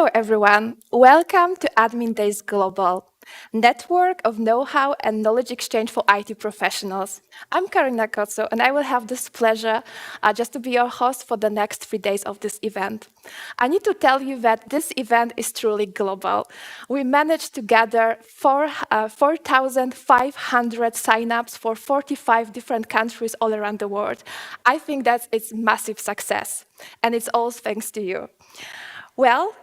Hello, everyone. Welcome to AdminDays Global, network of know-how and knowledge exchange for IT professionals. I'm Karina Kotsev, and I will have this pleasure just to be your host for the next 3 days of this event. I need to tell you that this event is truly global. We managed to gather 4,500 signups for 45 different countries all around the world. I think that it's massive success, and it's all thanks to you. Well,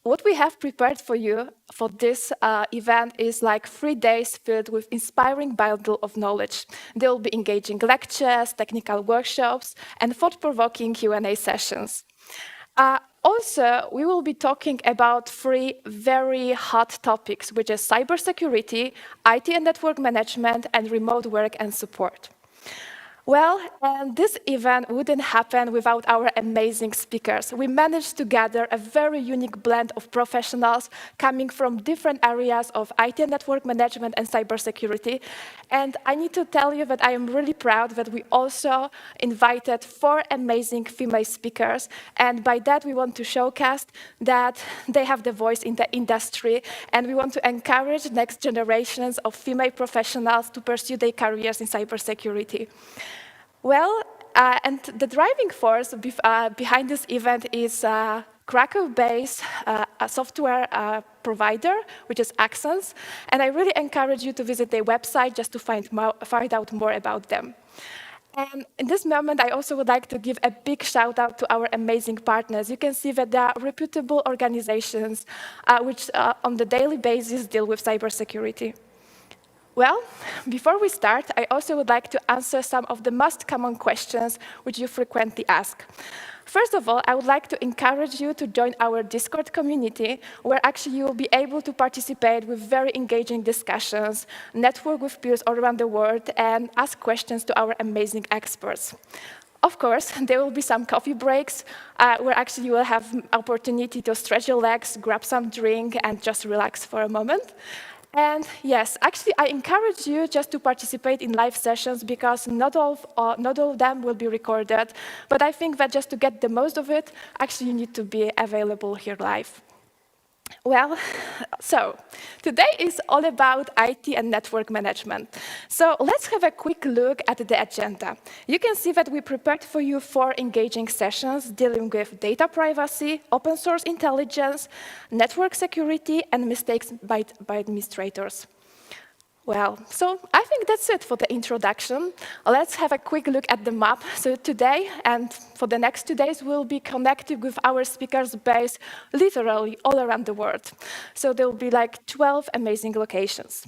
what we have prepared for you for this event is like 3 days filled with inspiring bundle of knowledge. There will be engaging lectures, technical workshops, and thought-provoking Q&A sessions. Also, we will be talking about 3 very hot topics, which is cybersecurity, IT and network management, and remote work and support. Well, and this event wouldn't happen without our amazing speakers. We managed to gather a very unique blend of professionals coming from different areas of IT and network management and cybersecurity. And I need to tell you that I am really proud that we also invited 4 amazing female speakers. And by that, we want to showcase that they have the voice in the industry. And we want to encourage next generations of female professionals to pursue their careers in cybersecurity. Well, and the driving force behind this event is Krakow-based software provider, which is Axence. And I really encourage you to visit their website just to find out more about them. And in this moment, I also would like to give a big shout out to our amazing partners. You can see that they are reputable organizations which on the daily basis deal with cybersecurity. Well, before we start, I also would like to answer some of the most common questions which you frequently ask. First of all, I would like to encourage you to join our Discord community, where actually you will be able to participate with very engaging discussions, network with peers all around the world, and ask questions to our amazing experts. Of course, there will be some coffee breaks where actually you will have opportunity to stretch your legs, grab some drink, and just relax for a moment. And yes, actually, I encourage you just to participate in live sessions because not all of them will be recorded. But I think that just to get the most of it, actually, you need to be available here live. Well, so today is all about IT and network management. So let's have a quick look at the agenda. You can see that we prepared for you 4 engaging sessions dealing with data privacy, open source intelligence, network security, and mistakes by administrators. Well, so I think that's it for the introduction. Let's have a quick look at the map. So today and for the next 2 days, we'll be connected with our speakers base literally all around the world. So there will be like 12 amazing locations.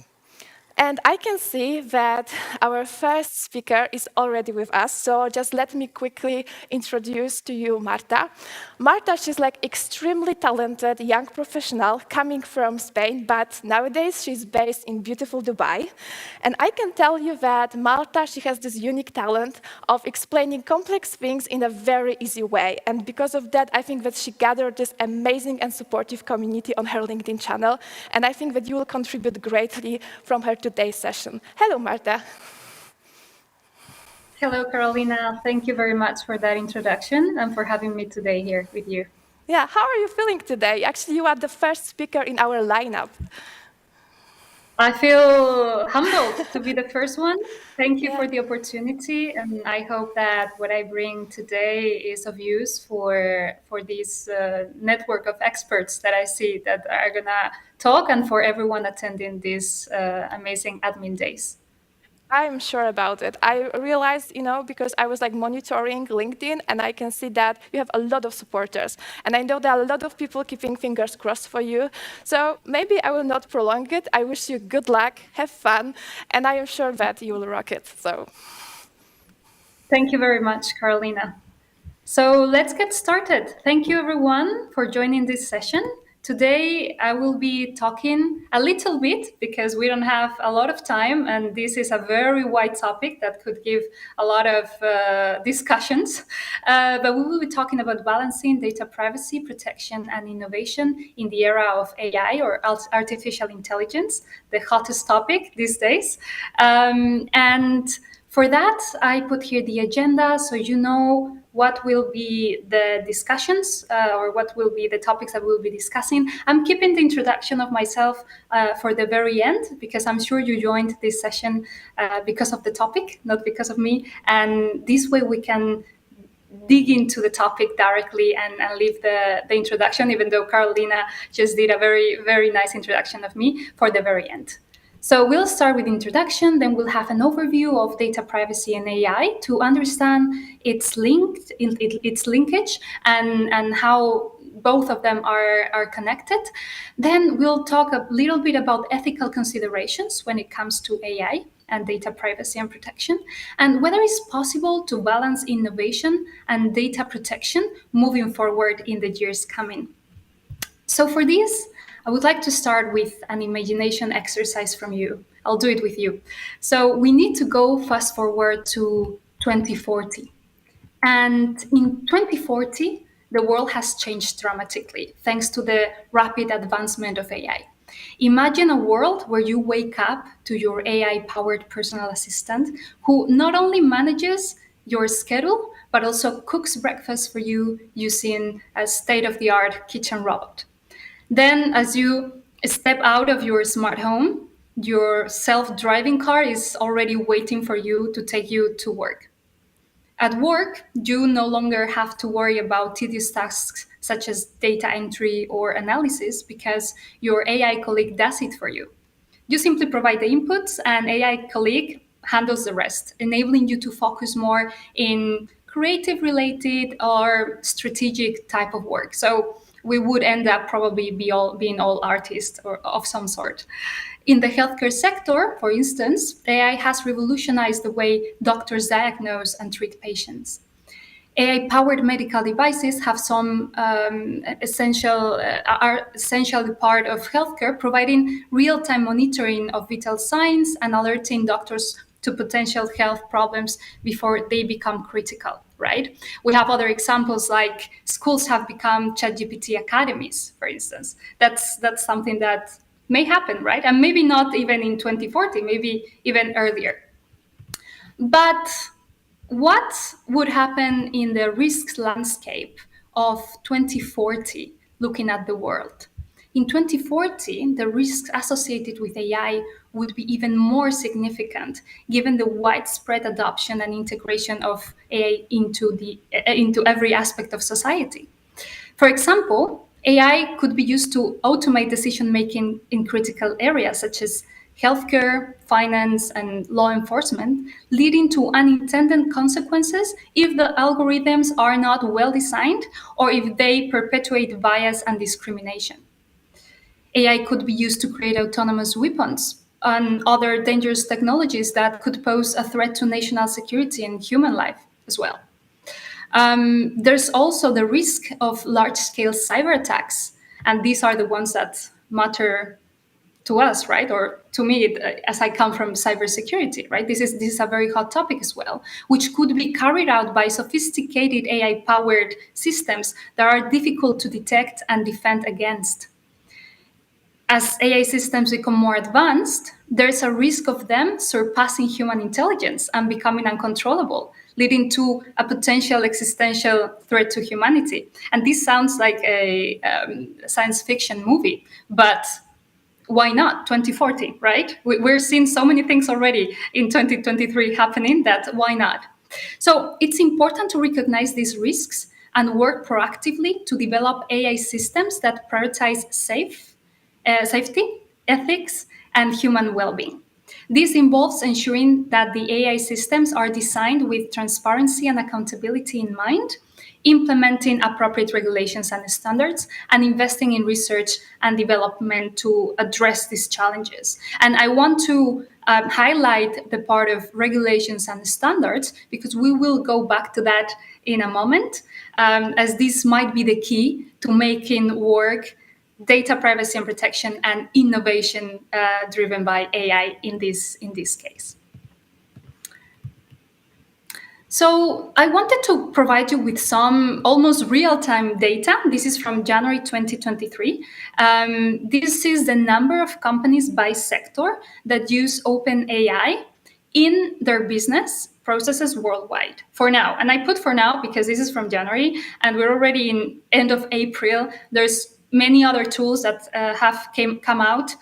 And I can see that our first speaker is already with us. So just let me quickly introduce to you Marta. Marta, she's like extremely talented young professional coming from Spain, but nowadays she's based in beautiful Dubai. And I can tell you that Marta, she has this unique talent of explaining complex things in a very easy way. And because of that, I think that she gathered this amazing and supportive community on her LinkedIn channel. And I think that you will contribute greatly from her today's session. Hello, Marta. Hello, Carolina. Thank you very much for that introduction and for having me today here with you. Yeah, how are you feeling today? Actually, you are the first speaker in our lineup. I feel humbled to be the first one. Thank you for the opportunity, and I hope that what I bring today is of use for this network of experts that I see that are gonna talk, and for everyone attending this amazing Admin Days. I'm sure about it. I realized, because I was like monitoring LinkedIn, and I can see that you have a lot of supporters. And I know there are a lot of people keeping fingers crossed for you. So maybe I will not prolong it. I wish you good luck, have fun, and I am sure that you will rock it. So, thank you very much, Carolina. So let's get started. Thank you, everyone, for joining this session. Today, I will be talking a little bit because we don't have a lot of time, and this is a very wide topic that could give a lot of discussions. But we will be talking about balancing data privacy, protection, and innovation in the era of AI, or artificial intelligence, the hottest topic these days. And for that, I put here the agenda so you know what will be the discussions or what will be the topics that we'll be discussing. I'm keeping the introduction of myself for the very end, because I'm sure you joined this session because of the topic, not because of me. And this way we can dig into the topic directly and leave the introduction, even though Carolina just did a very, very nice introduction of me, for the very end. So we'll start with introduction, then we'll have an overview of data privacy and AI to understand its linkage and how both of them are connected. Then we'll talk a little bit about ethical considerations when it comes to AI and data privacy and protection, and whether it's possible to balance innovation and data protection moving forward in the years coming. So for this, I would like to start with an imagination exercise from you. I'll do it with you. So we need to go fast forward to 2040. And in 2040, the world has changed dramatically thanks to the rapid advancement of AI. Imagine a world where you wake up to your AI-powered personal assistant who not only manages your schedule, but also cooks breakfast for you using a state-of-the-art kitchen robot. Then, as you step out of your smart home, your self-driving car is already waiting for you to take you to work. At work, you no longer have to worry about tedious tasks such as data entry or analysis, because your AI colleague does it for you. You simply provide the inputs and AI colleague handles the rest, enabling you to focus more in creative related or strategic type of work. So we would end up probably being all artists or of some sort. In the healthcare sector, for instance, AI has revolutionized the way doctors diagnose and treat patients. AI-powered medical devices have some are essentially part of healthcare, providing real-time monitoring of vital signs and alerting doctors to potential health problems before they become critical, right? We have other examples, like schools have become ChatGPT academies, for instance. That's something that may happen, right? And maybe not even in 2040, maybe even earlier. But what would happen in the risks landscape of 2040, looking at the world? In 2040, the risks associated with AI would be even more significant, given the widespread adoption and integration of AI into every aspect of society. For example, AI could be used to automate decision-making in critical areas such as healthcare, finance, and law enforcement, leading to unintended consequences if the algorithms are not well designed or if they perpetuate bias and discrimination. AI could be used to create autonomous weapons and other dangerous technologies that could pose a threat to national security and human life as well. There's also the risk of large-scale cyber attacks, and these are the ones that matter to us, right? Or to me, as I come from cybersecurity, right? This is a very hot topic as well, which could be carried out by sophisticated AI-powered systems that are difficult to detect and defend against. As AI systems become more advanced, there's a risk of them surpassing human intelligence and becoming uncontrollable, leading to a potential existential threat to humanity. And this sounds like a science fiction movie, but why not 2040, right? We're seeing so many things already in 2023 happening that why not? So it's important to recognize these risks and work proactively to develop AI systems that prioritize safety, ethics, and human well-being. This involves ensuring that the AI systems are designed with transparency and accountability in mind, implementing appropriate regulations and standards, and investing in research and development to address these challenges. And I want to highlight the part of regulations and standards, because we will go back to that in a moment, as this might be the key to making work data privacy and protection and innovation driven by AI in this case. So I wanted to provide you with some almost real-time data. This is from January 2023. This is the number of companies by sector that use OpenAI in their business processes worldwide for now. And I put for now because this is from January and we're already in end of April. There's many other tools that have come out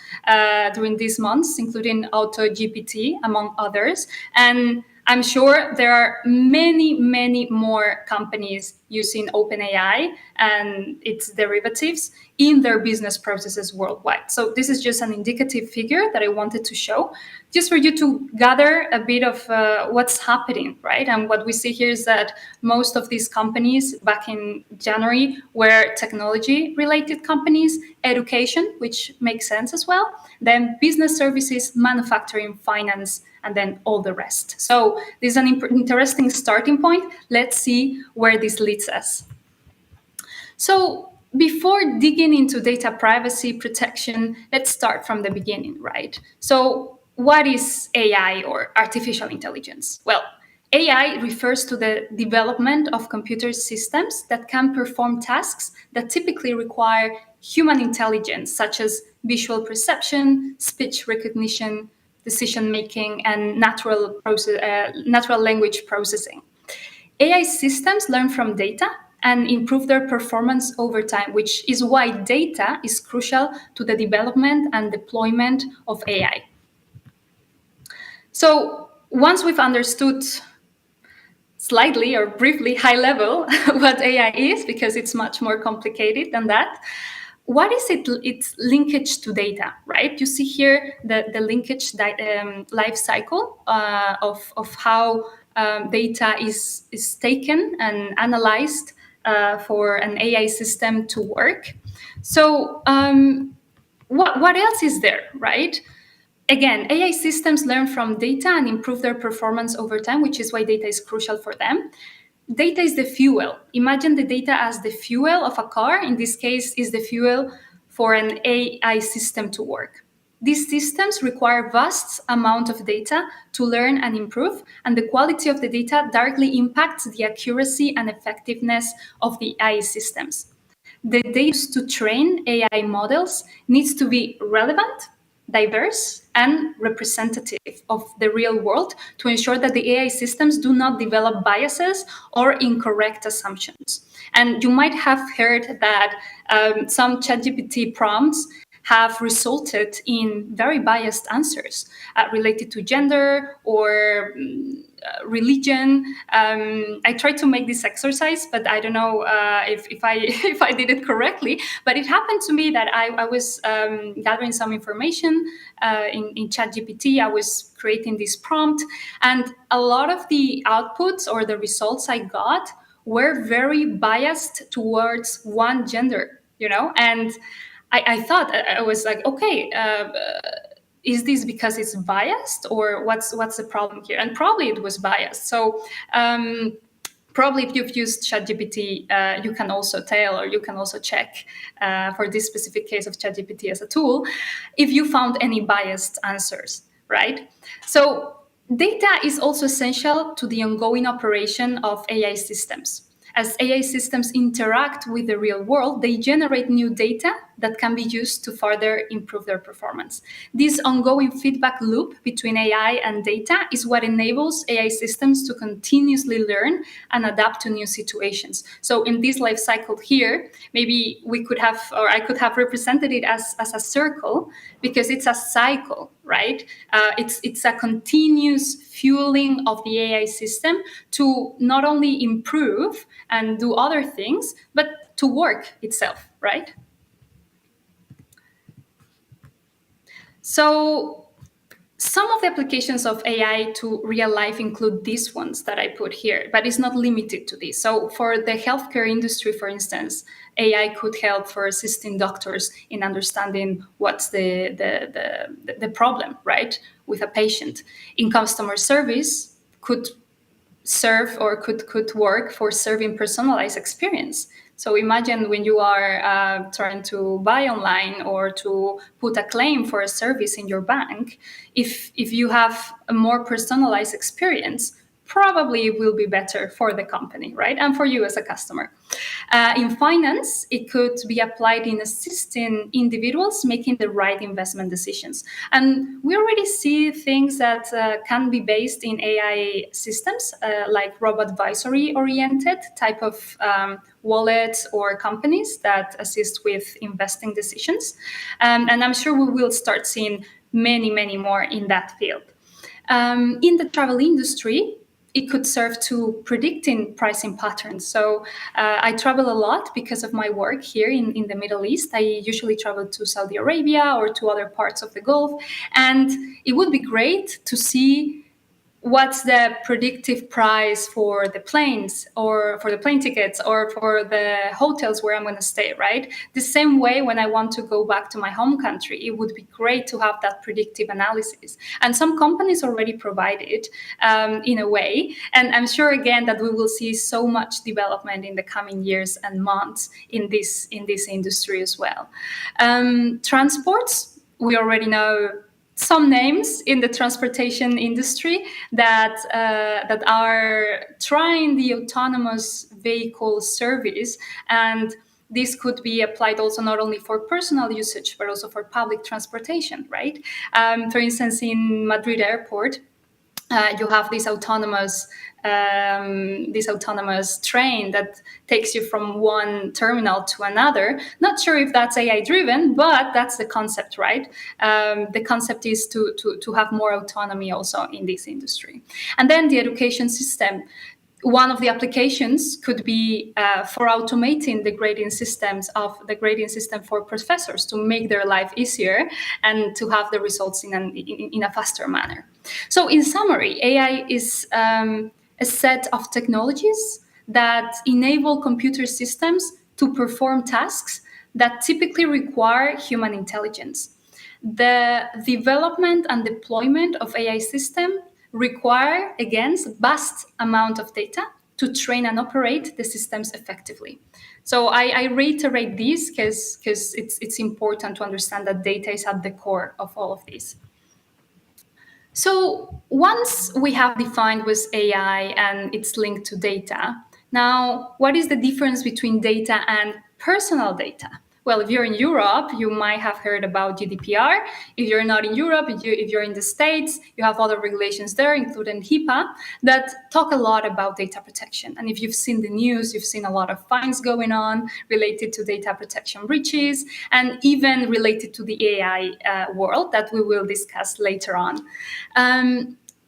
during these months, including AutoGPT, among others. And I'm sure there are many, many more companies using OpenAI and its derivatives in their business processes worldwide. So this is just an indicative figure that I wanted to show, just for you to gather a bit of what's happening, right? And what we see here is that most of these companies back in January were technology-related companies, education, which makes sense as well, then business services, manufacturing, finance, and then all the rest. So this is an interesting starting point. Let's see where this leads us. So before digging into data privacy protection, let's start from the beginning, right? So what is AI or artificial intelligence? Well, AI refers to the development of computer systems that can perform tasks that typically require human intelligence, such as visual perception, speech recognition, decision making, and natural language processing. AI systems learn from data and improve their performance over time, which is why data is crucial to the development and deployment of AI. So once we've understood slightly or briefly, high level, what AI is, because it's much more complicated than that, what is it? It's linkage to data, right? You see here the linkage life cycle of how data is taken and analyzed for an AI system to work. So what else is there, right? Again, AI systems learn from data and improve their performance over time, which is why data is crucial for them. Data is the fuel. Imagine the data as the fuel of a car. In this case, is the fuel for an AI system to work. These systems require vast amount of data to learn and improve, and the quality of the data directly impacts the accuracy and effectiveness of the AI systems. The data used to train AI models needs to be relevant, diverse, and representative of the real world to ensure that the AI systems do not develop biases or incorrect assumptions. And you might have heard that some ChatGPT prompts have resulted in very biased answers related to gender or religion. I tried to make this exercise, but I don't know if I if I did it correctly. But it happened to me that I was gathering some information in ChatGPT. I was creating this prompt, and a lot of the outputs or the results I got were very biased towards one gender, and I thought, I was like, okay, is this because it's biased, or what's the problem here? And probably it was biased. So probably if you've used ChatGPT, you can also tell, or you can also check for this specific case of ChatGPT as a tool, if you found any biased answers, right? So data is also essential to the ongoing operation of AI systems. As AI systems interact with the real world, they generate new data that can be used to further improve their performance. This ongoing feedback loop between AI and data is what enables AI systems to continuously learn and adapt to new situations. So in this life cycle here, maybe we could have, or I could have represented it as a circle, because it's a cycle, right? It's a continuous fueling of the AI system to not only improve and do other things, but to work itself, right? So some of the applications of AI to real life include these ones that I put here, but it's not limited to this. So for the healthcare industry, for instance, AI could help for assisting doctors in understanding what's the problem, right, with a patient. In customer service, could serve or could work for serving personalized experience. So imagine when you are trying to buy online or to put a claim for a service in your bank, if you have a more personalized experience, probably it will be better for the company, right? And for you as a customer. In finance, it could be applied in assisting individuals making the right investment decisions. And we already see things that can be based in AI systems, like robo-advisory oriented type of wallets or companies that assist with investing decisions. And I'm sure we will start seeing many, many more in that field. In the travel industry, it could serve to predicting pricing patterns. So I travel a lot because of my work here in the Middle East. I usually travel to Saudi Arabia or to other parts of the Gulf. And it would be great to see what's the predictive price for the planes or for the plane tickets or for the hotels where I'm going to stay, right? The same way when I want to go back to my home country, it would be great to have that predictive analysis. And some companies already provide it in a way. And I'm sure, again, that we will see so much development in the coming years and months in this industry as well. Transports, we already know some names in the transportation industry that are trying the autonomous vehicle service, and this could be applied also not only for personal usage but also for public transportation, right? For instance, in Madrid airport, you have this autonomous train that takes you from one terminal to another. Not sure if that's AI driven, but that's the concept, right? The concept is to have more autonomy also in this industry. And then the education system. One of the applications could be for automating the grading system for professors to make their life easier and to have the results in a faster manner. So in summary, AI is a set of technologies that enable computer systems to perform tasks that typically require human intelligence. The development and deployment of AI systems require, again, vast amount of data to train and operate the systems effectively. So I reiterate this because it's important to understand that data is at the core of all of this. So once we have defined with AI and it's linked to data, now what is the difference between data and personal data? Well, if you're in Europe, you might have heard about GDPR. If you're not in Europe, if you're in the States, you have other regulations there, including HIPAA, that talk a lot about data protection. And if you've seen the news, you've seen a lot of fines going on related to data protection breaches and even related to the AI world that we will discuss later on.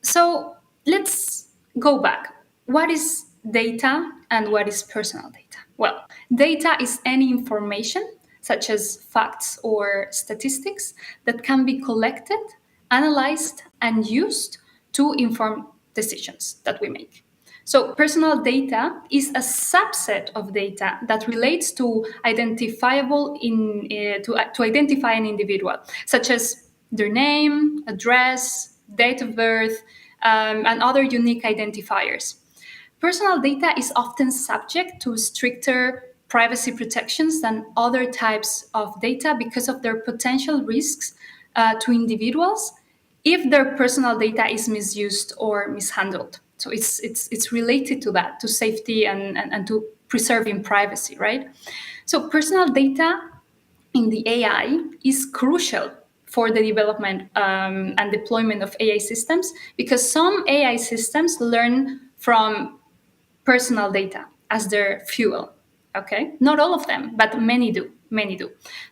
So let's go back. What is data and what is personal data? Well, data is any information such as facts or statistics that can be collected, analyzed, and used to inform decisions that we make. So personal data is a subset of data that relates to identifiable to identify an individual, such as their name, address, date of birth, and other unique identifiers. Personal data is often subject to stricter privacy protections than other types of data because of their potential risks to individuals if their personal data is misused or mishandled. So it's related to that, to safety and to preserving privacy, right? So personal data in the AI is crucial for the development and deployment of AI systems because some AI systems learn from personal data as their fuel. Okay, not all of them, but many do. Many do.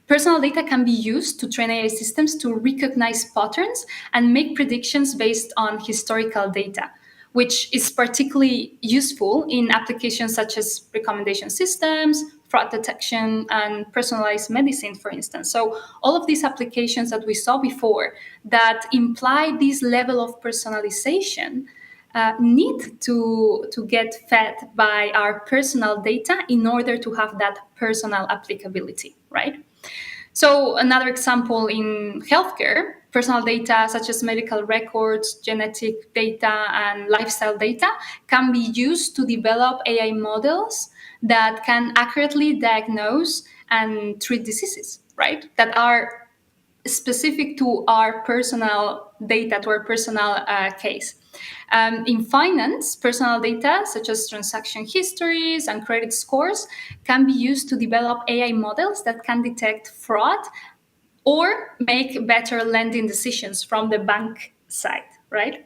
Personal data can be used to train AI systems to recognize patterns and make predictions based on historical data, which is particularly useful in applications such as recommendation systems, fraud detection, and personalized medicine, for instance. So all of these applications that we saw before that imply this level of personalization need to get fed by our personal data in order to have that personal applicability, right? So another example in healthcare, personal data such as medical records, genetic data, and lifestyle data can be used to develop AI models that can accurately diagnose and treat diseases, right? That are specific to our personal data, to our personal case. In finance, personal data such as transaction histories and credit scores can be used to develop AI models that can detect fraud or make better lending decisions from the bank side, right?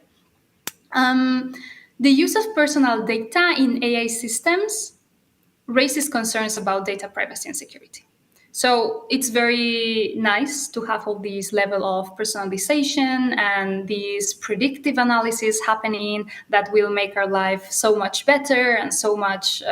The use of personal data in AI systems raises concerns about data privacy and security. So it's very nice to have all these level of personalization and these predictive analysis happening that will make our life so much better and so much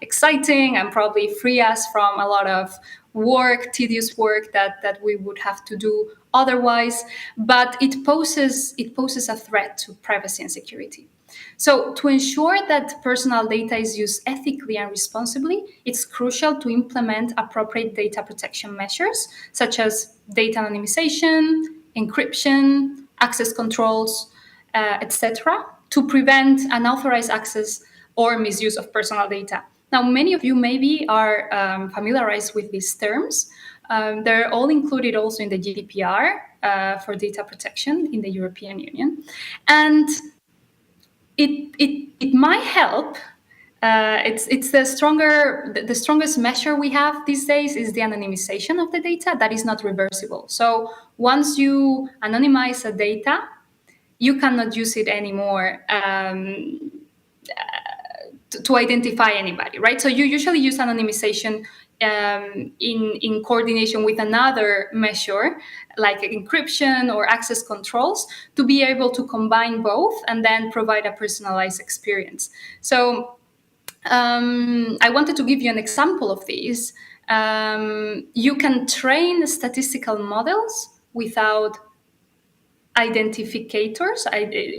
exciting, and probably free us from a lot of work, tedious work that we would have to do otherwise. But it poses a threat to privacy and security. So to ensure that personal data is used ethically and responsibly, it's crucial to implement appropriate data protection measures, such as data anonymization, encryption, access controls, etc., to prevent unauthorized access or misuse of personal data. Now, many of you maybe are familiarized with these terms. They're all included also in the GDPR for data protection in the European Union. And it might help. It's the strongest measure we have these days is the anonymization of the data that is not reversible. So once you anonymize a data, you cannot use it anymore to identify anybody, right? So you usually use anonymization in coordination with another measure like encryption or access controls to be able to combine both and then provide a personalized experience. So I wanted to give you an example of this. You can train statistical models without identificators,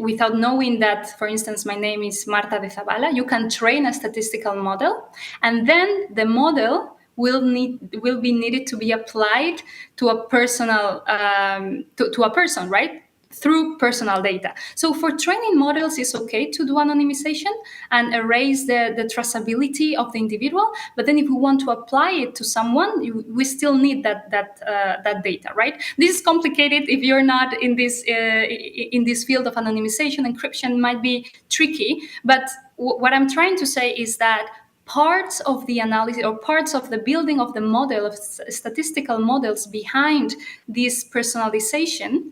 without knowing that, for instance, my name is Marta de Zavala. You can train a statistical model, and then the model will be needed to be applied to a personal to a person, right? Through personal data. So for training models, it's okay to do anonymization and erase the traceability of the individual. But then if we want to apply it to someone, we still need that data, right? This is complicated. If you're not in this field of anonymization, encryption might be tricky. But what I'm trying to say is that parts of the analysis or parts of the building of the model of statistical models behind this personalization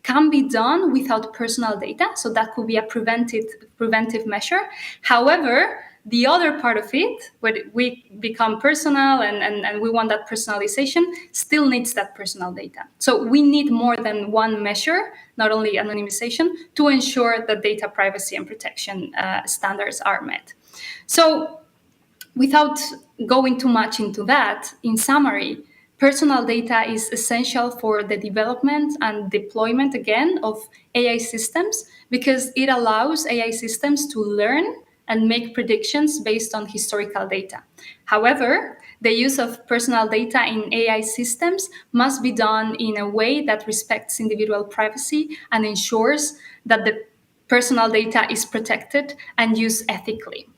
can be done without personal data. So that could be a preventive measure. However, the other part of it, where we become personal and we want that personalization, still needs that personal data. So we need more than one measure, not only anonymization, to ensure that data privacy and protection standards are met. So without going too much into that, in summary, personal data is essential for the development and deployment, again, of AI systems because it allows AI systems to learn and make predictions based on historical data. However, the use of personal data in AI systems must be done in a way that respects individual privacy and ensures that the personal data is protected and used ethically.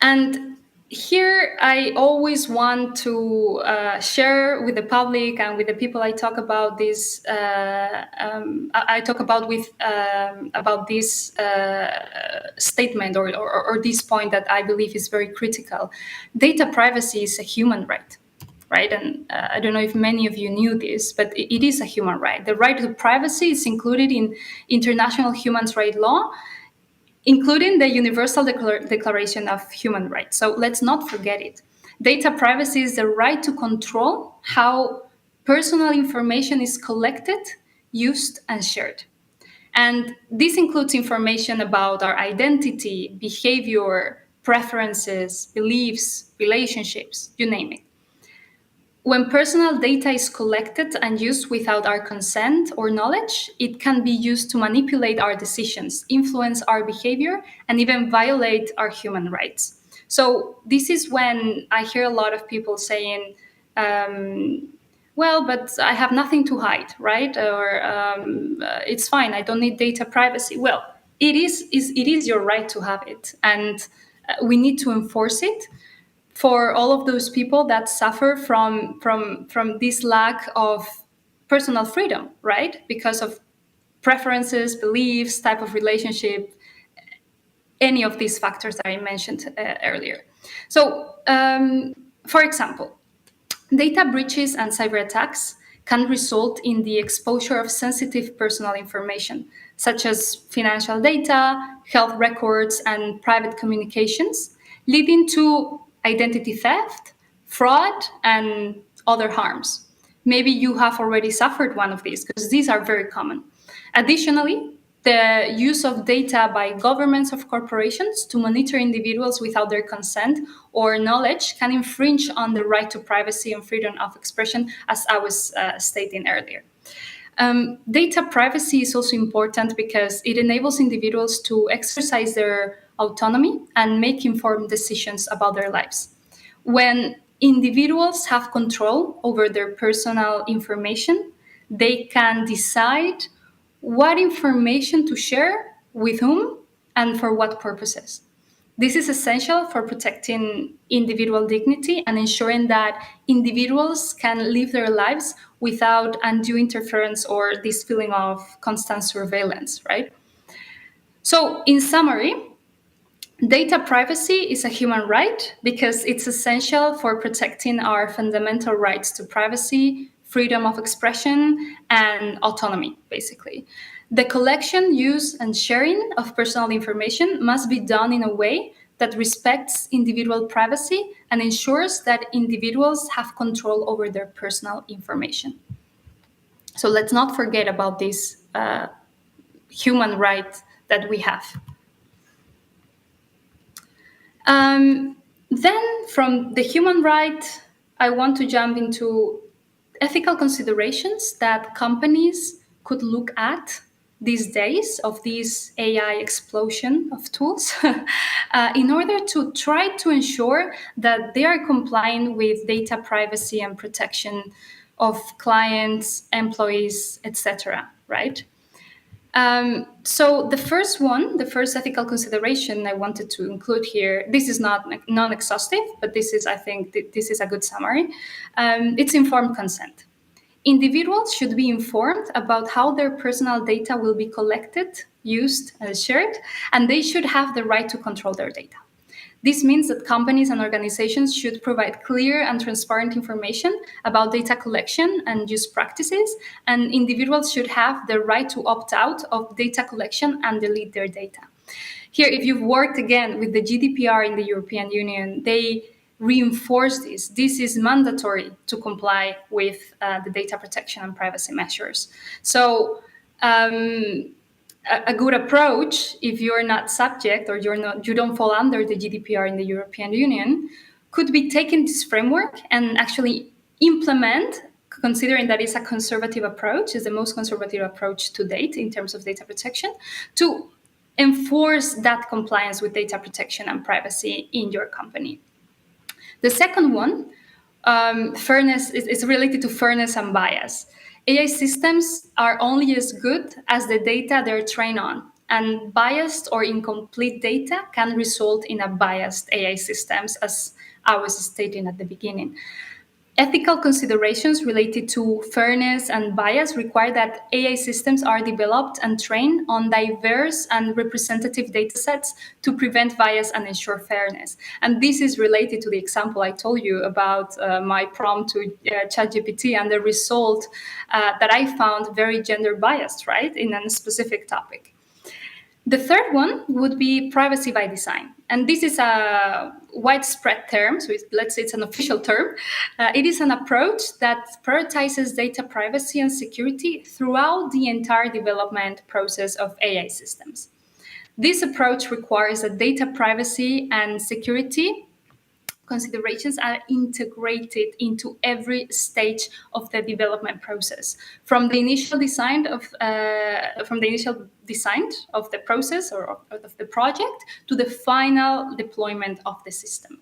And here I always want to share with the public and with the people I talk about this. I talk about about this statement or this point that I believe is very critical. Data privacy is a human right. Right, and I don't know if many of you knew this, but it is a human right. The right to privacy is included in international human rights law, including the Universal Declaration of Human Rights. So let's not forget it. Data privacy is the right to control how personal information is collected, used, and shared. And this includes information about our identity, behavior, preferences, beliefs, relationships, you name it. When personal data is collected and used without our consent or knowledge, it can be used to manipulate our decisions, influence our behavior, and even violate our human rights. So this is when I hear a lot of people saying, well, but I have nothing to hide, right? Or it's fine, I don't need data privacy. Well, it is your right to have it, and we need to enforce it for all of those people that suffer from this lack of personal freedom, right? Because of preferences, beliefs, type of relationship, any of these factors that I mentioned earlier. So, for example, data breaches and cyber attacks can result in the exposure of sensitive personal information, such as financial data, health records, and private communications, leading to identity theft, fraud, and other harms. Maybe you have already suffered one of these, because these are very common. Additionally, the use of data by governments of corporations to monitor individuals without their consent or knowledge can infringe on the right to privacy and freedom of expression, as I was stating earlier. Data privacy is also important because it enables individuals to exercise their autonomy and make informed decisions about their lives. When individuals have control over their personal information, they can decide what information to share with whom and for what purposes. This is essential for protecting individual dignity and ensuring that individuals can live their lives without undue interference or this feeling of constant surveillance, right? So, in summary, data privacy is a human right because it's essential for protecting our fundamental rights to privacy, freedom of expression, and autonomy, basically. The collection, use, and sharing of personal information must be done in a way that respects individual privacy and ensures that individuals have control over their personal information. So let's not forget about this human right that we have. Then from the human right, I want to jump into ethical considerations that companies could look at these days of this AI explosion of tools in order to try to ensure that they are complying with data privacy and protection of clients, employees, etc., right? So the first ethical consideration I wanted to include here, this is not non-exhaustive, but I think this is a good summary. It's informed consent. Individuals should be informed about how their personal data will be collected, used, and shared, and they should have the right to control their data. This means that companies and organizations should provide clear and transparent information about data collection and use practices, and individuals should have the right to opt out of data collection and delete their data. Here, if you've worked again with the GDPR in the European Union, they reinforce this. This is mandatory to comply with the data protection and privacy measures. So, a good approach, if you're not subject or you don't fall under the GDPR in the European Union, could be taking this framework and actually implement, considering that it's a conservative approach, is the most conservative approach to date in terms of data protection, to enforce that compliance with data protection and privacy in your company. The second one, fairness, is related to fairness and bias. AI systems are only as good as the data they're trained on, and biased or incomplete data can result in a biased AI systems, as I was stating at the beginning. Ethical considerations related to fairness and bias require that AI systems are developed and trained on diverse and representative datasets to prevent bias and ensure fairness. And this is related to the example I told you about my prompt to ChatGPT and the result that I found very gender biased, right, in a specific topic. The third one would be privacy by design. And this is a widespread term, so let's say it's an official term. It is an approach that prioritizes data privacy and security throughout the entire development process of AI systems. This approach requires that data privacy and security considerations are integrated into every stage of the development process, from the initial design of the process or of the project to the final deployment of the system.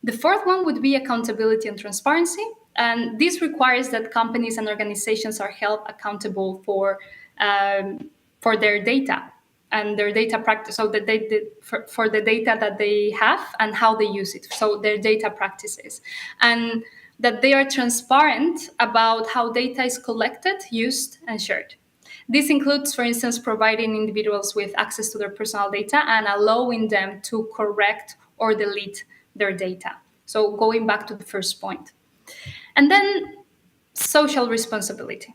The fourth one would be accountability and transparency, and this requires that companies and organizations are held accountable for their data. and their data practice, so that for the data that they have and how they use it, so their data practices, and that they are transparent about how data is collected, used, and shared. This includes, for instance, providing individuals with access to their personal data and allowing them to correct or delete their data. So going back to the first point. And then social responsibility.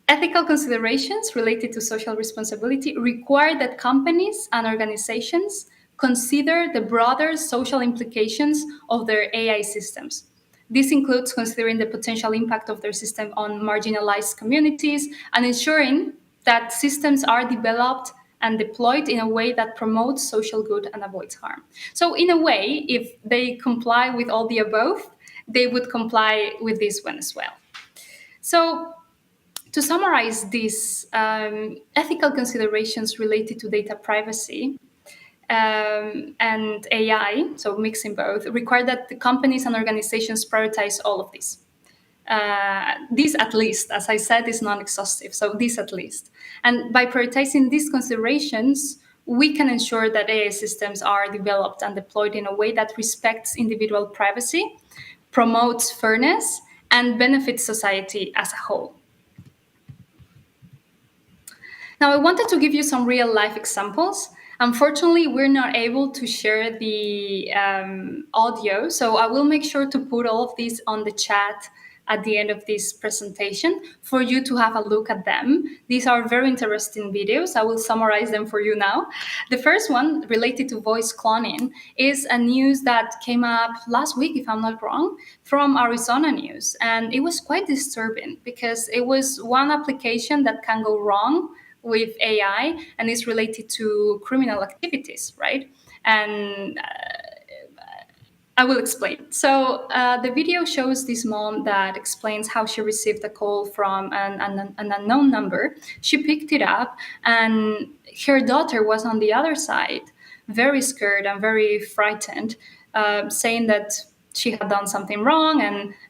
Ethical considerations related to social responsibility require that companies and organizations consider the broader social implications of their AI systems. This includes considering the potential impact of their system on marginalized communities and ensuring that systems are developed and deployed in a way that promotes social good and avoids harm. So, in a way, if they comply with all the above, they would comply with this one as well. So, to summarize these ethical considerations related to data privacy and AI, so mixing both, require that the companies and organizations prioritize all of these. This at least, as I said, is non-exhaustive, so this at least. And by prioritizing these considerations, we can ensure that AI systems are developed and deployed in a way that respects individual privacy, promotes fairness, and benefits society as a whole. Now, I wanted to give you some real life examples. Unfortunately, we're not able to share the audio, so I will make sure to put all of these on the chat at the end of this presentation for you to have a look at them. These are very interesting videos. I will summarize them for you now. The first one, related to voice cloning, is a news that came up last week, if I'm not wrong, from Arizona News. And it was quite disturbing because it was one application that can go wrong with AI and is related to criminal activities, right? And I will explain. So the video shows this mom that explains how she received a call from an unknown number. She picked it up, and her daughter was on the other side, very scared and very frightened, saying that she had done something wrong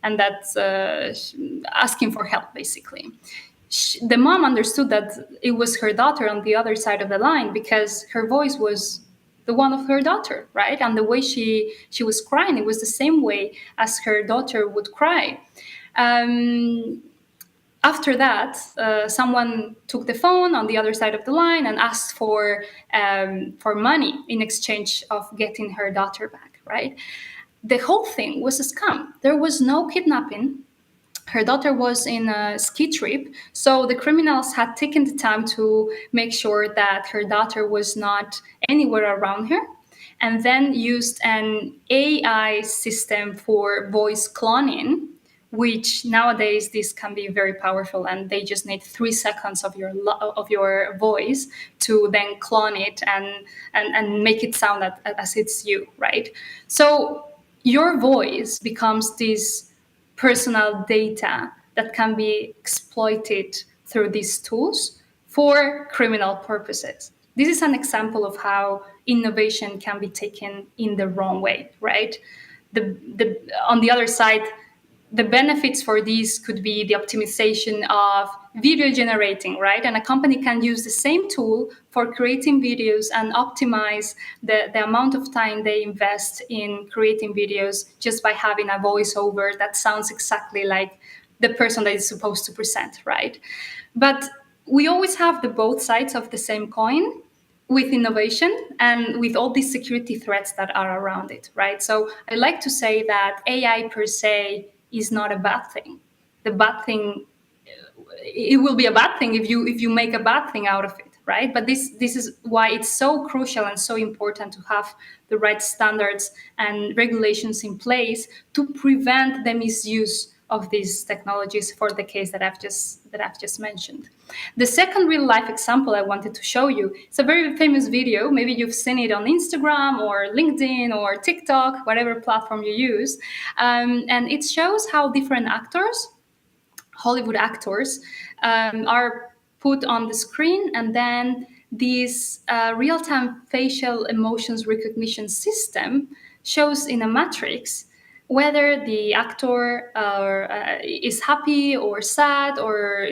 and that asking for help, basically. The mom understood that it was her daughter on the other side of the line because her voice was the one of her daughter, right? And the way she was crying, it was the same way as her daughter would cry. After that, someone took the phone on the other side of the line and asked for money in exchange of getting her daughter back, right? The whole thing was a scam. There was no kidnapping. Her daughter was in a ski trip, so the criminals had taken the time to make sure that her daughter was not anywhere around her, and then used an AI system for voice cloning, which nowadays this can be very powerful, and they just need 3 seconds of your voice to then clone it and make it sound as it's you, right? So your voice becomes this personal data that can be exploited through these tools for criminal purposes. This is an example of how innovation can be taken in the wrong way, right? On the other side, the benefits for these could be the optimization of video generating, right? And a company can use the same tool for creating videos and optimize the amount of time they invest in creating videos just by having a voiceover that sounds exactly like the person that is supposed to present, right? But we always have the both sides of the same coin with innovation and with all these security threats that are around it, right? So I like to say that AI per se is not a bad thing. The bad thing, it will be a bad thing if you make a bad thing out of it, right? But this is why it's so crucial and so important to have the right standards and regulations in place to prevent the misuse of these technologies for the case that I've just mentioned. The second real life example I wanted to show you, it's a very famous video. Maybe you've seen it on Instagram or LinkedIn or TikTok, whatever platform you use. And it shows how different actors, Hollywood actors, are put on the screen, and then this real-time facial emotions recognition system shows in a matrix whether the actor is happy or sad, or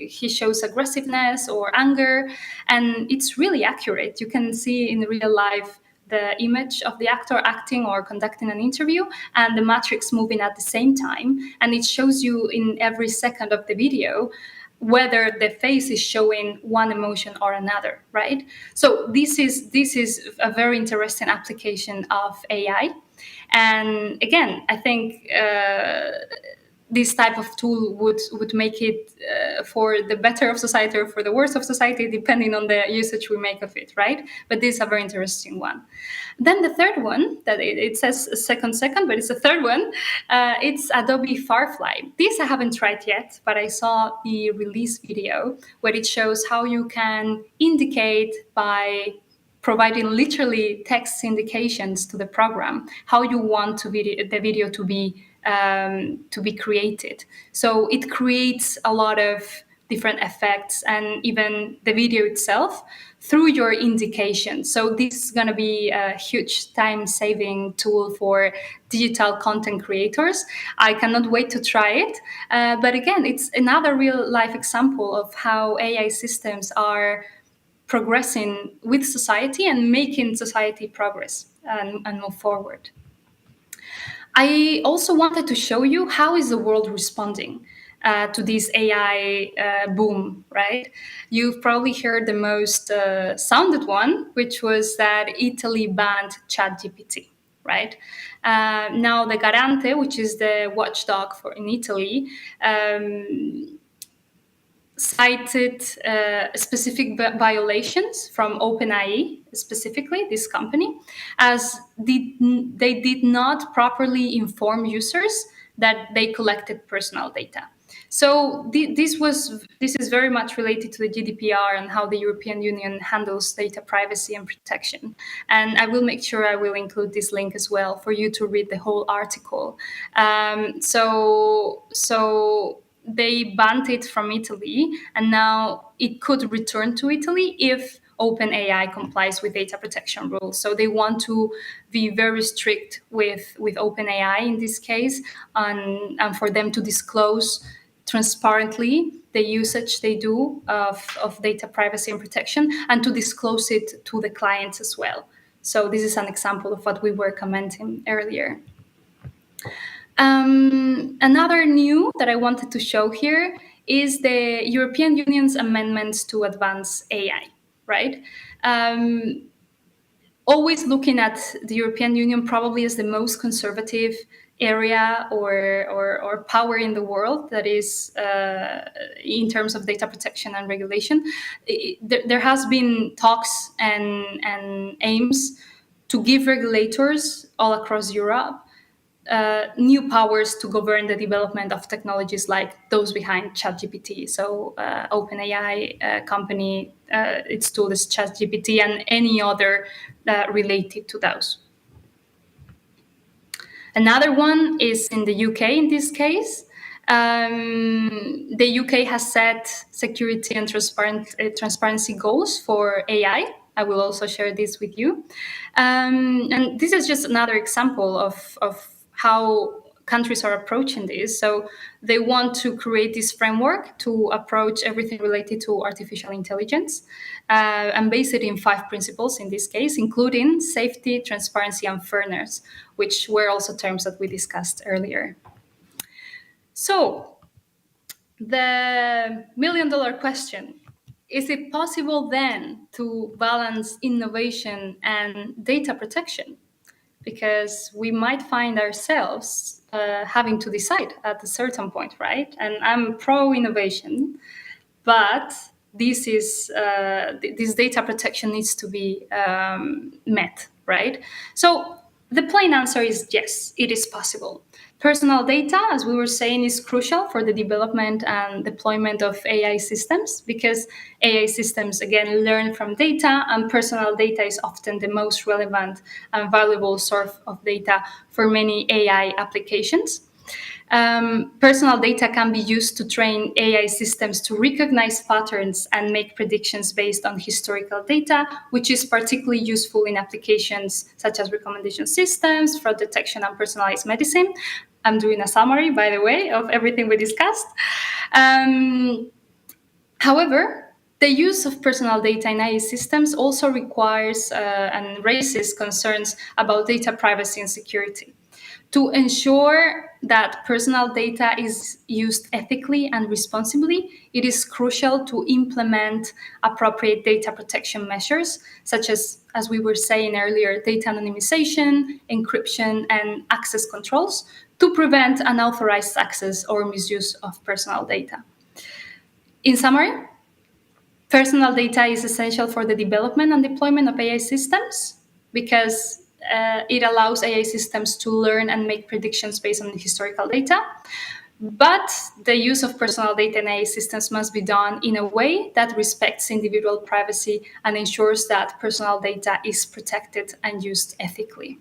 he shows aggressiveness or anger, and it's really accurate. You can see in real life the image of the actor acting or conducting an interview and the matrix moving at the same time, and it shows you in every second of the video whether the face is showing one emotion or another, right? So this is a very interesting application of AI. And again, I think this type of tool would make it for the better of society or for the worse of society, depending on the usage we make of it, right? But this is a very interesting one. Then the third one, that it says second, but it's the third one. It's Adobe Firefly. This I haven't tried yet, but I saw the release video where it shows how you can indicate by providing literally text indications to the program how you want the video to be created. So it creates a lot of different effects and even the video itself through your indications. So this is going to be a huge time-saving tool for digital content creators. I cannot wait to try it. But again, it's another real-life example of how AI systems are progressing with society and making society progress and move forward. I also wanted to show you how is the world responding to this AI boom, right? You've probably heard the most sounded one, which was that Italy banned ChatGPT, right? Now the Garante, which is the watchdog in Italy, cited specific violations from OpenAI, specifically this company, as they did not properly inform users that they collected personal data. So this is very much related to the GDPR and how the European Union handles data privacy and protection. And I will make sure I will include this link as well for you to read the whole article. So they banned it from Italy, and now it could return to Italy if OpenAI complies with data protection rules. So they want to be very strict with OpenAI in this case, and for them to disclose transparently the usage they do of data privacy and protection, and to disclose it to the clients as well. So this is an example of what we were commenting earlier. Another new that I wanted to show here is the European Union's amendments to advance AI, right? Always looking at the European Union probably as the most conservative area or power in the world that is in terms of data protection and regulation. There has been talks and aims to give regulators all across Europe new powers to govern the development of technologies like those behind ChatGPT. So OpenAI company, its tool is ChatGPT, and any other related to those. Another one is in the UK in this case. The UK has set security and transparency goals for AI. I will also share this with you. And this is just another example of how countries are approaching this. So they want to create this framework to approach everything related to artificial intelligence and base it in 5 principles in this case, including safety, transparency, and fairness, which were also terms that we discussed earlier. So the million-dollar question, is it possible then to balance innovation and data protection? Because we might find ourselves having to decide at a certain point, right? And I'm pro-innovation, but this data protection needs to be met, right? So the plain answer is yes, it is possible. Personal data, as we were saying, is crucial for the development and deployment of AI systems, because AI systems, again, learn from data, and personal data is often the most relevant and valuable source of data for many AI applications. Personal data can be used to train AI systems to recognize patterns and make predictions based on historical data, which is particularly useful in applications such as recommendation systems, fraud detection, and personalized medicine. I'm doing a summary, by the way, of everything we discussed. However, the use of personal data in AI systems also requires and raises concerns about data privacy and security. To ensure that personal data is used ethically and responsibly, it is crucial to implement appropriate data protection measures, such as we were saying earlier, data anonymization, encryption, and access controls to prevent unauthorized access or misuse of personal data. In summary, personal data is essential for the development and deployment of AI systems because it allows AI systems to learn and make predictions based on historical data. But the use of personal data in AI systems must be done in a way that respects individual privacy and ensures that personal data is protected and used ethically.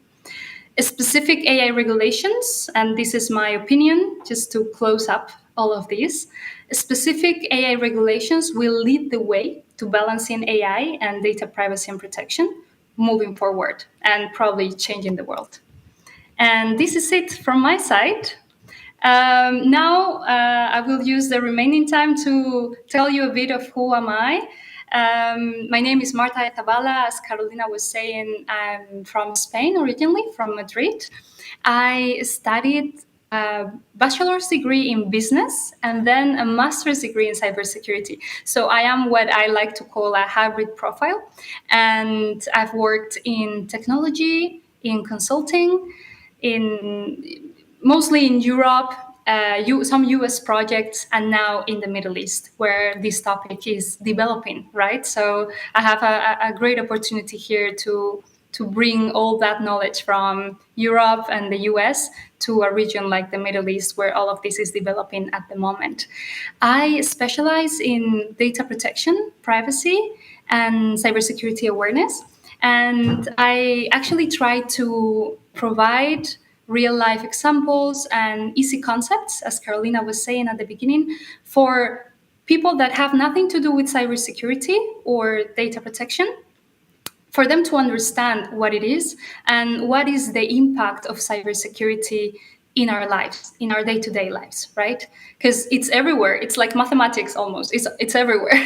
Specific AI regulations, and this is my opinion, just to close up all of these, specific AI regulations will lead the way to balancing AI and data privacy and protection moving forward and probably changing the world. And this is it from my side. Now I will use the remaining time to tell you a bit of who am I. My name is Marta, Zavala. As Carolina was saying, I'm from Spain originally, from Madrid. I studied a bachelor's degree in business and then a master's degree in cybersecurity. So I am what I like to call a hybrid profile. And I've worked in technology, in consulting, mostly in Europe, some US projects, and now in the Middle East, where this topic is developing, right? So I have a great opportunity here to bring all that knowledge from Europe and the US to a region like the Middle East, where all of this is developing at the moment. I specialize in data protection, privacy, and cybersecurity awareness. And I actually try to provide real-life examples and easy concepts, as Carolina was saying at the beginning, for people that have nothing to do with cybersecurity or data protection, for them to understand what it is and what is the impact of cybersecurity in our lives, in our day-to-day lives, right? Because it's everywhere. It's like mathematics almost. It's everywhere.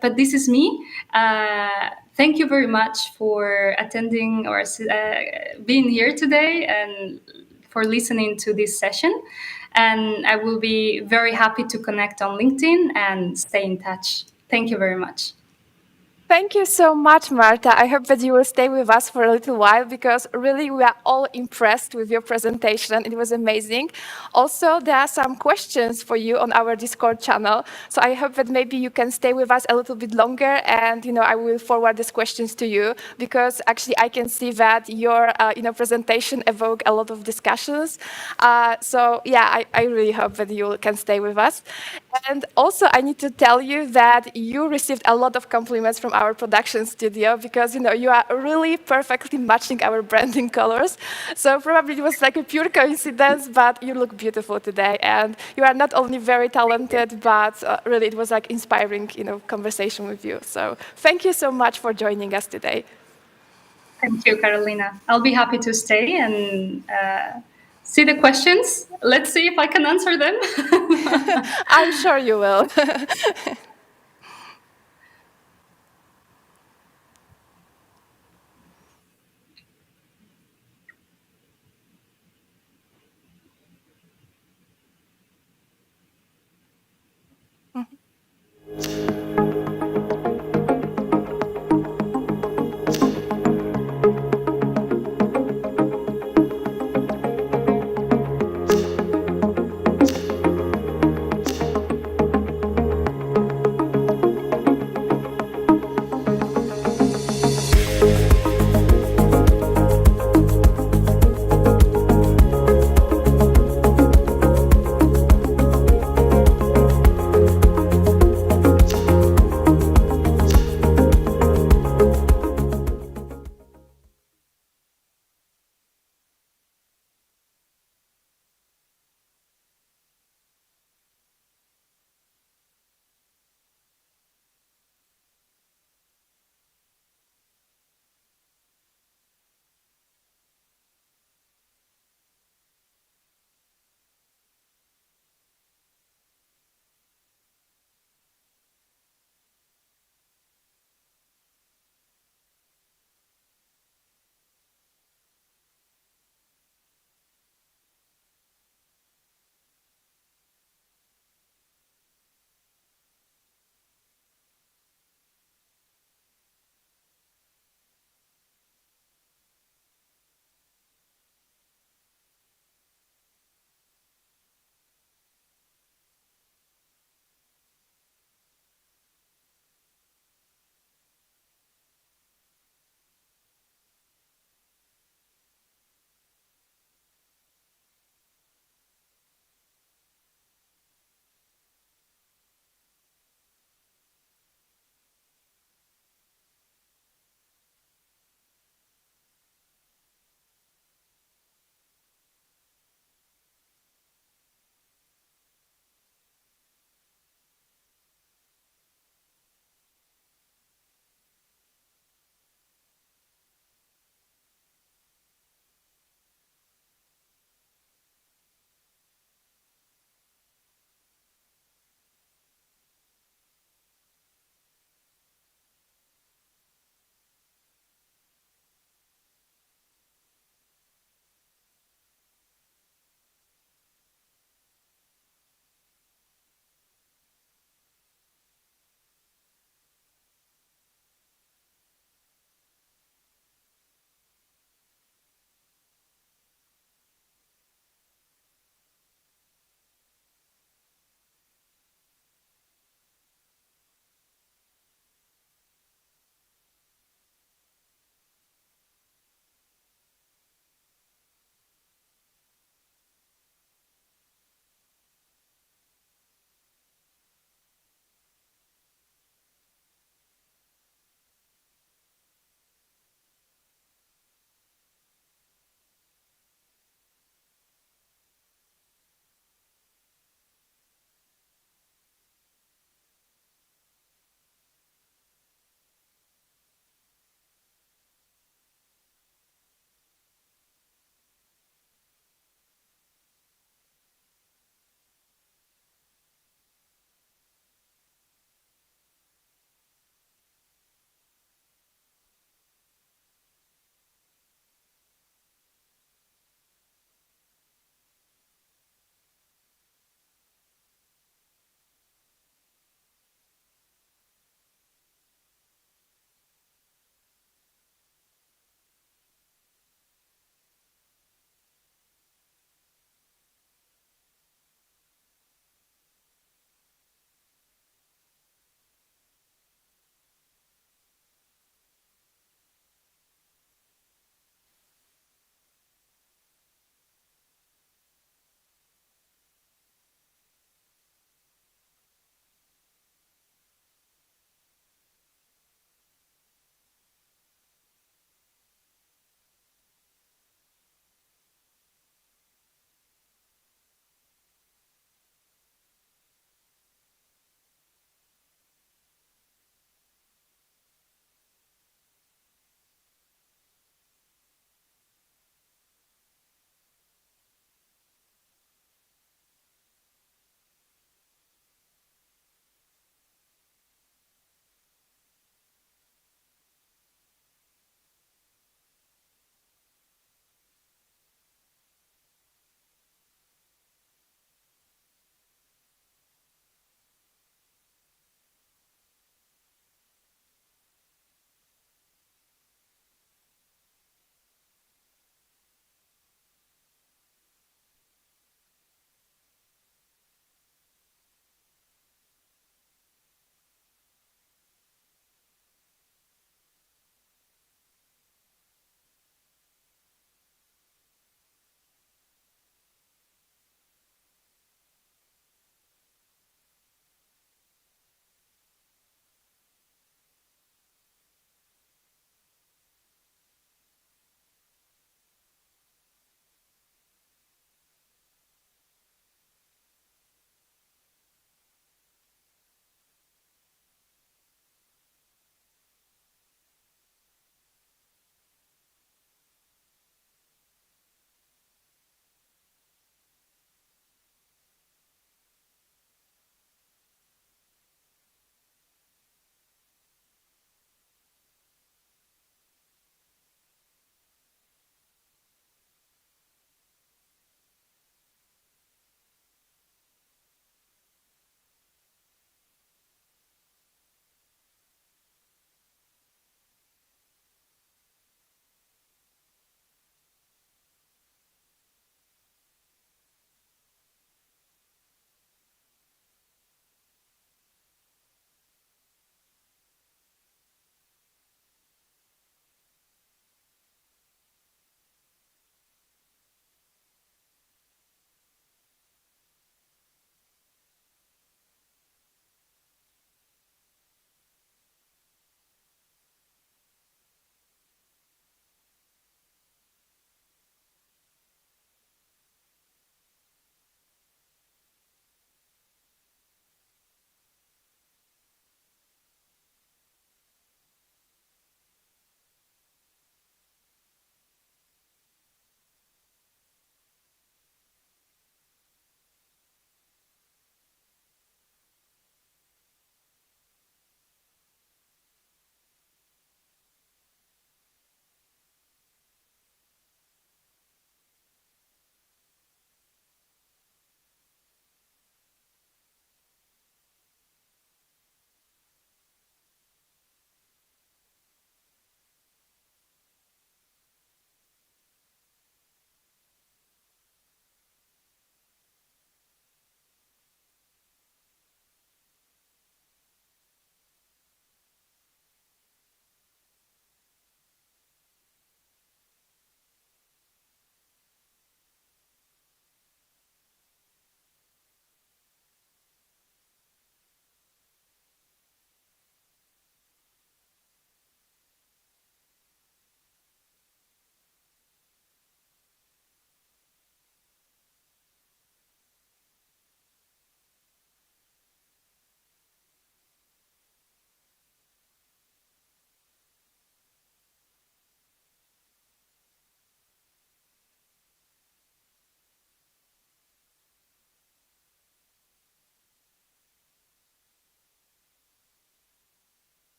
But this is me. Thank you very much for attending or being here today and for listening to this session. And I will be very happy to connect on LinkedIn and stay in touch. Thank you very much. Thank you so much, Marta. I hope that you will stay with us for a little while because really we are all impressed with your presentation. It was amazing. Also, there are some questions for you on our Discord channel. So I hope that maybe you can stay with us a little bit longer and I will forward these questions to you because actually I can see that your presentation evoked a lot of discussions. So yeah, I really hope that you can stay with us. And also I need to tell you that you received a lot of compliments from our production studio because you are really perfectly matching our branding colors. So probably it was like a pure coincidence, but you look beautiful today. And you are not only very talented, but really it was like inspiring conversation with you. So thank you so much for joining us today. Thank you, Carolina. I'll be happy to stay and see the questions. Let's see if I can answer them. I'm sure you will.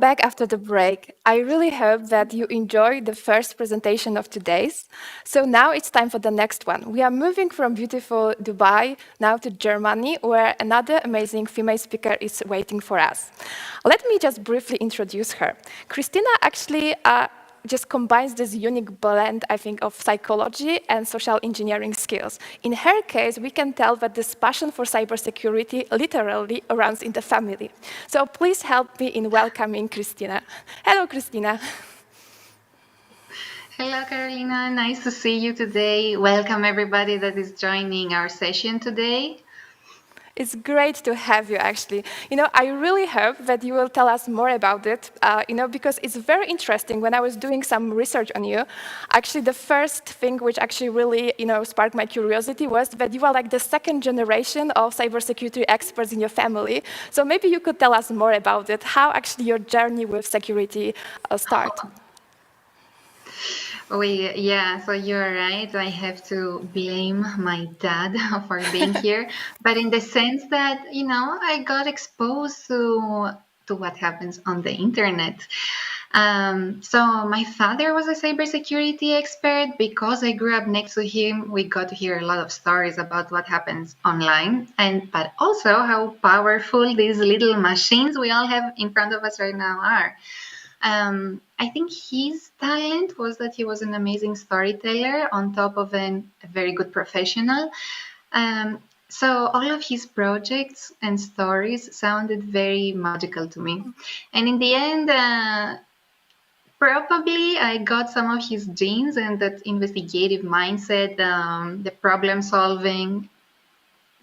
back after the break. I really hope that you enjoyed the first presentation of today's. So now it's time for the next one. We are moving from beautiful Dubai now to Germany, where another amazing female speaker is waiting for us. Let me just briefly introduce her. Christina actually just combines this unique blend, I think, of psychology and social engineering skills. In her case, we can tell that this passion for cybersecurity literally runs in the family. So please help me in welcoming Christina. Hello, Christina. Hello, Carolina. Nice to see you today. Welcome, everybody that is joining our session today. It's great to have you, actually. I really hope that you will tell us more about it, because it's very interesting. When I was doing some research on you, actually the first thing which actually really, sparked my curiosity was that you are like the second generation of cybersecurity experts in your family. So maybe you could tell us more about it, how actually your journey with security started. Yeah, so you're right. I have to blame my dad for being here, but in the sense that, I got exposed to what happens on the internet. So my father was a cybersecurity expert. Because I grew up next to him, we got to hear a lot of stories about what happens online, but also how powerful these little machines we all have in front of us right now are. I think his talent was that he was an amazing storyteller on top of a very good professional. So all of his projects and stories sounded very magical to me. And in the end, probably I got some of his genes and that investigative mindset, the problem solving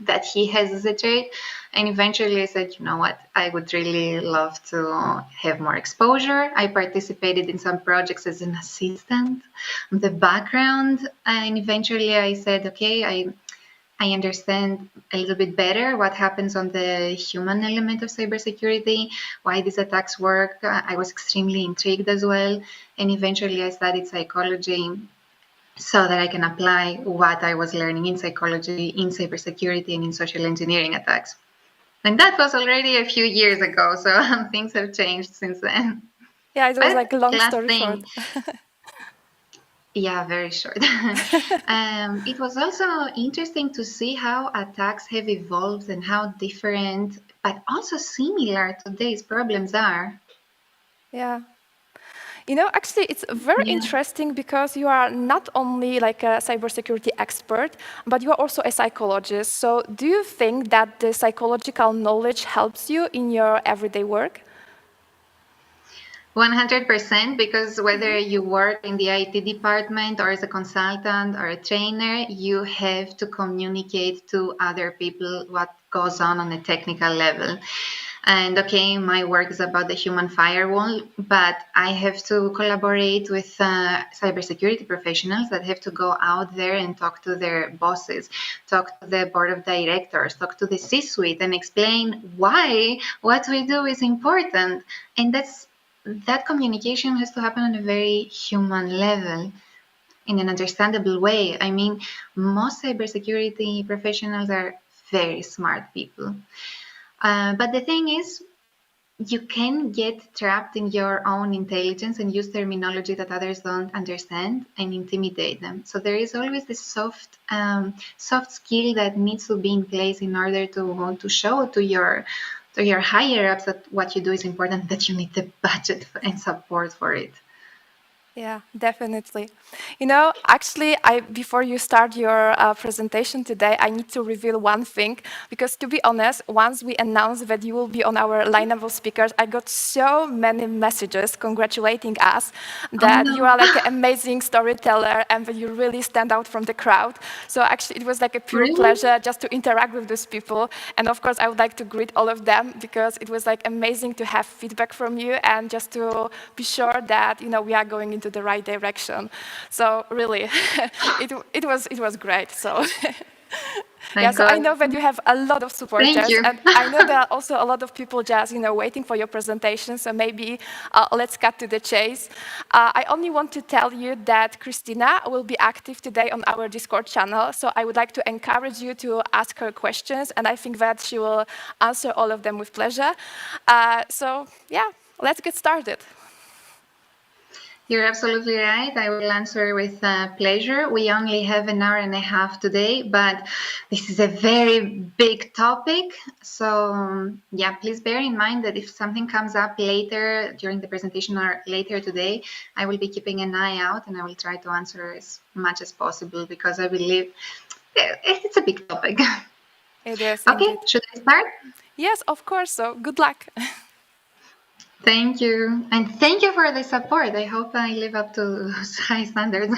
that he has as a trait. And eventually I said, you know what, I would really love to have more exposure. I participated in some projects as an assistant in the background. And eventually I said, okay, I understand a little bit better what happens on the human element of cybersecurity, why these attacks work. I was extremely intrigued as well. And eventually I studied psychology so that I can apply what I was learning in psychology, in cybersecurity, and in social engineering attacks. And that was already a few years ago, so things have changed since then. Yeah, it was But like a long last story short. thing, yeah, very short. It was also interesting to see how attacks have evolved and how different, but also similar today's problems are. Yeah. Actually, it's very Yeah. interesting because you are not only like a cybersecurity expert, but you are also a psychologist. So do you think that the psychological knowledge helps you in your everyday work? 100%, because whether you work in the IT department or as a consultant or a trainer, you have to communicate to other people what goes on a technical level. And okay, my work is about the human firewall, but I have to collaborate with cybersecurity professionals that have to go out there and talk to their bosses, talk to the board of directors, talk to the C-suite and explain why what we do is important. And that communication has to happen on a very human level in an understandable way. I mean, most cybersecurity professionals are very smart people. But the thing is, you can get trapped in your own intelligence and use terminology that others don't understand and intimidate them. So there is always this soft skill that needs to be in place in order to show to your higher ups that what you do is important, that you need the budget and support for it. Yeah, definitely. Actually, before you start your presentation today, I need to reveal one thing, because to be honest, once we announced that you will be on our lineup of speakers, I got so many messages congratulating us Oh that you no, are like an amazing storyteller and that you really stand out from the crowd. So actually, it was like a pure really? pleasure just to interact with those people. And of course, I would like to greet all of them, because it was like amazing to have feedback from you and just to be sure that we are going into the right direction. So really, it was great. So My yeah, so I God, know that you have a lot of thank supporters, you. and I know there are also a lot of people just waiting for your presentation. So maybe let's cut to the chase. I only want to tell you that Christina will be active today on our Discord channel. So I would like to encourage you to ask her questions, and I think that she will answer all of them with pleasure. So yeah, let's get started. You're absolutely right. I will answer with pleasure. We only have an hour and a half today, but this is a very big topic. So yeah, please bear in mind that if something comes up later during the presentation or later today, I will be keeping an eye out and I will try to answer as much as possible because I believe it's a big topic. It is Okay, indeed. should I start? Yes, of course. So good luck. Thank you. And thank you for the support. I hope I live up to those high standards.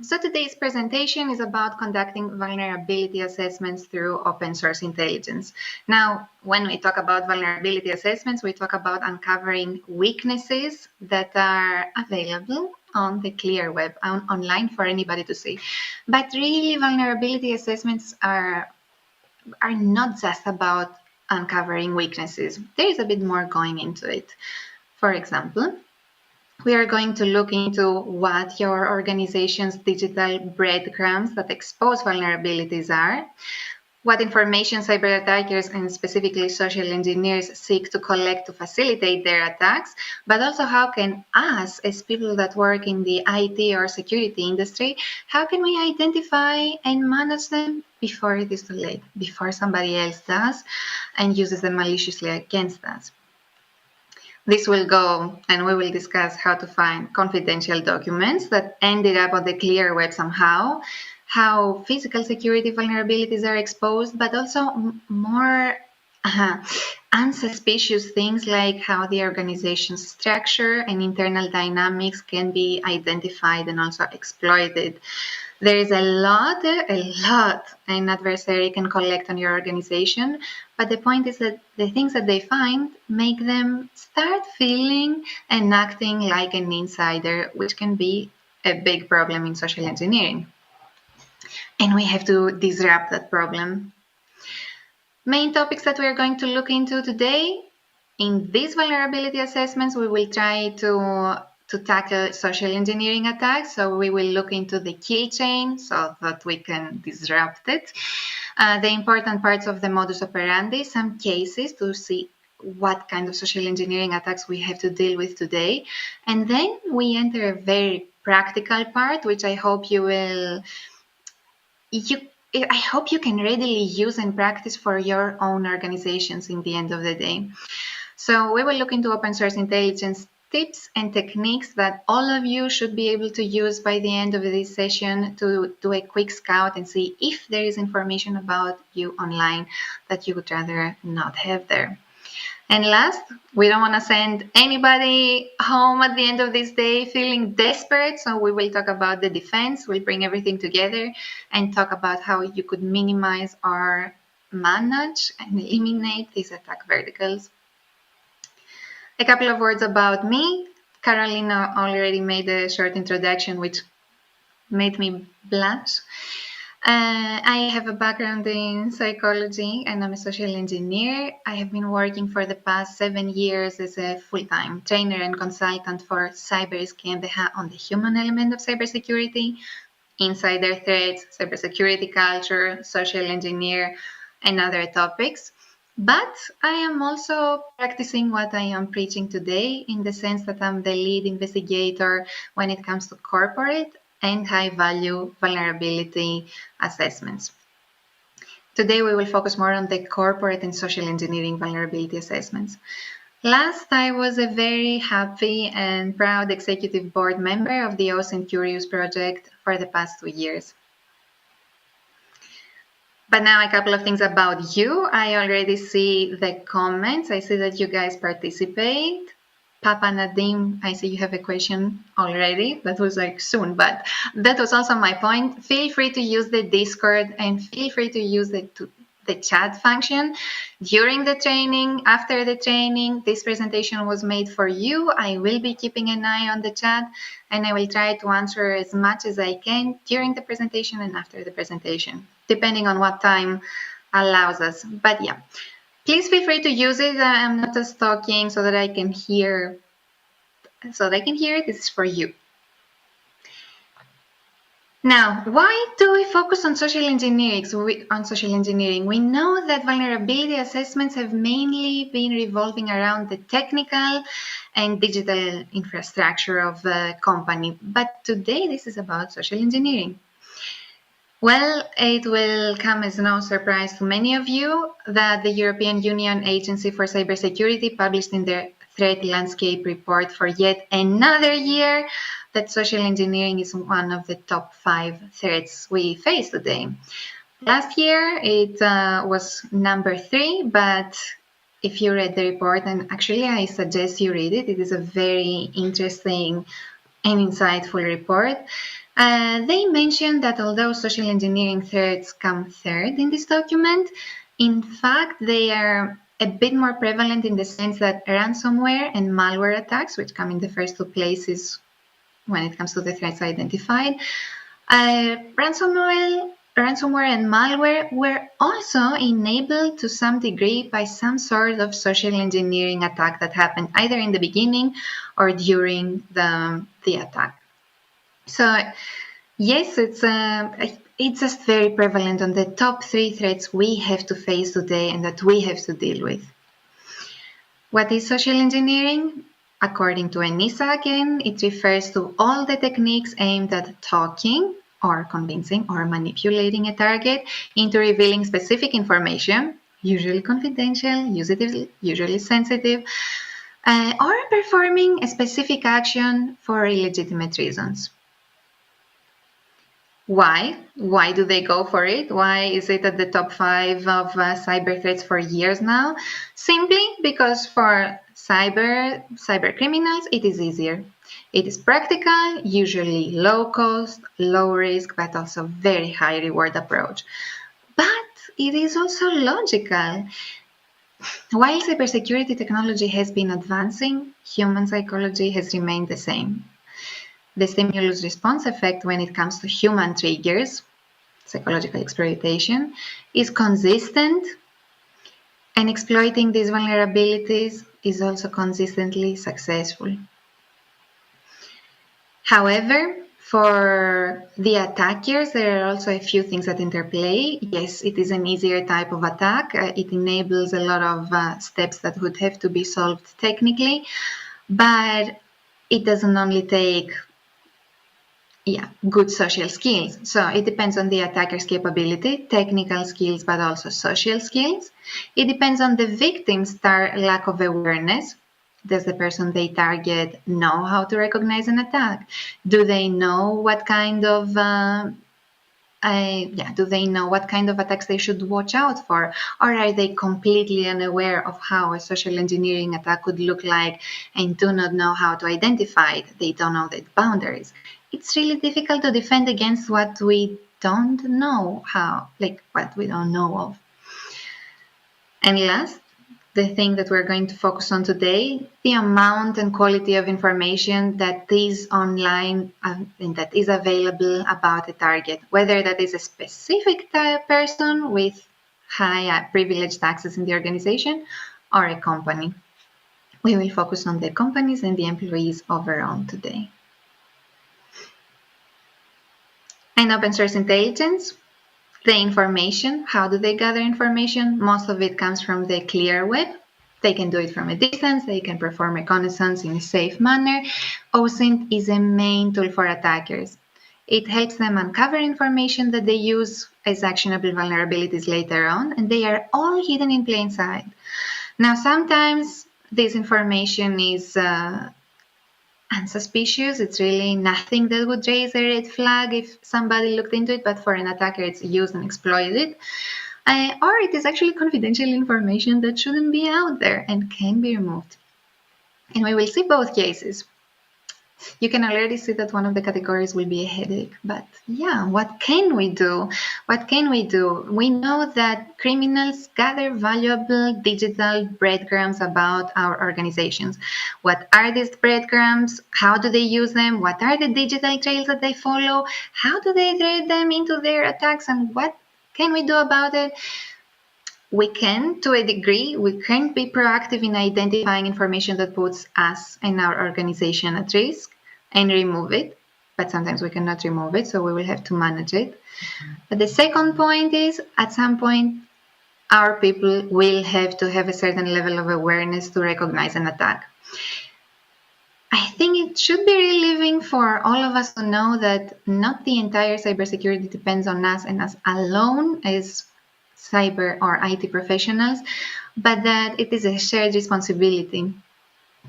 So today's presentation is about conducting vulnerability assessments through open source intelligence. Now, when we talk about vulnerability assessments, we talk about uncovering weaknesses that are available on the clear web, online for anybody to see. But really, vulnerability assessments are not just about uncovering weaknesses. There is a bit more going into it. For example, we are going to look into what your organization's digital breadcrumbs that expose vulnerabilities are, what information cyber attackers and specifically social engineers seek to collect to facilitate their attacks, but also how can us as people that work in the IT or security industry, how can we identify and manage them before it is too late, before somebody else does and uses them maliciously against us. This will go and we will discuss how to find confidential documents that ended up on the clear web somehow, how physical security vulnerabilities are exposed, but also more unsuspicious things like how the organization's structure and internal dynamics can be identified and also exploited. There is a lot an adversary can collect on your organization, but the point is that the things that they find make them start feeling and acting like an insider, which can be a big problem in social engineering. And we have to disrupt that problem. Main topics that we are going to look into today. In these vulnerability assessments, we will try to tackle social engineering attacks. So we will look into the kill chain so that we can disrupt it. The important parts of the modus operandi, some cases to see what kind of social engineering attacks we have to deal with today. And then we enter a very practical part, which I hope I hope you can readily use and practice for your own organizations in the end of the day. So we will look into open source intelligence tips and techniques that all of you should be able to use by the end of this session to do a quick scout and see if there is information about you online that you would rather not have there. And last, we don't want to send anybody home at the end of this day feeling desperate. So we will talk about the defense. We'll bring everything together and talk about how you could minimize or manage and eliminate these attack verticals. A couple of words about me. Carolina already made a short introduction, which made me blush. I have a background in psychology and I'm a social engineer. I have been working for the past 7 years as a full-time trainer and consultant for GmbH on the human element of cybersecurity, insider threats, cybersecurity culture, social engineer, and other topics. But I am also practicing what I am preaching today in the sense that I'm the lead investigator when it comes to corporate and high-value vulnerability assessments. Today, we will focus more on the corporate and social engineering vulnerability assessments. Last, I was a very happy and proud executive board member of the OSINT Curious project for the past 2 years. But now a couple of things about you. I already see the comments. I see that you guys participate. Papa Nadim, I see you have a question already. That was like soon, but that was also my point. Feel free to use the Discord and feel free to use the chat function during the training, after the training. This presentation was made for you. I will be keeping an eye on the chat and I will try to answer as much as I can during the presentation and after the presentation, depending on what time allows us. But yeah. Please feel free to use it. I'm not just talking so that I can hear. So they can hear it. This is for you. Now, why do we focus on social engineering? We know that vulnerability assessments have mainly been revolving around the technical and digital infrastructure of the company. But today, this is about social engineering. Well, it will come as no surprise to many of you that the European Union Agency for Cybersecurity published in their Threat Landscape report for yet another year that social engineering is one of the top 5 threats we face today. Last year, it was number 3, but if you read the report, and actually I suggest you read it, it is a very interesting and insightful report. They mentioned that although social engineering threats come third in this document, in fact, they are a bit more prevalent in the sense that ransomware and malware attacks, which come in the first 2 places when it comes to the threats identified, ransomware and malware were also enabled to some degree by some sort of social engineering attack that happened either in the beginning or during the attack. So yes, it's just very prevalent on the top 3 threats we have to face today and that we have to deal with. What is social engineering? According to ENISA again, it refers to all the techniques aimed at talking or convincing or manipulating a target into revealing specific information, usually confidential, usually sensitive, or performing a specific action for illegitimate reasons. Why? Why do they go for it? Why is it at the top 5 of cyber threats for years now? Simply because for cyber criminals, it is easier. It is practical, usually low cost, low risk, but also very high reward approach. But it is also logical. While cybersecurity technology has been advancing, human psychology has remained the same. The stimulus response effect when it comes to human triggers, psychological exploitation, is consistent, and exploiting these vulnerabilities is also consistently successful. However, for the attackers, there are also a few things that interplay. Yes, it is an easier type of attack. It enables a lot of steps that would have to be solved technically, but it doesn't only take good social skills. So it depends on the attacker's capability, technical skills, but also social skills. It depends on the victim's lack of awareness. Does the person they target know how to recognize an attack? Do they know what kind of attacks they should watch out for? Or are they completely unaware of how a social engineering attack could look like and do not know how to identify it? They don't know the boundaries. It's really difficult to defend against what we don't know what we don't know of. And last, the thing that we're going to focus on today, the amount and quality of information that is online and that is available about a target, whether that is a specific person with high privileged access in the organization or a company. We will focus on the companies and the employees overall today. And open source intelligence, the information, how do they gather information? Most of it comes from the clear web. They can do it from a distance. They can perform reconnaissance in a safe manner. OSINT is a main tool for attackers. It helps them uncover information that they use as actionable vulnerabilities later on, and they are all hidden in plain sight. Now, sometimes this information is unsuspicious. It's really nothing that would raise a red flag if somebody looked into it, but for an attacker, it's used and exploited. Or it is actually confidential information that shouldn't be out there and can be removed. And we will see both cases. You can already see that one of the categories will be a headache, but what can we do? What can we do? We know that criminals gather valuable digital breadcrumbs about our organizations. What are these breadcrumbs? How do they use them? What are the digital trails that they follow? How do they thread them into their attacks? And what can we do about it? We can, to a degree, we can be proactive in identifying information that puts us and our organization at risk and remove it. but sometimes we cannot remove it, so we will have to manage it. But the second point is, at some point, our people will have to have a certain level of awareness to recognize an attack. I think it should be relieving for all of us to know that not the entire cybersecurity depends on us and us alone as cyber or IT professionals, but that it is a shared responsibility.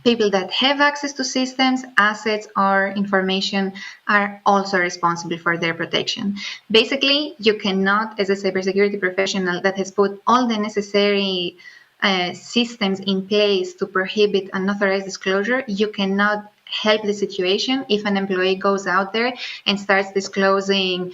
People that have access to systems, assets, or information are also responsible for their protection. Basically, you cannot, as a cybersecurity professional that has put all the necessary systems in place to prohibit unauthorized disclosure, you cannot help the situation if an employee goes out there and starts disclosing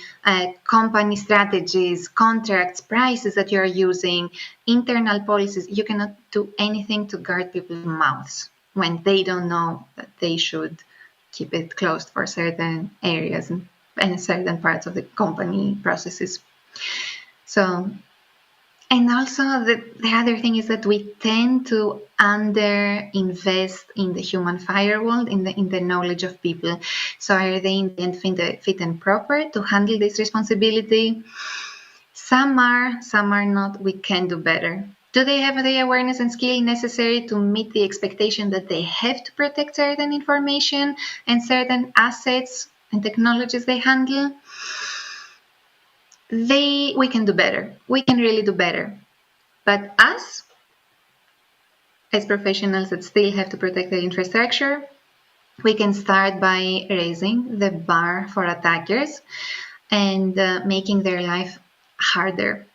company strategies, contracts, prices that you're using, internal policies. You cannot do anything to guard people's mouths when they don't know that they should keep it closed for certain areas and certain parts of the company processes. So, and also the other thing is that we tend to under-invest in the human firewall, in the knowledge of people. So are they in the end fit and proper to handle this responsibility? Some are not. We can do better. Do they have the awareness and skill necessary to meet the expectation that they have to protect certain information and certain assets and technologies they handle? We can do better. We can really do better. But us, as professionals that still have to protect the infrastructure, we can start by raising the bar for attackers and making their life harder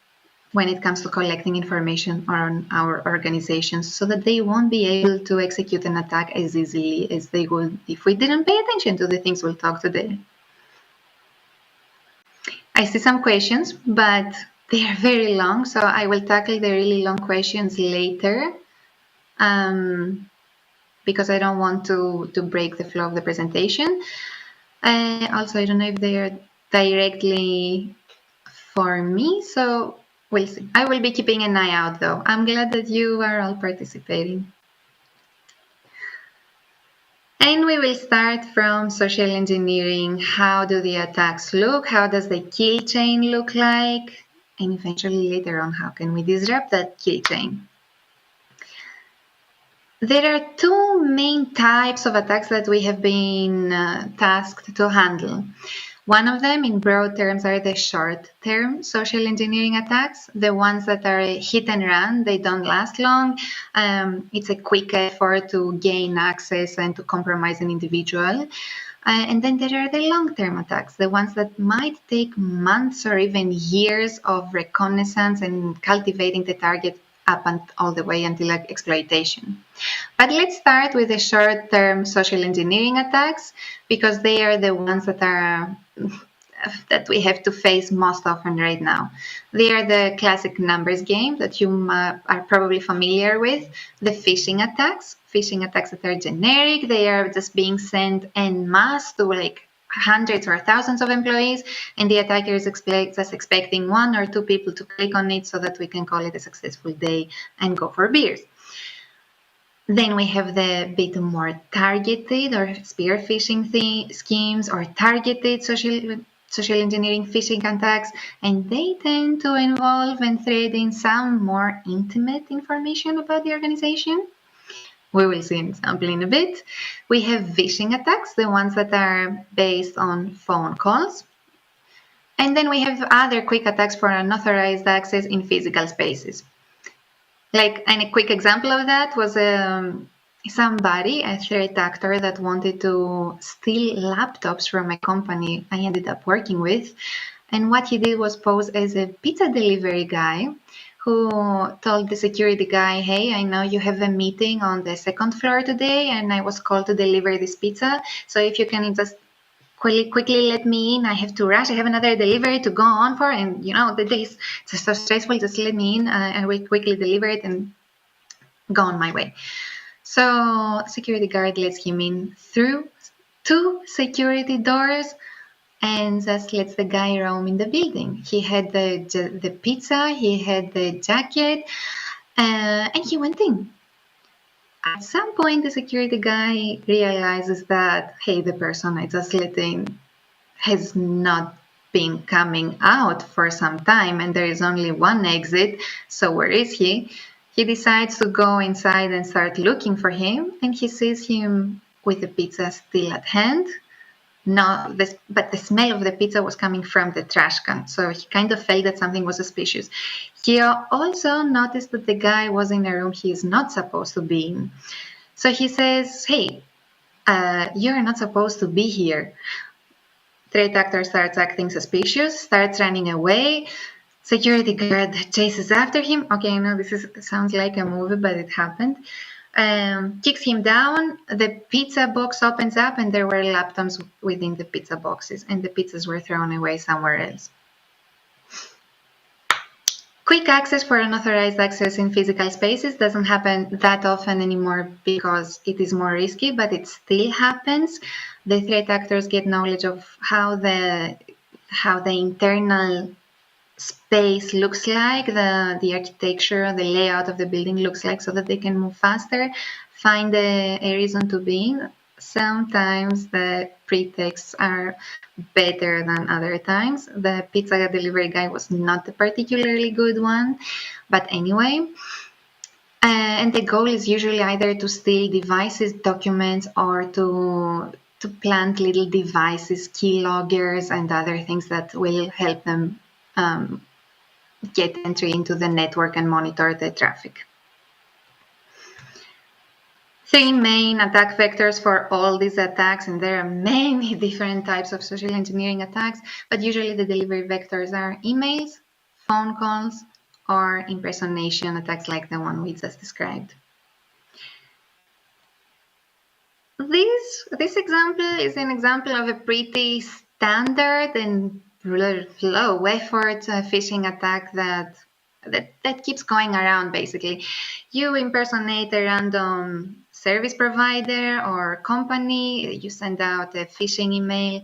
when it comes to collecting information on our organizations, so that they won't be able to execute an attack as easily as they would if we didn't pay attention to the things we'll talk today. I see some questions, but they are very long, so I will tackle the really long questions later, because I don't want to break the flow of the presentation. Also, I don't know if they are directly for me, so we'll see. I will be keeping an eye out, though. I'm glad that you are all participating. And we will start from social engineering. How do the attacks look? How does the kill chain look like? And eventually later on, how can we disrupt that kill chain? There are two main types of attacks that we have been tasked to handle. One of them, in broad terms, are the short-term social engineering attacks, the ones that are hit and run. They don't last long. It's a quick effort to gain access and to compromise an individual. And then there are the long-term attacks, the ones that might take months or even years of reconnaissance and cultivating the target up and all the way until exploitation. But let's start with the short-term social engineering attacks, because they are the ones that we have to face most often right now. They are the classic numbers game that you are probably familiar with, the phishing attacks that are generic. They are just being sent en masse to like hundreds or thousands of employees, and the attacker is just expecting one or two people to click on it so that we can call it a successful day and go for beers. Then we have the bit more targeted or spear phishing schemes or targeted social engineering phishing attacks, and they tend to involve and thread in some more intimate information about the organization. We will see an example in a bit. We have phishing attacks, the ones that are based on phone calls. And then we have other quick attacks for unauthorized access in physical spaces. And a quick example of that was somebody, a threat actor that wanted to steal laptops from a company I ended up working with. And what he did was pose as a pizza delivery guy who told the security guy, hey, I know you have a meeting on the second floor today and I was called to deliver this pizza. So if you can just quickly let me in, I have to rush. I have another delivery to go on for. And, the day is just so stressful. Just let me in. I will quickly deliver it and go on my way. So security guard lets him in through 2 security doors and just lets the guy roam in the building. He had the pizza, he had the jacket, and he went in. At some point, the security guy realizes that, hey, the person I just let in has not been coming out for some time and there is only one exit. So where is he? He decides to go inside and start looking for him, and he sees him with the pizza still at hand. But the smell of the pizza was coming from the trash can, so he kind of felt that something was suspicious. He also noticed that the guy was in a room he is not supposed to be in. So he says, hey, you're not supposed to be here. Threat actor starts acting suspicious, starts running away. Security guard chases after him. Okay, I know this sounds like a movie, but it happened. Kicks him down. The pizza box opens up, and there were laptops within the pizza boxes, and the pizzas were thrown away somewhere else. Quick access for unauthorized access in physical spaces doesn't happen that often anymore because it is more risky, but it still happens. The threat actors get knowledge of how the internal space looks like, the architecture, the layout of the building looks like, so that they can move faster, find the areas to be in. Sometimes the pretexts are better than other times. The pizza delivery guy was not a particularly good one, but anyway. And the goal is usually either to steal devices, documents, or to plant little devices, keyloggers, and other things that will help them get entry into the network and monitor the traffic. 3 main attack vectors for all these attacks, and there are many different types of social engineering attacks, but usually the delivery vectors are emails, phone calls, or impersonation attacks like the one we just described. This example is an example of a pretty standard and low effort phishing attack that keeps going around. Basically, you impersonate a random service provider or company, you send out a phishing email.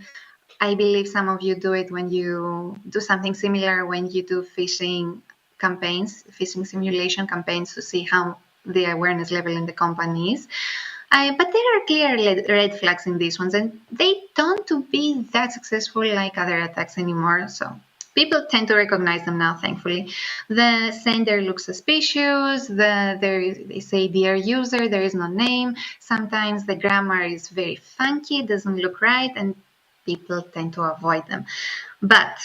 I believe some of you do it when you do something similar when you do phishing campaigns, phishing simulation campaigns, to see how the awareness level in the company is. But there are clear red flags in these ones, and they don't to be that successful like other attacks anymore. So people tend to recognize them now, thankfully. The sender looks suspicious. They say dear user, there is no name. Sometimes the grammar is very funky, doesn't look right, and people tend to avoid them. But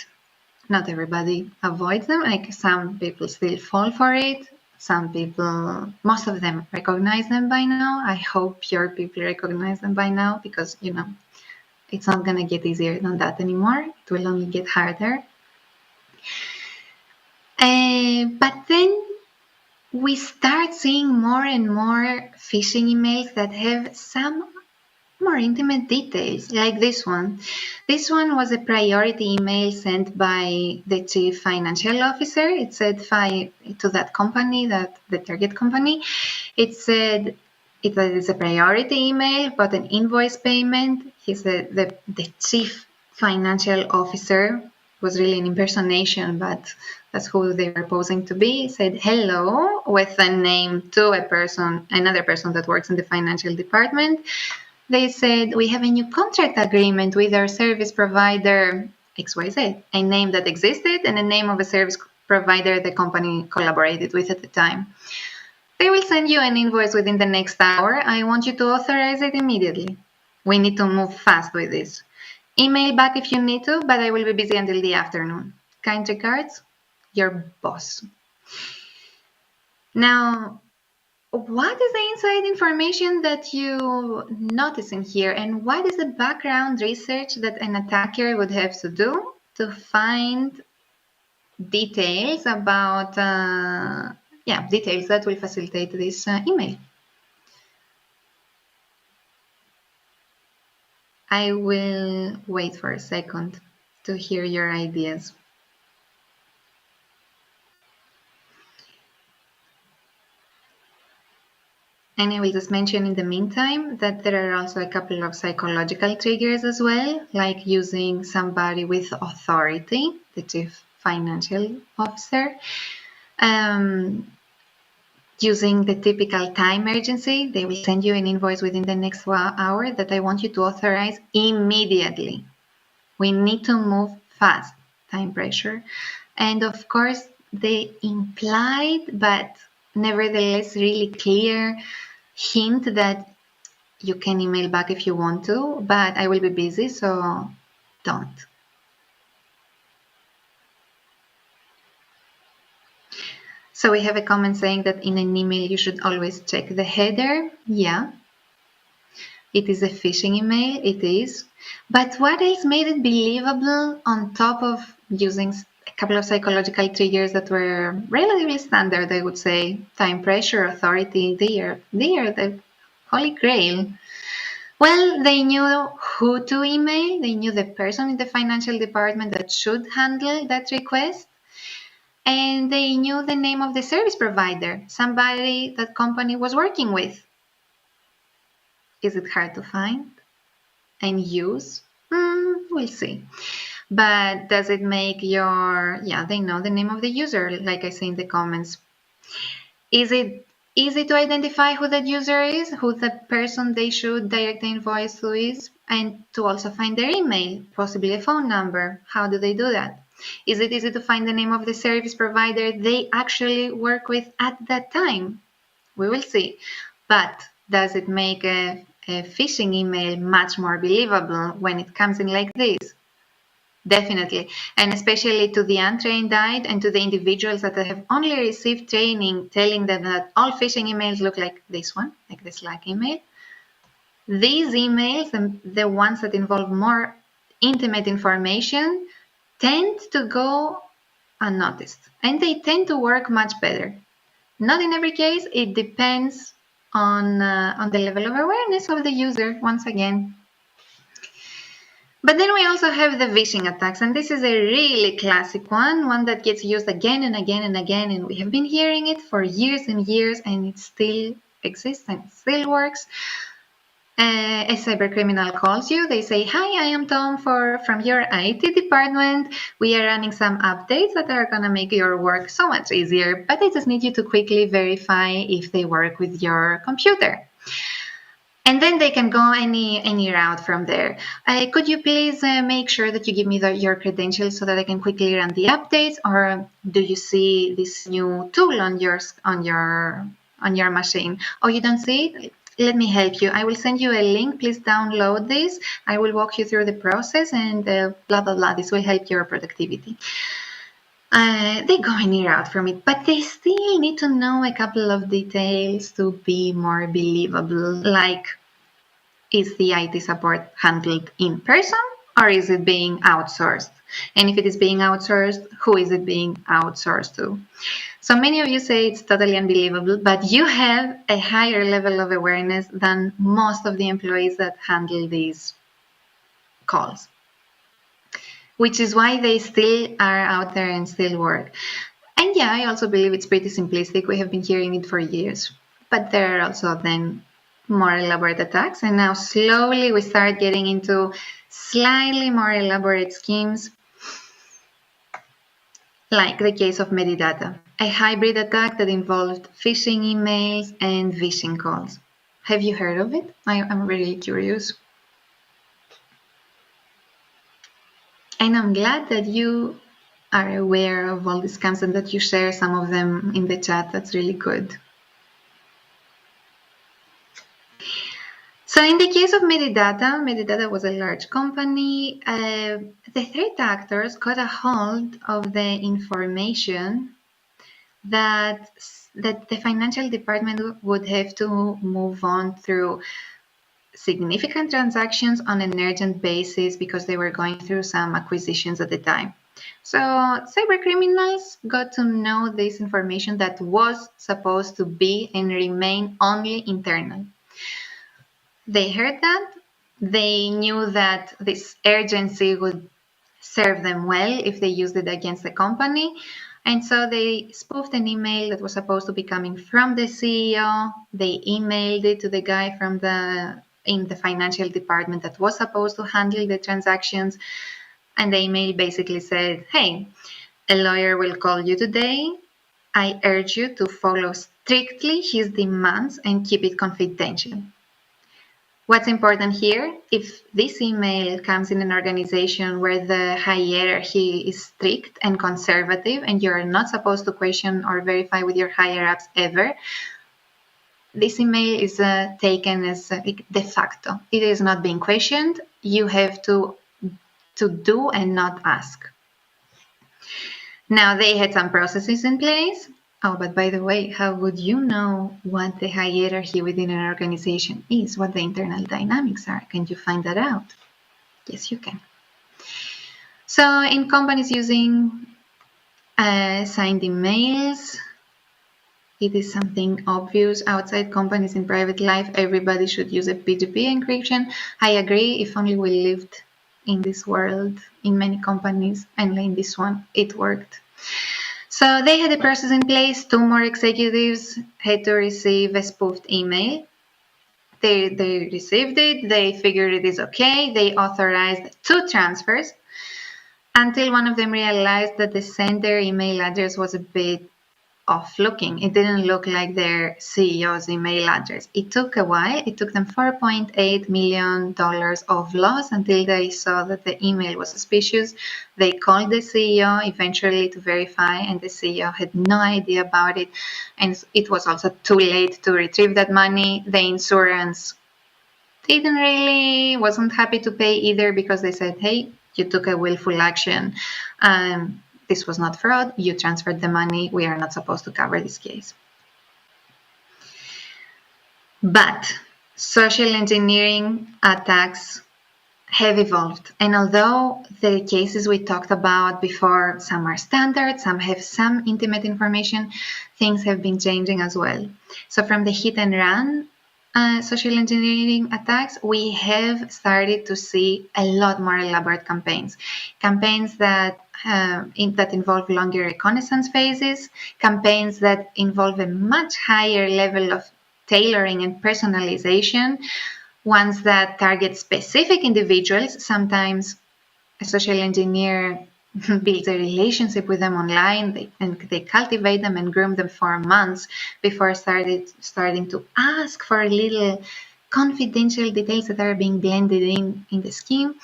not everybody avoids them. Like some people still fall for it. Some people, most of them recognize them by now. I hope your people recognize them by now because, you know, it's not going to get easier than that anymore. It will only get harder. But then we start seeing more and more phishing emails that have some more intimate details, like this one. This one was a priority email sent by the chief financial officer. It said to that company, the target company, it said it is a priority email, but an invoice payment. He said the chief financial officer was really an impersonation, but that's who they were posing to be. Said hello with a name to another person that works in the financial department. They said, we have a new contract agreement with our service provider, XYZ, a name that existed and a name of a service provider the company collaborated with at the time. They will send you an invoice within the next hour. I want you to authorize it immediately. We need to move fast with this. Email back if you need to, but I will be busy until the afternoon. Kind regards, your boss. Now, what is the inside information that you notice in here, and what is the background research that an attacker would have to do to find details about details that will facilitate this email? I will wait for a second to hear your ideas. And I will just mention in the meantime that there are also a couple of psychological triggers as well, like using somebody with authority, the chief financial officer, using the typical time urgency. They will send you an invoice within the next hour that I want you to authorize immediately. We need to move fast, time pressure. And of course, the implied but nevertheless really clear hint that you can email back if you want to, but I will be busy, so don't. So we have a comment saying that in an email you should always check the header. Yeah, it is a phishing email, it is. But what else made it believable on top of using a couple of psychological triggers that were relatively standard, I would say? Time pressure, authority, they are the holy grail. Well, they knew who to email. They knew the person in the financial department that should handle that request. And they knew the name of the service provider, somebody that company was working with. Is it hard to find and use? We'll see. But does it make they know the name of the user, like I say in the comments. Is it easy to identify who that user is, who the person they should direct the invoice to is, and to also find their email, possibly a phone number? How do they do that? Is it easy to find the name of the service provider they actually work with at that time? We will see. But does it make a phishing email much more believable when it comes in like this? Definitely. And especially to the untrained eye and to the individuals that have only received training telling them that all phishing emails look like this one, like the Slack email. These emails, the ones that involve more intimate information, tend to go unnoticed, and they tend to work much better. Not in every case, it depends on the level of awareness of the user, once again. But then we also have the phishing attacks, and this is a really classic one that gets used again and again and again, and we have been hearing it for years and years, and it still exists and it still works. A cybercriminal calls you. They say, "Hi, I am Tom from your IT department. We are running some updates that are going to make your work so much easier, but I just need you to quickly verify if they work with your computer." And then they can go any route from there. Could you please make sure that you give me your credentials so that I can quickly run the updates? Or do you see this new tool on your machine? Oh, you don't see it? Let me help you. I will send you a link. Please download this. I will walk you through the process and blah, blah, blah. This will help your productivity. They go any route from it, but they still need to know a couple of details to be more believable, like, is the IT support handled in person or is it being outsourced? And if it is being outsourced, who is it being outsourced to? So many of you say it's totally unbelievable, but you have a higher level of awareness than most of the employees that handle these calls, which is why they still are out there and still work. And yeah, I also believe it's pretty simplistic. We have been hearing it for years, but there are also then more elaborate attacks. And now slowly we start getting into slightly more elaborate schemes, like the case of Medidata, a hybrid attack that involved phishing emails and phishing calls. Have you heard of it? I'm really curious. And I'm glad that you are aware of all these scams and that you share some of them in the chat. That's really good. So in the case of Medidata was a large company. The threat actors got a hold of the information that the financial department would have to move on through significant transactions on an urgent basis because they were going through some acquisitions at the time. So cybercriminals got to know this information that was supposed to be and remain only internal. They heard that. They knew that this urgency would serve them well if they used it against the company. And so they spoofed an email that was supposed to be coming from the CEO. They emailed it to the guy in the financial department that was supposed to handle the transactions. And the email basically said, "Hey, a lawyer will call you today. I urge you to follow strictly his demands and keep it confidential." What's important here, if this email comes in an organization where the hierarchy is strict and conservative and you're not supposed to question or verify with your higher ups ever, this email is taken as de facto. It is not being questioned. You have to do and not ask. Now, they had some processes in place. Oh, but by the way, how would you know what the hierarchy within an organization is, what the internal dynamics are? Can you find that out? Yes, you can. So in companies using signed emails, it is something obvious. Outside companies in private life, everybody should use a P2P encryption. I agree, if only we lived in this world, in many companies, and in this one, it worked. So they had a process in place. 2 more executives had to receive a spoofed email. They received it. They figured it is okay. They authorized 2 transfers until one of them realized that the sender email address was a bit off looking. It didn't look like their CEO's email address. It took a while. It took them $4.8 million of loss until they saw that the email was suspicious. They called the CEO eventually to verify, and the CEO had no idea about it. And it was also too late to retrieve that money. The insurance wasn't happy to pay either, because they said, hey, you took a willful action. This was not fraud. You transferred the money. We are not supposed to cover this case. But social engineering attacks have evolved. And although the cases we talked about before, some are standard, some have some intimate information, things have been changing as well. So from the hit and run social engineering attacks, we have started to see a lot more elaborate campaigns that involve longer reconnaissance phases, campaigns that involve a much higher level of tailoring and personalization, ones that target specific individuals. Sometimes a social engineer builds a relationship with them online, and they cultivate them and groom them for months before starting to ask for little confidential details that are being blended in the scheme.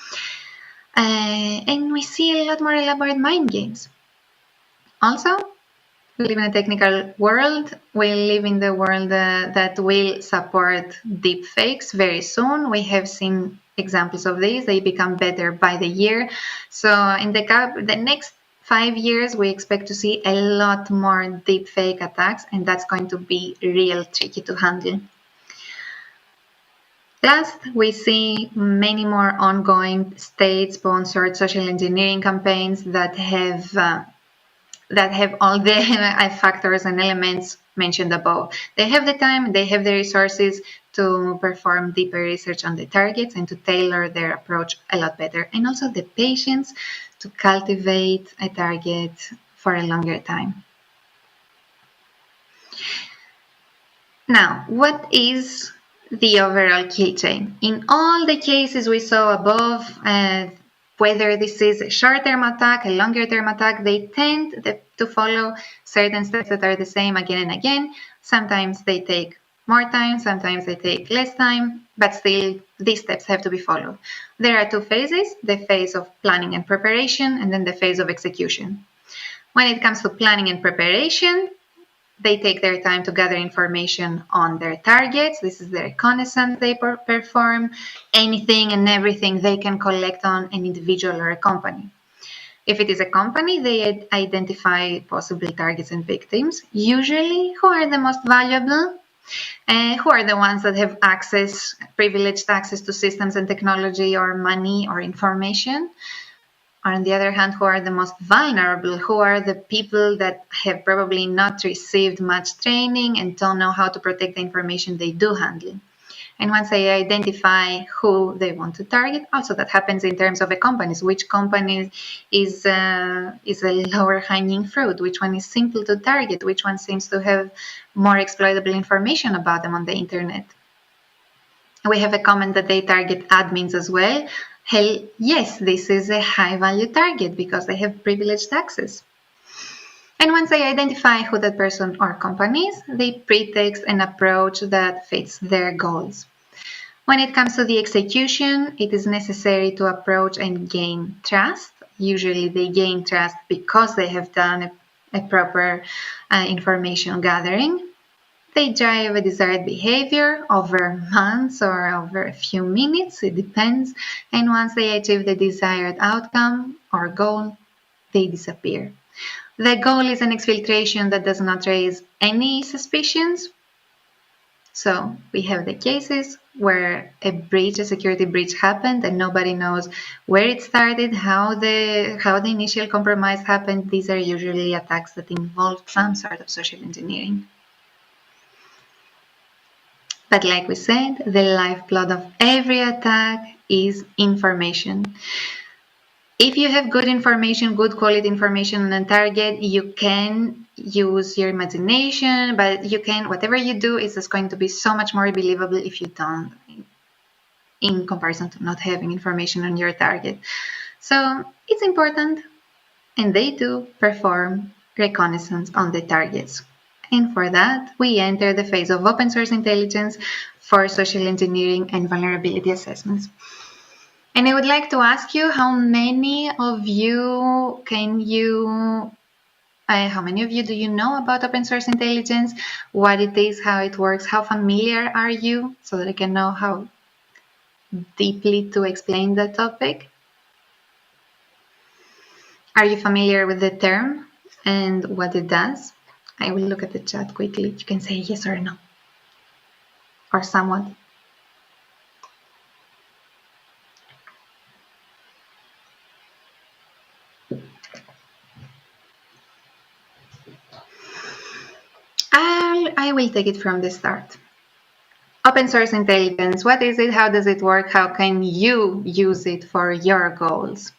And we see a lot more elaborate mind games. Also, we live in a technical world. We live in the world that will support deep fakes very soon. We have seen examples of these. They become better by the year. So in the next 5 years, we expect to see a lot more deep fake attacks, and that's going to be real tricky to handle. Last, we see many more ongoing state-sponsored social engineering campaigns that have all the factors and elements mentioned above. They have the time, they have the resources to perform deeper research on the targets and to tailor their approach a lot better, and also the patience to cultivate a target for a longer time. Now, what is the overall kill chain? In all the cases we saw above, whether this is a short-term attack, a longer-term attack, they tend to follow certain steps that are the same again and again. Sometimes they take more time, sometimes they take less time, but still these steps have to be followed. There are 2 phases, the phase of planning and preparation, and then the phase of execution. When it comes to planning and preparation, they take their time to gather information on their targets. This is the reconnaissance they perform, anything and everything they can collect on an individual or a company. If it is a company, they identify possible targets and victims, usually who are the most valuable, who are the ones that have privileged access to systems and technology or money or information. On the other hand, who are the most vulnerable, who are the people that have probably not received much training and don't know how to protect the information they do handle. And once they identify who they want to target, also that happens in terms of the companies. Which company is a lower hanging fruit? Which one is simple to target? Which one seems to have more exploitable information about them on the internet? We have a comment that they target admins as well. Hell, yes, this is a high-value target because they have privileged access. And once they identify who that person or company is, they pretext an approach that fits their goals. When it comes to the execution, it is necessary to approach and gain trust. Usually they gain trust because they have done a proper information gathering. They drive a desired behavior over months or over a few minutes, it depends. And once they achieve the desired outcome or goal, they disappear. The goal is an exfiltration that does not raise any suspicions. So we have the cases where a security breach happened and nobody knows where it started, how the initial compromise happened. These are usually attacks that involve some sort of social engineering. But like we said, the lifeblood of every attack is information. If you have good information, good quality information on a target, you can use your imagination, but whatever you do is just going to be so much more believable if you don't, in comparison to not having information on your target. So it's important, and they do perform reconnaissance on the targets. And for that, we enter the phase of open source intelligence for social engineering and vulnerability assessments. And I would like to ask you, how many of you do you know about open source intelligence, what it is, how it works, how familiar are you, so that I can know how deeply to explain the topic? Are you familiar with the term and what it does? I will look at the chat quickly. You can say yes or no, or somewhat. I will take it from the start. Open source intelligence, what is it? How does it work? How can you use it for your goals?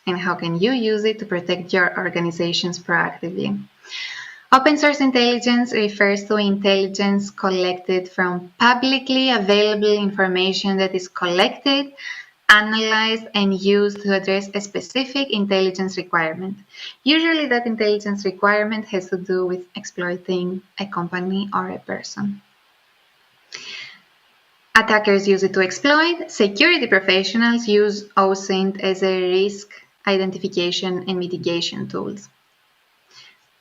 And how can you use it to protect your organizations proactively? Open source intelligence refers to intelligence collected from publicly available information that is collected, analyzed, and used to address a specific intelligence requirement. Usually that intelligence requirement has to do with exploiting a company or a person. Attackers use it to exploit. Security professionals use OSINT as a risk identification and mitigation tools.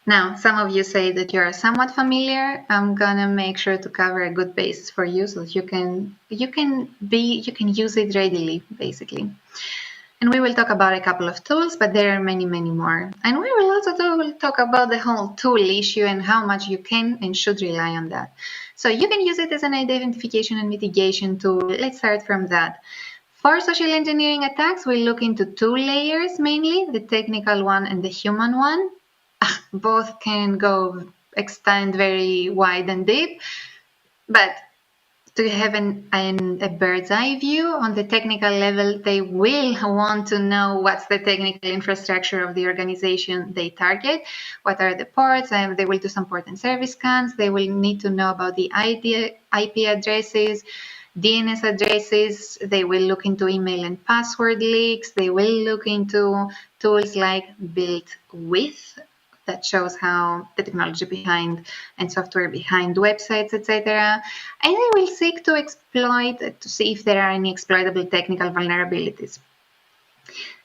Now, some of you say that you're somewhat familiar. I'm gonna make sure to cover a good basis for you so that you can use it readily, basically. And we will talk about a couple of tools, but there are many, many more. And we will also talk about the whole tool issue and how much you can and should rely on that. So you can use it as an identification and mitigation tool. Let's start from that. For social engineering attacks, we look into two layers mainly, the technical one and the human one. Both can extend very wide and deep, but to have a bird's eye view on the technical level, they will want to know what's the technical infrastructure of the organization they target, what are the ports, and they will do some port and service scans. They will need to know about the IP addresses, DNS addresses. They will look into email and password leaks. They will look into tools like built with, that shows how the technology behind and software behind websites, etc. And they will seek to exploit, to see if there are any exploitable technical vulnerabilities.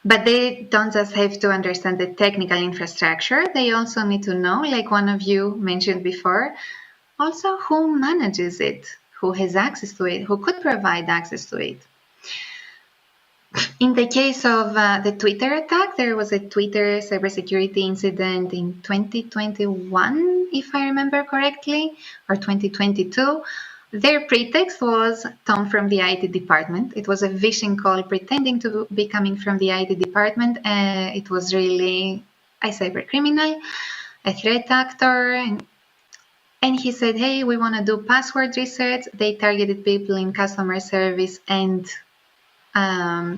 But they don't just have to understand the technical infrastructure. They also need to know, like one of you mentioned before, also who manages it, who has access to it, who could provide access to it. In the case of the Twitter attack, there was a Twitter cybersecurity incident in 2021, if I remember correctly, or 2022. Their pretext was Tom from the IT department. It was a phishing call pretending to be coming from the IT department. It was really a cyber criminal, a threat actor, and he said, hey, we want to do password resets. They targeted people in customer service and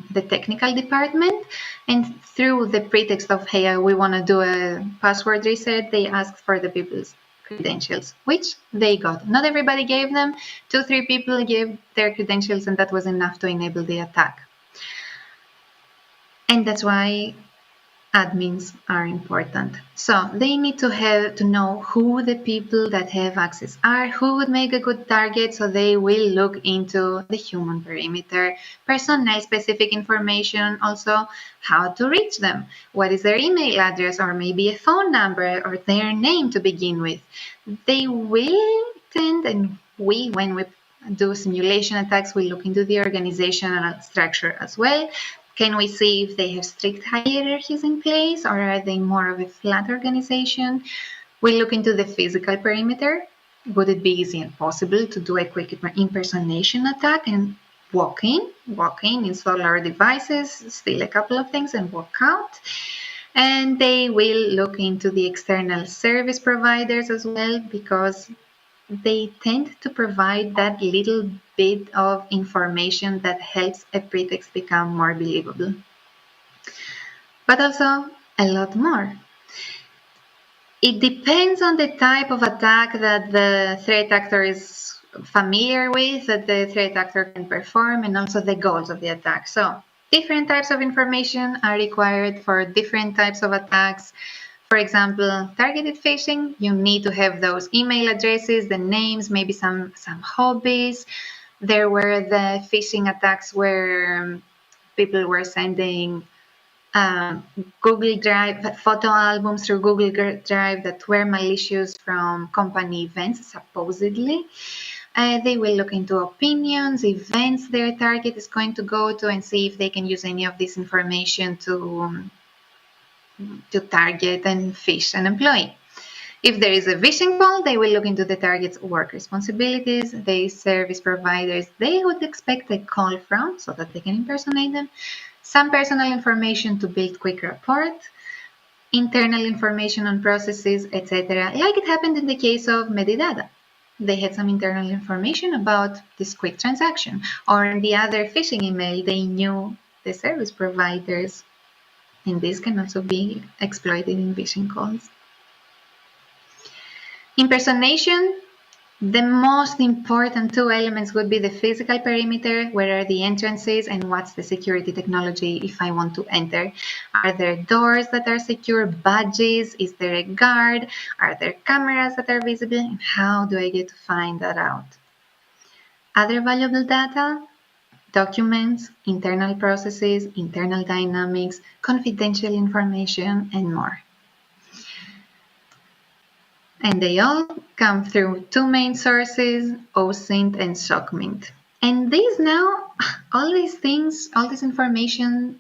the technical department, and through the pretext of, hey, we want to do a password reset, they asked for the people's credentials, which they got. Not everybody gave them. 2-3 people gave their credentials, and that was enough to enable the attack. And that's why admins are important. So they need to know who the people that have access are, who would make a good target, so they will look into the human perimeter, personnel specific information, also how to reach them, what is their email address or maybe a phone number or their name to begin with. They will tend, and when we do simulation attacks, we look into the organizational structure as well. Can we see if they have strict hierarchies in place, or are they more of a flat organization? We look into the physical perimeter. Would it be easy and possible to do a quick impersonation attack and walk in, install our devices, steal a couple of things and walk out? And they will look into the external service providers as well, because they tend to provide that little bit of information that helps a pretext become more believable. But also a lot more. It depends on the type of attack that the threat actor is familiar with, that the threat actor can perform, and also the goals of the attack. So different types of information are required for different types of attacks. For example, targeted phishing, you need to have those email addresses, the names, maybe some hobbies. There were the phishing attacks where people were sending Google Drive, photo albums through Google Drive that were malicious from company events, supposedly. They will look into opinions, events their target is going to go to, and see if they can use any of this information to target and phish an employee. If there is a phishing call, they will look into the target's work responsibilities, the service providers they would expect a call from so that they can impersonate them, some personal information to build quick rapport, internal information on processes, etc. Like it happened in the case of Medidata. They had some internal information about this quick transaction, or in the other phishing email, they knew the service providers. And this can also be exploited in phishing calls. Impersonation, the most important two elements would be the physical perimeter, where are the entrances and what's the security technology if I want to enter. Are there doors that are secure, badges, is there a guard, are there cameras that are visible, and how do I get to find that out? Other valuable data, documents, internal processes, internal dynamics, confidential information, and more. And they all come through two main sources, OSINT and SoCMint. And these now, all these things, all this information,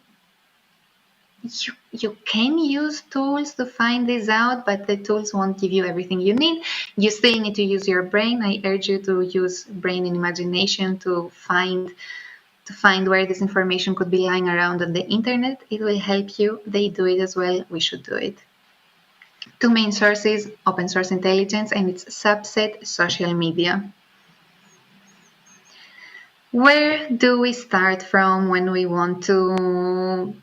you can use tools to find this out, but the tools won't give you everything you need. You still need to use your brain. I urge you to use brain and imagination to find where this information could be lying around on the internet. It will help you. They do it as well. We should do it. Two main sources, open source intelligence and its subset, social media. Where do we start from when we want to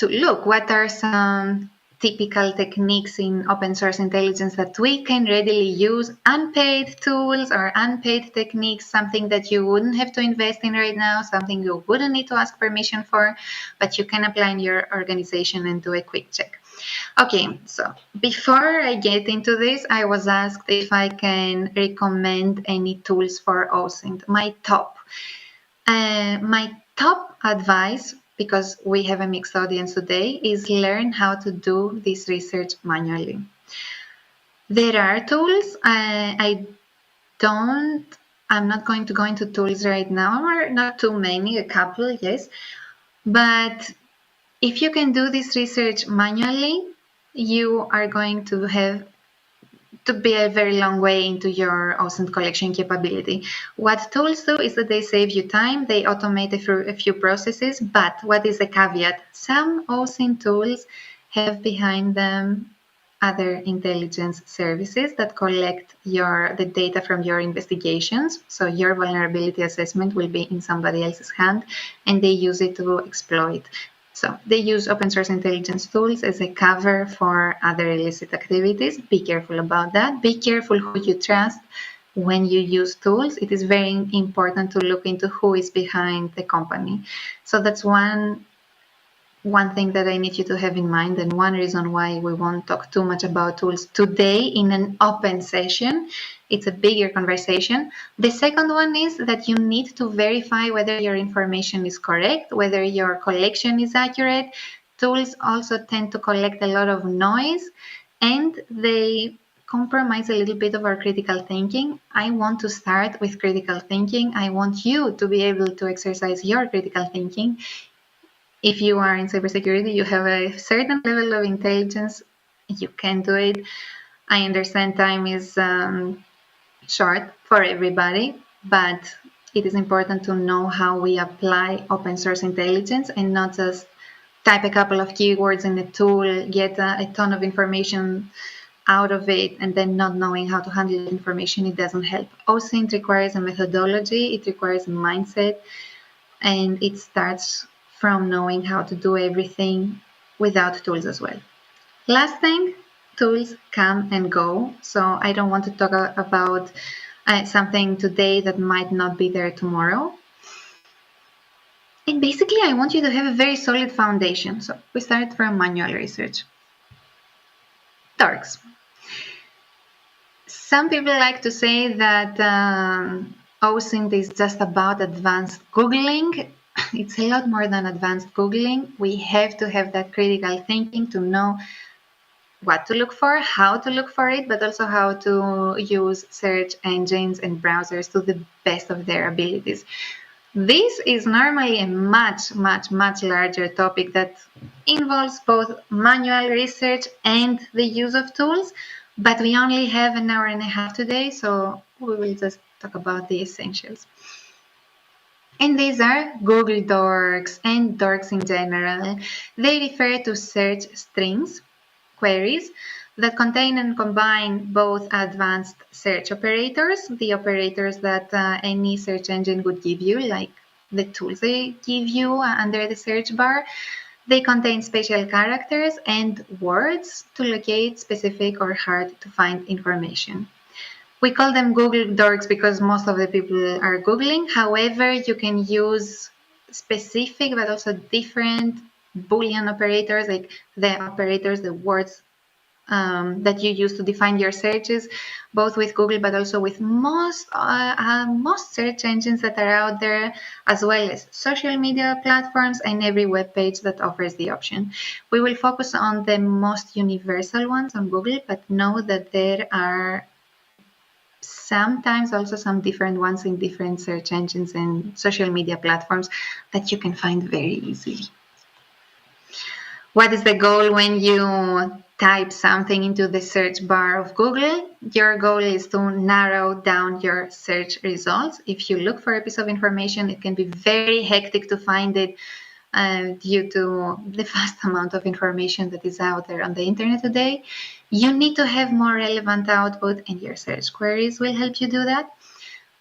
look? What are some typical techniques in open source intelligence that we can readily use? Unpaid tools or unpaid techniques, something that you wouldn't have to invest in right now, something you wouldn't need to ask permission for, but you can apply in your organization and do a quick check. Okay, so before I get into this, I was asked if I can recommend any tools for OSINT. My top advice, because we have a mixed audience today, is learn how to do this research manually. There are tools. I'm not going to go into tools right now, or not too many, a couple, yes. But if you can do this research manually, you are going to have to be a very long way into your OSINT collection capability. What tools do is that they save you time, they automate a few processes, but what is the caveat? Some OSINT tools have behind them other intelligence services that collect the data from your investigations. So your vulnerability assessment will be in somebody else's hand, and they use it to exploit. So they use open source intelligence tools as a cover for other illicit activities. Be careful about that. Be careful who you trust when you use tools. It is very important to look into who is behind the company. So that's one one thing that I need you to have in mind, and one reason why we won't talk too much about tools today in an open session, it's a bigger conversation. The second one is that you need to verify whether your information is correct, whether your collection is accurate. Tools also tend to collect a lot of noise, and they compromise a little bit of our critical thinking. I want to start with critical thinking. I want you to be able to exercise your critical thinking. If you are in cybersecurity, you have a certain level of intelligence, you can do it. I understand time is short for everybody, but it is important to know how we apply open source intelligence and not just type a couple of keywords in a tool, get a ton of information out of it, and then not knowing how to handle information. It doesn't help. OSINT requires a methodology, it requires a mindset, and it starts from knowing how to do everything without tools as well. Last thing, tools come and go. So I don't want to talk about something today that might not be there tomorrow. And basically, I want you to have a very solid foundation. So we start from manual research. Dorks. Some people like to say that OSINT is just about advanced Googling. It's a lot more than advanced Googling. We have to have that critical thinking to know what to look for, how to look for it, but also how to use search engines and browsers to the best of their abilities. This is normally a much larger topic that involves both manual research and the use of tools, but we only have an hour and a half today, so we will just talk about the essentials. And these are Google Dorks and Dorks in general. They refer to search strings, queries, that contain and combine both advanced search operators, the operators that any search engine would give you, like the tools they give you under the search bar. They contain special characters and words to locate specific or hard to find information. We call them Google Dorks because most of the people are Googling. However, you can use specific but also different Boolean operators, like the operators, the words that you use to define your searches, both with Google but also with most search engines that are out there, as well as social media platforms and every web page that offers the option. We will focus on the most universal ones on Google, but know that there are sometimes also some different ones in different search engines and social media platforms that you can find very easily. What is the goal when you type something into the search bar of Google? Your goal is to narrow down your search results. If you look for a piece of information, it can be very hectic to find it due to the vast amount of information that is out there on the internet today. You need to have more relevant output, and your search queries will help you do that.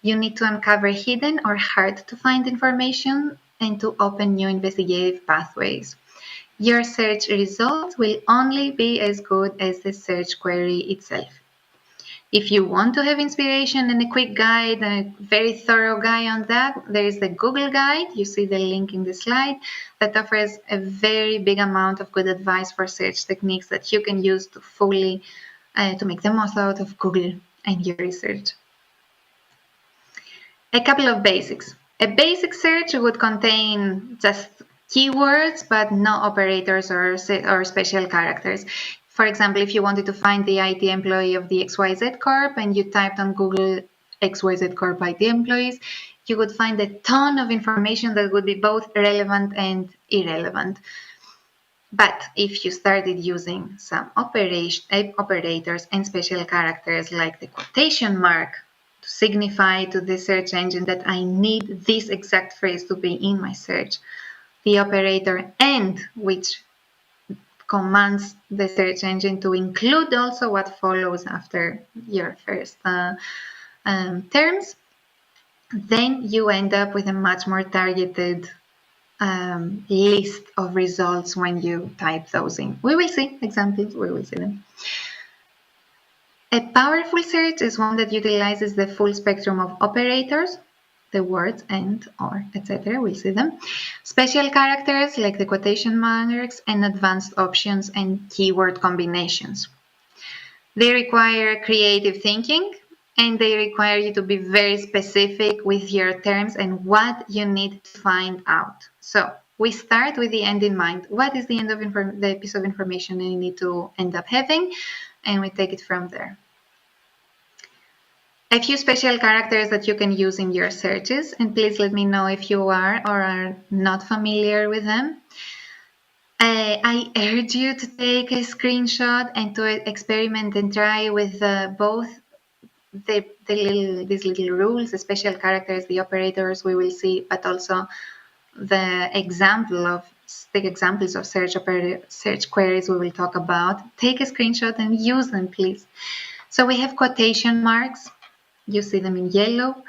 You need to uncover hidden or hard to find information and to open new investigative pathways. Your search results will only be as good as the search query itself. If you want to have inspiration and a quick guide, a very thorough guide on that, there is the Google Guide. You see the link in the slide that offers a very big amount of good advice for search techniques that you can use to fully to make the most out of Google and your research. A couple of basics. A basic search would contain just keywords, but no operators or special characters. For example, if you wanted to find the IT employee of the XYZ Corp and you typed on Google XYZ Corp IT employees, you would find a ton of information that would be both relevant and irrelevant. But if you started using some operators and special characters like the quotation mark to signify to the search engine that I need this exact phrase to be in my search, the operator AND, which commands the search engine to include also what follows after your first terms, then you end up with a much more targeted list of results when you type those in. We will see examples, we will see them. A powerful search is one that utilizes the full spectrum of operators. the words and, or, etc. We'll see them. Special characters like the quotation marks and advanced options and keyword combinations. They require creative thinking and they require you to be very specific with your terms and what you need to find out. So we start with the end in mind. What is the end of the piece of information you need to end up having? And we take it from there. A few special characters that you can use in your searches, and please let me know if you are or are not familiar with them. I urge you to take a screenshot and to experiment and try with both these little rules, the special characters, the operators we will see, but also the examples of search queries we will talk about. Take a screenshot and use them, please. So we have quotation marks. You see them in yellow.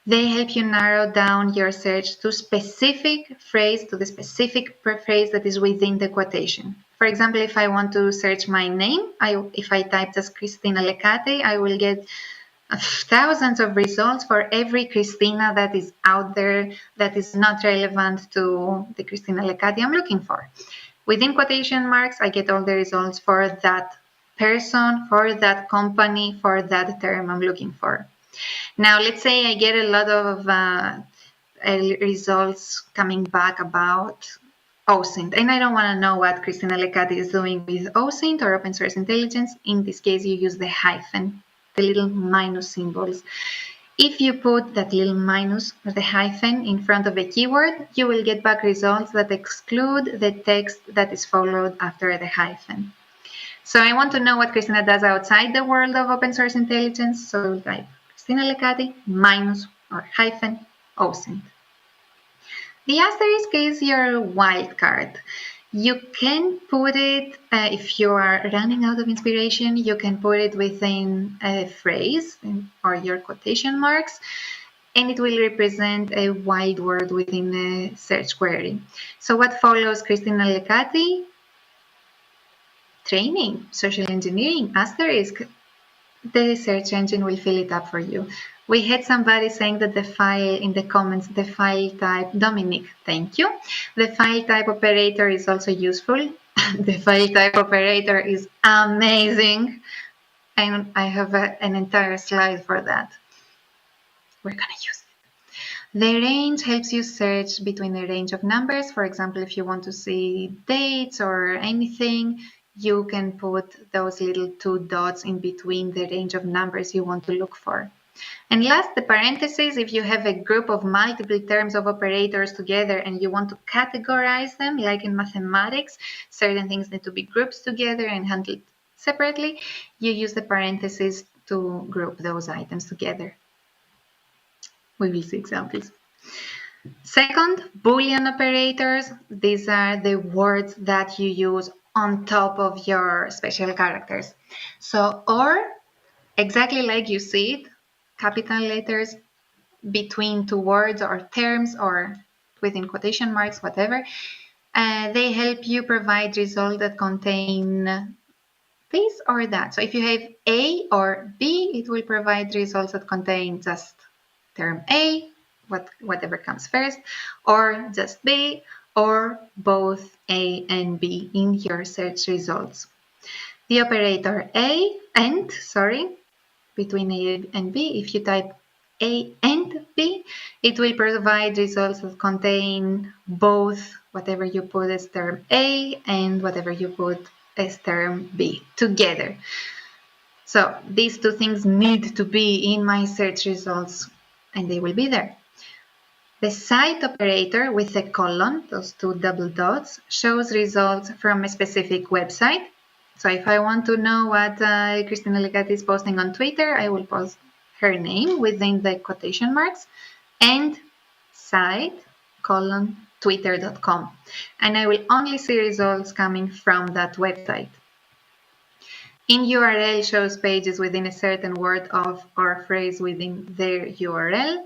They help you narrow down your search to the specific phrase that is within the quotation. For example, if I want to search my name, if I type just Christina Lekati, I will get thousands of results for every Christina that is out there that is not relevant to the Christina Lekati I'm looking for. Within quotation marks, I get all the results for that person, for that company, for that term I'm looking for. Now, let's say I get a lot of results coming back about OSINT, and I don't want to know what Christina Lekati is doing with OSINT or open source intelligence. In this case, you use the hyphen, the little minus symbols. If you put that little minus or the hyphen in front of a keyword, you will get back results that exclude the text that is followed after the hyphen. So I want to know what Christina does outside the world of open source intelligence, so we'll type Christina Lekati minus or hyphen OSINT. The asterisk is your wildcard. You can put it, if you are running out of inspiration, you can put it within a phrase or your quotation marks, and it will represent a wild word within a search query. So what follows Christina Lekati? Training, social engineering, asterisk. The search engine will fill it up for you. We had somebody saying that the file in the comments, the file type, Dominic, thank you. The file type operator is also useful. The file type operator is amazing. And I have an entire slide for that. We're gonna use it. The range helps you search between a range of numbers. For example, if you want to see dates or anything, you can put those little 2 dots in between the range of numbers you want to look for. And last, the parentheses, if you have a group of multiple terms of operators together and you want to categorize them, like in mathematics, certain things need to be grouped together and handled separately, you use the parentheses to group those items together. We will see examples. Second, Boolean operators. These are the words that you use on top of your special characters. So, or, exactly like you see it, capital letters between 2 words or terms or within quotation marks, whatever. They help you provide results that contain this or that. So if you have A or B, it will provide results that contain just term A, whatever comes first, or just B, or both A and B in your search results. The operator between A and B, if you type A and B, it will provide results that contain both whatever you put as term A and whatever you put as term B together. So these 2 things need to be in my search results, and they will be there. The cite operator with a colon, those 2 double dots, shows results from a specific website. So if I want to know what Christina Lekati is posting on Twitter, I will post her name within the quotation marks and cite colon twitter.com. And I will only see results coming from that website. In URL shows pages within a certain word of or phrase within their URL.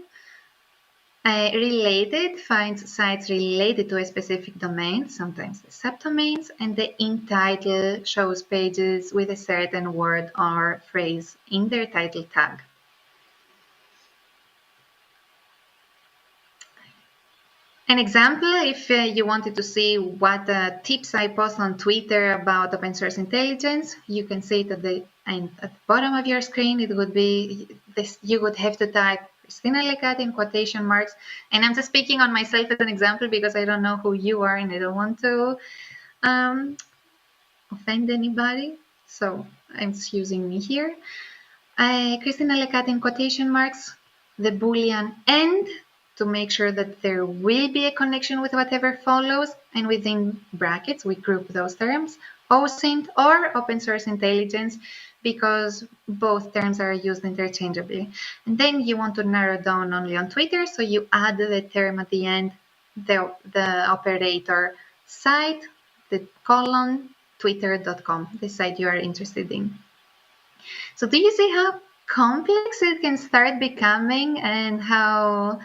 Related finds sites related to a specific domain, sometimes the subdomains, and the in title shows pages with a certain word or phrase in their title tag. An example, if you wanted to see what tips I post on Twitter about open source intelligence, you can see it at the bottom of your screen. It would be this. You would have to type Christina Lekati in quotation marks. And I'm just speaking on myself as an example because I don't know who you are and I don't want to offend anybody. So I'm just using me here. Christina Lekati in quotation marks, the Boolean and to make sure that there will be a connection with whatever follows, and within brackets we group those terms, OSINT or open source intelligence, because both terms are used interchangeably. And then you want to narrow down only on Twitter, so you add the term at the end, the operator site, the colon, twitter.com, the site you are interested in. So do you see how complex it can start becoming and how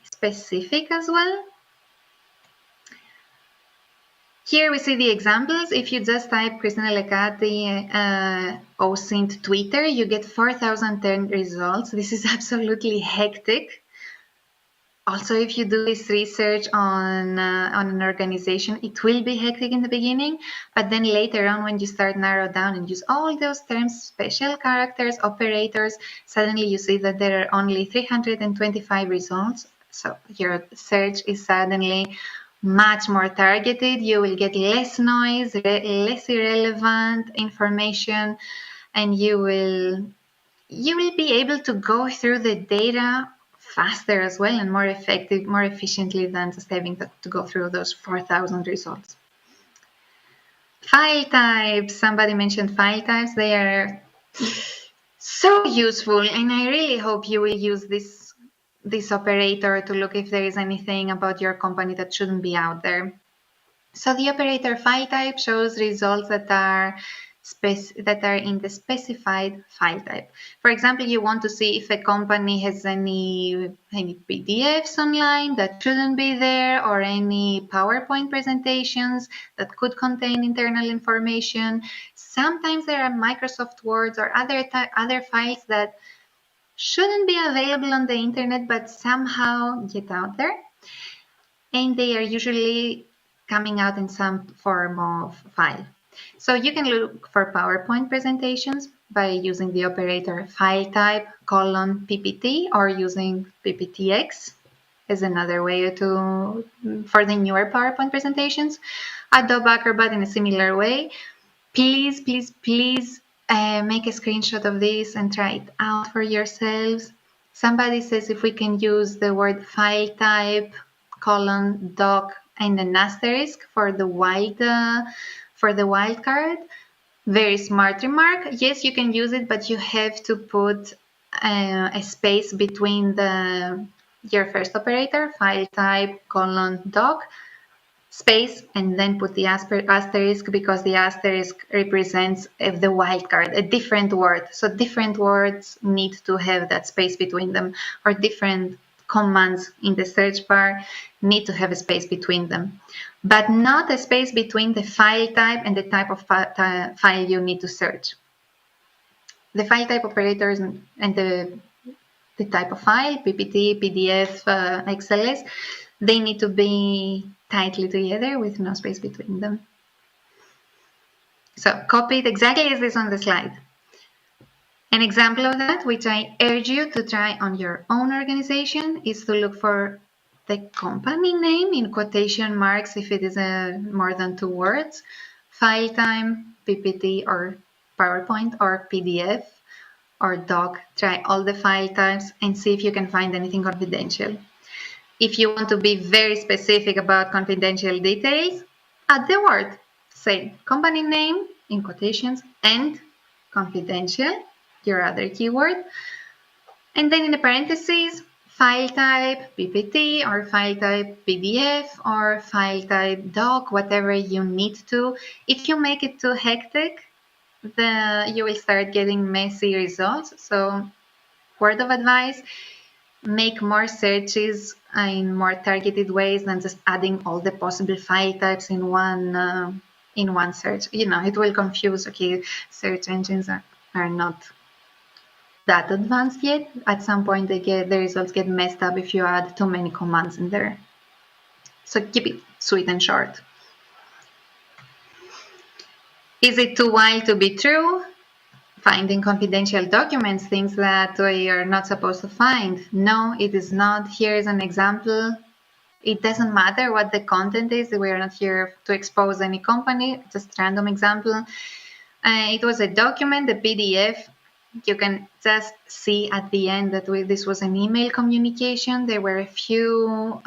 specific as well? Here we see the examples. If you just type Christina Lekati OSINT Twitter, you get 4,010 results. This is absolutely hectic. Also, if you do this research on an organization, it will be hectic in the beginning, but then later on, when you start narrow down and use all those terms, special characters, operators, suddenly you see that there are only 325 results. So your search is suddenly much more targeted. You will get less noise, less irrelevant information, and you will be able to go through the data faster as well and more effective, more efficiently than just having to go through those 4,000 results. File types. Somebody mentioned file types. They are so useful, and I really hope you will use this operator to look if there is anything about your company that shouldn't be out there. So the operator file type shows results that are in the specified file type. For example, you want to see if a company has any PDFs online that shouldn't be there, or any PowerPoint presentations that could contain internal information. Sometimes there are Microsoft Words or other files that shouldn't be available on the internet but somehow get out there, and they are usually coming out in some form of file. So you can look for PowerPoint presentations by using the operator file type colon PPT, or using PPTX is another way for the newer PowerPoint presentations. Adobe Acrobat in a similar way. Please, please, please make a screenshot of this and try it out for yourselves. Somebody says if we can use the word file type colon doc and an asterisk for the wildcard. Very smart remark. Yes, you can use it, but you have to put a space between your first operator, file type colon doc, space, and then put the asterisk, because the asterisk represents the wildcard, a different word. So different words need to have that space between them, or different commands in the search bar need to have a space between them, but not a space between the file type and the type of file you need to search. The file type operators and the type of file, PPT, PDF, XLS, they need to be tightly together with no space between them. So copy it exactly as this on the slide. An example of that, which I urge you to try on your own organization, is to look for the company name in quotation marks if it is more than 2 words, file time, PPT or PowerPoint or PDF or doc. Try all the file types and see if you can find anything confidential. If you want to be very specific about confidential details, add the word. Say company name in quotations and confidential, your other keyword. And then in the parentheses, file type PPT or file type PDF or file type doc, whatever you need to. If you make it too hectic, you will start getting messy results. So word of advice, make more searches in more targeted ways than just adding all the possible file types in one search. It will confuse. Okay, search engines are not that advanced yet. At some point, the results get messed up if you add too many commands in there. So keep it sweet and short. Is it too wild to be true? Finding confidential documents, things that we are not supposed to find. No, it is not. Here is an example. It doesn't matter what the content is. We are not here to expose any company, just random example. It was a document, a PDF. You can just see at the end that this was an email communication. There were a few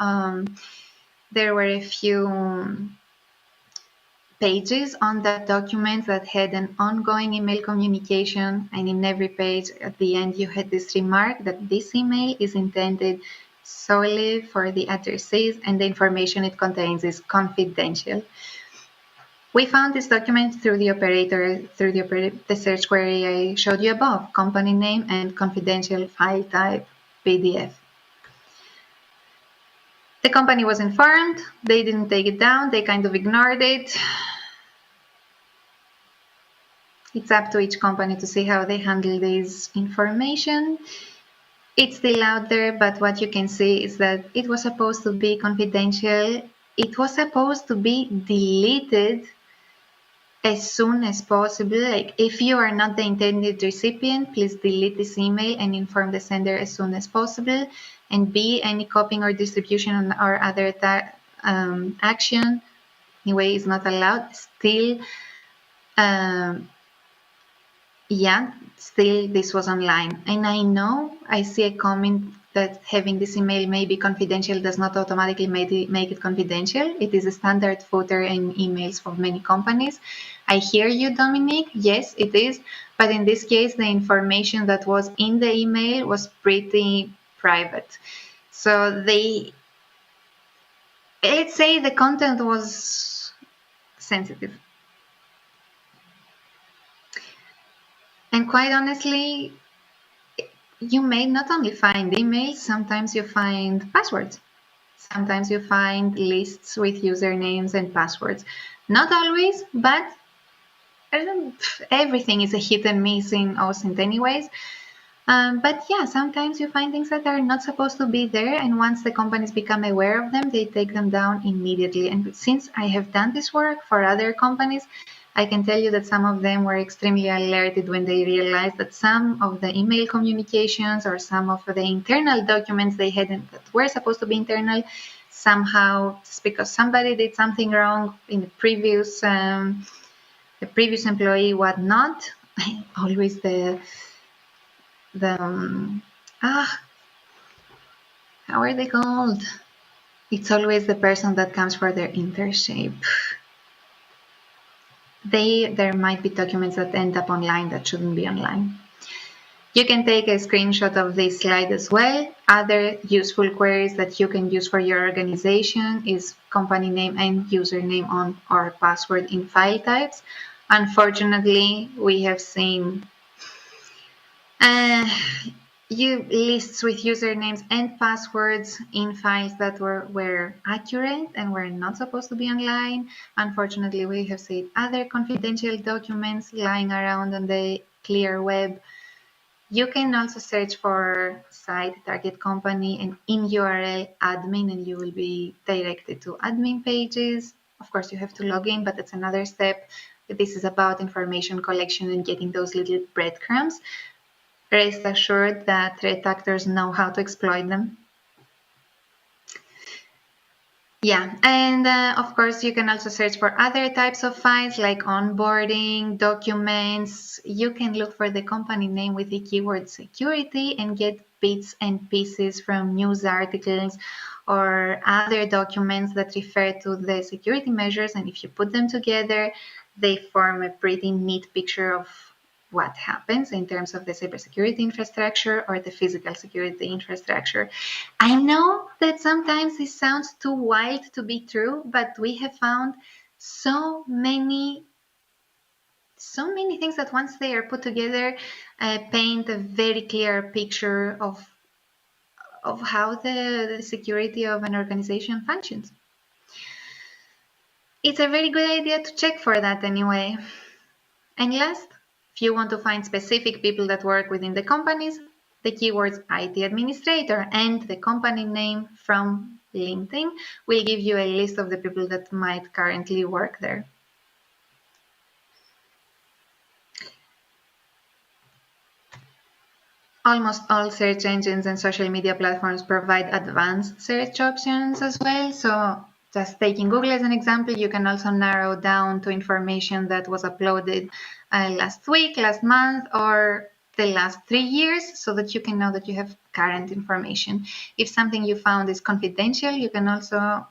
pages on that document that had an ongoing email communication, and in every page at the end you had this remark that this email is intended solely for the addressees and the information it contains is confidential. We found this document through the search query I showed you above, company name and confidential file type PDF. The company was informed, they didn't take it down, they kind of ignored it. It's up to each company to see how they handle this information. It's still out there, but what you can see is that it was supposed to be confidential. It was supposed to be deleted as soon as possible. Like, if you are not the intended recipient, please delete this email and inform the sender as soon as possible. And B, any copying or distribution or other action anyway is not allowed. Still, still this was online. And I know I see a comment that having this email may be confidential does not automatically make it confidential. It is a standard footer in emails for many companies. I hear you, Dominic. Yes, it is. But in this case, the information that was in the email was pretty private. So let's say the content was sensitive. And quite honestly, you may not only find emails, sometimes you find passwords. Sometimes you find lists with usernames and passwords. Not always, but everything is a hit and miss in OSINT anyways. But yeah, sometimes you find things that are not supposed to be there, and once the companies become aware of them, they take them down immediately. And since I have done this work for other companies, I can tell you that some of them were extremely alerted when they realized that some of the email communications or some of the internal documents they had that were supposed to be internal, somehow, just because somebody did something wrong in the previous employee, whatnot, always how are they called? It's always the person that comes for their internship. There might be documents that end up online that shouldn't be online. You can take a screenshot of this slide as well. Other useful queries that you can use for your organization is company name and username on or password in file types. Unfortunately, we have seen lists with usernames and passwords in files that were accurate and were not supposed to be online. Unfortunately, we have seen other confidential documents lying around on the clear web. You can also search for site, target company, and in URL admin, and you will be directed to admin pages. Of course, you have to log in, but that's another step. This is about information collection and getting those little breadcrumbs. Rest assured that threat actors know how to exploit them. Yeah, and of course, you can also search for other types of files like onboarding, documents. You can look for the company name with the keyword security and get bits and pieces from news articles or other documents that refer to the security measures. And if you put them together, they form a pretty neat picture of what happens in terms of the cybersecurity infrastructure or the physical security infrastructure. I know that sometimes this sounds too wild to be true, but we have found so many things that once they are put together paint a very clear picture of how the security of an organization functions. It's a very good idea to check for that anyway. And last If you want to find specific people that work within the companies, the keywords IT administrator and the company name from LinkedIn will give you a list of the people that might currently work there. Almost all search engines and social media platforms provide advanced search options as well. So just taking Google as an example, you can also narrow down to information that was uploaded last week, last month, or the last 3 years, so that you can know that you have current information. If something you found is confidential, you can also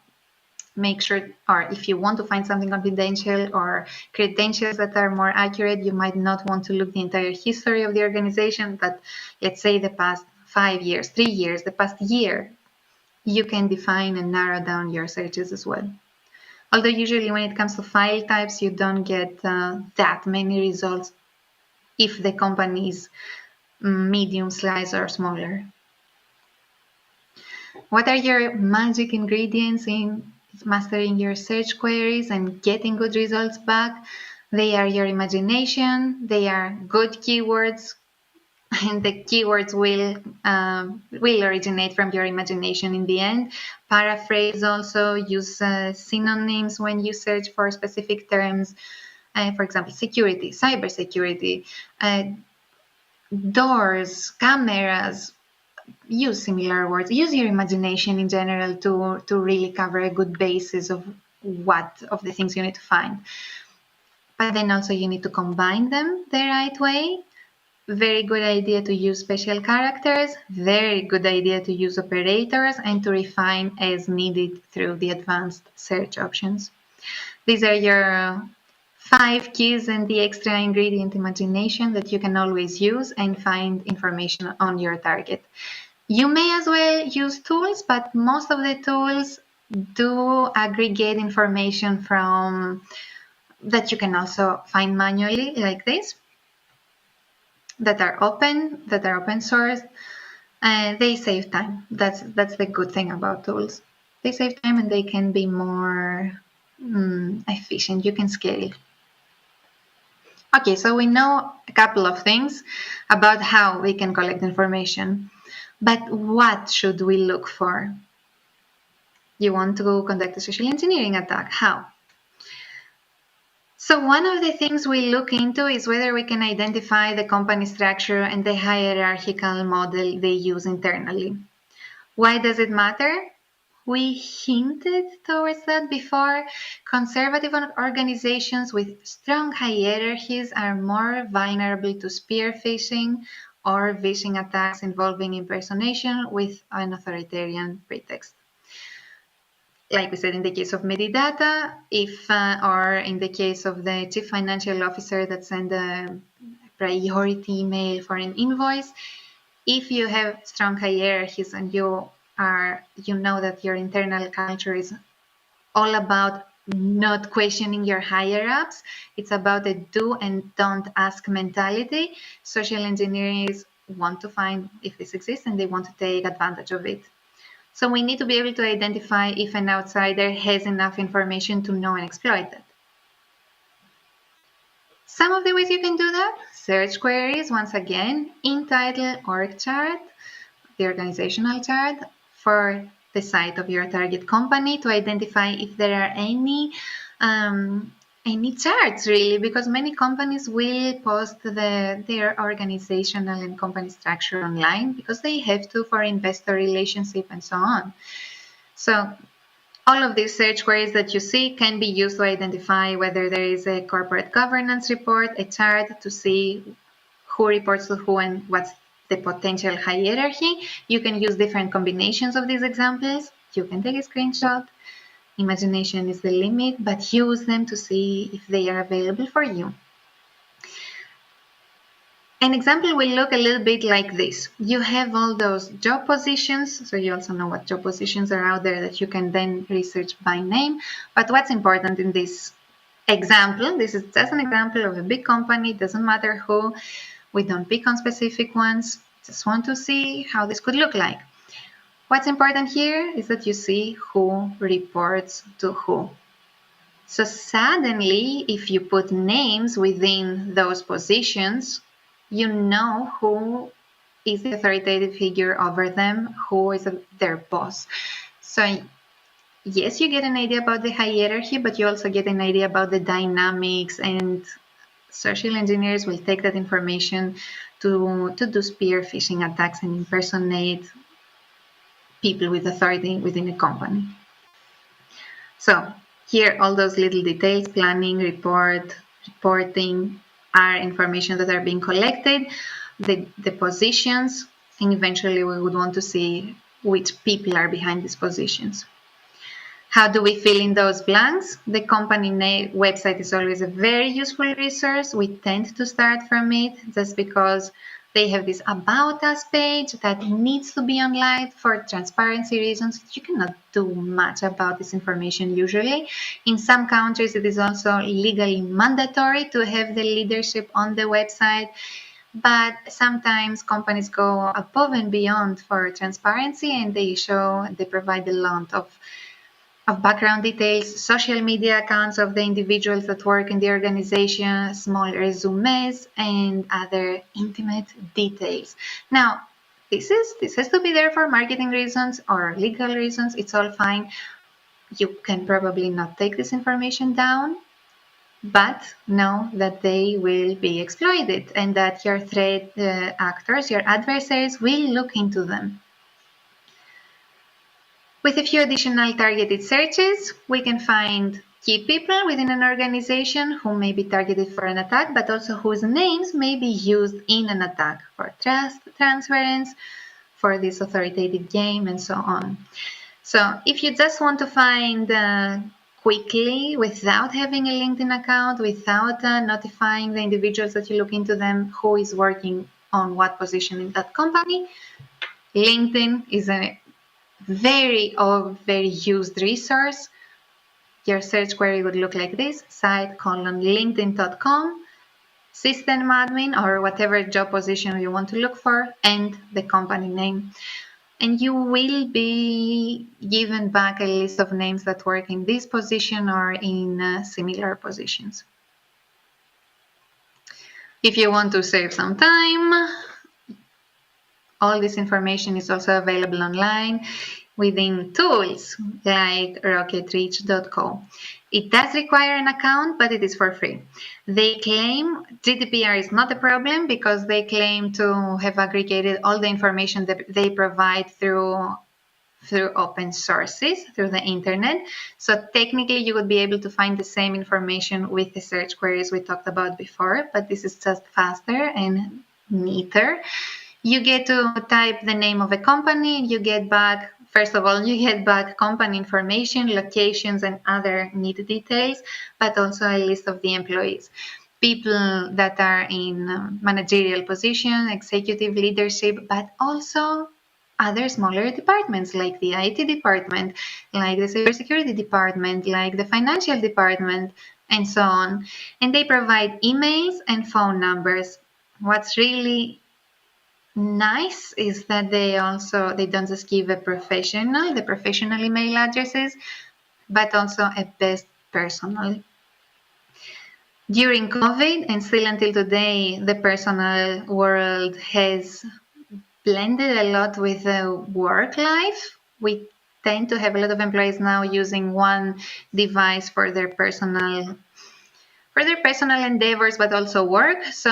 make sure, or if you want to find something confidential or credentials that are more accurate, you might not want to look the entire history of the organization, but let's say the past 5 years, 3 years, the past year, you can define and narrow down your searches as well. Although usually when it comes to file types, you don't get that many results if the company is medium size or smaller. What are your magic ingredients in mastering your search queries and getting good results back? They are your imagination, they are good keywords, and the keywords will originate from your imagination in the end. Paraphrase also, use synonyms when you search for specific terms. For example, security, cybersecurity, doors, cameras. Use similar words. Use your imagination in general to really cover a good basis of what of the things you need to find. But then also you need to combine them the right way. Very good idea to use special characters. Very good idea to use operators and to refine as needed through the advanced search options. These are your 5 keys and the extra ingredient imagination that you can always use and find information on your target. You may as well use tools, but most of the tools do aggregate information from that you can also find manually, like this, that are open source. They save time. That's the good thing about tools. They save time and they can be more efficient. You can scale. Okay, so we know a couple of things about how we can collect information. But what should we look for? You want to conduct a social engineering attack. How? So one of the things we look into is whether we can identify the company structure and the hierarchical model they use internally. Why does it matter? We hinted towards that before. Conservative organizations with strong hierarchies are more vulnerable to spear phishing or phishing attacks involving impersonation with an authoritarian pretext. Like we said, in the case of Medidata, or in the case of the chief financial officer that sent a priority email for an invoice, if you have strong hierarchies and you know that your internal culture is all about not questioning your higher ups. It's about a do and don't ask mentality. Social engineers want to find if this exists and they want to take advantage of it. So we need to be able to identify if an outsider has enough information to know and exploit it. Some of the ways you can do that: search queries, once again, Untitled org chart, the organizational chart for the site of your target company to identify if there are any charts, really, because many companies will post their organizational and company structure online because they have to for investor relationship and so on. So all of these search queries that you see can be used to identify whether there is a corporate governance report, a chart to see who reports to who and what's the potential hierarchy. You can use different combinations of these examples. You can take a screenshot. Imagination is the limit, but use them to see if they are available for you. An example will look a little bit like this. You have all those job positions, so you also know what job positions are out there that you can then research by name. But what's important in this example, this is just an example of a big company, doesn't matter who, we don't pick on specific ones, just want to see how this could look like. What's important here is that you see who reports to who. So suddenly, if you put names within those positions, you know who is the authoritative figure over them, who is their boss. So yes, you get an idea about the hierarchy, but you also get an idea about the dynamics, and social engineers will take that information to do spear phishing attacks and impersonate people with authority within a company. So here, all those little details, planning, reporting, are information that are being collected, the positions, and eventually we would want to see which people are behind these positions. How do we fill in those blanks? The company website is always a very useful resource. We tend to start from it just because they have this About Us page that needs to be online for transparency reasons. You cannot do much about this information usually. In some countries, it is also legally mandatory to have the leadership on the website. But sometimes companies go above and beyond for transparency, and they provide a lot of background details, social media accounts of the individuals that work in the organization, small resumes, and other intimate details. Now, this has to be there for marketing reasons or legal reasons. It's all fine. You can probably not take this information down, but know that they will be exploited and that your threat actors, your adversaries, will look into them. With a few additional targeted searches, we can find key people within an organization who may be targeted for an attack, but also whose names may be used in an attack for trust transference, for this authoritative game, and so on. So if you just want to find quickly, without having a LinkedIn account, without notifying the individuals that you look into them, who is working on what position in that company, LinkedIn is a very used resource. Your search query would look like this: site:/linkedin.com, system admin, or whatever job position you want to look for, and the company name. And you will be given back a list of names that work in this position or in similar positions. If you want to save some time, all this information is also available online within tools like rocketreach.co. It does require an account, but it is for free. They claim GDPR is not a problem because they claim to have aggregated all the information that they provide through open sources, through the internet. So technically you would be able to find the same information with the search queries we talked about before, but this is just faster and neater. You get to type the name of a company, you get back, first of all, you get back company information, locations, and other neat details, but also a list of the employees. People that are in managerial position, executive leadership, but also other smaller departments like the IT department, like the cybersecurity department, like the financial department, and so on. And they provide emails and phone numbers. What's really nice is that they don't just give the professional email addresses, but also a best personal. During COVID and still until today, the personal world has blended a lot with the work life. We tend to have a lot of employees now using one device for their personal endeavors, but also work. So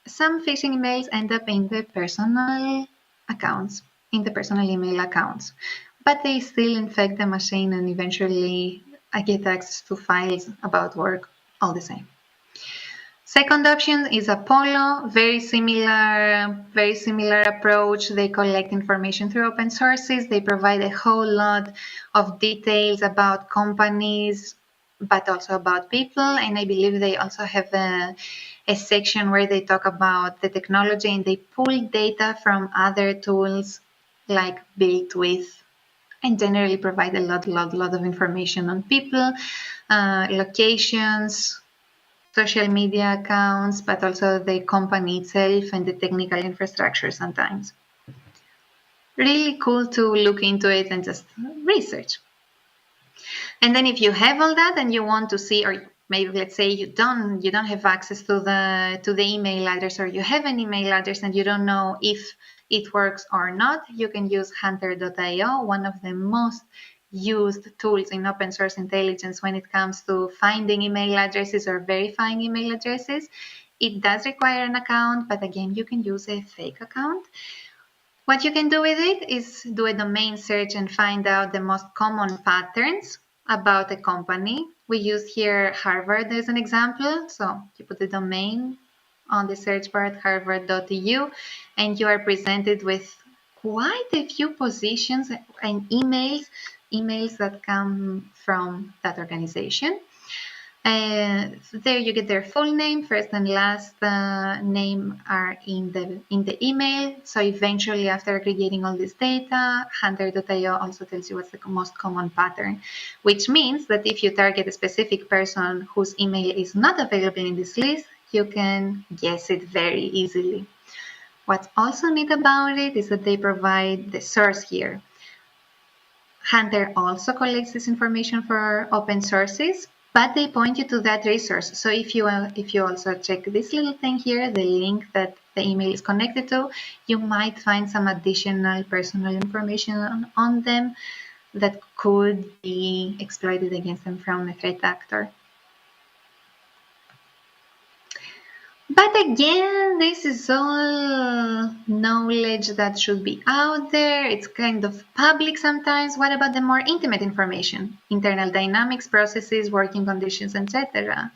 some phishing emails end up in the personal accounts, in the personal email accounts, but they still infect the machine, and eventually I get access to files about work all the same. Second option is Apollo, very similar approach. They collect information through open sources. They provide a whole lot of details about companies, but also about people. And I believe they also have a section where they talk about the technology, and they pull data from other tools like Built With, and generally provide a lot of information on people, locations, social media accounts, but also the company itself and the technical infrastructure sometimes. Really cool to look into it and just research. And then if you have all that and you want to see, or maybe let's say you don't have access to the email address, or you have an email address and you don't know if it works or not, you can use hunter.io, one of the most used tools in open source intelligence when it comes to finding email addresses or verifying email addresses. It does require an account, but again, you can use a fake account. What you can do with it is do a domain search and find out the most common patterns about a company. We use here Harvard as an example. So you put the domain on the search bar at harvard.eu and you are presented with quite a few positions and emails that come from that organization. There you get their full name, first and last name are in the email. So eventually, after aggregating all this data, hunter.io also tells you what's the most common pattern, which means that if you target a specific person whose email is not available in this list, you can guess it very easily. What's also neat about it is that they provide the source here. Hunter also collects this information for open sources, but they point you to that resource. So if you also check this little thing here, the link that the email is connected to, you might find some additional personal information on them that could be exploited against them from a threat actor. But again, this is all knowledge that should be out there. It's kind of public sometimes. What about the more intimate information? Internal dynamics, processes, working conditions, etc.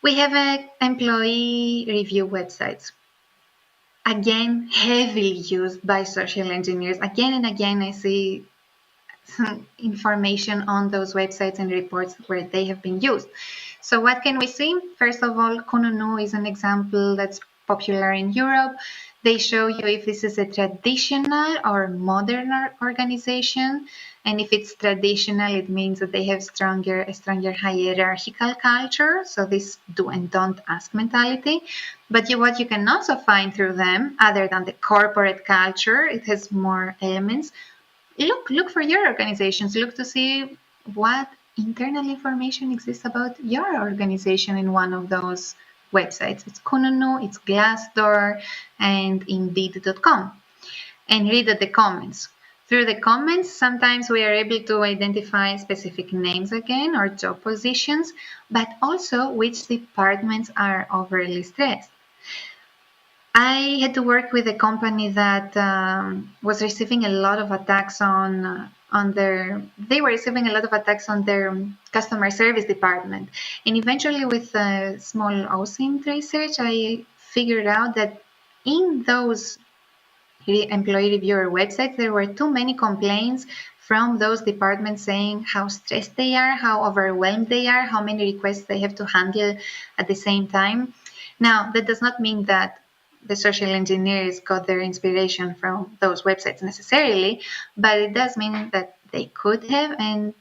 We have employee review websites. Again, heavily used by social engineers. Again and again, I see some information on those websites and reports where they have been used. So what can we see? First of all, Kununu is an example that's popular in Europe. They show you if this is a traditional or modern organization. And if it's traditional, it means that they have a stronger hierarchical culture. So this do and don't ask mentality. But what you can also find through them, other than the corporate culture, it has more elements. Look for your organizations. Look to see what internal information exists about your organization in one of those websites. It's Kununu, it's Glassdoor, and Indeed.com. And read the comments. Through the comments, sometimes we are able to identify specific names again or job positions, but also which departments are overly stressed. I had to work with a company that was receiving a lot of attacks on their customer service department. And eventually with a small OSINT research, I figured out that in those employee reviewer websites, there were too many complaints from those departments saying how stressed they are, how overwhelmed they are, how many requests they have to handle at the same time. Now, that does not mean that the social engineers got their inspiration from those websites necessarily, but it does mean that they could have, and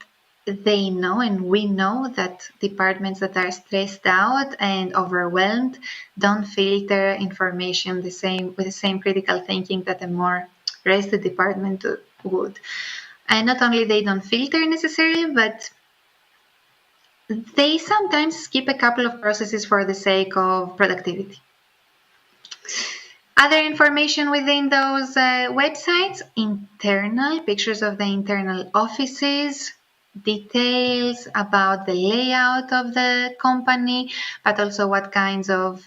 they know, and we know that departments that are stressed out and overwhelmed don't filter information with the same critical thinking that a more rested department would. And not only they don't filter necessarily, but they sometimes skip a couple of processes for the sake of productivity. Other information within those websites, internal, pictures of the internal offices, details about the layout of the company, but also what kinds of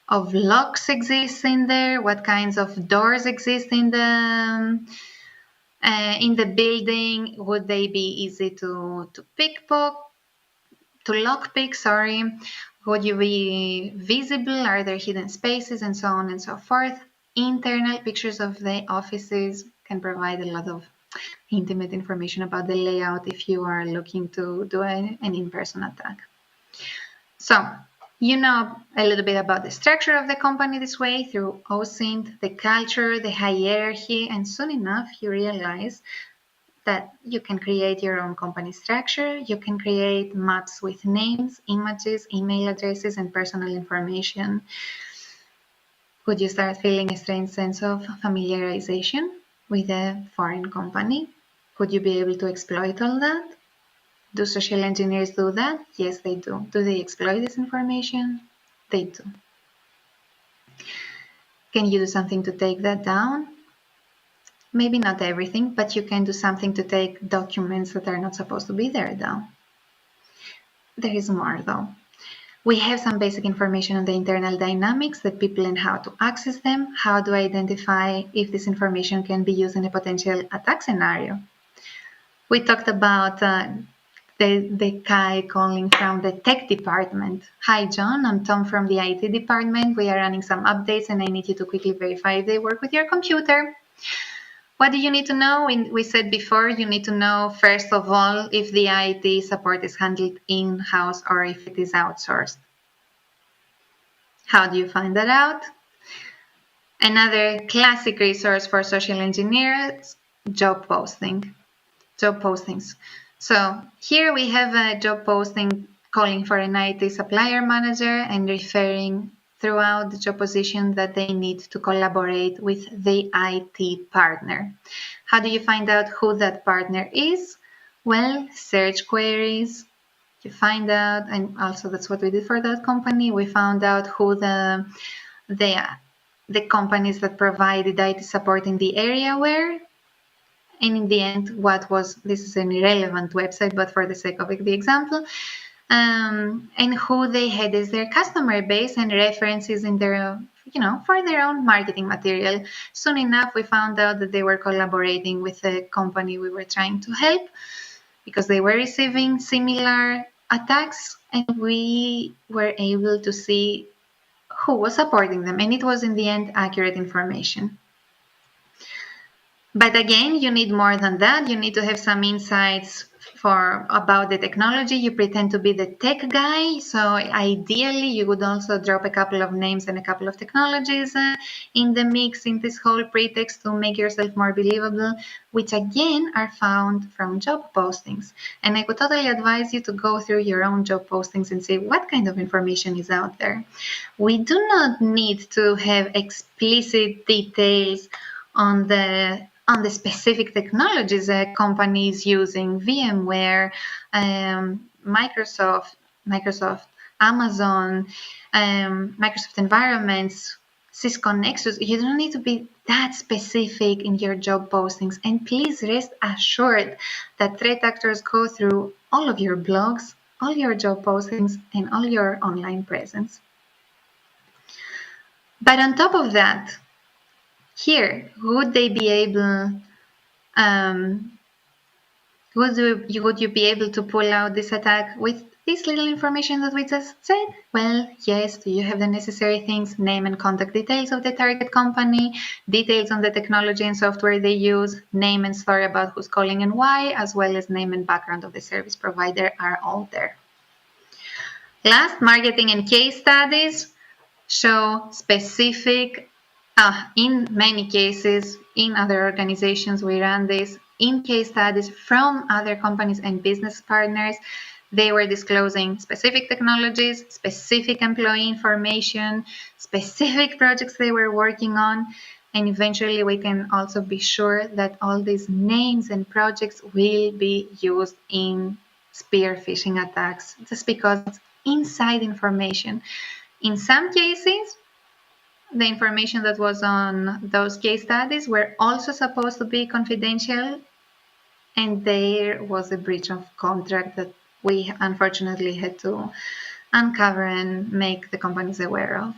locks exist in there, what kinds of doors exist in the building. Would they be easy to lockpick, sorry. Would you be visible? Are there hidden spaces? And so on and so forth. Internal pictures of the offices can provide a lot of intimate information about the layout if you are looking to do an in-person attack. So you know a little bit about the structure of the company this way through OSINT, the culture, the hierarchy, and soon enough you realize that you can create your own company structure. You can create maps with names, images, email addresses, and personal information. Would you start feeling a strange sense of familiarization with a foreign company? Would you be able to exploit all that? Do social engineers do that? Yes, they do. Do they exploit this information? They do. Can you do something to take that down? Maybe not everything, but you can do something to take documents that are not supposed to be there down. There is more though. We have some basic information on the internal dynamics, the people and how to access them, how to identify if this information can be used in a potential attack scenario. We talked about the guy calling from the tech department. Hi, John, I'm Tom from the IT department. We are running some updates and I need you to quickly verify if they work with your computer. What do you need to know? We said before, you need to know, first of all, if the IT support is handled in-house or if it is outsourced. How do you find that out? Another classic resource for social engineers, job postings. So here we have a job posting calling for an IT supplier manager and referring throughout the job position that they need to collaborate with the IT partner. How do you find out who that partner is? Well, search queries. You find out, and also that's what we did for that company. We found out who the companies that provided IT support in the area were. And in the end, this is an irrelevant website, but for the sake of the example, and who they had as their customer base and references in their, for their own marketing material. Soon enough, we found out that they were collaborating with a company we were trying to help because they were receiving similar attacks, and we were able to see who was supporting them. And it was, in the end, accurate information. But again, you need more than that. You need to have some insights about the technology. You pretend to be the tech guy. So ideally, you would also drop a couple of names and a couple of technologies in the mix, in this whole pretext, to make yourself more believable, which again are found from job postings. And I would totally advise you to go through your own job postings and see what kind of information is out there. We do not need to have explicit details on the specific technologies a company is using, VMware, Microsoft, Amazon, Microsoft environments, Cisco Nexus. You don't need to be that specific in your job postings. And please rest assured that threat actors go through all of your blogs, all your job postings, and all your online presence. But on top of that, here, would they be able, would you be able to pull out this attack with this little information that we just said? Well, yes. Do you have the necessary things? Name and contact details of the target company, details on the technology and software they use, name and story about who's calling and why, as well as name and background of the service provider are all there. Last, marketing and case studies show specific. In many cases, in other organizations, we run this in case studies from other companies and business partners. They were disclosing specific technologies, specific employee information, specific projects they were working on, and eventually we can also be sure that all these names and projects will be used in spear phishing attacks, just because it's inside information. In some cases, the information that was on those case studies were also supposed to be confidential, and there was a breach of contract that we unfortunately had to uncover and make the companies aware of.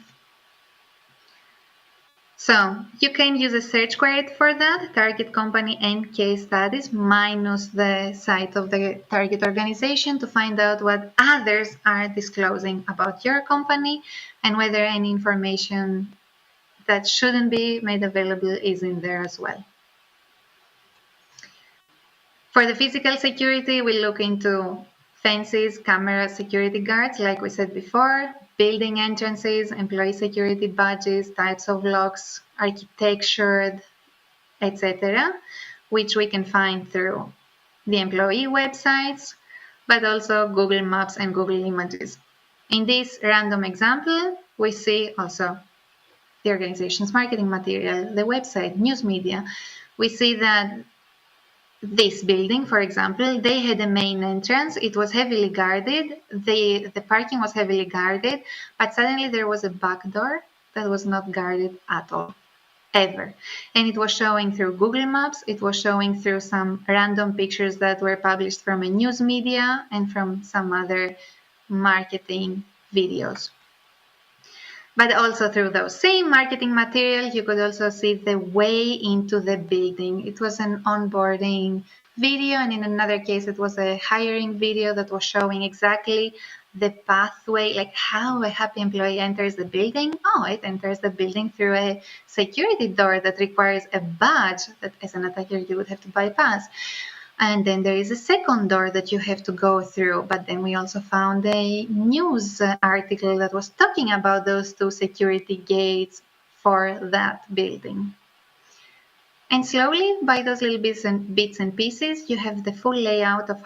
So you can use a search query for that, target company and case studies, minus the site of the target organization, to find out what others are disclosing about your company and whether any information that shouldn't be made available is in there as well. For the physical security, we look into fences, cameras, security guards, like we said before, building entrances, employee security badges, types of locks, architecture, etc., which we can find through the employee websites, but also Google Maps and Google Images. In this random example, we see also the organization's marketing material, the website, news media. We see that this building, for example, they had a main entrance. It was heavily guarded. The parking was heavily guarded, but suddenly there was a back door that was not guarded at all, ever. And it was showing through Google Maps. It was showing through some random pictures that were published from a news media and from some other marketing videos. But also through those same marketing materials, you could also see the way into the building. It was an onboarding video, and in another case, it was a hiring video that was showing exactly the pathway, like how a happy employee enters the building. Oh, it enters the building through a security door that requires a badge that as an attacker you would have to bypass. And then there is a second door that you have to go through. But then we also found a news article that was talking about those two security gates for that building. And slowly, by those little bits and pieces, you have the full layout of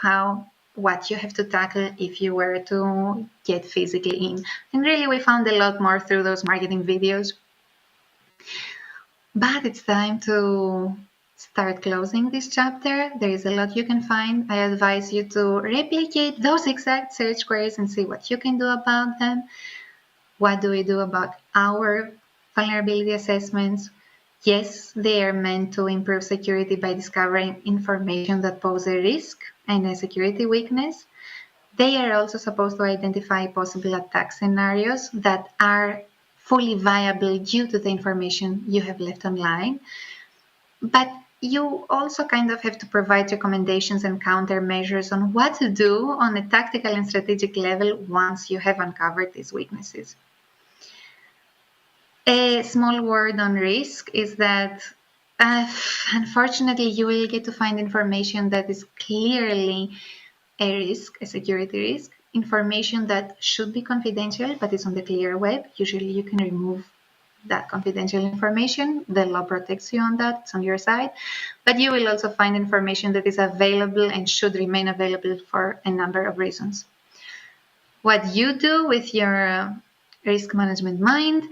what you have to tackle if you were to get physically in. And really, we found a lot more through those marketing videos. But it's time to start closing this chapter. There is a lot you can find. I advise you to replicate those exact search queries and see what you can do about them. What do we do about our vulnerability assessments? Yes, they are meant to improve security by discovering information that pose a risk and a security weakness. They are also supposed to identify possible attack scenarios that are fully viable due to the information you have left online. But you also kind of have to provide recommendations and countermeasures on what to do on a tactical and strategic level once you have uncovered these weaknesses. A small word on risk is that unfortunately you will get to find information that is clearly a risk, a security risk, information that should be confidential but is on the clear web. Usually you can remove that confidential information. The law protects you on that, it's on your side. But you will also find information that is available and should remain available for a number of reasons. What you do with your risk management mind,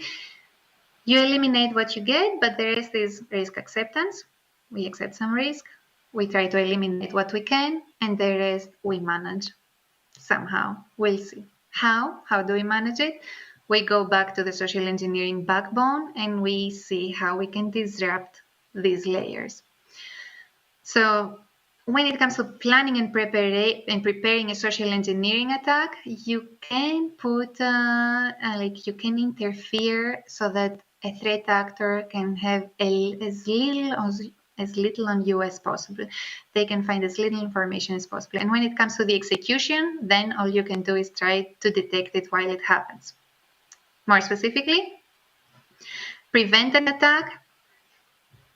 you eliminate what you get, but the rest is risk acceptance. We accept some risk, we try to eliminate what we can, and the rest we manage somehow. We'll see. How do we manage it? We go back to the social engineering backbone and we see how we can disrupt these layers. So when it comes to planning and preparing a social engineering attack, you can put you can interfere so that a threat actor can have as little on you as possible. They can find as little information as possible. And when it comes to the execution, then all you can do is try to detect it while it happens. More specifically, prevent an attack.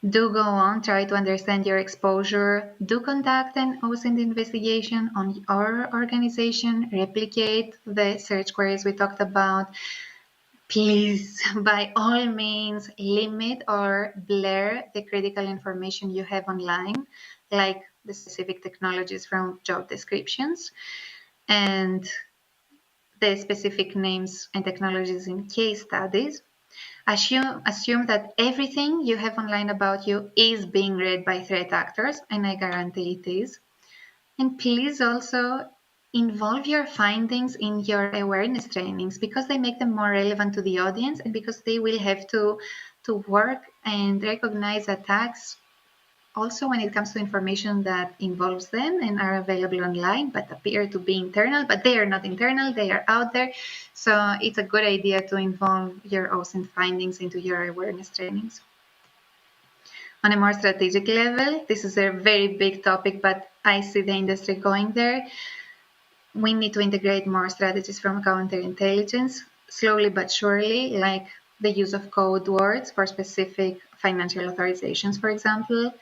Do go on, try to understand your exposure. Do conduct an OSINT investigation on your organization. Replicate the search queries we talked about. Please, by all means, limit or blur the critical information you have online, like the specific technologies from job descriptions and the specific names and technologies in case studies. Assume that everything you have online about you is being read by threat actors, and I guarantee it is. And please also involve your findings in your awareness trainings because they make them more relevant to the audience and because they will have to work and recognize attacks also when it comes to information that involves them and are available online but appear to be internal, but they are not internal, they are out there. So it's a good idea to involve your OSINT findings into your awareness trainings. On a more strategic level, this is a very big topic, but I see the industry going there. We need to integrate more strategies from counterintelligence, slowly but surely, like the use of code words for specific financial authorizations, for example,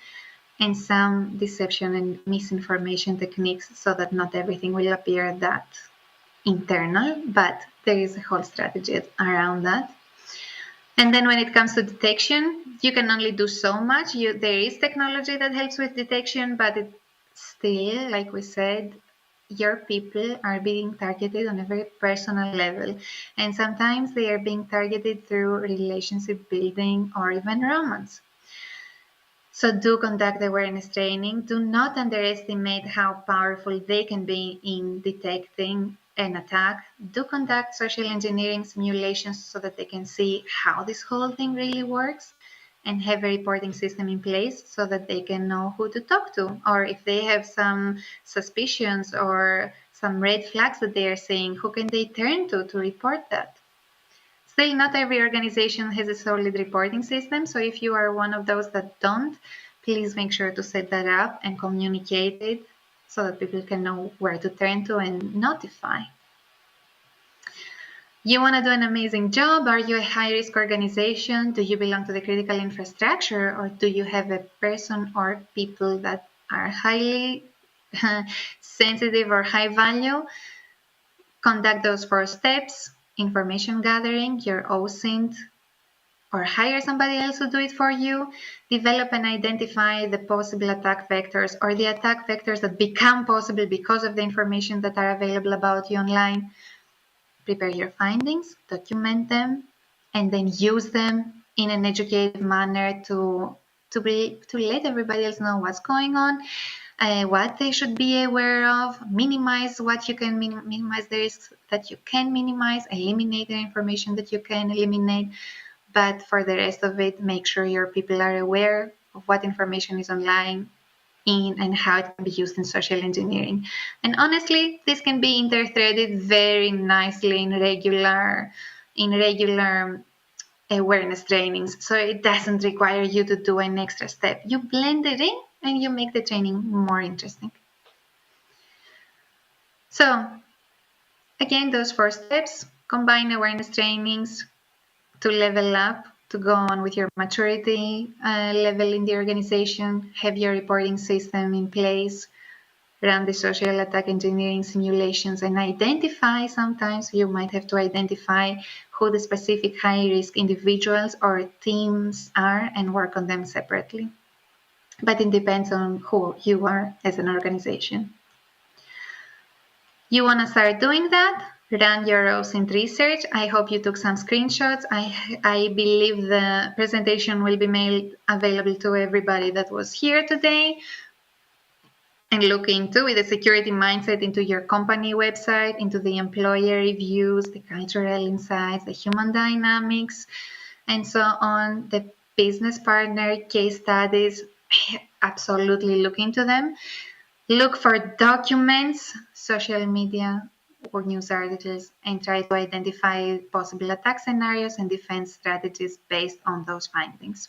and some deception and misinformation techniques so that not everything will appear that internal, but there is a whole strategy around that. And then when it comes to detection, you can only do so much. There is technology that helps with detection, but it's still, like we said, your people are being targeted on a very personal level. And sometimes they are being targeted through relationship building or even romance. So do conduct awareness training. Do not underestimate how powerful they can be in detecting an attack. Do conduct social engineering simulations so that they can see how this whole thing really works, and have a reporting system in place so that they can know who to talk to, or if they have some suspicions or some red flags that they are seeing, who can they turn to report that. Still, not every organization has a solid reporting system, so if you are one of those that don't, please make sure to set that up and communicate it so that people can know where to turn to and notify. You want to do an amazing job? Are you a high-risk organization? Do you belong to the critical infrastructure, or do you have a person or people that are highly sensitive or high value? Conduct those 4 steps: information gathering, your OSINT, or hire somebody else to do it for you. Develop and identify the possible attack vectors, or the attack vectors that become possible because of the information that are available about you online. Prepare your findings, document them, and then use them in an educated manner to let everybody else know what's going on, what they should be aware of. Minimize what you can minimize the risks that you can minimize, eliminate the information that you can eliminate. But for the rest of it, make sure your people are aware of what information is online and how it can be used in social engineering. And honestly, this can be interthreaded very nicely in regular awareness trainings. So it doesn't require you to do an extra step. You blend it in and you make the training more interesting. So again, those 4 steps: combine awareness trainings to level up, to go on with your maturity level in the organization, have your reporting system in place, run the social attack engineering simulations, and identify. Sometimes you might have to identify who the specific high-risk individuals or teams are and work on them separately. But it depends on who you are as an organization. You want to start doing that? Run your OSINT research. I hope you took some screenshots. I believe the presentation will be made available to everybody that was here today. And look into, with a security mindset, into your company website, into the employer reviews, the cultural insights, the human dynamics, and so on, the business partner case studies. Absolutely look into them. Look for documents, social media, or news articles, and try to identify possible attack scenarios and defense strategies based on those findings.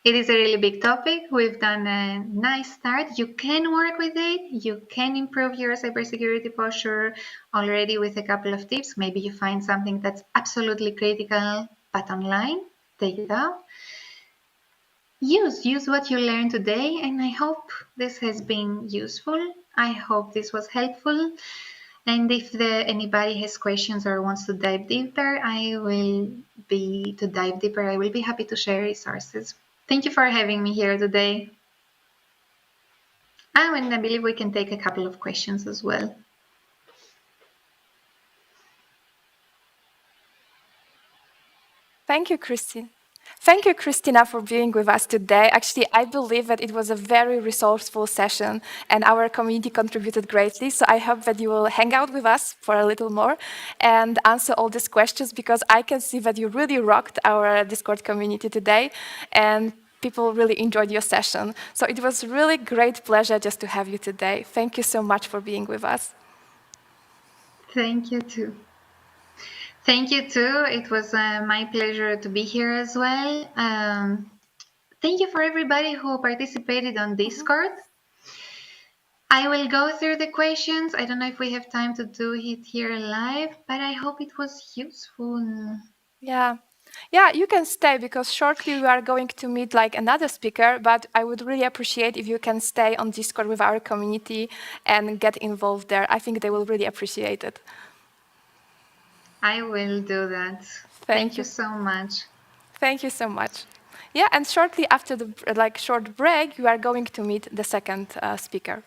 It is a really big topic. We've done a nice start. You can work with it. You can improve your cybersecurity posture already with a couple of tips. Maybe you find something that's absolutely critical, but online. Take it out. Use what you learned today, and I hope this has been useful. I hope this was helpful. And if anybody has questions or wants to dive deeper, I will be happy to share resources. Thank you for having me here today. And I believe we can take a couple of questions as well. Thank you, Christine. Thank you, Christina, for being with us today. Actually, I believe that it was a very resourceful session and our community contributed greatly. So I hope that you will hang out with us for a little more and answer all these questions, because I can see that you really rocked our Discord community today and people really enjoyed your session. So it was really great pleasure just to have you today. Thank you so much for being with us. Thank you too. Thank you too. It was my pleasure to be here as well. Thank you for everybody who participated on Discord. I will go through the questions. I don't know if we have time to do it here live, but I hope it was useful. Yeah, you can stay, because shortly we are going to meet like another speaker, but I would really appreciate if you can stay on Discord with our community and get involved there. I think they will really appreciate it. I will do that. Thank you so much. Thank you so much. Yeah, and shortly after the short break, you are going to meet the second speaker.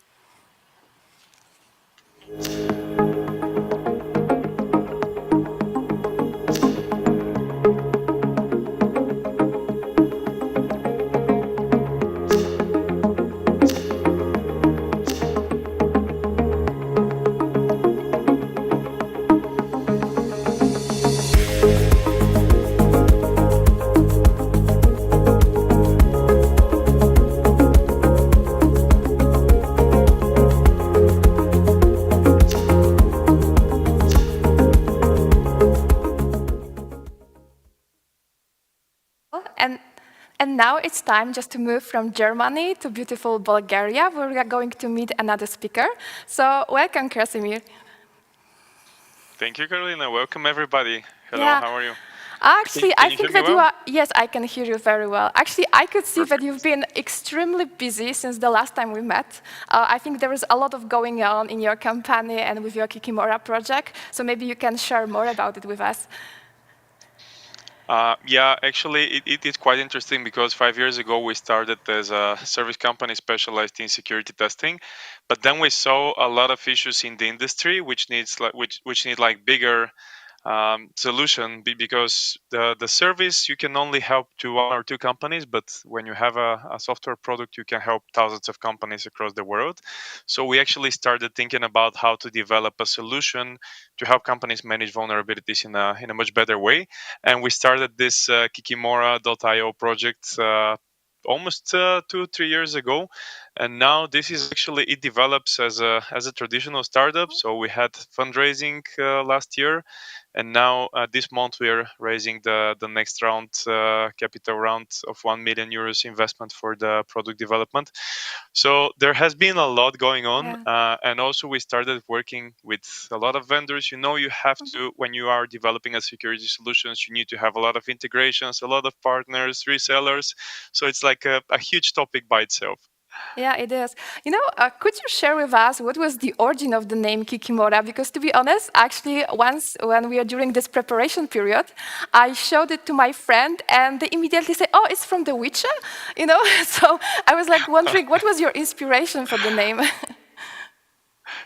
And now it's time just to move from Germany to beautiful Bulgaria, where we are going to meet another speaker. So welcome, Krasimir. Thank you, Carolina. Welcome, everybody. Hello, Yeah. how are you? Actually, Can I you hear think me that you well? are, yes, I can hear you very well. Actually, I could see that you've Perfect. been extremely busy since the last time we met. I think there is a lot of going on in your company and with your Kikimora project, so maybe you can share more about it with us. Yeah, actually, it is quite interesting because 5 years ago we started as a service company specialized in security testing, but then we saw a lot of issues in the industry which need like bigger solution because the service you can only help to one or two companies, but when you have a software product you can help thousands of companies across the world. So we actually started thinking about how to develop a solution to help companies manage vulnerabilities in a much better way, and we started this Kikimora.io project almost 2-3 years ago, and now this is actually it develops as a traditional startup. So we had fundraising last year, and now this month we are raising the next round, capital round of 1 million euros investment for the product development. So there has been a lot going on, Yeah. and also we started working with a lot of vendors. You have to, when you are developing a security solutions, you need to have a lot of integrations, a lot of partners, resellers. So it's like a huge topic by itself. Yeah, it is. Could you share with us what was the origin of the name Kikimora? Because to be honest, actually, once when we are during this preparation period, I showed it to my friend, and they immediately say, "Oh, it's from The Witcher," So I was like wondering, what was your inspiration for the name?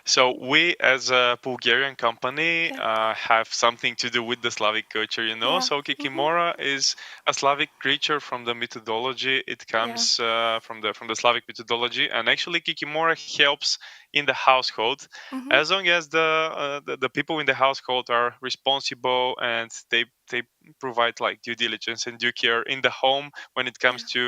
So we, as a Bulgarian company, Yeah. have something to do with the Slavic culture, Yeah. So Kikimora is a Slavic creature from the methodology. It Yeah. comes from the Slavic methodology, and actually Kikimora helps in the household Mhm. as long as the people in the household are responsible and they provide like due diligence and due care in the home when it comes Yeah. to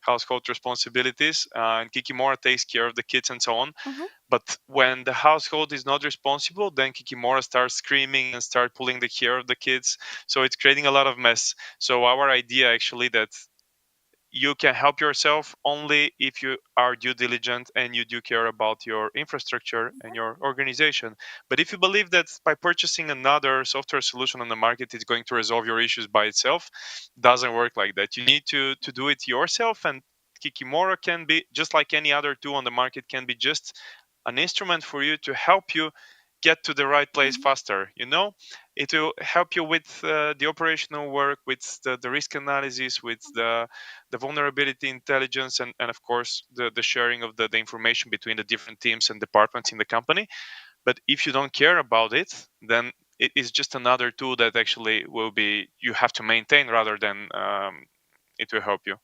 household responsibilities. And Kikimora takes care of the kids and so on. Mhm. But when the household is not responsible, then Kikimora starts screaming and start pulling the hair of the kids. So it's creating a lot of mess. So our idea actually that you can help yourself only if you are due diligent and you do care about your infrastructure and your organization. But if you believe that by purchasing another software solution on the market it's going to resolve your issues by itself, doesn't work like that. You need to do it yourself, and Kikimora can be just like any other tool on the market, can be just an instrument for you to help you get to the right place Mhm. faster. It will help you with the operational work, with the risk analysis, with the vulnerability intelligence, and of course the sharing of the information between the different teams and departments in the company. But if you don't care about it, then it is just another tool that actually will be you have to maintain rather than it will help you.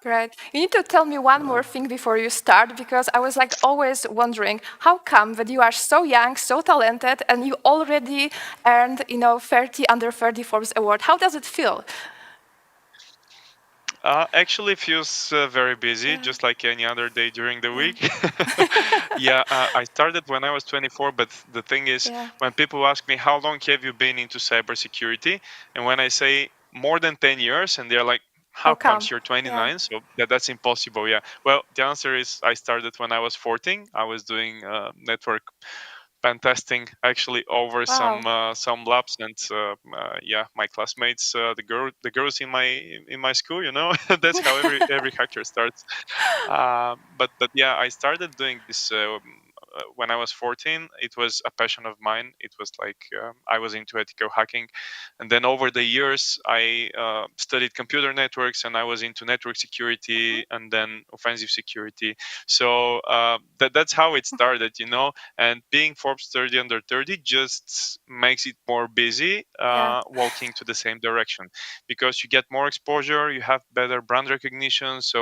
Great. You need to tell me one more thing before you start, because I was like always wondering, how come that you are so young, so talented, and you already earned, 30 under 30 Forbes award? How does it feel? Actually, feels very busy, Yeah. just like any other day during the Yeah. week. Yeah, I started when I was 24, but the thing is, Yeah. when people ask me how long have you been into cybersecurity, and when I say more than 10 years, and they're like, How how come? comes you're Yeah. 29? So that's impossible. Yeah. Well, the answer is I started when I was 14. I was doing network pen testing actually over Wow. some labs, and yeah, my classmates, the girls in my school, that's how every hacker starts. But yeah, I started doing this when I was 14. It was a passion of mine. It was like I was into ethical hacking, and then over the years I studied computer networks, and I was into network Mhm. security and then offensive security. So that's how it started, and being Forbes 30 under 30 just makes it more busy Yeah. walking to the same direction, because you get more exposure, you have better brand recognition, so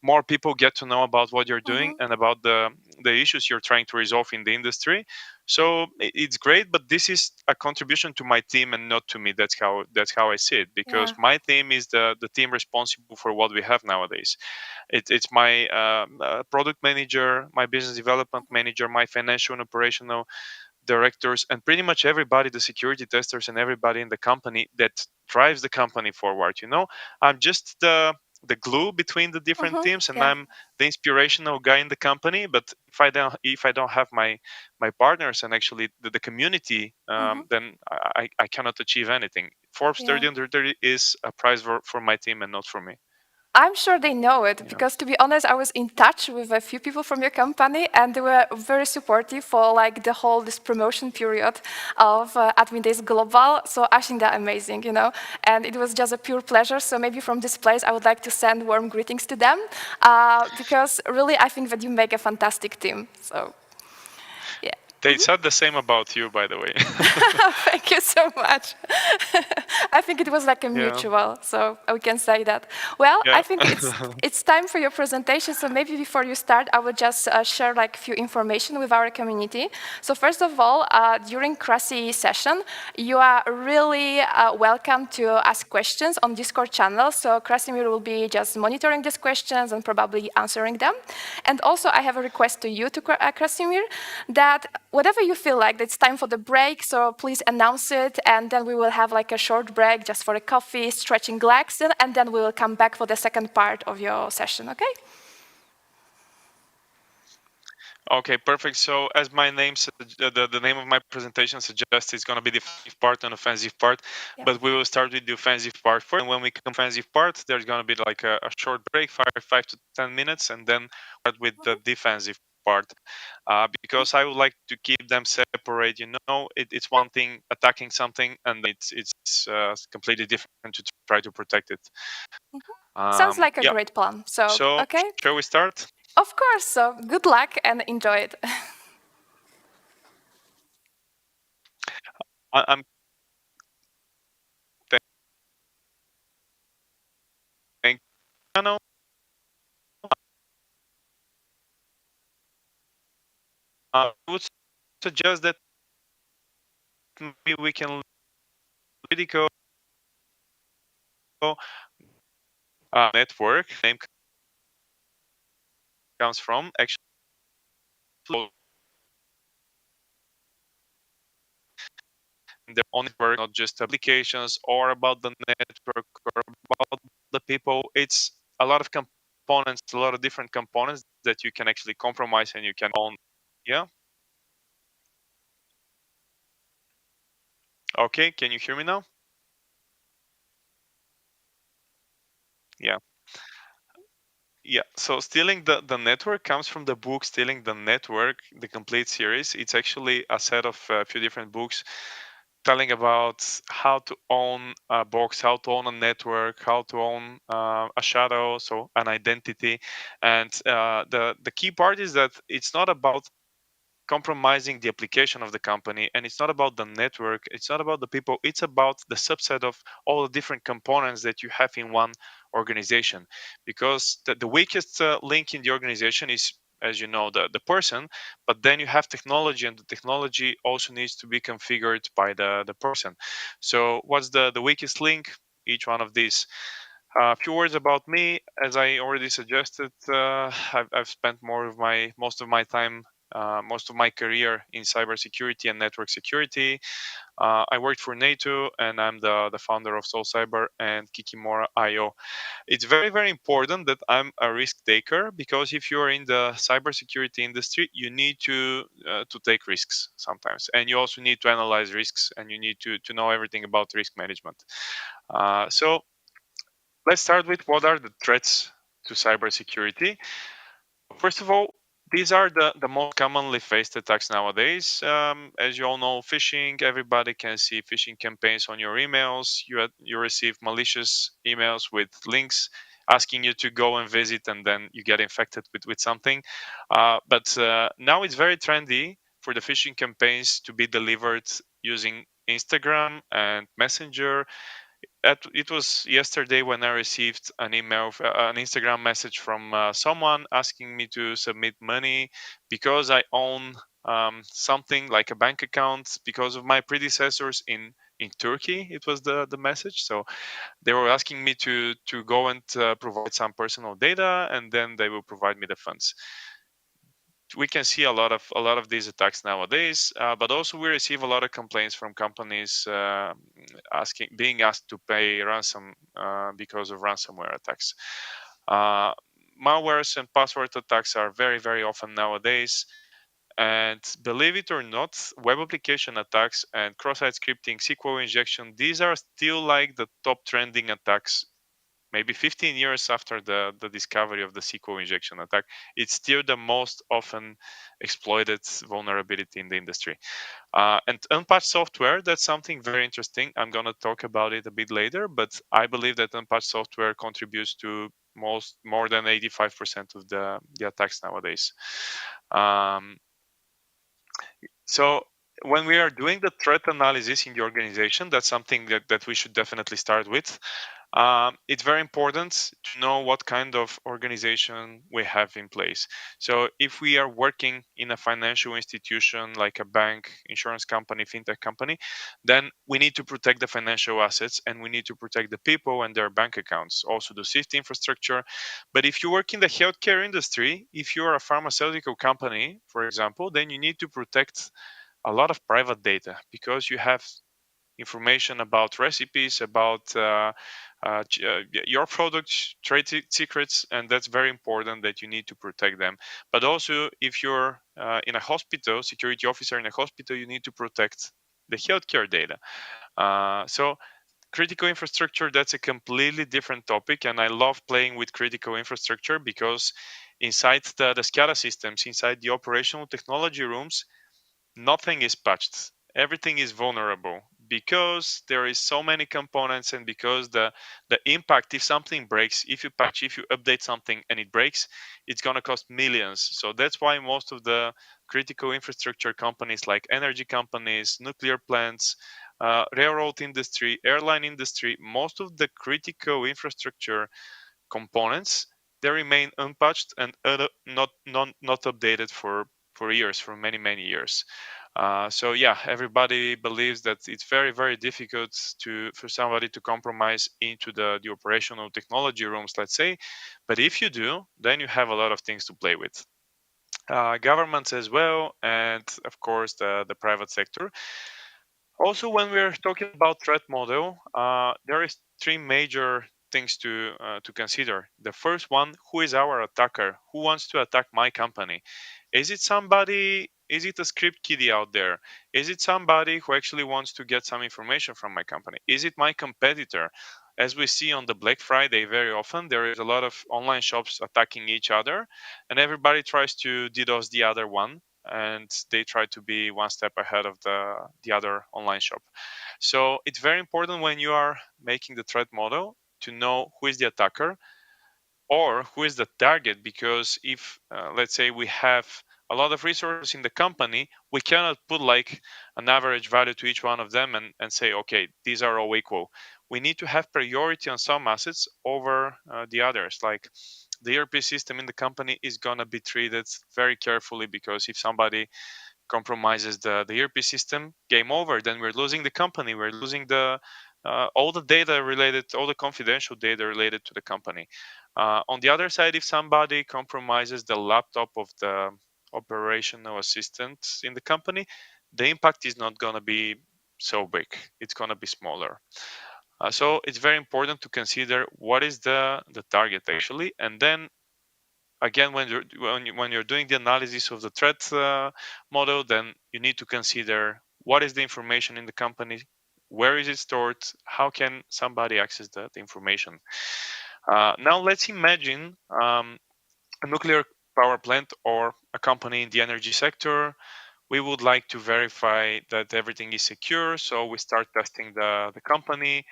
more people get to know about what you're doing Mhm. and about the issues you're trying to resolve in the industry. So it's great, but this is a contribution to my team and not to me. That's how I see it, because Yeah. my team is the team responsible for what we have nowadays. It's my product manager, my business development manager, my financial and operational directors, and pretty much everybody, the security testers and everybody in the company that drives the company forward. I'm just the glue between the different teams, and yeah. I'm the inspirational guy in the company. But if I don't have my partners and actually the community, then I cannot achieve anything. Forbes Yeah. 30 under 30 is a prize for my team and not for me. I'm sure they know it Yeah. because, to be honest, I was in touch with a few people from your company, and they were very supportive for like the whole this promotion period of AdminDays Global. So I think they're amazing, you know. And it was just a pure pleasure. So maybe from this place, I would like to send warm greetings to them because really, I think that you make a fantastic team. So yeah. They said the same about you, by the way. Thank you so much. I think it was like a Yeah. mutual, so we can say that. Well, Yeah. I think it's time for your presentation. So maybe before you start, I will just share like a few information with our community. So first of all, during Krasi session, you are really welcome to ask questions on Discord channel. So Krasimir will be just monitoring these questions and probably answering them. And also, I have a request to you, to Krasimir, that whatever you feel like it's time for the break, so please announce it, and then we will have like a short break just for a coffee, stretching legs, and then we will come back for the second part of your session, okay? Okay, perfect. So as my name, the name of my presentation suggests, it's going to be the offensive part and offensive part, Yeah. but we will start with the offensive part first. And when we come to the offensive part, there's going to be like a short break, 5 to 10 minutes, and then start with the defensive part, because I would like to keep them separate. You know, it's one thing attacking something, and it's completely different to try to protect it. Sounds like a Yeah. great plan. So, So okay? shall we start? Of course, so good luck and enjoy it. I'm thank you. I would suggest that maybe we can really go network name comes from actually the on network, not just applications or about the network or about the people. It's a lot of components, a lot of different components that you can actually compromise and you can own. Yeah. Okay. Can you hear me now? Yeah. Yeah, so stealing the network comes from the book Stealing the Network, the complete series. It's actually a set of a few different books telling about how to own a box, how to own a network, how to own a shadow, so an identity. And the key part is that it's not about compromising the application of the company, and it's not about the network, it's not about the people, it's about the subset of all the different components that you have in one organization. Because the weakest link in the organization is, as you know, the person, but then you have technology, and the technology also needs to be configured by the person. So what's the weakest link? Each one of these. A few words about me. As I already suggested, I've spent most of my time, most of my career in cybersecurity and network security. I worked for NATO, and I'm the founder of SoCyber and Kikimora.io. It's very, very important that I'm a risk taker, because if you're in the cybersecurity industry, you need to take risks sometimes, and you also need to analyze risks, and you need to know everything about risk management. So let's start with what are the threats to cybersecurity. First of all, these are the most commonly faced attacks nowadays. As you all know, phishing. Everybody can see phishing campaigns on your emails. You receive malicious emails with links asking you to go and visit, and then you get infected with something. But now it's very trendy for the phishing campaigns to be delivered using Instagram and Messenger. It was yesterday when I received an email, an Instagram message from someone asking me to submit money because I own something like a bank account because of my predecessors in Turkey. It was the message. So they were asking me to go and provide some personal data, and then they will provide me the funds. we can see a lot of these attacks nowadays, but also we receive a lot of complaints from companies being asked to pay ransom because of ransomware attacks. Malwares and password attacks are very often nowadays. And believe it or not, web application attacks and cross-site scripting, SQL injection, these are still like the top trending attacks. Maybe 15 years after the discovery of the SQL injection attack, it's still the most often exploited vulnerability in the industry. And unpatched software, that's something very interesting. I'm going to talk about it a bit later, but I believe that unpatched software contributes to more than 85% of the attacks nowadays. So when we are doing the threat analysis in the organization, that's something that we should definitely start with. It's very important to know what kind of organization we have in place. So if we are working in a financial institution like a bank, insurance company, fintech company, then we need to protect the financial assets and we need to protect the people and their bank accounts, also the safety infrastructure. But if you work in the healthcare industry, if you are a pharmaceutical company, for example, then you need to protect a lot of private data because you have information about recipes, about your products, trade secrets, and that's very important that you need to protect them. But also, if you're in a hospital, security officer in a hospital, you need to protect the healthcare data. So critical infrastructure, that's a completely different topic, and I love playing with critical infrastructure because inside the SCADA systems, inside the operational technology rooms, nothing is patched. Everything is vulnerable because there is so many components, and because the impact, if something breaks, if you patch, if you update something and it breaks, it's going to cost millions. So that's why most of the critical infrastructure companies like energy companies, nuclear plants, railroad industry, airline industry, most of the critical infrastructure components, they remain unpatched and not updated for years, for many years. So yeah, everybody believes that it's very difficult for somebody to compromise into the operational technology rooms, let's say. But if you do, then you have a lot of things to play with. Governments as well, and of course the private sector. Also, when we're talking about threat model, there is three major things to consider. The first one: who is our attacker? Who wants to attack my company? Is it somebody? Is it a script kiddie out there? Is it somebody who actually wants to get some information from my company? Is it my competitor? As we see on the Black Friday, very often there is a lot of online shops attacking each other, and everybody tries to DDoS the other one, and they try to be one step ahead of the other online shop. So it's very important when you are making the threat model to know who is the attacker or who is the target, because if let's say we have a lot of resources in the company, we cannot put like an average value to each one of them and say, okay, these are all equal. We need to have priority on some assets over the others. Like the ERP system in the company is going to be treated very carefully, because if somebody compromises the ERP system, game over. Then we're losing the company. We're losing all the data related, all the confidential data related to the company. On the other side, if somebody compromises the laptop of the operational assistant in the company, the impact is not going to be so big. It's going to be smaller. So it's very important to consider what is the target actually, and then again, when you're doing the analysis of the threat model, then you need to consider what is the information in the company, where is it stored, how can somebody access that information. Now let's imagine a nuclear power plant or a company in the energy sector. We would like to verify that everything is secure, so we start testing the company.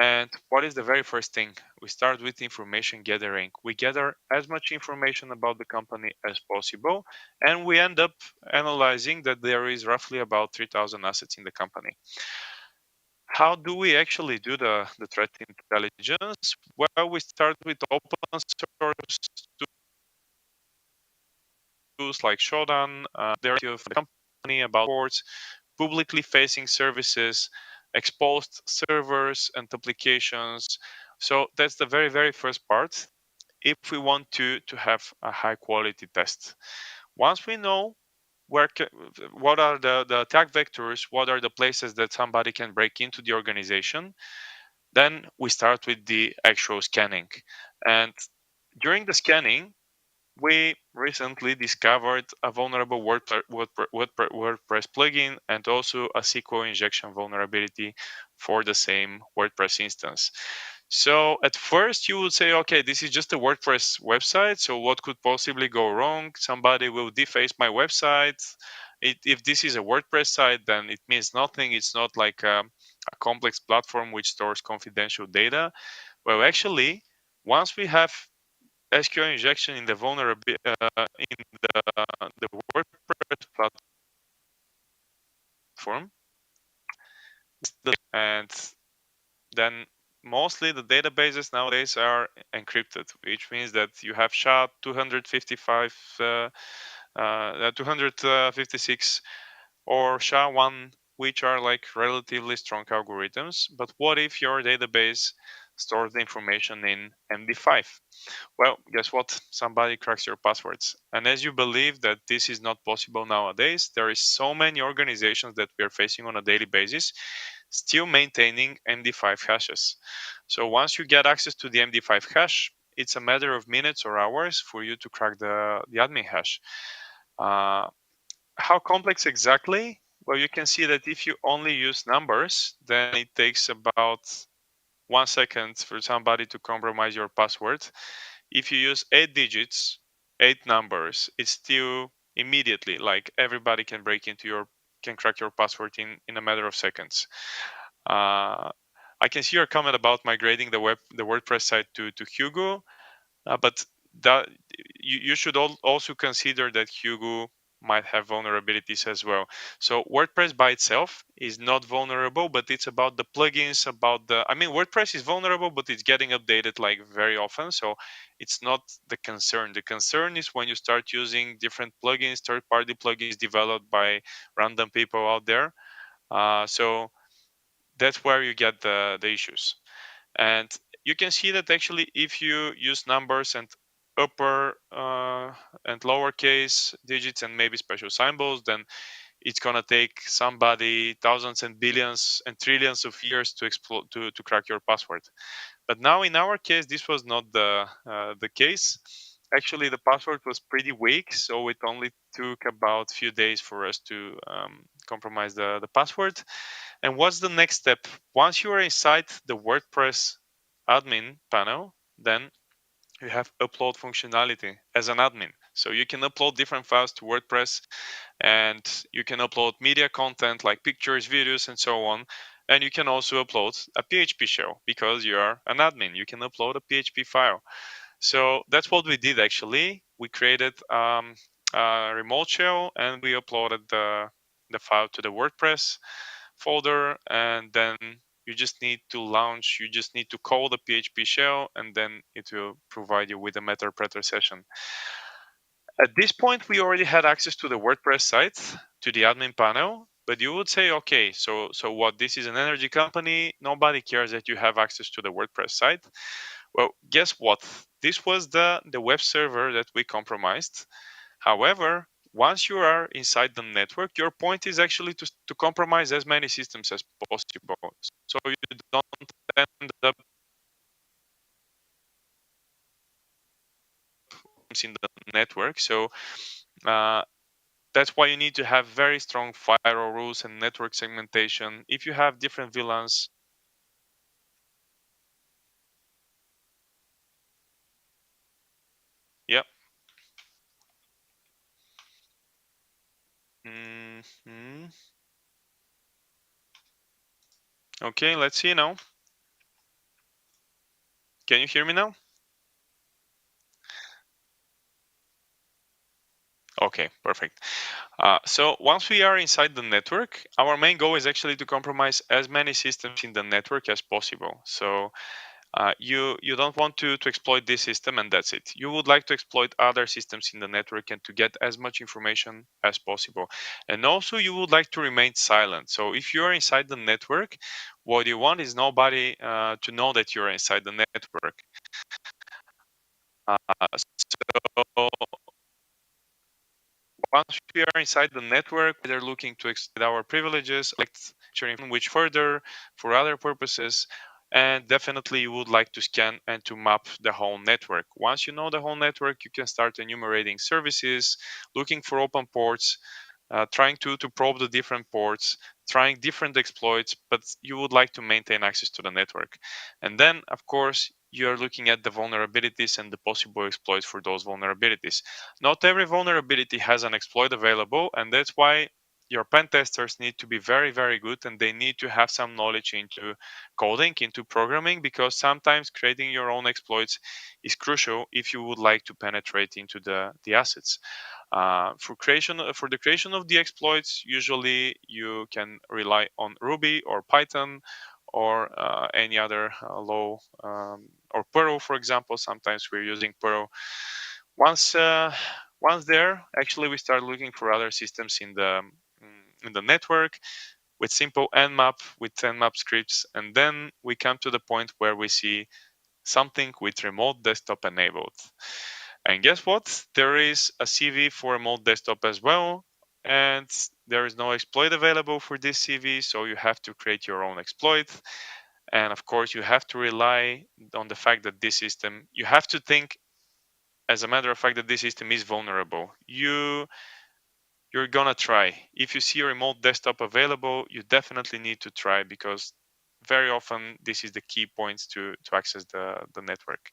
And what is the very first thing? We start with information gathering. We gather as much information about the company as possible, and we end up analyzing that there is roughly about 3,000 assets in the company. How do we actually do the threat intelligence? Well, we start with open source tools like Shodan, there are of the company about reports, publicly facing services, exposed servers and applications. So that's the very first part if we want to have a high quality test. once we know what are the attack vectors, what are the places that somebody can break into the organization, then we start with the actual scanning. And during the scanning, we recently discovered a vulnerable WordPress plugin and also a SQL injection vulnerability for the same WordPress instance. So at first you would say, okay, this is just a WordPress website, so what could possibly go wrong? Somebody will deface my website. If this is a WordPress site, then it means nothing. It's not like a complex platform which stores confidential data. Well, actually, once we have SQL injection in the in the WordPress platform, and then mostly the databases nowadays are encrypted, which means that you have SHA 255, 256, or SHA-1, which are like relatively strong algorithms. But what if your database stores the information in MD5? Well, guess what? Somebody cracks your passwords. And as you believe that this is not possible nowadays, there is so many organizations that we are facing on a daily basis still maintaining MD5 hashes. So once you get access to the MD5 hash, it's a matter of minutes or hours for you to crack the admin hash. How complex exactly? Well, you can see that if you only use numbers, then it takes about 1 second for somebody to compromise your password. If you use 8 digits, 8 numbers, it's still immediately like everybody can can crack your password in a matter of seconds. I can see your comment about migrating the WordPress site to Hugo, but that you should also consider that Hugo might have vulnerabilities as well. So WordPress by itself is not vulnerable, but it's about the plugins, WordPress is vulnerable, but it's getting updated like very often. So it's not the concern. The concern is when you start using different plugins, third-party plugins developed by random people out there. So that's where you get the issues. And you can see that actually if you use numbers and upper and lowercase digits and maybe special symbols, then it's gonna take somebody thousands and billions and trillions of years to crack your password. But now in our case, this was not the case. Actually, the password was pretty weak, so it only took about a few days for us to compromise the password. And what's the next step? Once you are inside the WordPress admin panel, then you have upload functionality as an admin. So you can upload different files to WordPress, and you can upload media content like pictures, videos, and so on. And you can also upload a PHP shell because you are an admin. You can upload a PHP file. So that's what we did actually. We created a remote shell and we uploaded the file to the WordPress folder, and then you just need to launch, you just need to call the PHP shell, and then it will provide you with a Meterpreter session. At this point, we already had access to the WordPress site, to the admin panel, but you would say, okay, so what, this is an energy company, nobody cares that you have access to the WordPress site. Well, guess what? This was the web server that we compromised. However, once you are inside the network, your point is actually to compromise as many systems as possible. So you don't end up in the network. So that's why you need to have very strong firewall rules and network segmentation. If you have different VLANs, yeah. Mm-hmm. Okay, let's see now. Can you hear me now? Okay, perfect. So once we are inside the network, our main goal is actually to compromise as many systems in the network as possible. So you don't want to exploit this system and that's it. You would like to exploit other systems in the network and to get as much information as possible. And also you would like to remain silent. So if you are inside the network, what you want is nobody to know that you're inside the network. So once we are inside the network, they're looking to extend our privileges, like sharing which further for other purposes. And definitely you would like to scan and to map the whole network. Once you know the whole network, you can start enumerating services, looking for open ports, trying to probe the different ports, trying different exploits, but you would like to maintain access to the network. And then, of course, you're looking at the vulnerabilities and the possible exploits for those vulnerabilities. Not every vulnerability has an exploit available, and that's why your pen testers need to be very, very good, and they need to have some knowledge into coding, into programming, because sometimes creating your own exploits is crucial if you would like to penetrate into the assets. For the creation of the exploits, usually you can rely on Ruby or Python or any other low or Perl, for example. Sometimes we're using Perl. Once there, actually, we start looking for other systems in the network with simple nmap, with nmap scripts, and then we come to the point where we see something with remote desktop enabled. And guess what? There is a CV for remote desktop as well, and there is no exploit available for this CV, so you have to create your own exploit. And of course, you have to rely on the fact that this system, you have to think, as a matter of fact, that this system is vulnerable. You're gonna try. If you see a remote desktop available, you definitely need to try, because very often this is the key points to access the network.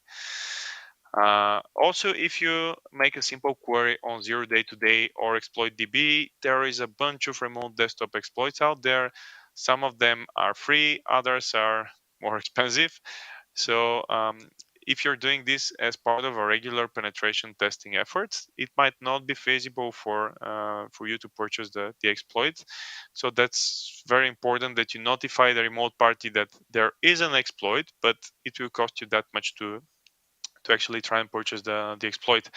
Also, if you make a simple query on 0day today or exploit DB, there is a bunch of remote desktop exploits out there. Some of them are free, others are more expensive. So if you're doing this as part of a regular penetration testing efforts, it might not be feasible for you to purchase the exploit. So that's very important that you notify the remote party that there is an exploit, but it will cost you that much to actually try and purchase the exploit.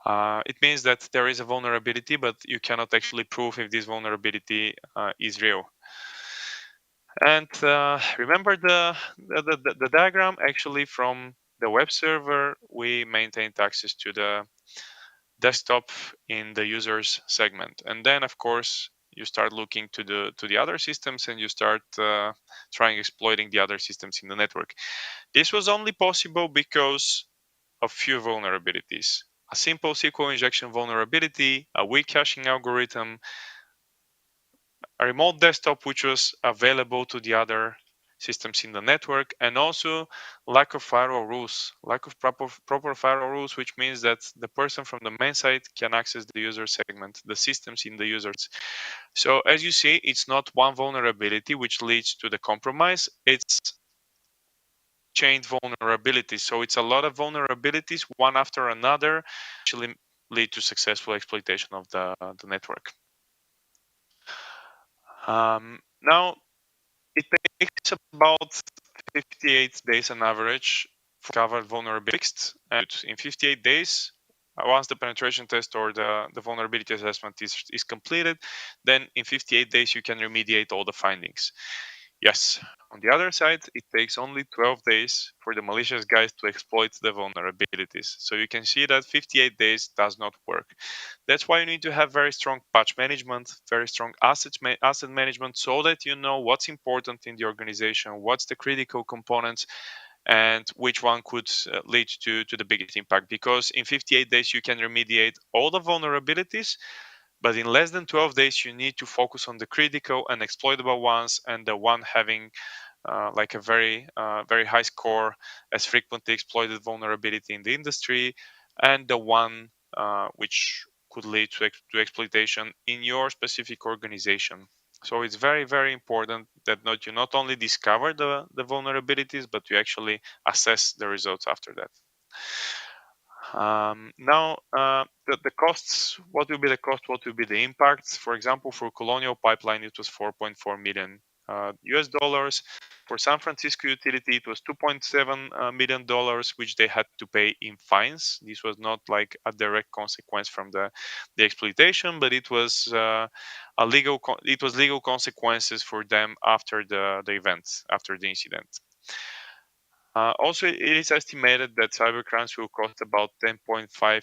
It means that there is a vulnerability, but you cannot actually prove if this vulnerability is real. And remember the diagram. Actually, from the web server, we maintained access to the desktop in the users segment, and then of course you start looking to the other systems, and you start trying exploiting the other systems in the network. This was only possible because of few vulnerabilities: a simple SQL injection vulnerability, a weak caching algorithm, a remote desktop which was available to the other systems in the network, and also lack of firewall rules, lack of proper firewall rules, which means that the person from the main site can access the user segment, the systems in the users. So as you see, it's not one vulnerability which leads to the compromise, it's chained vulnerabilities. So it's a lot of vulnerabilities, one after another, actually lead to successful exploitation of the network. Now, it takes about 58 days on average for covered vulnerabilities. And in 58 days, once the penetration test or the vulnerability assessment is completed, then in 58 days you can remediate all the findings. Yes, on the other side, it takes only 12 days for the malicious guys to exploit the vulnerabilities. So you can see that 58 days does not work. That's why you need to have very strong patch management, very strong asset management, so that you know what's important in the organization, what's the critical components, and which one could lead to the biggest impact. Because in 58 days, you can remediate all the vulnerabilities, but in less than 12 days, you need to focus on the critical and exploitable ones, and the one having like a very high score as frequently exploited vulnerability in the industry, and the one which could lead to exploitation in your specific organization. So it's very important that you not only discover the vulnerabilities, but you actually assess the results after that. Now, the costs, what will be the cost, what will be the impacts? For example, for Colonial Pipeline, it was 4.4 million US dollars. For San Francisco Utility, it was 2.7 million dollars, which they had to pay in fines. This was not like a direct consequence from the exploitation, but it was legal consequences for them after the event, after the incident. Also, it is estimated that cybercrimes will cost about $10.5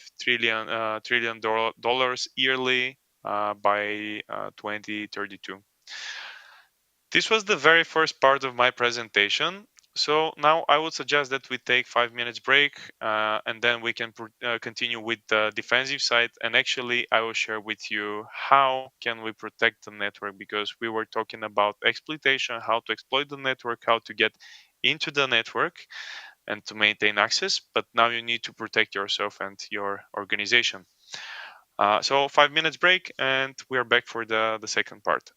trillion yearly by 2032. This was the very first part of my presentation. So now I would suggest that we take 5 minutes break and then we can continue with the defensive side. And actually, I will share with you how can we protect the network, because we were talking about exploitation, how to exploit the network, how to get into the network and to maintain access. But now you need to protect yourself and your organization. So 5 minutes break and we are back for the second part.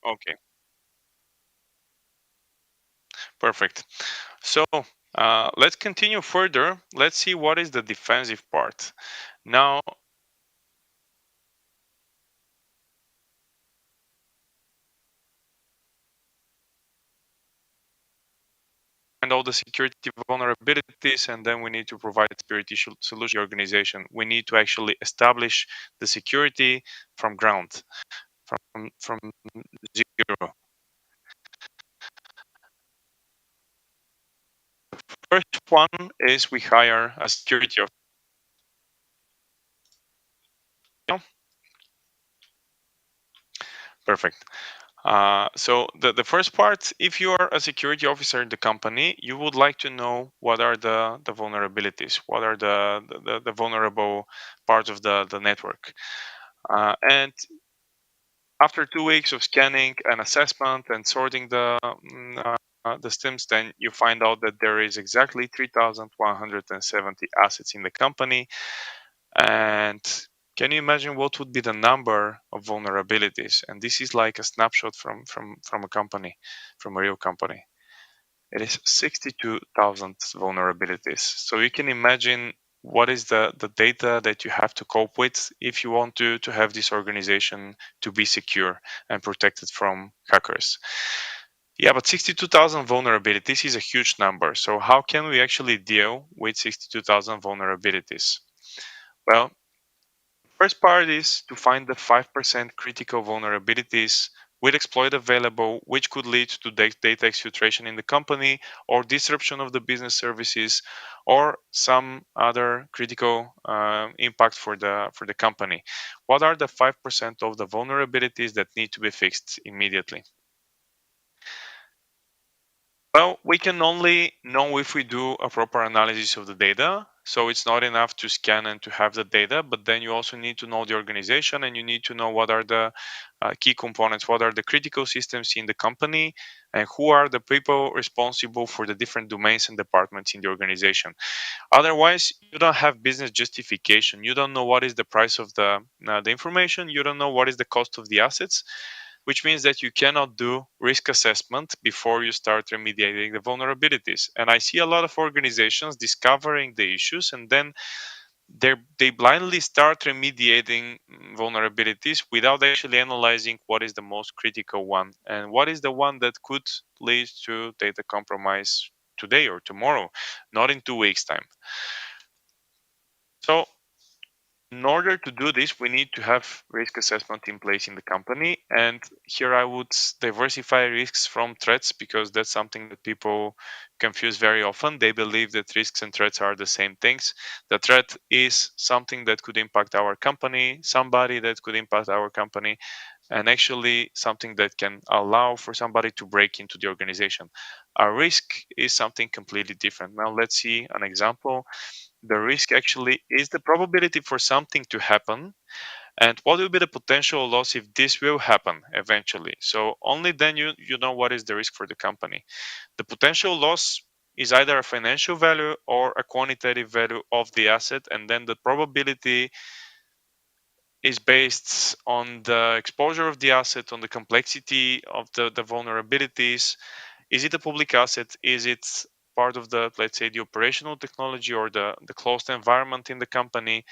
Okay, perfect. So let's continue further. Let's see what is the defensive part. Now, and all the security vulnerabilities, and then we need to provide security solution organization. We need to actually establish the security from ground, from zero. First one is we hire a security officer. Perfect. So the first part, if you are a security officer in the company, you would like to know what are the vulnerabilities, what are the vulnerable parts of the network. And after 2 weeks of scanning and assessment and sorting the stems, then you find out that there is exactly 3,170 assets in the company. And can you imagine what would be the number of vulnerabilities? And this is like a snapshot from a company, from a real company. It is 62,000 vulnerabilities. So you can imagine what is the data that you have to cope with if you want to have this organization to be secure and protected from hackers. Yeah, but 62,000 vulnerabilities is a huge number. So how can we actually deal with 62,000 vulnerabilities? Well, first part is to find the 5% critical vulnerabilities with exploit available, which could lead to data exfiltration in the company or disruption of the business services or some other critical impact for the company. What are the 5% of the vulnerabilities that need to be fixed immediately? Well, we can only know if we do a proper analysis of the data. So it's not enough to scan and to have the data, but then you also need to know the organization and you need to know what are the key components, what are the critical systems in the company, and who are the people responsible for the different domains and departments in the organization. Otherwise, you don't have business justification. You don't know what is the price of the information. You don't know what is the cost of the assets, which means that you cannot do risk assessment before you start remediating the vulnerabilities. And I see a lot of organizations discovering the issues and then they blindly start remediating vulnerabilities without actually analyzing what is the most critical one and what is the one that could lead to data compromise today or tomorrow, not in 2 weeks' time. So in order to do this, we need to have risk assessment in place in the company. And here I would diversify risks from threats because that's something that people confuse very often. They believe that risks and threats are the same things. The threat is something that could impact our company, somebody that could impact our company, and actually something that can allow for somebody to break into the organization. A risk is something completely different. Now let's see an example. The risk actually is the probability for something to happen and what will be the potential loss if this will happen eventually. So only then you know what is the risk for the company. The potential loss is either a financial value or a quantitative value of the asset, and then the probability is based on the exposure of the asset, on the complexity of the vulnerabilities. Is it a public asset? Is it part of the, let's say, the operational technology or the closed environment in the company?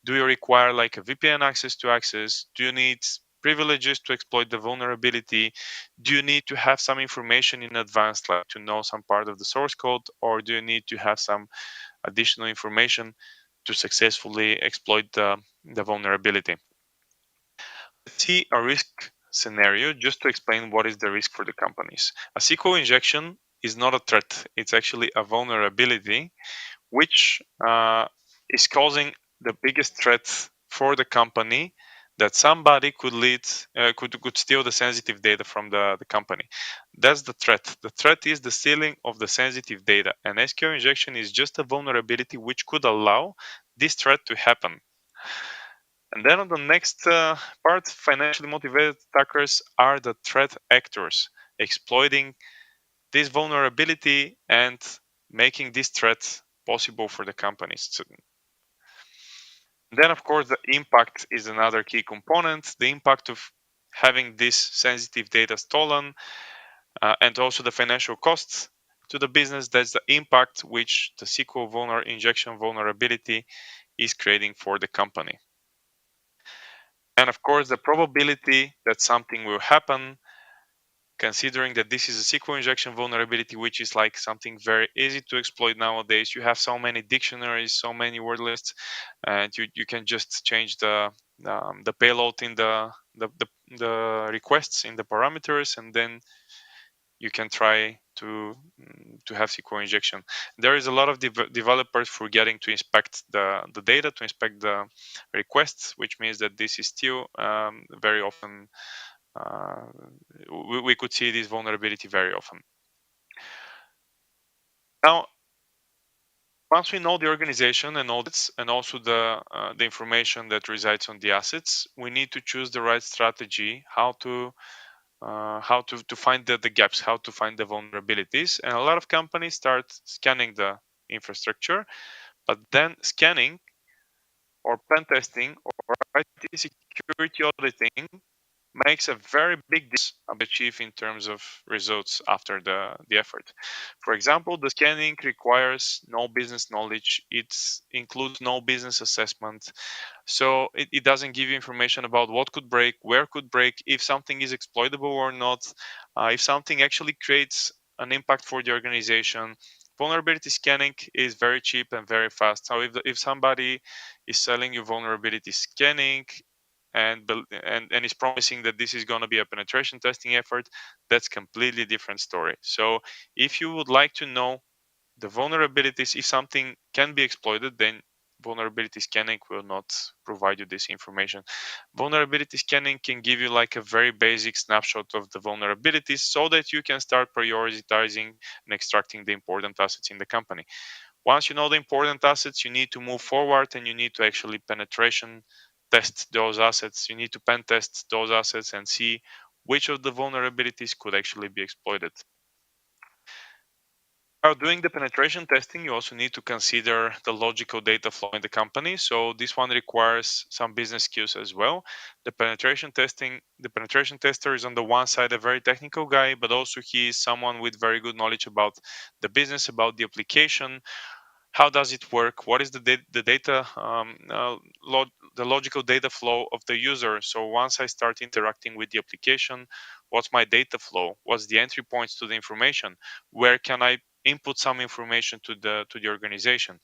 Do you require like a VPN access to access? Do you need privileges to exploit the vulnerability? Do you need to have some information in advance, like to know some part of the source code? Or do you need to have some additional information to successfully exploit the vulnerability? Let's see a risk scenario just to explain what is the risk for the companies. A SQL injection is not a threat. It's actually a vulnerability which is causing the biggest threat for the company, that somebody could could steal the sensitive data from the company. That's the threat. The threat is the stealing of the sensitive data, and SQL injection is just a vulnerability which could allow this threat to happen. And then on the next part, financially motivated attackers are the threat actors, exploiting this vulnerability and making this threat possible for the companies. So then, of course, the impact is another key component. The impact of having this sensitive data stolen, and also the financial costs to the business. That's the impact which the SQL injection vulnerability is creating for the company. And of course, the probability that something will happen, considering that this is a SQL injection vulnerability, which is like something very easy to exploit nowadays. You have so many dictionaries, so many word lists, and you can just change the payload in the requests in the parameters, and then you can try to have SQL injection. There is a lot of developers forgetting to inspect the data, to inspect the requests, which means that this is still very often, we could see this vulnerability very often. Now, once we know the organization and all this, and also the information that resides on the assets, we need to choose the right strategy, how to find the gaps, how to find the vulnerabilities. And a lot of companies start scanning the infrastructure, but then scanning or pen testing or IT security auditing makes a very big difference achieve in terms of results after the effort. For example, the scanning requires no business knowledge. It includes no business assessment. So it doesn't give you information about what could break, where could break, if something is exploitable or not, if something actually creates an impact for the organization. Vulnerability scanning is very cheap and very fast. So if somebody is selling you vulnerability scanning and is promising that this is going to be a penetration testing effort, that's completely different story. So if you would like to know the vulnerabilities, if something can be exploited, then vulnerability scanning will not provide you this information. Vulnerability scanning can give you like a very basic snapshot of the vulnerabilities so that you can start prioritizing and extracting the important assets in the company. Once you know the important assets, you need to move forward and you need to actually penetration test those assets. You need to pen test those assets and see which of the vulnerabilities could actually be exploited. While doing the penetration testing, you also need to consider the logical data flow in the company. So this one requires some business skills as well. The penetration tester is on the one side a very technical guy, but also he is someone with very good knowledge about the business, about the application. How does it work? What is the data, the logical data flow of the user? So once I start interacting with the application, what's my data flow? What's the entry points to the information? Where can I input some information to the organization?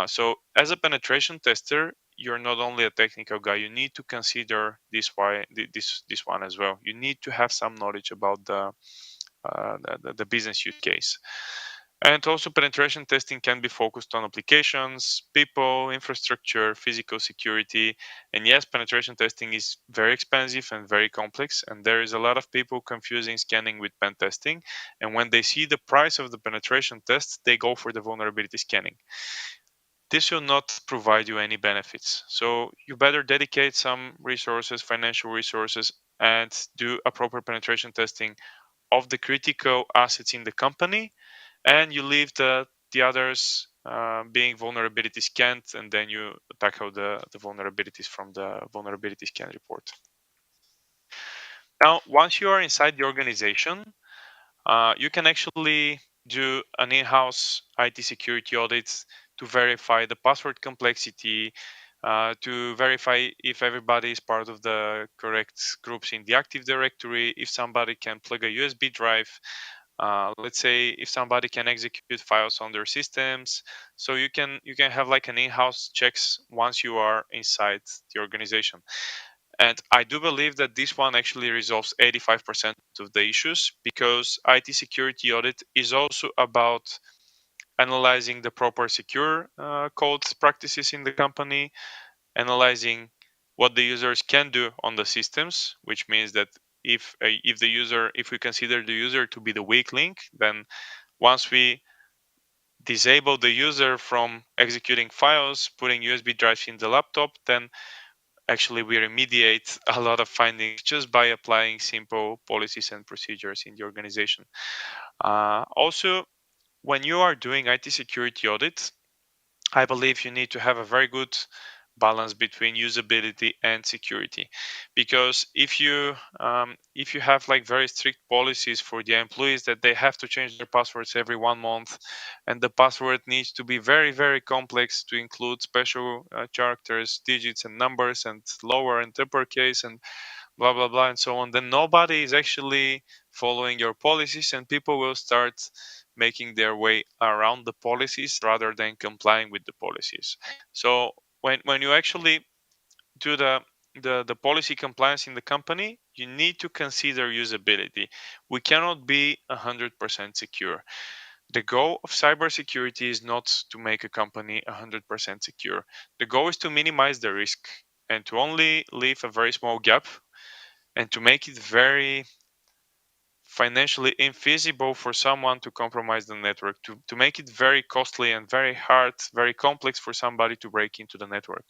So as a penetration tester, you're not only a technical guy. You need to consider this one as well. You need to have some knowledge about the business use case. And also penetration testing can be focused on applications, people, infrastructure, physical security. And yes, penetration testing is very expensive and very complex. And there is a lot of people confusing scanning with pen testing. And when they see the price of the penetration test, they go for the vulnerability scanning. This will not provide you any benefits. So you better dedicate some resources, financial resources, and do a proper penetration testing of the critical assets in the company, and you leave the others being vulnerability scanned, and then you tackle the vulnerabilities from the vulnerability scan report. Now, once you are inside the organization, you can actually do an in-house IT security audit to verify the password complexity, to verify if everybody is part of the correct groups in the Active Directory, if somebody can plug a USB drive, let's say if somebody can execute files on their systems. So you can have like an in-house checks once you are inside the organization. And I do believe that this one actually resolves 85% of the issues, because IT security audit is also about analyzing the proper secure codes practices in the company, analyzing what the users can do on the systems, which means that if we consider the user to be the weak link, then once we disable the user from executing files, putting USB drives in the laptop, then actually we remediate a lot of findings just by applying simple policies and procedures in the organization. Also, when you are doing IT security audits, I believe you need to have a very good balance between usability and security. Because if you have like very strict policies for the employees that they have to change their passwords every 1 month, and the password needs to be very, very complex to include special characters, digits, and numbers, and lower and uppercase, and blah blah blah, and so on, then nobody is actually following your policies, and people will start making their way around the policies rather than complying with the policies. So when you actually do the policy compliance in the company, you need to consider usability. We cannot be 100% secure. The goal of cybersecurity is not to make a company 100% secure. The goal is to minimize the risk and to only leave a very small gap, and to make it very financially infeasible for someone to compromise the network, to make it very costly and very hard, very complex for somebody to break into the network.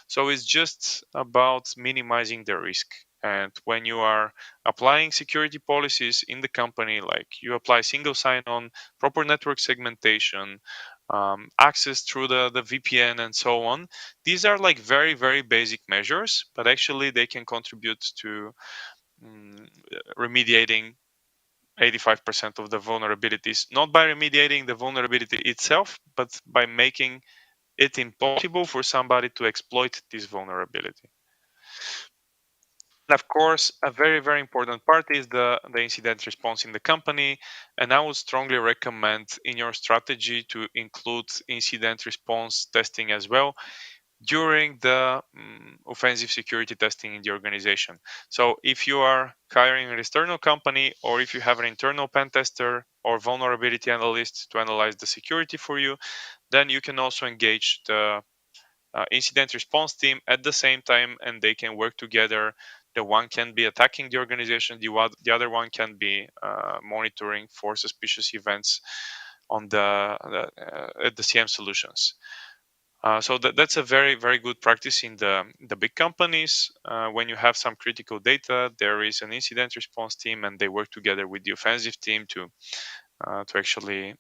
So it's just about minimizing the risk. And when you are applying security policies in the company, like you apply single sign-on, proper network segmentation, access through the VPN, and so on, these are like very, very basic measures, but actually they can contribute to remediating 85% of the vulnerabilities, not by remediating the vulnerability itself, but by making it impossible for somebody to exploit this vulnerability. And of course, a very, very important part is the incident response in the company. And I would strongly recommend in your strategy to include incident response testing as well during the offensive security testing in the organization. So if you are hiring an external company, or if you have an internal pen tester or vulnerability analyst to analyze the security for you, then you can also engage the incident response team at the same time, and they can work together. The one can be attacking the organization, the other one can be monitoring for suspicious events on at the CM solutions. So that's a very, very good practice in the big companies. When you have some critical data, there is an incident response team, and they work together with the offensive team to actually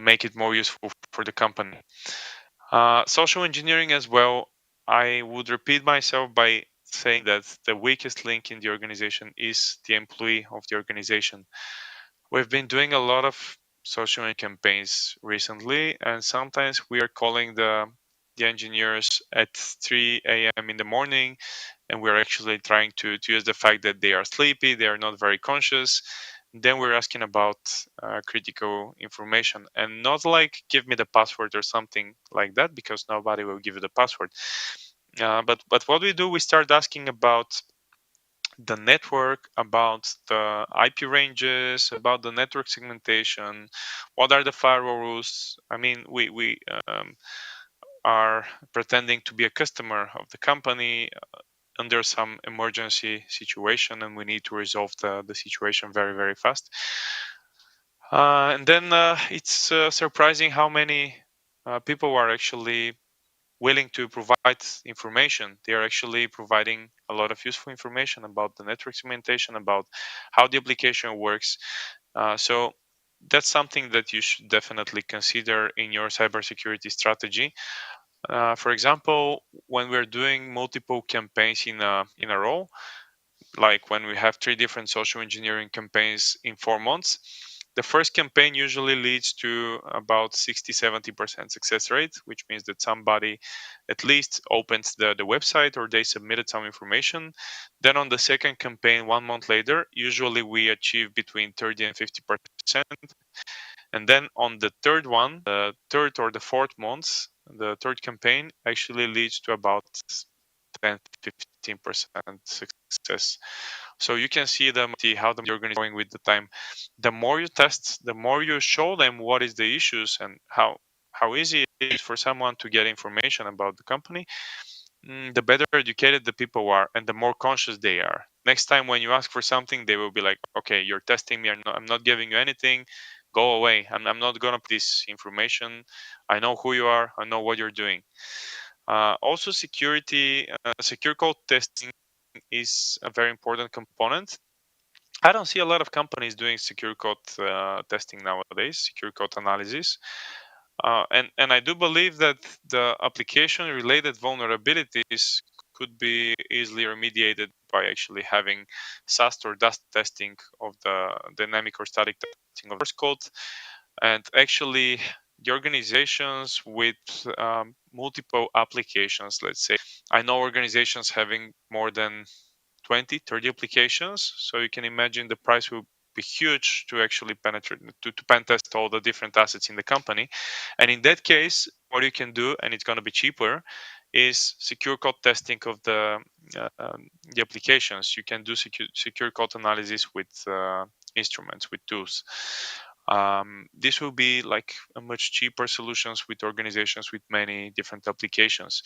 make it more useful for the company. Social engineering as well. I would repeat myself by saying that the weakest link in the organization is the employee of the organization. We've been doing a lot of social campaigns recently, and sometimes we are calling the engineers at 3 a.m. in the morning, and we're actually trying to use the fact that they are sleepy, they are not very conscious. Then we're asking about critical information, and not like give me the password or something like that, because nobody will give you the password. But what we do, we start asking about the network, about the IP ranges, about the network segmentation, what are the firewall rules. I mean, we are pretending to be a customer of the company under some emergency situation, and we need to resolve the situation very, very fast. And then it's surprising how many people are actually willing to provide information. They are actually providing a lot of useful information about the network segmentation, about how the application works. So that's something that you should definitely consider in your cybersecurity strategy. For example, when we're doing multiple campaigns in a row, like when we have 3 different social engineering campaigns in 4 months, the first campaign usually leads to about 60-70% success rate, which means that somebody at least opens the website, or they submitted some information. Then on the second campaign, 1 month later, usually we achieve between 30 and 50%. And then on the third one, the third or the fourth month, the third campaign actually leads to about 10-15% success. So you can see how the organization is going with the time. The more you test, the more you show them what is the issues and how easy it is for someone to get information about the company, the better educated the people are and the more conscious they are. Next time when you ask for something, they will be like, okay, you're testing me, I'm not giving you anything, go away. I'm not gonna put this information. I know who you are, I know what you're doing. Also, secure code testing is a very important component. I don't see a lot of companies doing secure code testing nowadays, secure code analysis. And I do believe that the application-related vulnerabilities could be easily remediated by actually having SAST or DAST testing of the dynamic or static testing of source code. And actually, the organizations with multiple applications, let's say, I know organizations having more than 20, 30 applications. So you can imagine the price will be huge to actually penetrate, to pen test all the different assets in the company. And in that case, what you can do, and it's going to be cheaper, is secure code testing of the applications. You can do secure code analysis with instruments, with tools. This will be like a much cheaper solutions with organizations with many different applications.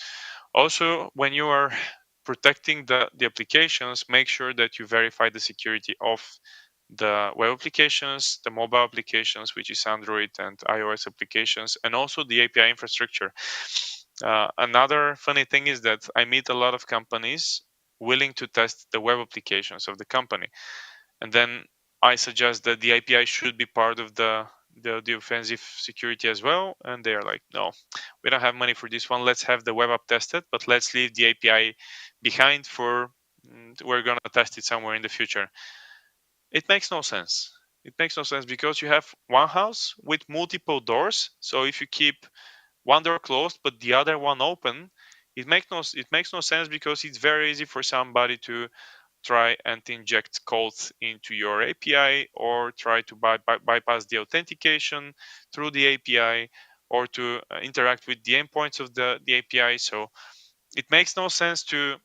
Also, when you are protecting the applications, make sure that you verify the security of the web applications, the mobile applications, which is Android and iOS applications, and also the API infrastructure. Another funny thing is that I meet a lot of companies willing to test the web applications of the company, and then I suggest that the API should be part of the offensive security as well, and they're like, no, we don't have money for this one. Let's have the web app tested, but let's leave the API behind for we're gonna test it somewhere in the future. It makes no sense. It makes no sense because you have one house with multiple doors. So if you keep one door closed but the other one open, it makes no sense because it's very easy for somebody to try and inject codes into your API or try to bypass the authentication through the API or to interact with the endpoints of the API. So it makes no sense to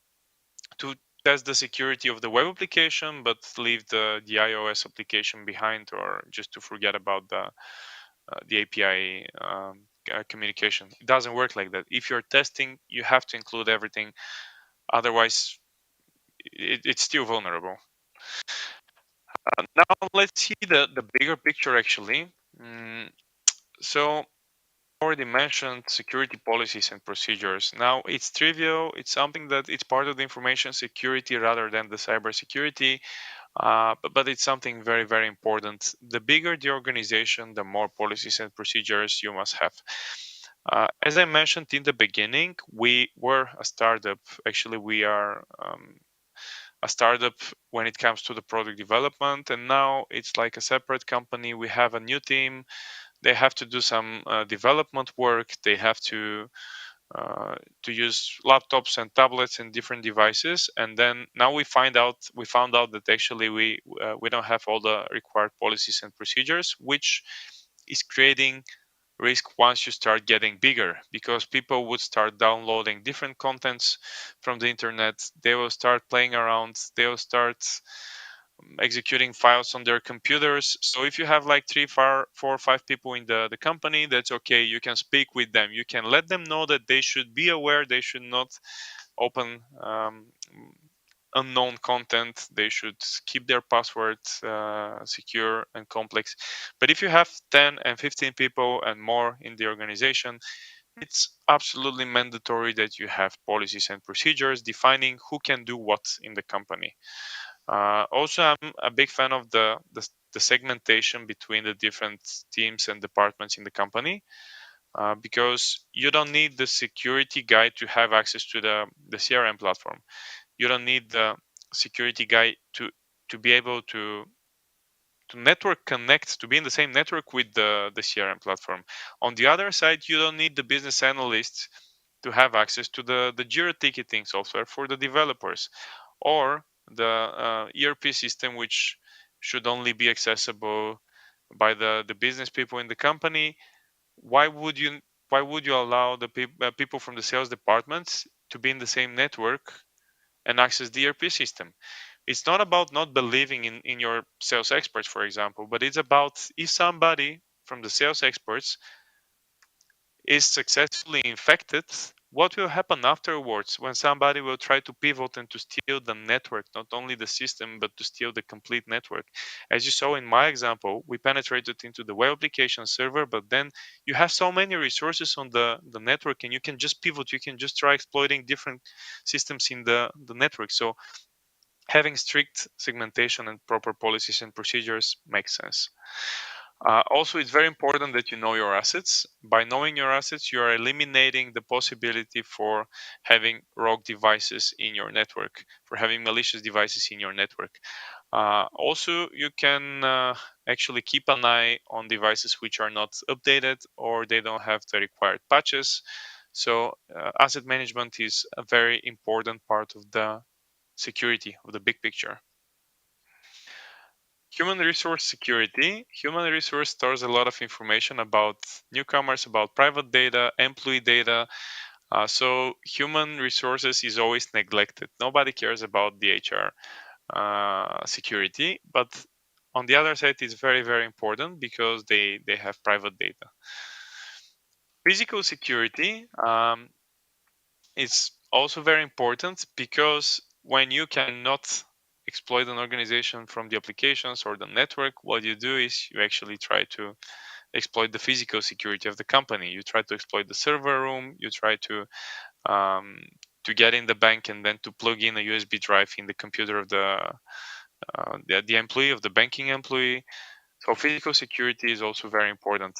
test the security of the web application but leave the iOS application behind, or just to forget about the API communication. It doesn't work like that. If you're testing, you have to include everything. Otherwise, it's still vulnerable. Now let's see the bigger picture actually. So already mentioned security policies and procedures. Now it's trivial. It's something that it's part of the information security rather than the cybersecurity. But it's something very, very important. The bigger the organization, the more policies and procedures you must have. As I mentioned in the beginning, we were a startup. Actually, we are a startup when it comes to the product development, and now it's like a separate company. We have a new team. They have to do some development work. They have to use laptops and tablets and different devices, and then now we found out that actually we don't have all the required policies and procedures, which is creating risk once you start getting bigger, because people would start downloading different contents from the internet. They will start playing around. They will start executing files on their computers. So if you have like 4 or 5 people in the company, that's okay. You can speak with them. You can let them know that they should be aware. They should not open unknown content. They should keep their passwords secure and complex. But if you have 10 and 15 people and more in the organization, it's absolutely mandatory that you have policies and procedures defining who can do what in the company. Also, I'm a big fan of the segmentation between the different teams and departments in the company, because you don't need the security guy to have access to the CRM platform. You don't need the security guy to be able to network connect, to be in the same network with the CRM platform. On the other side, you don't need the business analysts to have access to the Jira ticketing software for the developers, or the ERP system, which should only be accessible by the business people in the company. Why would you allow the people from the sales departments to be in the same network and access the ERP system? It's not about not believing in your sales experts, for example, but it's about if somebody from the sales experts is successfully infected, what will happen afterwards when somebody will try to pivot and to steal the network, not only the system, but to steal the complete network? As you saw in my example, we penetrated into the web application server, but then you have so many resources on the network, and you can just pivot, you can just try exploiting different systems in the network. So having strict segmentation and proper policies and procedures makes sense. Also, it's very important that you know your assets. By knowing your assets, you are eliminating the possibility for having rogue devices in your network, for having malicious devices in your network. Also, you can actually keep an eye on devices which are not updated or they don't have the required patches. So, asset management is a very important part of the security of the big picture. Human resource security. Human resource stores a lot of information about newcomers, about private data, employee data. So human resources is always neglected. Nobody cares about the HR security, but on the other side, it's very, very important because they have private data. Physical security is also very important because when you cannot exploit an organization from the applications or the network, what you do is you actually try to exploit the physical security of the company. You try to exploit the server room. You try to get in the bank and then to plug in a USB drive in the computer of the employee, of the banking employee. So physical security is also very important.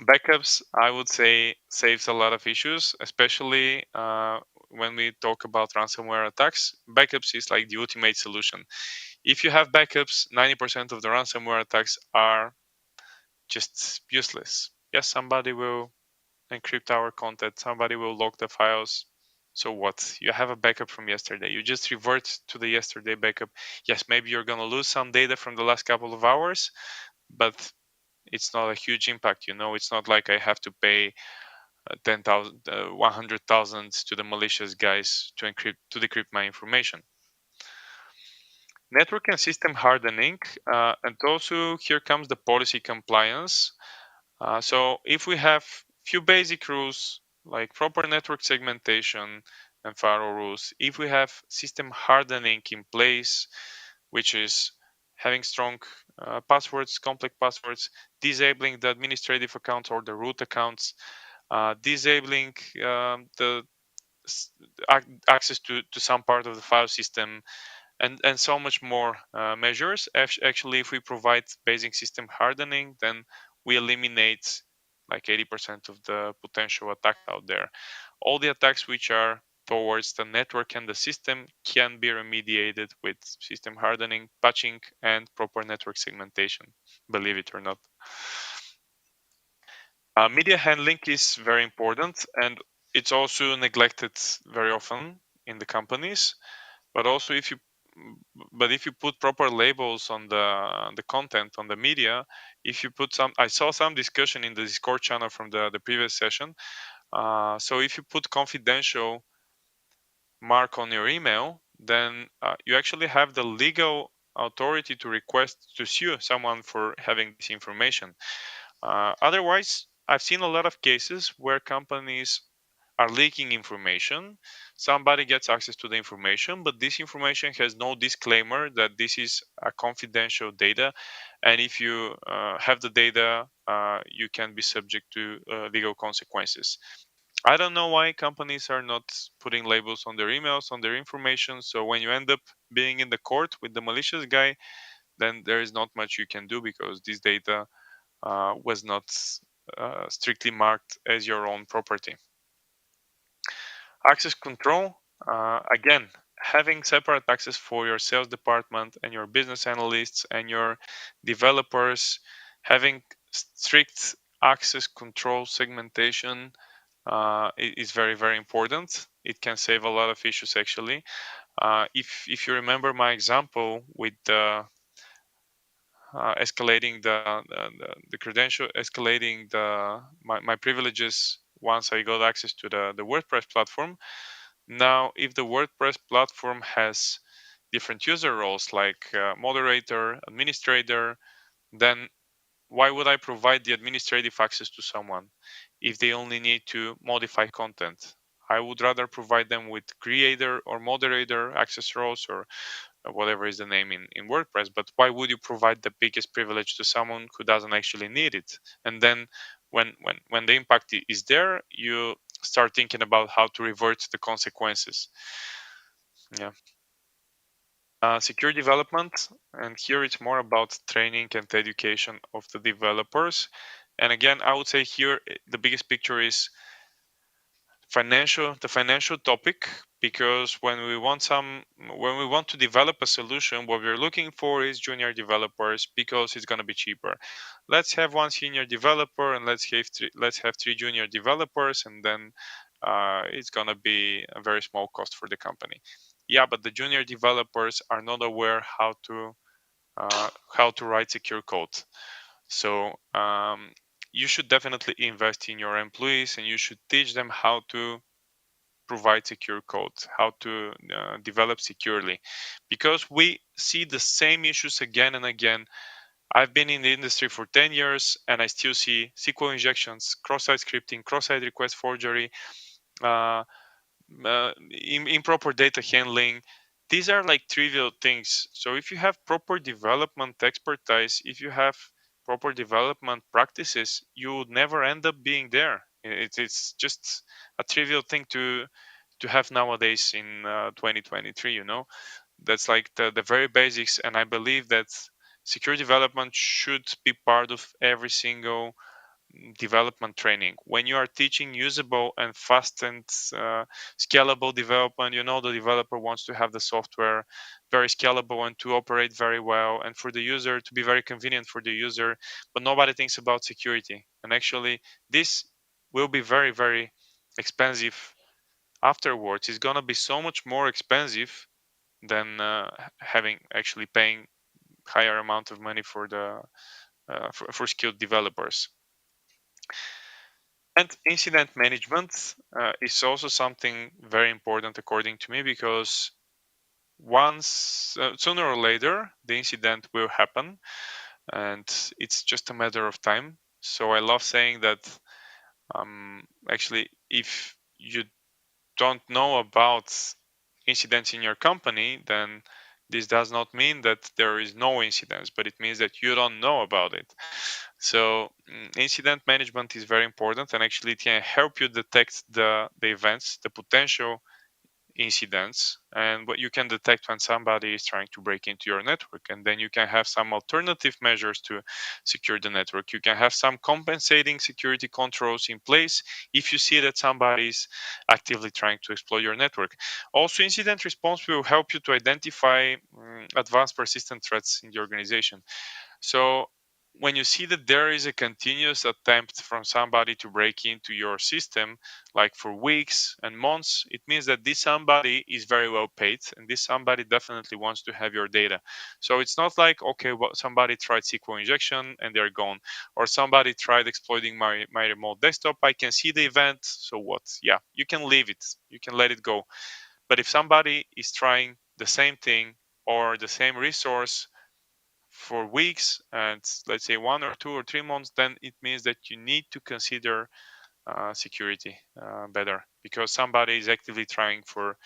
Backups, I would say, saves a lot of issues, especially when we talk about ransomware attacks. Backups is like the ultimate solution. If you have backups, 90% of the ransomware attacks are just useless. Yes, somebody will encrypt our content, somebody will lock the files. So what? You have a backup from yesterday. You just revert to the yesterday backup. Yes, maybe you're going to lose some data from the last couple of hours, but it's not a huge impact. It's not like I have to pay 10,000, 100,000 to the malicious guys to decrypt my information. Network and system hardening, and also here comes the policy compliance. So if we have few basic rules like proper network segmentation and firewall rules, if we have system hardening in place, which is having strong passwords, complex passwords, disabling the administrative accounts or the root accounts, disabling the access to some part of the file system, and so much more measures. Actually, if we provide basic system hardening, then we eliminate like 80% of the potential attacks out there. All the attacks which are towards the network and the system can be remediated with system hardening, patching, and proper network segmentation, believe it or not. Media handling is very important, and it's also neglected very often in the companies. But also, if you put proper labels on the content on the media, if you put some, I saw some discussion in the Discord channel from the previous session. So if you put confidential mark on your email, then you actually have the legal authority to request to sue someone for having this information. Otherwise, I've seen a lot of cases where companies are leaking information. Somebody gets access to the information, but this information has no disclaimer that this is a confidential data. And if you have the data, you can be subject to legal consequences. I don't know why companies are not putting labels on their emails, on their information. So when you end up being in the court with the malicious guy, then there is not much you can do because this data was not strictly marked as your own property. Access control, again, having separate access for your sales department and your business analysts and your developers, having strict access control segmentation is very, very important. It can save a lot of issues actually. If you remember my example with escalating the credential, escalating my privileges once I got access to the WordPress platform. Now, if the WordPress platform has different user roles like moderator, administrator, then why would I provide the administrative access to someone if they only need to modify content? I would rather provide them with creator or moderator access roles or whatever is the name in WordPress. But why would you provide the biggest privilege to someone who doesn't actually need it? And then when the impact is there, you start thinking about how to revert the consequences. Yeah. Secure development, and here it's more about training and education of the developers. And again, I would say here the biggest picture is the financial topic, because when we want to develop a solution, what we're looking for is junior developers, because it's going to be cheaper. Let's have one senior developer and let's have three junior developers, and then it's going to be a very small cost for the company. Yeah, but the junior developers are not aware how to write secure code. So you should definitely invest in your employees, and you should teach them how to provide secure code, how to develop securely, because we see the same issues again and again. I've been in the industry for 10 years and I still see SQL injections, cross-site scripting, cross-site request forgery, uh, improper data handling. These are like trivial things. So if you have proper development expertise, if you have proper development practices, you would never end up being there. It's just a trivial thing to have nowadays in 2023. That's like the very basics, and I believe that secure development should be part of every single development training. When you are teaching usable and fast and scalable development, the developer wants to have the software very scalable and to operate very well, and for the user to be very convenient for the user, but nobody thinks about security. And actually this will be very, very expensive afterwards. It's going to be so much more expensive than paying higher amount of money for the for skilled developers. And incident management is also something very important according to me, because once sooner or later the incident will happen, and it's just a matter of time. So I love saying that actually, if you don't know about incidents in your company, then this does not mean that there is no incidents, but it means that you don't know about it. So incident management is very important, and actually it can help you detect the events, the potential incidents, and what you can detect when somebody is trying to break into your network. And then you can have some alternative measures to secure the network. You can have some compensating security controls in place if you see that somebody is actively trying to exploit your network. Also, incident response will help you to identify advanced persistent threats in the organization. So when you see that there is a continuous attempt from somebody to break into your system, like for weeks and months, it means that this somebody is very well paid, and this somebody definitely wants to have your data. So it's not like, okay, well, somebody tried SQL injection and they're gone, or somebody tried exploiting my remote desktop. I can see the event, so what? Yeah, you can leave it, you can let it go. But if somebody is trying the same thing or the same resource for weeks, and let's say 1 or 2 or 3 months, then it means that you need to consider security better, because somebody is actively trying for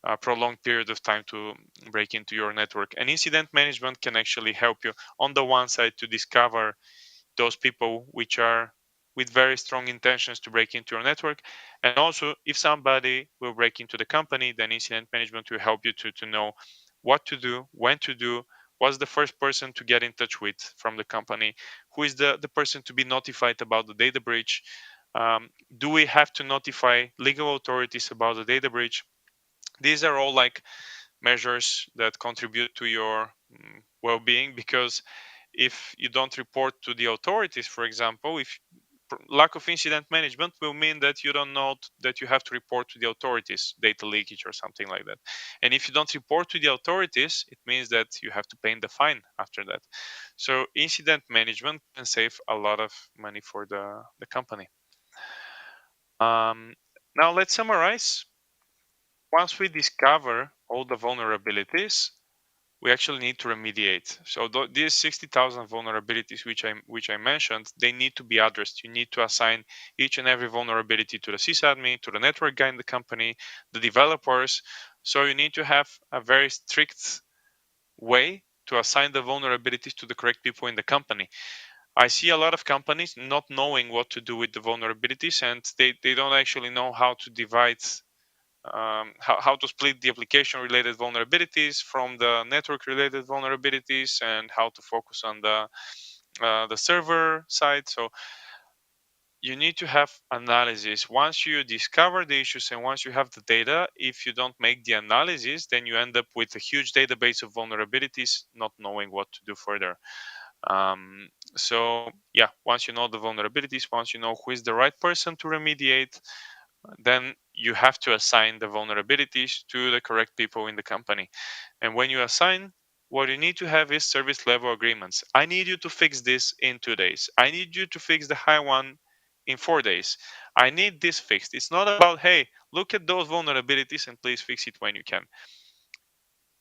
a prolonged period of time to break into your network. And incident management can actually help you on the one side to discover those people which are with very strong intentions to break into your network. And also, if somebody will break into the company, then incident management will help you to know what to do, when to do, what's the first person to get in touch with from the company, who is the person to be notified about the data breach. Do we have to notify legal authorities about the data breach? These are all like measures that contribute to your well-being, because if you don't report to the authorities, for example, if lack of incident management will mean that you don't know that you have to report to the authorities data leakage or something like that. And if you don't report to the authorities, it means that you have to pay the fine after that. So incident management can save a lot of money for the company. Now let's summarize. Once we discover all the vulnerabilities, we actually need to remediate. So these 60,000 vulnerabilities which I mentioned, they need to be addressed. You need to assign each and every vulnerability to the sysadmin, to the network guy in the company, the developers. So you need to have a very strict way to assign the vulnerabilities to the correct people in the company. I see a lot of companies not knowing what to do with the vulnerabilities, and they don't actually know how to divide how to split the application-related vulnerabilities from the network-related vulnerabilities, and how to focus on the server side. So you need to have analysis. Once you discover the issues and once you have the data, if you don't make the analysis, then you end up with a huge database of vulnerabilities, not knowing what to do further. So yeah, once you know the vulnerabilities, once you know who is the right person to remediate, then you have to assign the vulnerabilities to the correct people in the company. And when you assign, what you need to have is service level agreements. I need you to fix this in 2 days. I need you to fix the high one in 4 days. I need this fixed. It's not about, hey, look at those vulnerabilities and please fix it when you can.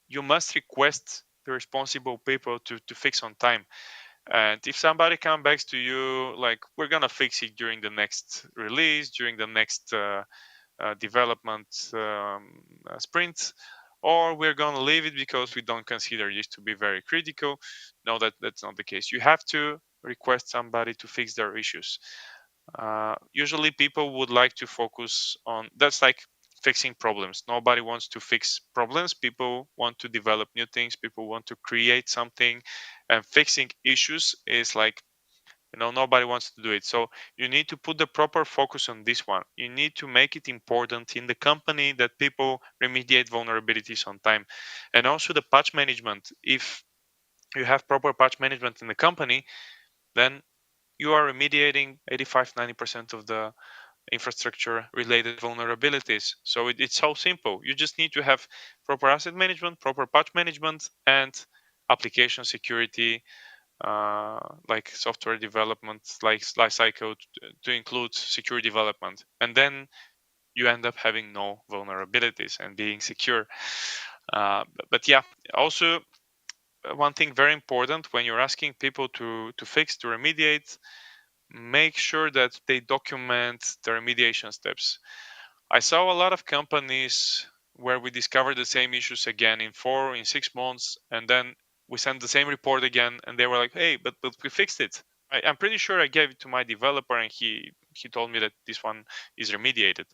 You must request the responsible people to fix on time. And if somebody comes back to you like, we're gonna fix it during the next release, during the next development sprint, or we're going to leave it because we don't consider this to be very critical. No, that's not the case. You have to request somebody to fix their issues. Usually people would like to focus on, that's like fixing problems. Nobody wants to fix problems. People want to develop new things. People want to create something, and fixing issues is like, nobody wants to do it. So you need to put the proper focus on this one. You need to make it important in the company that people remediate vulnerabilities on time. And also the patch management. If you have proper patch management in the company, then you are remediating 85-90% of the infrastructure related vulnerabilities. So it's so simple. You just need to have proper asset management, proper patch management, and application security, like software development, like life cycle, to include secure development, and then you end up having no vulnerabilities and being secure. But yeah, also one thing very important when you're asking people to fix, to remediate, make sure that they document the remediation steps. I saw a lot of companies where we discovered the same issues again in 4 in 6 months, and then we sent the same report again, and they were like, hey, but we fixed it. I'm pretty sure I gave it to my developer and he told me that this one is remediated.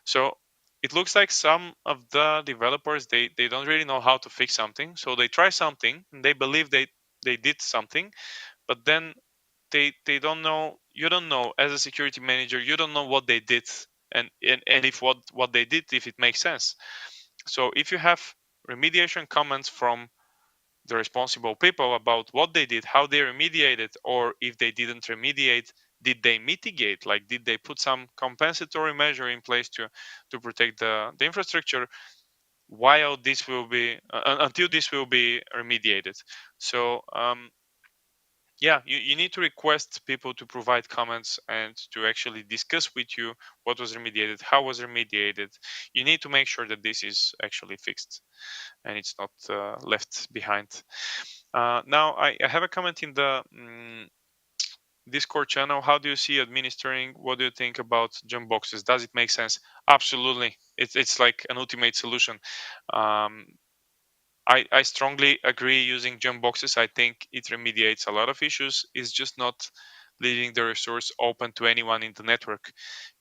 So it looks like some of the developers, they don't really know how to fix something. So they try something and they believe they did something, but then they don't know. You don't know, as a security manager, you don't know what they did, and if what they did, if it makes sense. So if you have remediation comments from the responsible people about what they did, how they remediated, or if they didn't remediate, did they mitigate, like did they put some compensatory measure in place to protect the infrastructure while this will be until this will be remediated. So yeah, you need to request people to provide comments and to actually discuss with you what was remediated, how was remediated. You need to make sure that this is actually fixed and it's not left behind. Now, I have a comment in the Discord channel. How do you see administering? What do you think about jump boxes? Does it make sense? Absolutely. It's like an ultimate solution. Um, I strongly agree using jump boxes. I think it remediates a lot of issues. It's just not leaving the resource open to anyone in the network.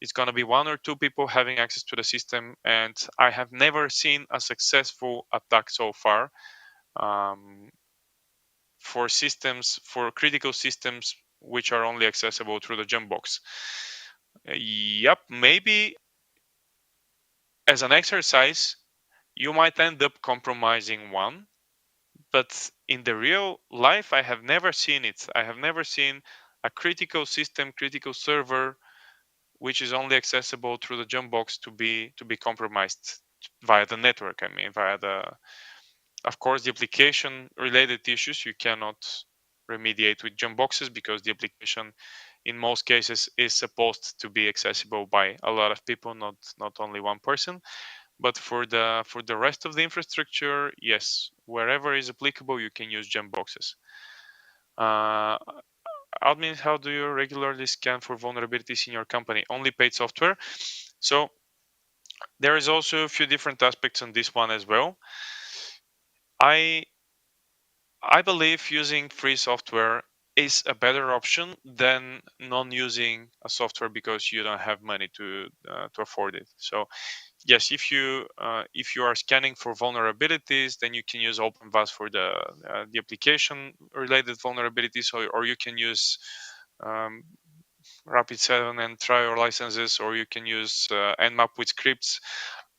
It's going to be 1 or 2 people having access to the system. And I have never seen a successful attack so far for systems, for critical systems, which are only accessible through the jump box. Yep, maybe as an exercise, you might end up compromising one. But in the real life, I have never seen it. I have never seen a critical system, critical server, which is only accessible through the jump box to be compromised via the network. I mean, via of course, the application related issues you cannot remediate with jump boxes because the application, in most cases, is supposed to be accessible by a lot of people, not only one person. But for the rest of the infrastructure, yes, wherever is applicable, you can use jump boxes. Admin, how do you regularly scan for vulnerabilities in your company? Only paid software. So there is also a few different aspects on this one as well. I believe using free software is a better option than non-using a software because you don't have money to afford it. So yes, if you are scanning for vulnerabilities, then you can use OpenVAS for the application related vulnerabilities, or you can use um, Rapid7 and trial licenses, or you can use Nmap with scripts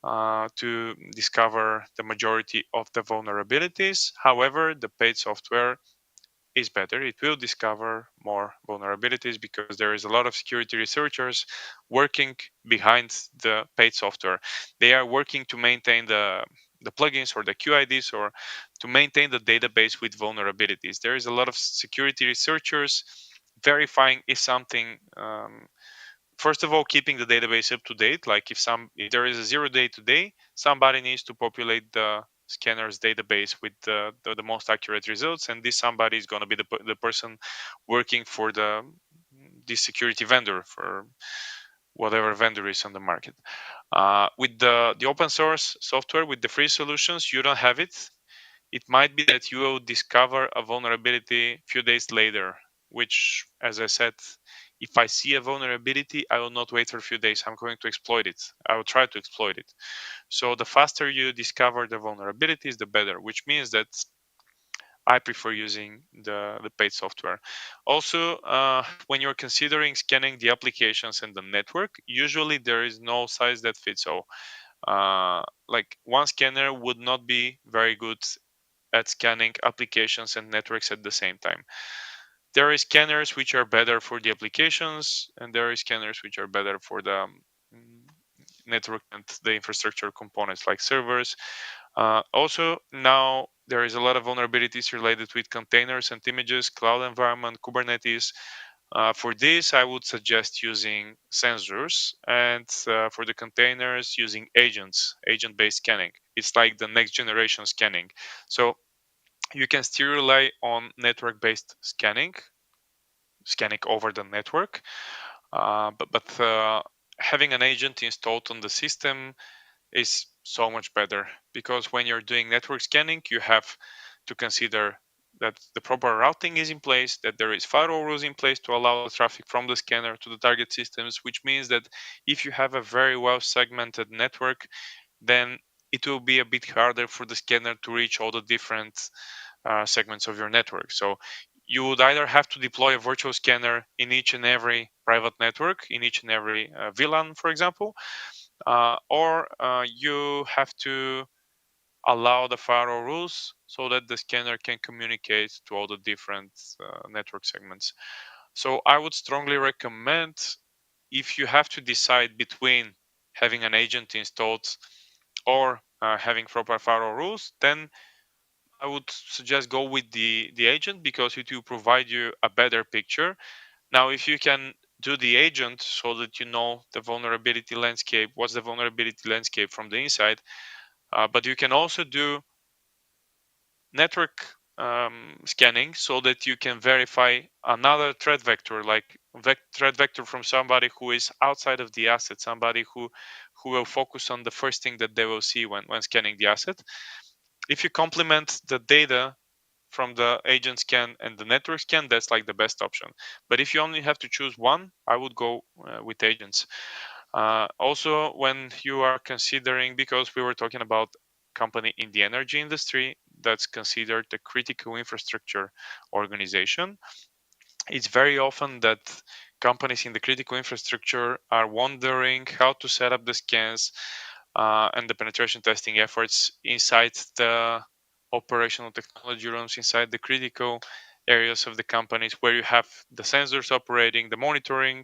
to discover the majority of the vulnerabilities. However, the paid software is better. It will discover more vulnerabilities because there is a lot of security researchers working behind the paid software. They are working to maintain the plugins or the QIDs, or to maintain the database with vulnerabilities. There is a lot of security researchers verifying if something first of all, keeping the database up to date. Like if there is a 0 day today, somebody needs to populate the scanner's database with the most accurate results, and this somebody is going to be the person working for the security vendor, for whatever vendor is on the market. With the open source software, with the free solutions, you don't have it. It might be that you will discover a vulnerability a few days later, which, as I said, if I see a vulnerability, I will not wait for a few days. I'm going to exploit it. I will try to exploit it. So the faster you discover the vulnerabilities, the better, which means that I prefer using the paid software. Also, when you're considering scanning the applications and the network, usually there is no size that fits all. Like one scanner would not be very good at scanning applications and networks at the same time. There are scanners which are better for the applications, and there are scanners which are better for the network and the infrastructure components like servers. Also, now there is a lot of vulnerabilities related with containers and images, cloud environment, Kubernetes. For this, I would suggest using sensors, and for the containers, using agents, agent-based scanning. It's like the next generation scanning. So you can still rely on network-based scanning over the network, but having an agent installed on the system is so much better, because when you're doing network scanning, you have to consider that the proper routing is in place, that there is firewall rules in place to allow the traffic from the scanner to the target systems, which means that if you have a very well segmented network, then it will be a bit harder for the scanner to reach all the different segments of your network. So you would either have to deploy a virtual scanner in each and every private network, in each and every VLAN, for example, or you have to allow the firewall rules so that the scanner can communicate to all the different network segments. So I would strongly recommend, if you have to decide between having an agent installed or having proper firewall rules, then I would suggest go with the agent, because it will provide you a better picture. Now, if you can do the agent so that you know the vulnerability landscape, what's the vulnerability landscape from the inside, but you can also do network scanning so that you can verify another threat vector, like threat vector from somebody who is outside of the asset, somebody who will focus on the first thing that they will see when scanning the asset. If you complement the data from the agent scan and the network scan, that's like the best option. But if you only have to choose one, I would go with agents. Also, when you are considering, because we were talking about company in the energy industry that's considered a critical infrastructure organization, it's very often that companies in the critical infrastructure are wondering how to set up the scans and the penetration testing efforts inside the operational technology rooms, inside the critical areas of the companies where you have the sensors operating, the monitoring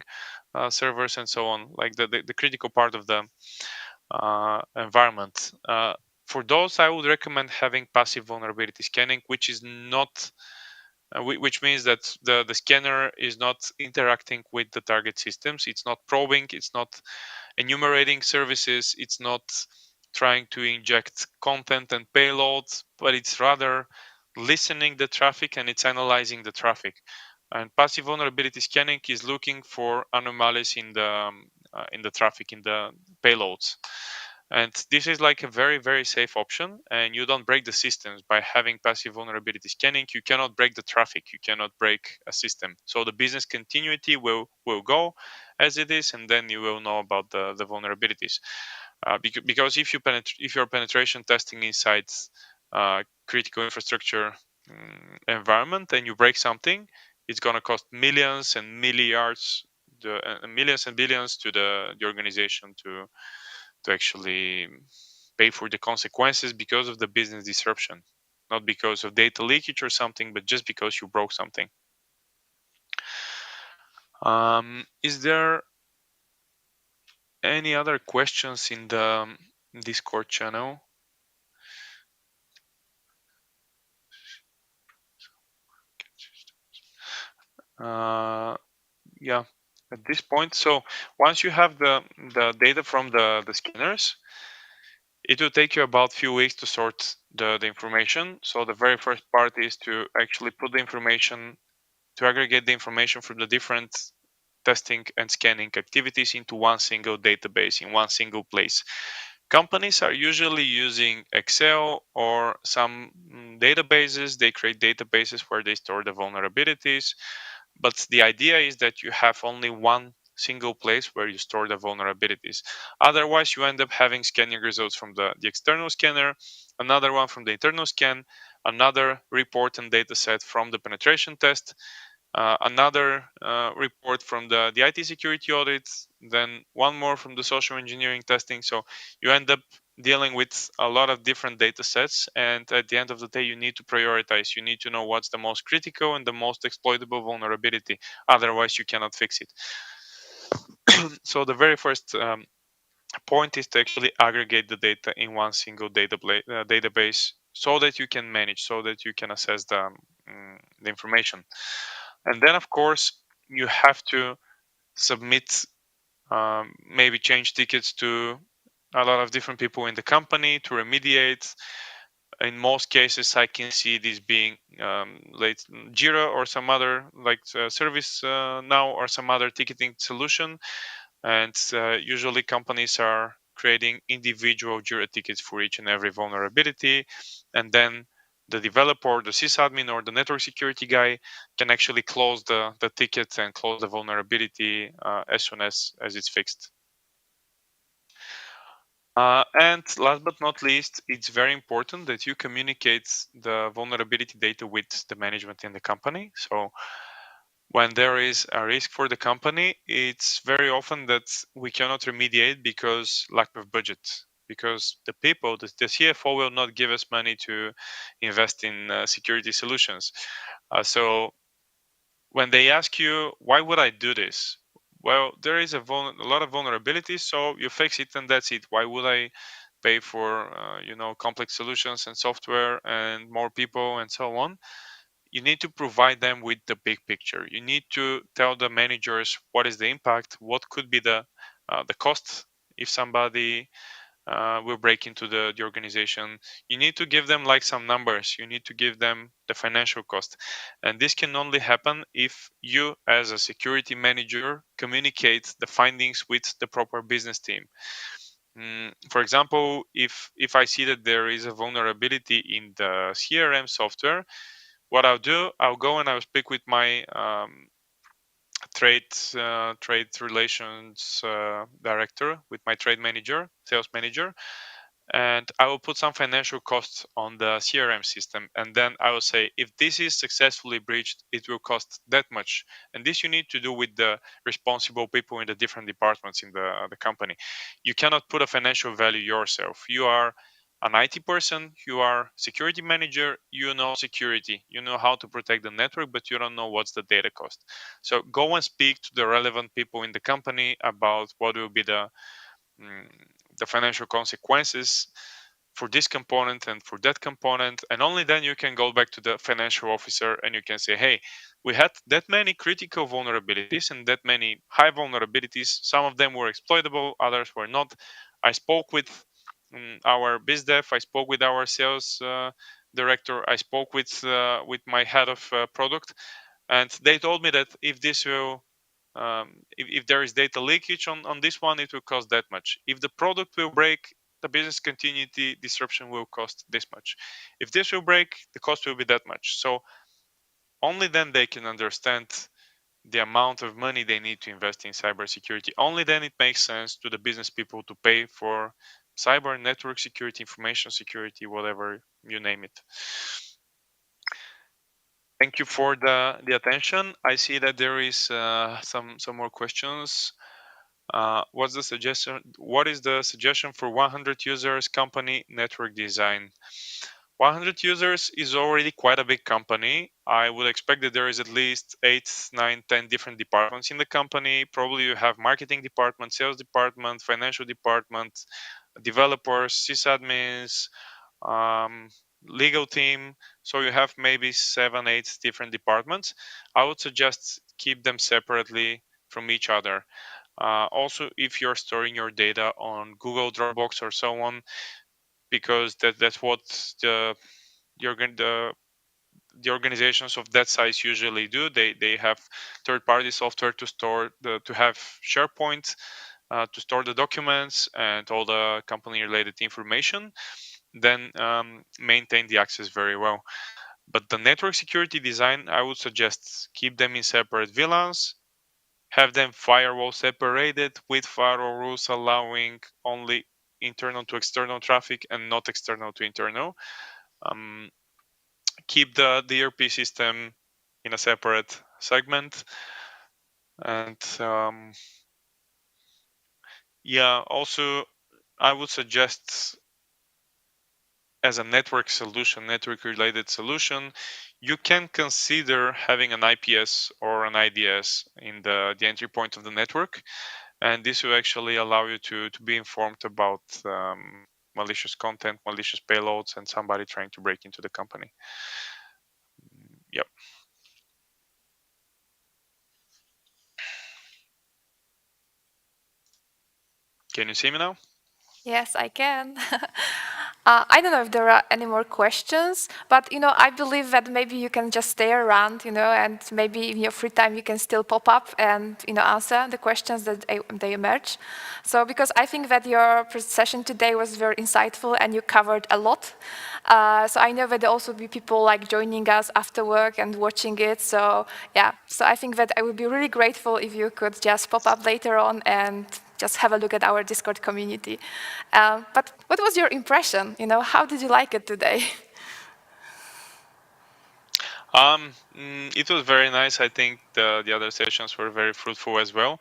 servers, and so on, like the critical part of the environment. For those, I would recommend having passive vulnerability scanning, which is not which means that the scanner is not interacting with the target systems. It's not probing, it's not enumerating services, it's not trying to inject content and payloads, but it's rather listening the traffic and it's analyzing the traffic. And passive vulnerability scanning is looking for anomalies in the traffic, in the payloads. And this is like a very, very safe option, and you don't break the systems by having passive vulnerability scanning. You cannot break the traffic, you cannot break a system. So the business continuity will go as it is, and then you will know about the vulnerabilities. because if you're penetration testing inside critical infrastructure environment and you break something, it's going to cost millions and milliards, millions and billions to the organization to actually pay for the consequences because of the business disruption, not because of data leakage or something, but just because you broke something. Is there any other questions in the Discord channel? Yeah, at this point. So once you have the data from the scanners, it will take you about a few weeks to sort the information. So the very first part is to actually put the information, to aggregate the information from the different testing and scanning activities into one single database in one single place. Companies are usually using Excel or some databases. They create databases where they store the vulnerabilities. But the idea is that you have only one single place where you store the vulnerabilities. Otherwise, you end up having scanning results from the external scanner, another one from the internal scan, another report and data set from the penetration test, another report from the IT security audit, then one more from the social engineering testing. So you end up dealing with a lot of different data sets, and at the end of the day you need to prioritize. You need to know what's the most critical and the most exploitable vulnerability, otherwise you cannot fix it. So the very first point is to actually aggregate the data in one single database so that you can manage, so that you can assess the information. And then of course you have to submit, maybe change tickets to a lot of different people in the company to remediate. In most cases I can see this being late Jira or some other like service now or some other ticketing solution. And usually companies are creating individual Jira tickets for each and every vulnerability, and then the developer, the sysadmin, or the network security guy can actually close the ticket and close the vulnerability as soon as it's fixed. And last but not least, it's very important that you communicate the vulnerability data with the management in the company. So when there is a risk for the company, it's very often that we cannot remediate because lack of budget. Because the people, the CFO will not give us money to invest in security solutions. So when they ask you, why would I do this? Well, there is a lot of vulnerabilities, so you fix it and that's it. Why would I pay for complex solutions and software and more people and so on? You need to provide them with the big picture. You need to tell the managers what is the impact, what could be the cost if somebody will break into the organization. You need to give them like some numbers. You need to give them the financial cost, and this can only happen if you, as a security manager, communicate the findings with the proper business team. For example, if I see that there is a vulnerability in the CRM software, what I'll do, I'll go and I'll speak with my trade relations director, with my trade manager, sales manager, and I will put some financial costs on the CRM system. And then I will say, if this is successfully breached, it will cost that much. And this you need to do with the responsible people in the different departments in the company. You cannot put a financial value yourself. You are an IT person, you are security manager, you know security, you know how to protect the network, but you don't know what's the data cost. So go and speak to the relevant people in the company about what will be mm, the financial consequences for this component and for that component, and only then you can go back to the financial officer and you can say, hey, we had that many critical vulnerabilities and that many high vulnerabilities. Some of them were exploitable, others were not. I spoke with our biz dev, I spoke with our sales director, I spoke with my head of product, and they told me that if this will if there is data leakage on this one, it will cost that much. If the product will break, the business continuity disruption will cost this much. If this will break, the cost will be that much. So only then they can understand the amount of money they need to invest in cybersecurity. Only then it makes sense to the business people to pay for cyber, network security, information security, whatever you name it. Thank you for the attention. I see that there is some more questions. What's the suggestion? What is the suggestion for 100 users company network design? 100 users is already quite a big company. I would expect that there is at least 8, 9, 10 different departments in the company. Probably you have marketing department, sales department, financial department, developers, sysadmins, um, legal team. So you have maybe 7, 8 different departments. I would suggest keep them separately from each other. Also, if you're storing your data on Google Dropbox or so on, because that's what the the organizations of that size usually do. They have third-party software to store to have SharePoint to store the documents and all the company-related information. Then maintain the access very well. But the network security design, I would suggest keep them in separate VLANs. Have them firewall separated with firewall rules allowing only internal to external traffic and not external to internal. Um, Keep the ERP system in a separate segment. And yeah, also I would suggest as a network solution, network related solution, you can consider having an IPS or an IDS in the entry point of the network. And this will actually allow you to be informed about malicious content, malicious payloads, and somebody trying to break into the company. Yep. Can you see me now? Yes, I can. I don't know if there are any more questions, but I believe that maybe you can just stay around, and maybe in your free time you can still pop up and answer the questions that they emerge. So because I think that your session today was very insightful and you covered a lot. So I know that there also be people like joining us after work and watching it. So yeah, so I think that I would be really grateful if you could just pop up later on and just have a look at our Discord community. But what was your impression? How did you like it today? It was very nice. I think the other sessions were very fruitful as well.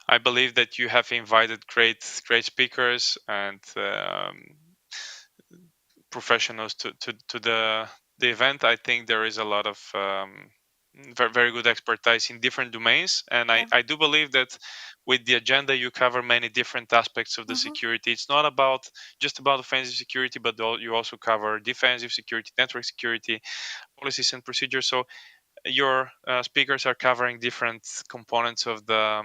I believe that you have invited great speakers and professionals to the event. I think there is a lot of very good expertise in different domains, and I do believe that with the agenda you cover many different aspects of the security. It's not just about offensive security, but you also cover defensive security, network security, policies and procedures. So your speakers are covering different components of the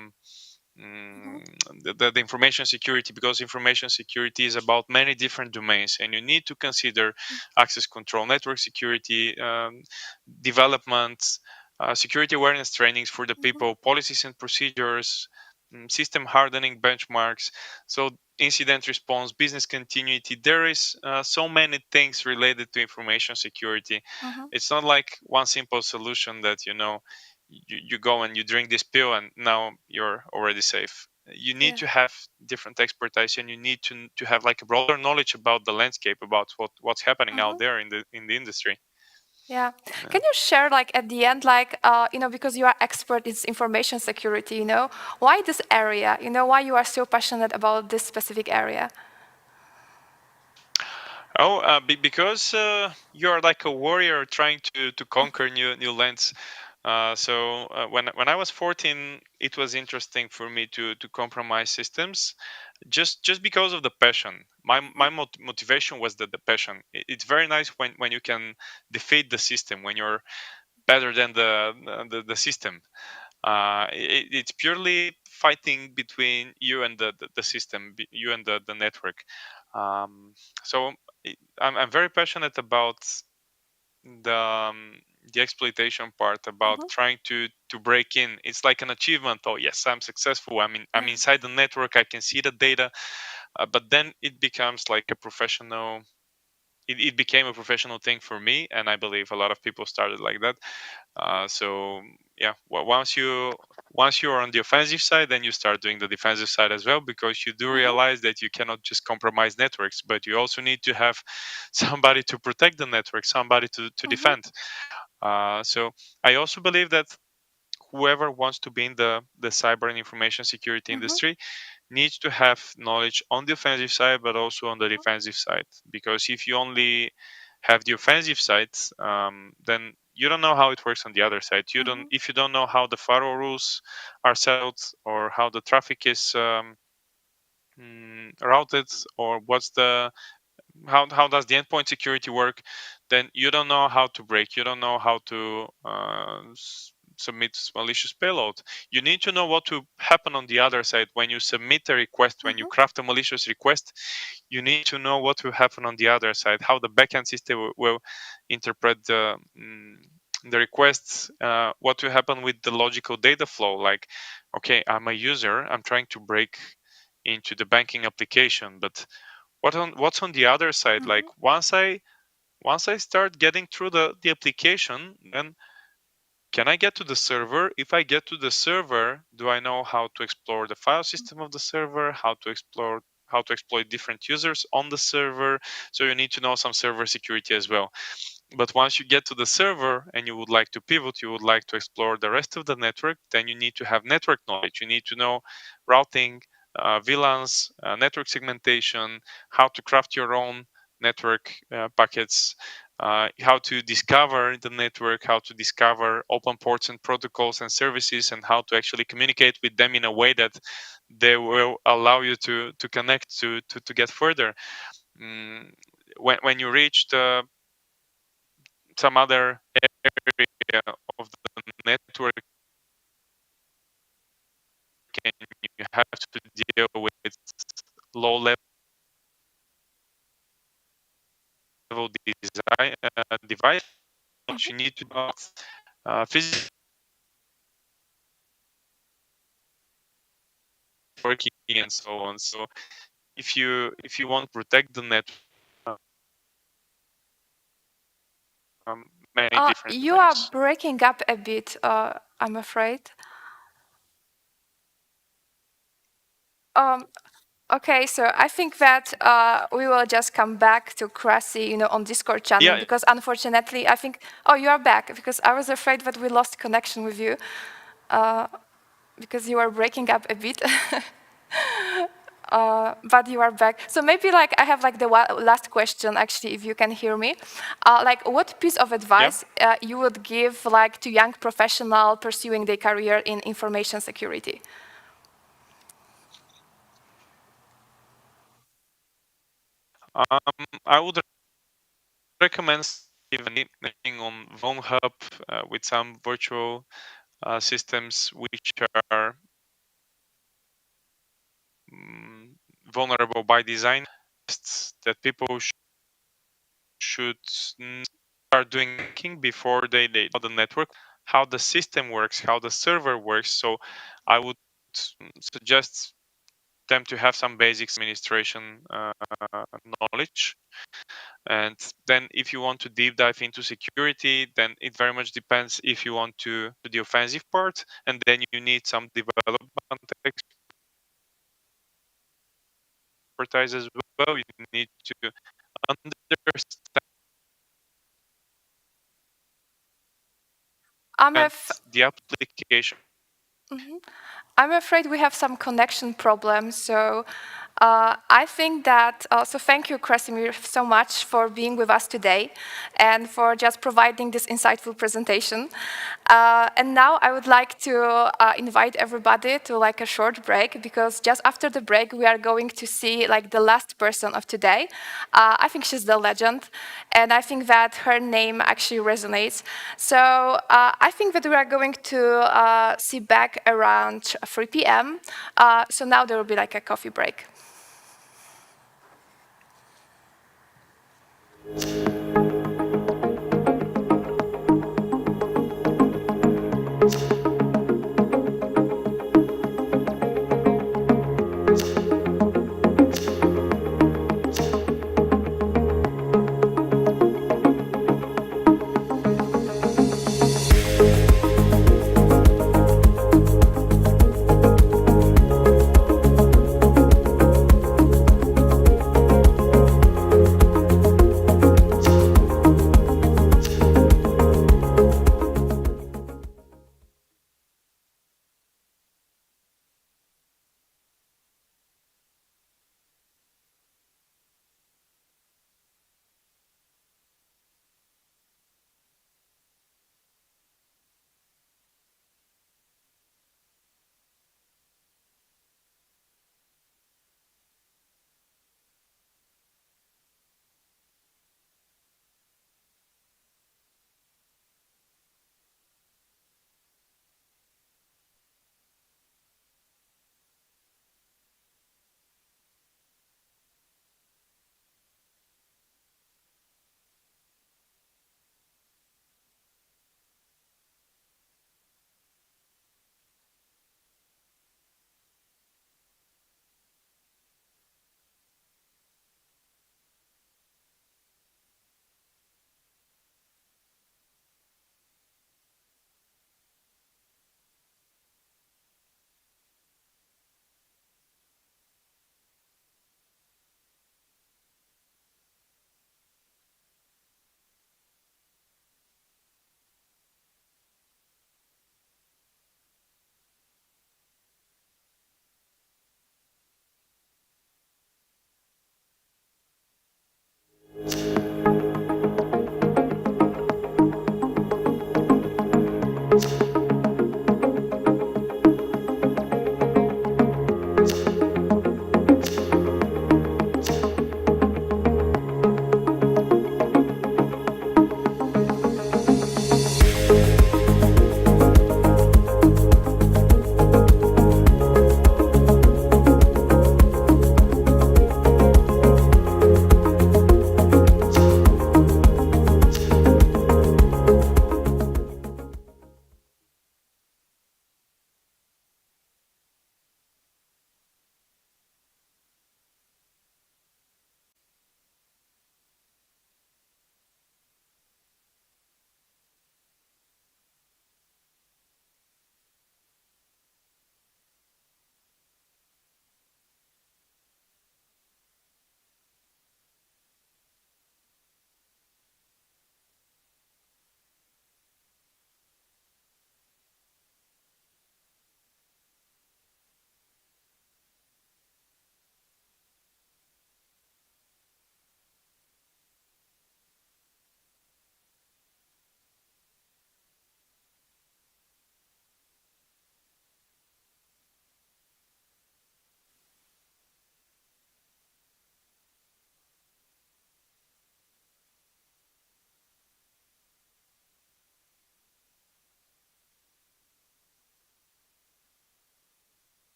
information security, because information security is about many different domains, and you need to consider access control, network security, development, security awareness trainings for the people, policies and procedures, system hardening benchmarks, so incident response, business continuity. There is so many things related to information security. It's not like one simple solution that you go and you drink this pill and now you're already safe. You need to have different expertise, and you need to have like a broader knowledge about the landscape, about what's happening out there in the industry. Yeah. Can you share, like, at the end, like, because you are expert in information security, why this area? Why you are so passionate about this specific area? Oh, because you're like a warrior trying to conquer new lands. When I was 14, it was interesting for me to compromise systems, just because of the passion. My motivation was the passion. It's very nice when you can defeat the system, when you're better than the system. It's purely fighting between you and the system, you and the network. Um, so I'm very passionate about the um, the exploitation part, about trying to break in. It's like an achievement. Oh yes, I'm successful. I'm inside the network. I can see the data, but then it becomes like a professional it became a professional thing for me, and I believe a lot of people started like that. So yeah, once you're on the offensive side, then you start doing the defensive side as well, because you do realize that you cannot just compromise networks, but you also need to have somebody to protect the network, somebody to defend. So I also believe that whoever wants to be in the cyber and information security industry needs to have knowledge on the offensive side, but also on the defensive side. Because if you only have the offensive side, then you don't know how it works on the other side. If you don't know how the firewall rules are settled, or how the traffic is routed, or how does the endpoint security work, then you don't know how to break, you don't know how to submit malicious payload. You need to know what to happen on the other side when you submit a request, when you craft a malicious request. You need to know what will happen on the other side, how the backend system will interpret the requests, what will happen with the logical data flow. Like, okay, I'm a user, I'm trying to break into the banking application, but what's on the other side? Like, once I start getting through the application, then can I get to the server? If I get to the server, do I know how to explore the file system of the server, how to exploit different users on the server? So you need to know some server security as well. But once you get to the server and you would like to pivot, you would like to explore the rest of the network, then you need to have network knowledge. You need to know routing, VLANs, network segmentation, how to craft your own network packets, how to discover the network, how to discover open ports and protocols and services, and how to actually communicate with them in a way that they will allow you to connect to get further. When you reach some other area of the network, and you have to deal with low level design device, you need to know physical working and so on. So if you want to protect the network, many different You are ways. breaking up a bit, I'm afraid. Okay, so I think that we will just come back to Krasi, on Discord channel, Yeah. because unfortunately, I think, oh, you are back, because I was afraid that we lost connection with you, because you are breaking up a bit. But you are back. So maybe I have the last question, actually, if you can hear me. What piece of advice you would give to young professional pursuing their career in information security? I would recommend even on Von Hub with some virtual systems which are vulnerable by design, that people should start doing before they know the network, how the system works, how the server works. So I would suggest them to have some basics administration knowledge. And then if you want to deep dive into security, then it very much depends if you want to do the offensive part, and then you need some development expertise as well. You need to understand the application. I'm afraid we have some connection problems, so I think that, so thank you, Krasimir, so much for being with us today and for just providing this insightful presentation. And now I would like to invite everybody to a short break, because just after the break, we are going to see the last person of today. I think she's the legend, and I think that her name actually resonates. So I think that we are going to see back around 3 p.m. So now there will be a coffee break.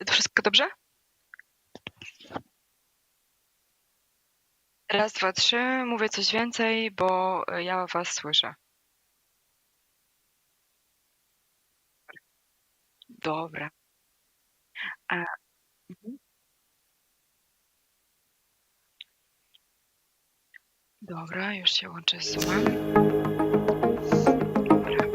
To wszystko dobrze? Raz, dwa, trzy. Mówię coś więcej, bo ja was słyszę. Dobra. Mhm. Dobra, już się łączę z Zoomem. Dobra.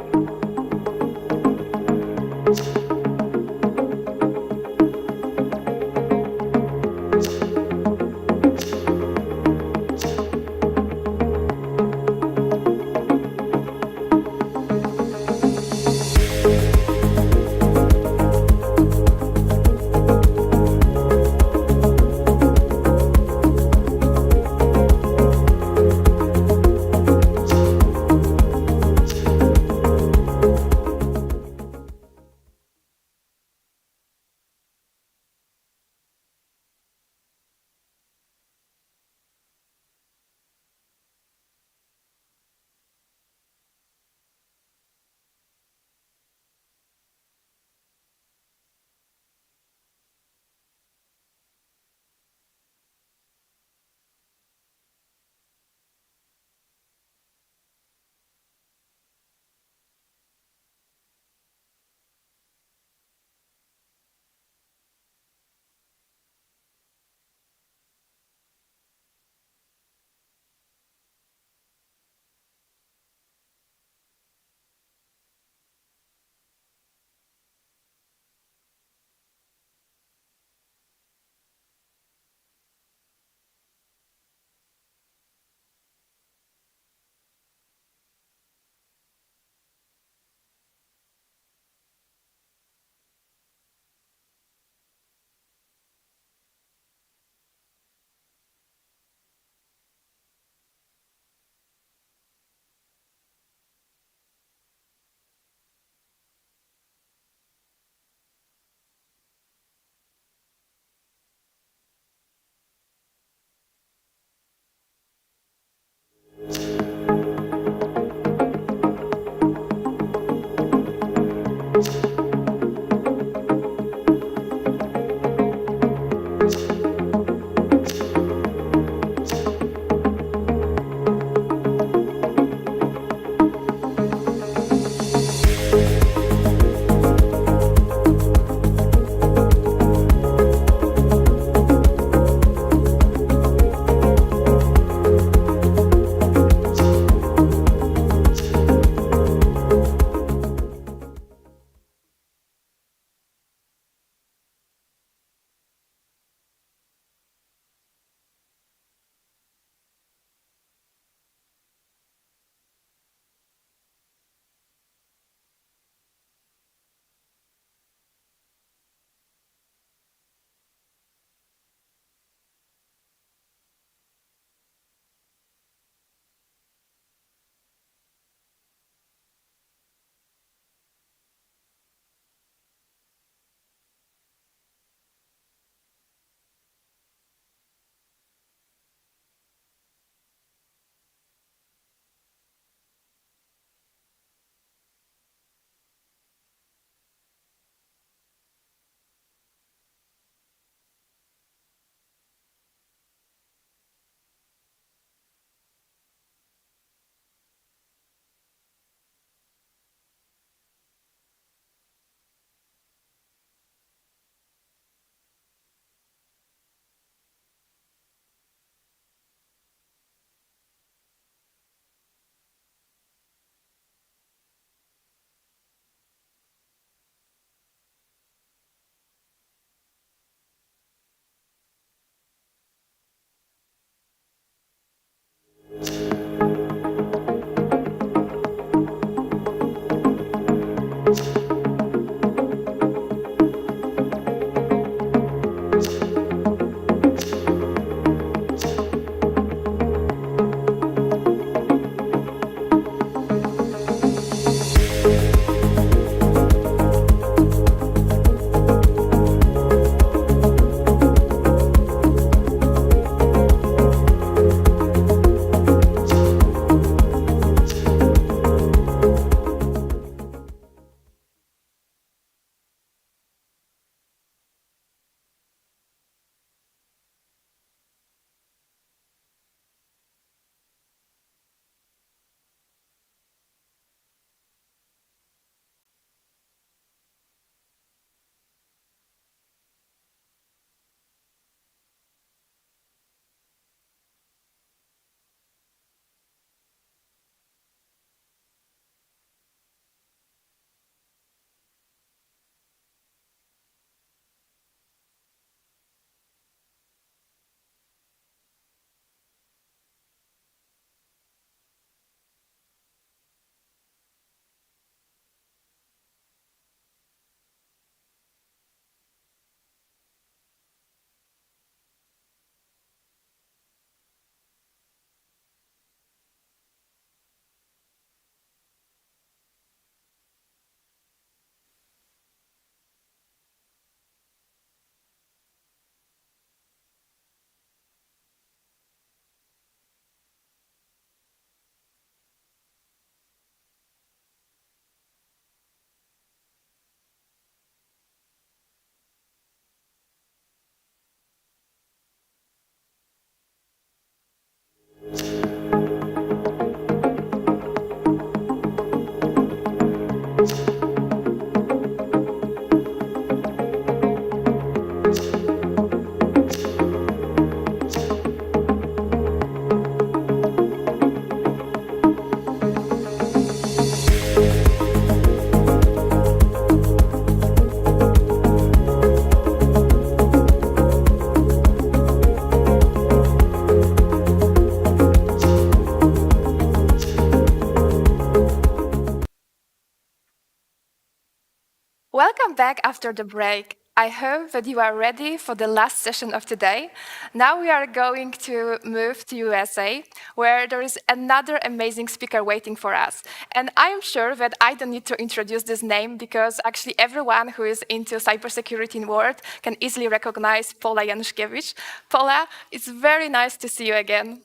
Welcome back after the break. I hope that you are ready for the last session of today. Now we are going to move to USA, where there is another amazing speaker waiting for us. And I am sure that I don't need to introduce this name because actually everyone who is into cybersecurity in world can easily recognize Paula Januszkiewicz. Paula, it's very nice to see you again.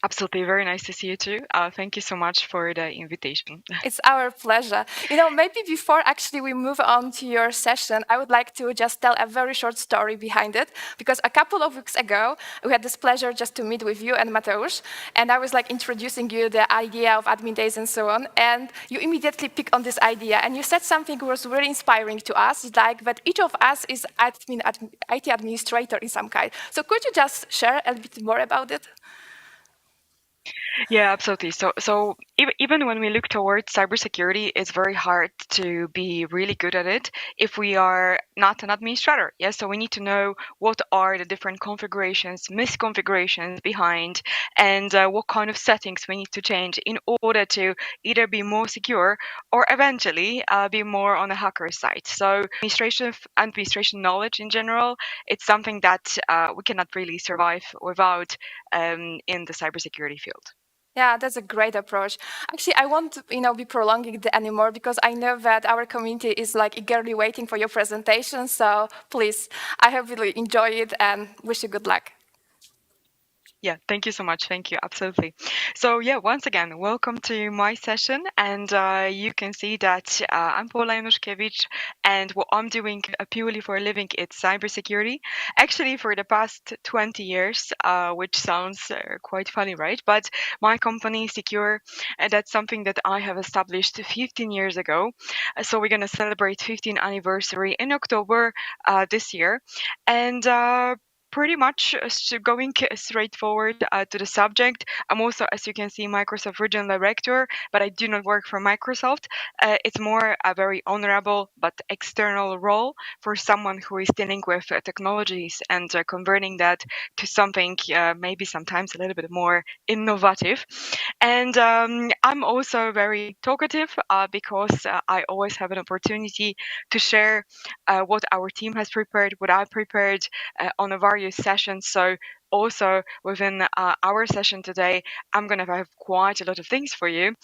Absolutely, very nice to see you too. Thank you so much for the invitation. It's our pleasure. You know, maybe before actually we move on to your session, I would like to just tell a very short story behind it, because a couple of weeks ago, we had this pleasure just to meet with you and Mateusz, and I was like introducing you the idea of AdminDays and so on, and you immediately picked on this idea, and you said something that was really inspiring to us, like that each of us is IT administrator in some kind. So could you just share a bit more about it? Yeah, absolutely. So even when we look towards cybersecurity, it's very hard to be really good at it if we are not an administrator. Yeah, so we need to know what are the different configurations, misconfigurations behind, and what kind of settings we need to change in order to either be more secure or eventually be more on the hacker side. So administration knowledge in general, it's something that we cannot really survive without in the cybersecurity field. Yeah, that's a great approach. Actually, I won't, be prolonging it anymore because I know that our community is like eagerly waiting for your presentation. So please, I hope you enjoy it and wish you good luck. Yeah, thank you so much. Thank you. Absolutely. So yeah, once again, welcome to my session. And you can see that I'm Paula Januszkiewicz, and what I'm doing purely for a living, it's cybersecurity. Actually, for the past 20 years, which sounds quite funny, right? But my company, CQURE, that's something that I have established 15 years ago. So we're going to celebrate 15th anniversary in October this year. And pretty much going straightforward to the subject. I'm also, as you can see, Microsoft Regional Director, but I do not work for Microsoft. It's more a very honorable but external role for someone who is dealing with technologies and converting that to something maybe sometimes a little bit more innovative. And I'm also very talkative because I always have an opportunity to share what our team has prepared, what I prepared on a various sessions. So also within our session today, I'm going to have quite a lot of things for you,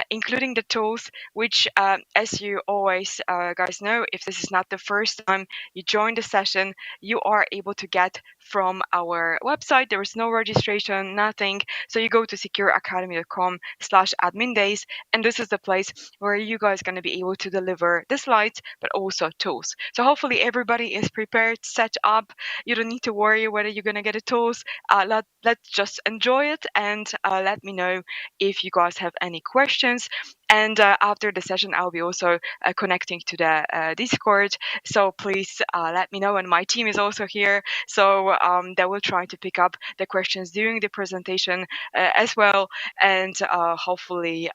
including the tools, which as you always guys know, if this is not the first time you join the session, you are able to get from our website. There is no registration, nothing. So you go to secureacademy.com/admindays, and this is the place where you guys are going to be able to deliver the slides, but also tools. So hopefully everybody is prepared, set up. You don't need to worry whether you're going to get the tools. Let's just enjoy it, and let me know if you guys have any questions. And after the session, I'll be also connecting to the Discord. So please let me know. And my team is also here. So they will try to pick up the questions during the presentation as well. And hopefully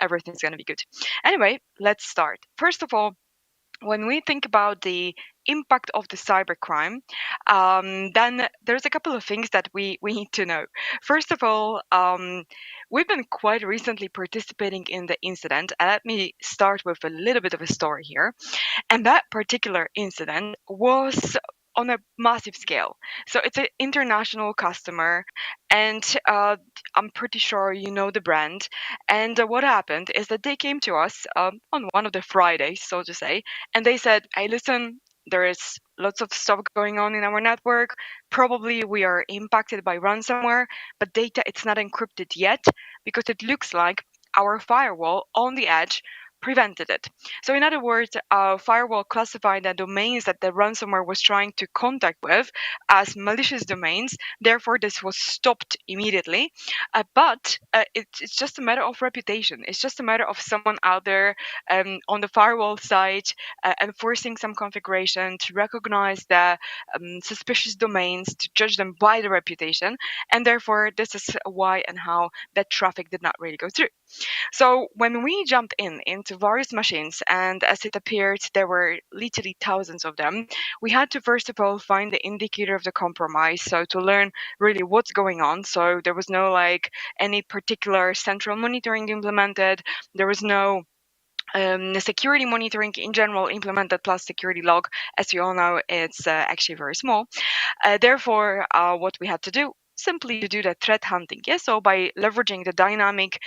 everything's going to be good. Anyway, let's start. First of all, when we think about the impact of the cybercrime, then there's a couple of things that we need to know. First of all, we've been quite recently participating in the incident. And let me start with a little bit of a story here. And that particular incident was on a massive scale. So it's an international customer, and I'm pretty sure you know the brand. And what happened is that they came to us on one of the Fridays, so to say, and they said, hey, listen, there is lots of stuff going on in our network. Probably we are impacted by ransomware, but data it's not encrypted yet because it looks like our firewall on the edge prevented it. So in other words, firewall classified the domains that the ransomware was trying to contact with as malicious domains. Therefore, this was stopped immediately. But it's just a matter of reputation. It's just a matter of someone out there on the firewall side enforcing some configuration to recognize the suspicious domains, to judge them by the reputation. And therefore, this is why and how that traffic did not really go through. So when we jumped into various machines, and as it appeared, there were literally thousands of them, we had to first of all find the indicator of the compromise. So to learn really what's going on. So there was no like any particular central monitoring implemented. There was no security monitoring in general implemented plus security log. As you all know, it's actually very small. Therefore, what we had to do simply to do the threat hunting. Yes, so by leveraging the dynamic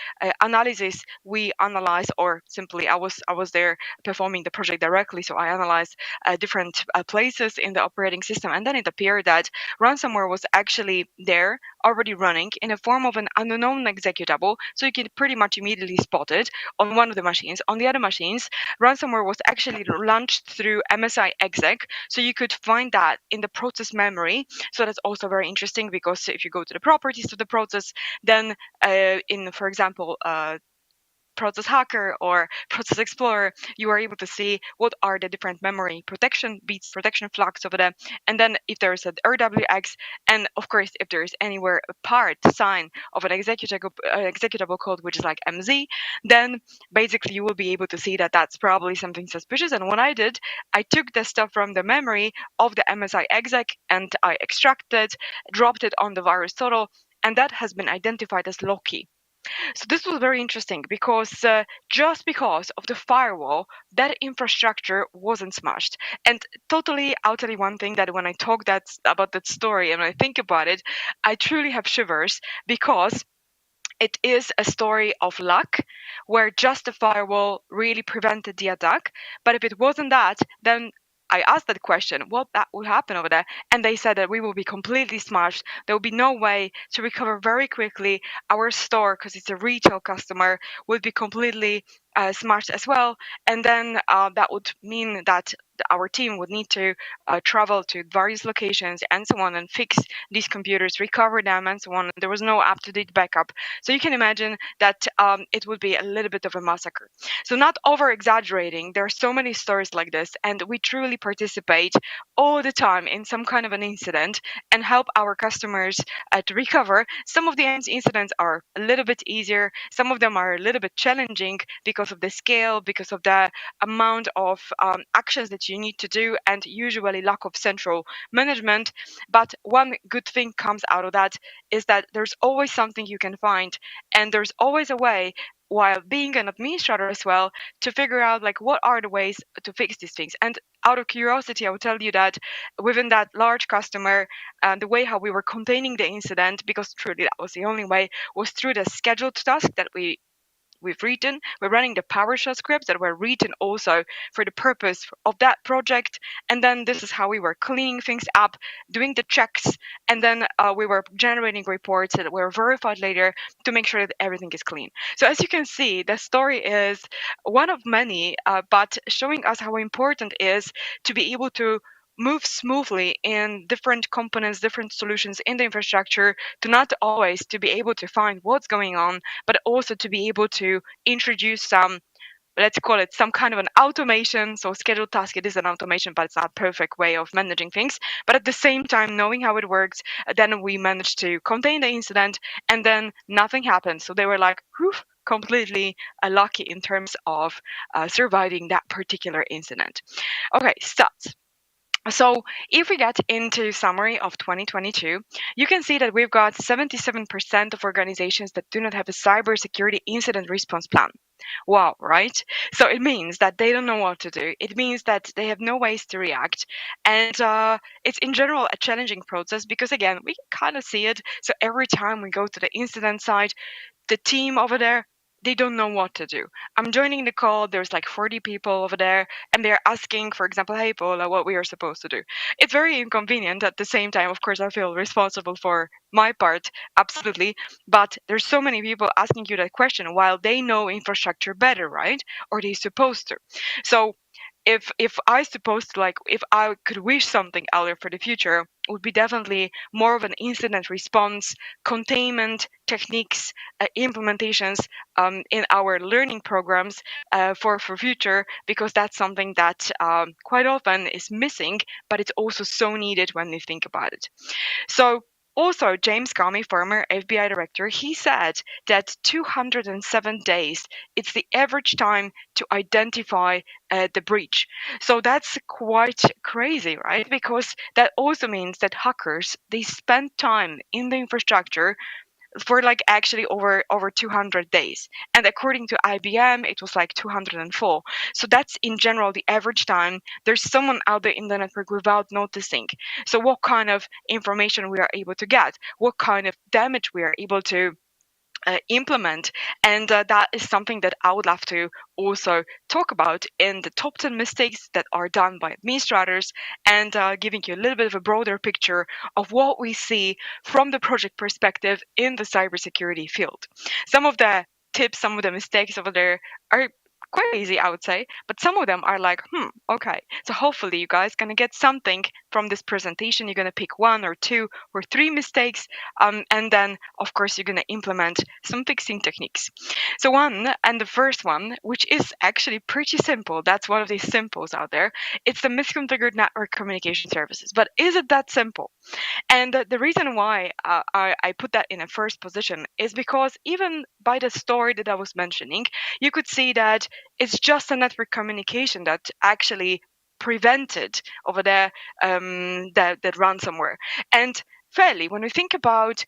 analysis, we analyze, or simply I was there performing the project directly, so I analyzed different places in the operating system, and then it appeared that ransomware was actually there already running in a form of an unknown executable, so you can pretty much immediately spot it on one of the machines. On the other machines, ransomware was actually launched through MSI exec, so you could find that in the process memory. So that's also very interesting, because if you go to the properties of the process, then in, for example, Process Hacker or Process Explorer, you are able to see what are the different memory protection beats, protection flags over there. And then if there's an RWX, and of course, if there is anywhere a part sign of an executable code, which is like MZ, then basically you will be able to see that that's probably something suspicious. And what I did, I took the stuff from the memory of the MSI exec and I extracted, dropped it on the virus total, and that has been identified as Loki. So this was very interesting, because just because of the firewall, that infrastructure wasn't smashed. And totally, I'll tell you one thing, that when I talk about that story and I think about it, I truly have shivers, because it is a story of luck, where just the firewall really prevented the attack. But if it wasn't that, then I asked that question, what that would happen over there? And they said that we will be completely smashed. There will be no way to recover very quickly. Our store, because it's a retail customer, would be completely smashed as well. And then that would mean that our team would need to travel to various locations and so on, and fix these computers, recover them, and so on. There was no up-to-date backup. So you can imagine that it would be a little bit of a massacre. So not over-exaggerating, there are so many stories like this, and we truly participate all the time in some kind of an incident and help our customers to recover. Some of the incidents are a little bit easier, some of them are a little bit challenging because of the scale, because of the amount of actions that you need to do, and usually lack of central management. But one good thing comes out of that is that there's always something you can find, and there's always a way, while being an administrator as well, to figure out like what are the ways to fix these things. And out of curiosity, I will tell you that within that large customer, the way how we were containing the incident, because truly that was the only way, was through the scheduled task that we've written. We're running the PowerShell scripts that were written also for the purpose of that project. And then this is how we were cleaning things up, doing the checks, and then we were generating reports that were verified later to make sure that everything is clean. So as you can see, the story is one of many, but showing us how important it is to be able to move smoothly in different components, different solutions in the infrastructure, to not always to be able to find what's going on, but also to be able to introduce some, let's call it some kind of an automation. So scheduled task, it is an automation, but it's not a perfect way of managing things. But at the same time, knowing how it works, then we managed to contain the incident, and then nothing happened. So they were like, whew, completely lucky in terms of surviving that particular incident. Okay, stats. So if we get into summary of 2022, you can see that we've got 77% of organizations that do not have a cybersecurity incident response plan. Wow, right? So it means that they don't know what to do. It means that they have no ways to react. And it's in general a challenging process, because again, we can kind of see it. So every time we go to the incident side, the team over there, they don't know what to do. I'm joining the call, there's like 40 people over there, and they're asking, for example, hey Paula, what we are supposed to do. It's very inconvenient. At the same time, of course, I feel responsible for my part, absolutely, but there's so many people asking you that question while they know infrastructure better, right? Or they supposed to. So if I supposed to, like, if I could wish something out there for the future, it would be definitely more of an incident response, containment techniques, implementations in our learning programs for future, because that's something that quite often is missing, but it's also so needed when we think about it. So also, James Comey, former FBI director, he said that 207 days, it's the average time to identify the breach. So that's quite crazy, right? Because that also means that hackers, they spend time in the infrastructure for like actually over 200 days. And according to IBM, it was like 204. So that's in general the average time there's someone out there in the network without noticing. So what kind of information we are able to get, what kind of damage we are able to implement. And that is something that I would love to also talk about in the top 10 mistakes that are done by administrators, and giving you a little bit of a broader picture of what we see from the project perspective in the cybersecurity field. Some of the tips, some of the mistakes over there are quite easy, I would say, but some of them are like, okay. So hopefully you guys gonna get something from this presentation. You're gonna pick 1 or 2 or 3 mistakes, and then of course you're gonna implement some fixing techniques. So the first one, which is actually pretty simple, that's one of these simples out there, it's the misconfigured network communication services. But is it that simple? And the reason why I put that in a first position is because even by the story that I was mentioning, you could see that it's just a network communication that actually prevented over there that ransomware. And fairly, when we think about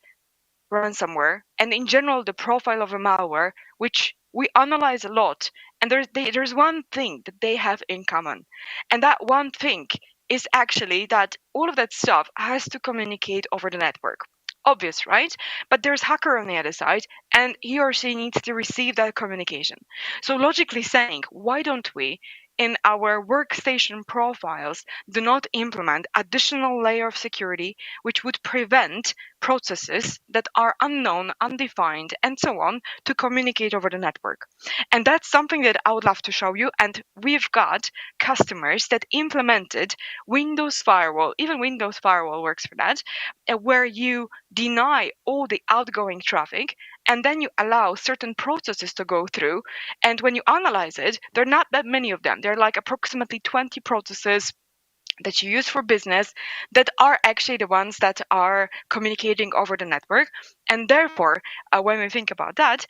ransomware and in general the profile of a malware, which we analyze a lot, and there's one thing that they have in common, and that one thing is actually that all of that stuff has to communicate over the network. Obvious, right? But there's hacker on the other side, and he or she needs to receive that communication. So logically saying, why don't we in our workstation profiles do not implement additional layer of security which would prevent processes that are unknown, undefined, and so on to communicate over the network? And that's something that I would love to show you. And we've got customers that implemented Windows Firewall, even Windows Firewall works for that, where you deny all the outgoing traffic and then you allow certain processes to go through. And when you analyze it, there are not that many of them. There are like approximately 20 processes that you use for business that are actually the ones that are communicating over the network. And therefore, when we think about that,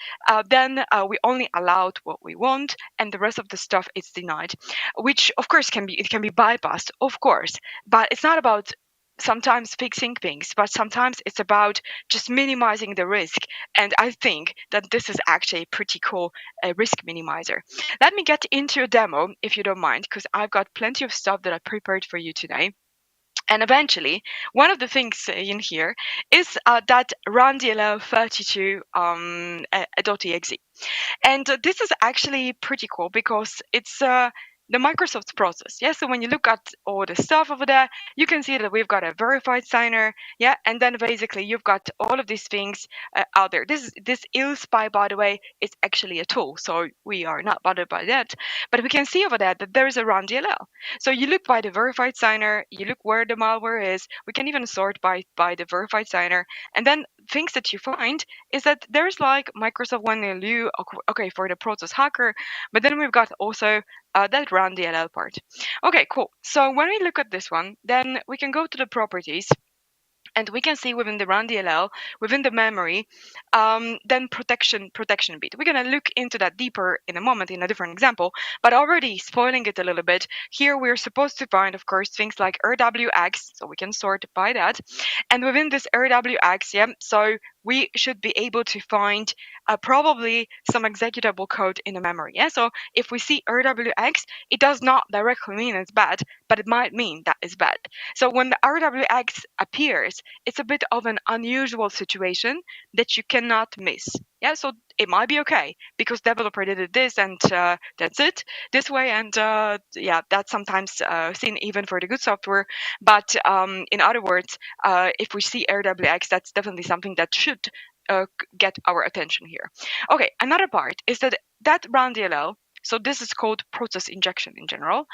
then we only allowed what we want, and the rest of the stuff is denied, which of course can be bypassed, of course, but it's not about sometimes fixing things, but sometimes it's about just minimizing the risk. And I think that this is actually a pretty cool risk minimizer. Let me get into a demo, if you don't mind, because I've got plenty of stuff that I prepared for you today. And eventually, one of the things in here is that run.dll32.exe. And this is actually pretty cool because it's the Microsoft process. Yeah, so when you look at all the stuff over there, you can see that we've got a verified signer. Yeah, and then basically you've got all of these things out there. This ILSpy, by the way, is actually a tool, so we are not bothered by that. But we can see over there that there is a run DLL. So you look by the verified signer, you look where the malware is. We can even sort by the verified signer, and then things that you find is that there's like Microsoft 1LU, okay, for the process hacker, but then we've got also that run DLL part. Okay, cool. So when we look at this one, then we can go to the properties, and we can see within the run DLL, within the memory, then protection bit. We're going to look into that deeper in a moment in a different example, but already spoiling it a little bit, here we're supposed to find, of course, things like RWX, so we can sort by that. And within this RWX, yeah, so we should be able to find probably some executable code in the memory. Yeah, so if we see RWX, it does not directly mean it's bad, but it might mean that it's bad. So when the RWX appears, it's a bit of an unusual situation that you cannot miss. Yeah, so it might be okay because developer did this and that's it this way. And yeah, that's sometimes seen even for the good software. But in other words, if we see RWX, that's definitely something that should get our attention here. Okay, another part is that run DLL. So this is called process injection in general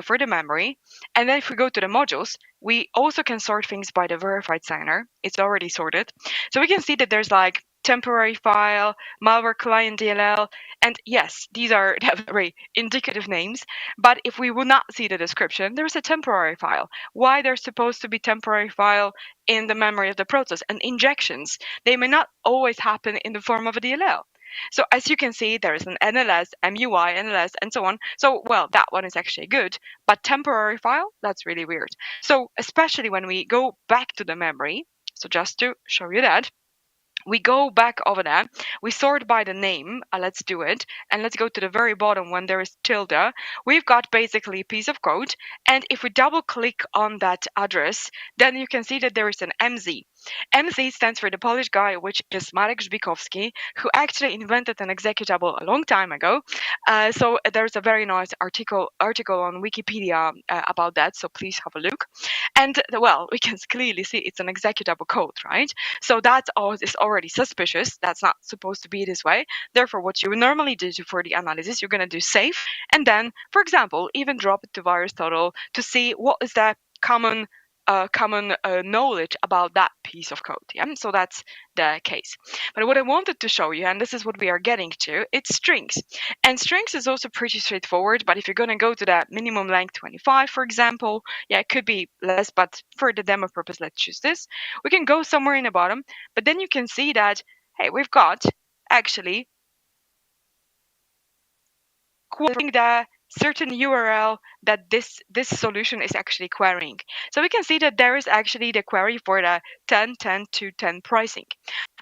for the memory. And then if we go to the modules, we also can sort things by the verified signer. It's already sorted. So we can see that there's like temporary file, malware client DLL, and yes, these are very indicative names. But if we will not see the description, there's a temporary file. Why there's supposed to be temporary file in the memory of the process? And injections, they may not always happen in the form of a DLL. So as you can see, there is an NLS, MUI, NLS, and so on. So, well, that one is actually good, but temporary file, that's really weird. So especially when we go back to the memory, so just to show you that, we go back over there, we sort by the name, let's do it, and let's go to the very bottom when there is tilde. We've got basically a piece of code, and if we double click on that address, then you can see that there is an MZ. MZ stands for the Polish guy, which is Marek Żbikowski, who actually invented an executable a long time ago. So there's a very nice article on Wikipedia about that, so please have a look. And well, we can clearly see it's an executable code, right? So that is already suspicious. That's not supposed to be this way. Therefore, what you would normally do for the analysis, you're going to do save, and then, for example, even drop it to VirusTotal to see what is the common knowledge about that piece of code. Yeah, so that's the case. But what I wanted to show you, and this is what we are getting to, it's strings. And strings is also pretty straightforward, but if you're going to go to that minimum length 25, for example, yeah, it could be less, but for the demo purpose, let's choose this. We can go somewhere in the bottom, but then you can see that, hey, we've got actually querying the certain URL that this solution is actually querying. So we can see that there is actually the query for the 10, 10 to 10 pricing.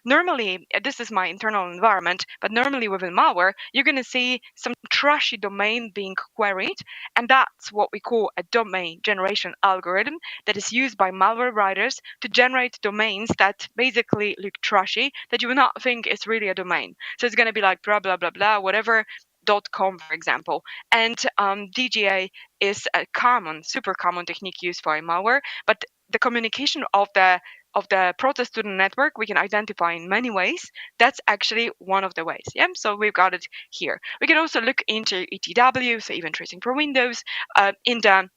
Normally, this is my internal environment, but normally within malware, you're going to see some trashy domain being queried, and that's what we call a domain generation algorithm that is used by malware writers to generate domains that basically look trashy, that you would not think is really a domain. So it's going to be like blah, blah, blah, blah, whatever, .com, for example. And DGA is a super common technique used for malware, but the communication of the process to the network we can identify in many ways. That's actually one of the ways. Yeah, so we've got it here. We can also look into ETW, so event tracing for Windows, in the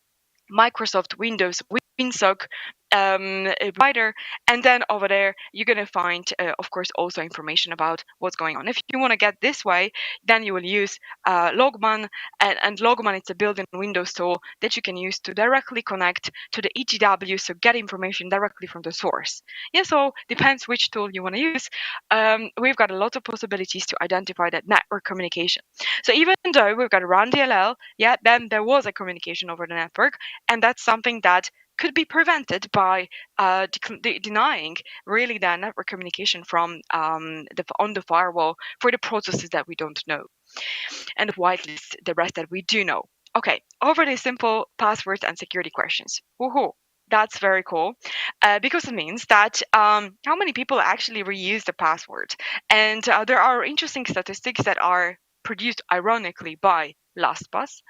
Microsoft Windows WinSock provider, and then over there you're going to find of course also information about what's going on. If you want to get this way, then you will use Logman, and Logman is a built-in Windows tool that you can use to directly connect to the ETW, so get information directly from the source. Yeah, so depends which tool you want to use. We've got a lot of possibilities to identify that network communication. So even though we've got a run DLL, yeah, then there was a communication over the network, and that's something that could be prevented by denying really the network communication from on the firewall for the processes that we don't know, and whitelist the rest that we do know. Okay, overly simple passwords and security questions. Woohoo! That's very cool because it means that how many people actually reuse the password. And there are interesting statistics that are produced ironically by LastPass,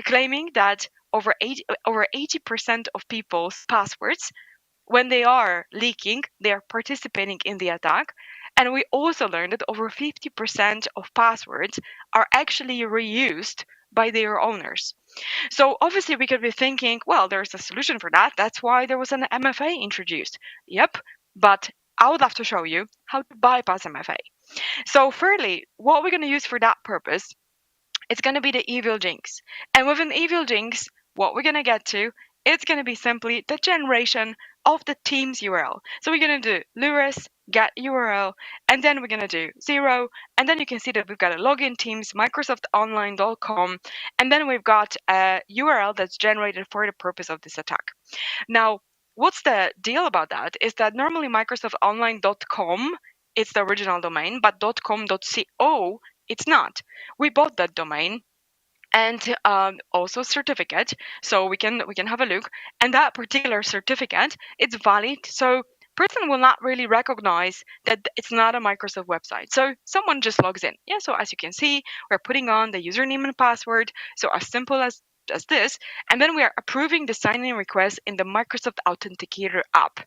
claiming that over 80% of people's passwords, when they are leaking, they are participating in the attack. And we also learned that over 50% of passwords are actually reused by their owners. So obviously we could be thinking, well, there's a solution for that. That's why there was an MFA introduced. Yep, but I would love to show you how to bypass MFA. So thirdly, what we're going to use for that purpose, it's going to be the evil jinx. And within evil jinx, what we're going to get to, it's going to be simply the generation of the team's URL. So we're going to do lures get URL, and then we're going to do 0, and then you can see that we've got a login teams microsoftonline.com, and then we've got a URL that's generated for the purpose of this attack. Now, what's the deal about that is that normally microsoftonline.com, it's the original domain, but .com.co, it's not. We bought that domain and also certificate, so we can have a look, and that particular certificate, it's valid, so person will not really recognize that it's not a Microsoft website. So someone just logs in. Yeah, so as you can see, we're putting on the username and password, so as simple as this, and then we are approving the sign-in request in the Microsoft Authenticator app.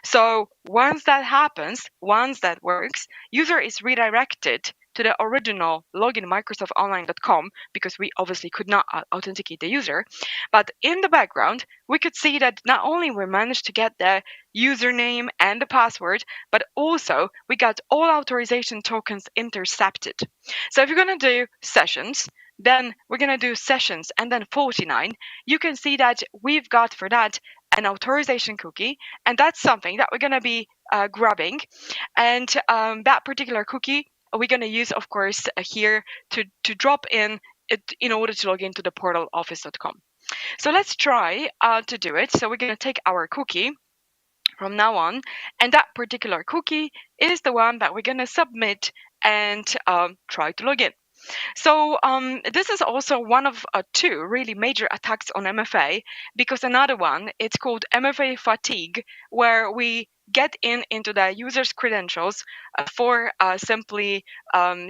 So once that happens, once that works, user is redirected to the original login microsoftonline.com, because we obviously could not authenticate the user. But in the background, we could see that not only we managed to get the username and the password, but also we got all authorization tokens intercepted. So if you're going to do sessions, then we're going to do sessions and then 49. You can see that we've got for that an authorization cookie, and that's something that we're going to be grabbing. And that particular cookie we're going to use, of course, here to drop in it in order to log into the portal office.com. So let's try to do it. So we're going to take our cookie. from now on. And that particular cookie is the one that we're going to submit and try to log in. So this is also one of two really major attacks on MFA, because another one, it's called MFA fatigue, where we get into the user's credentials for simply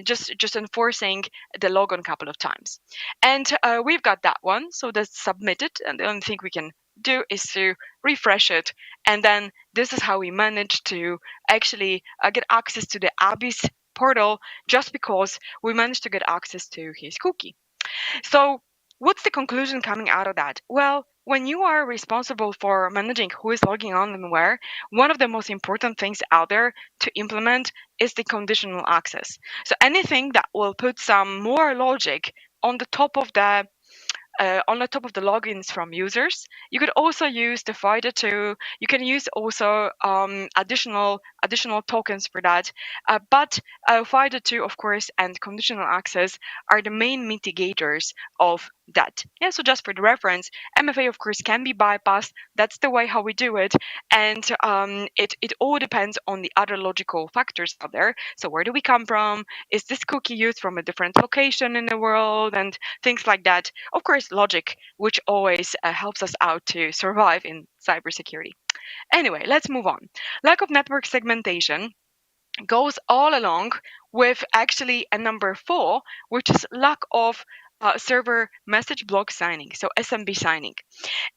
just enforcing the logon a couple of times. And we've got that one, so that's submitted, and the only thing we can do is to refresh it, and then this is how we manage to actually get access to the Abyss portal, just because we managed to get access to his cookie. So what's the conclusion coming out of that? Well, when you are responsible for managing who is logging on and where, one of the most important things out there to implement is the conditional access. So anything that will put some more logic on the top of the logins from users. You could also use the FIDO2. You can use also additional tokens for that. But FIDO2, of course, and conditional access are the main mitigators of that. Yeah, so just for the reference, MFA, of course, can be bypassed. That's the way how we do it. And it all depends on the other logical factors out there. So where do we come from? Is this cookie used from a different location in the world? And things like that. Of course, logic, which always helps us out to survive in cybersecurity. Anyway, let's move on. Lack of network segmentation goes all along with actually a number 4, which is lack of server message block signing, so SMB signing.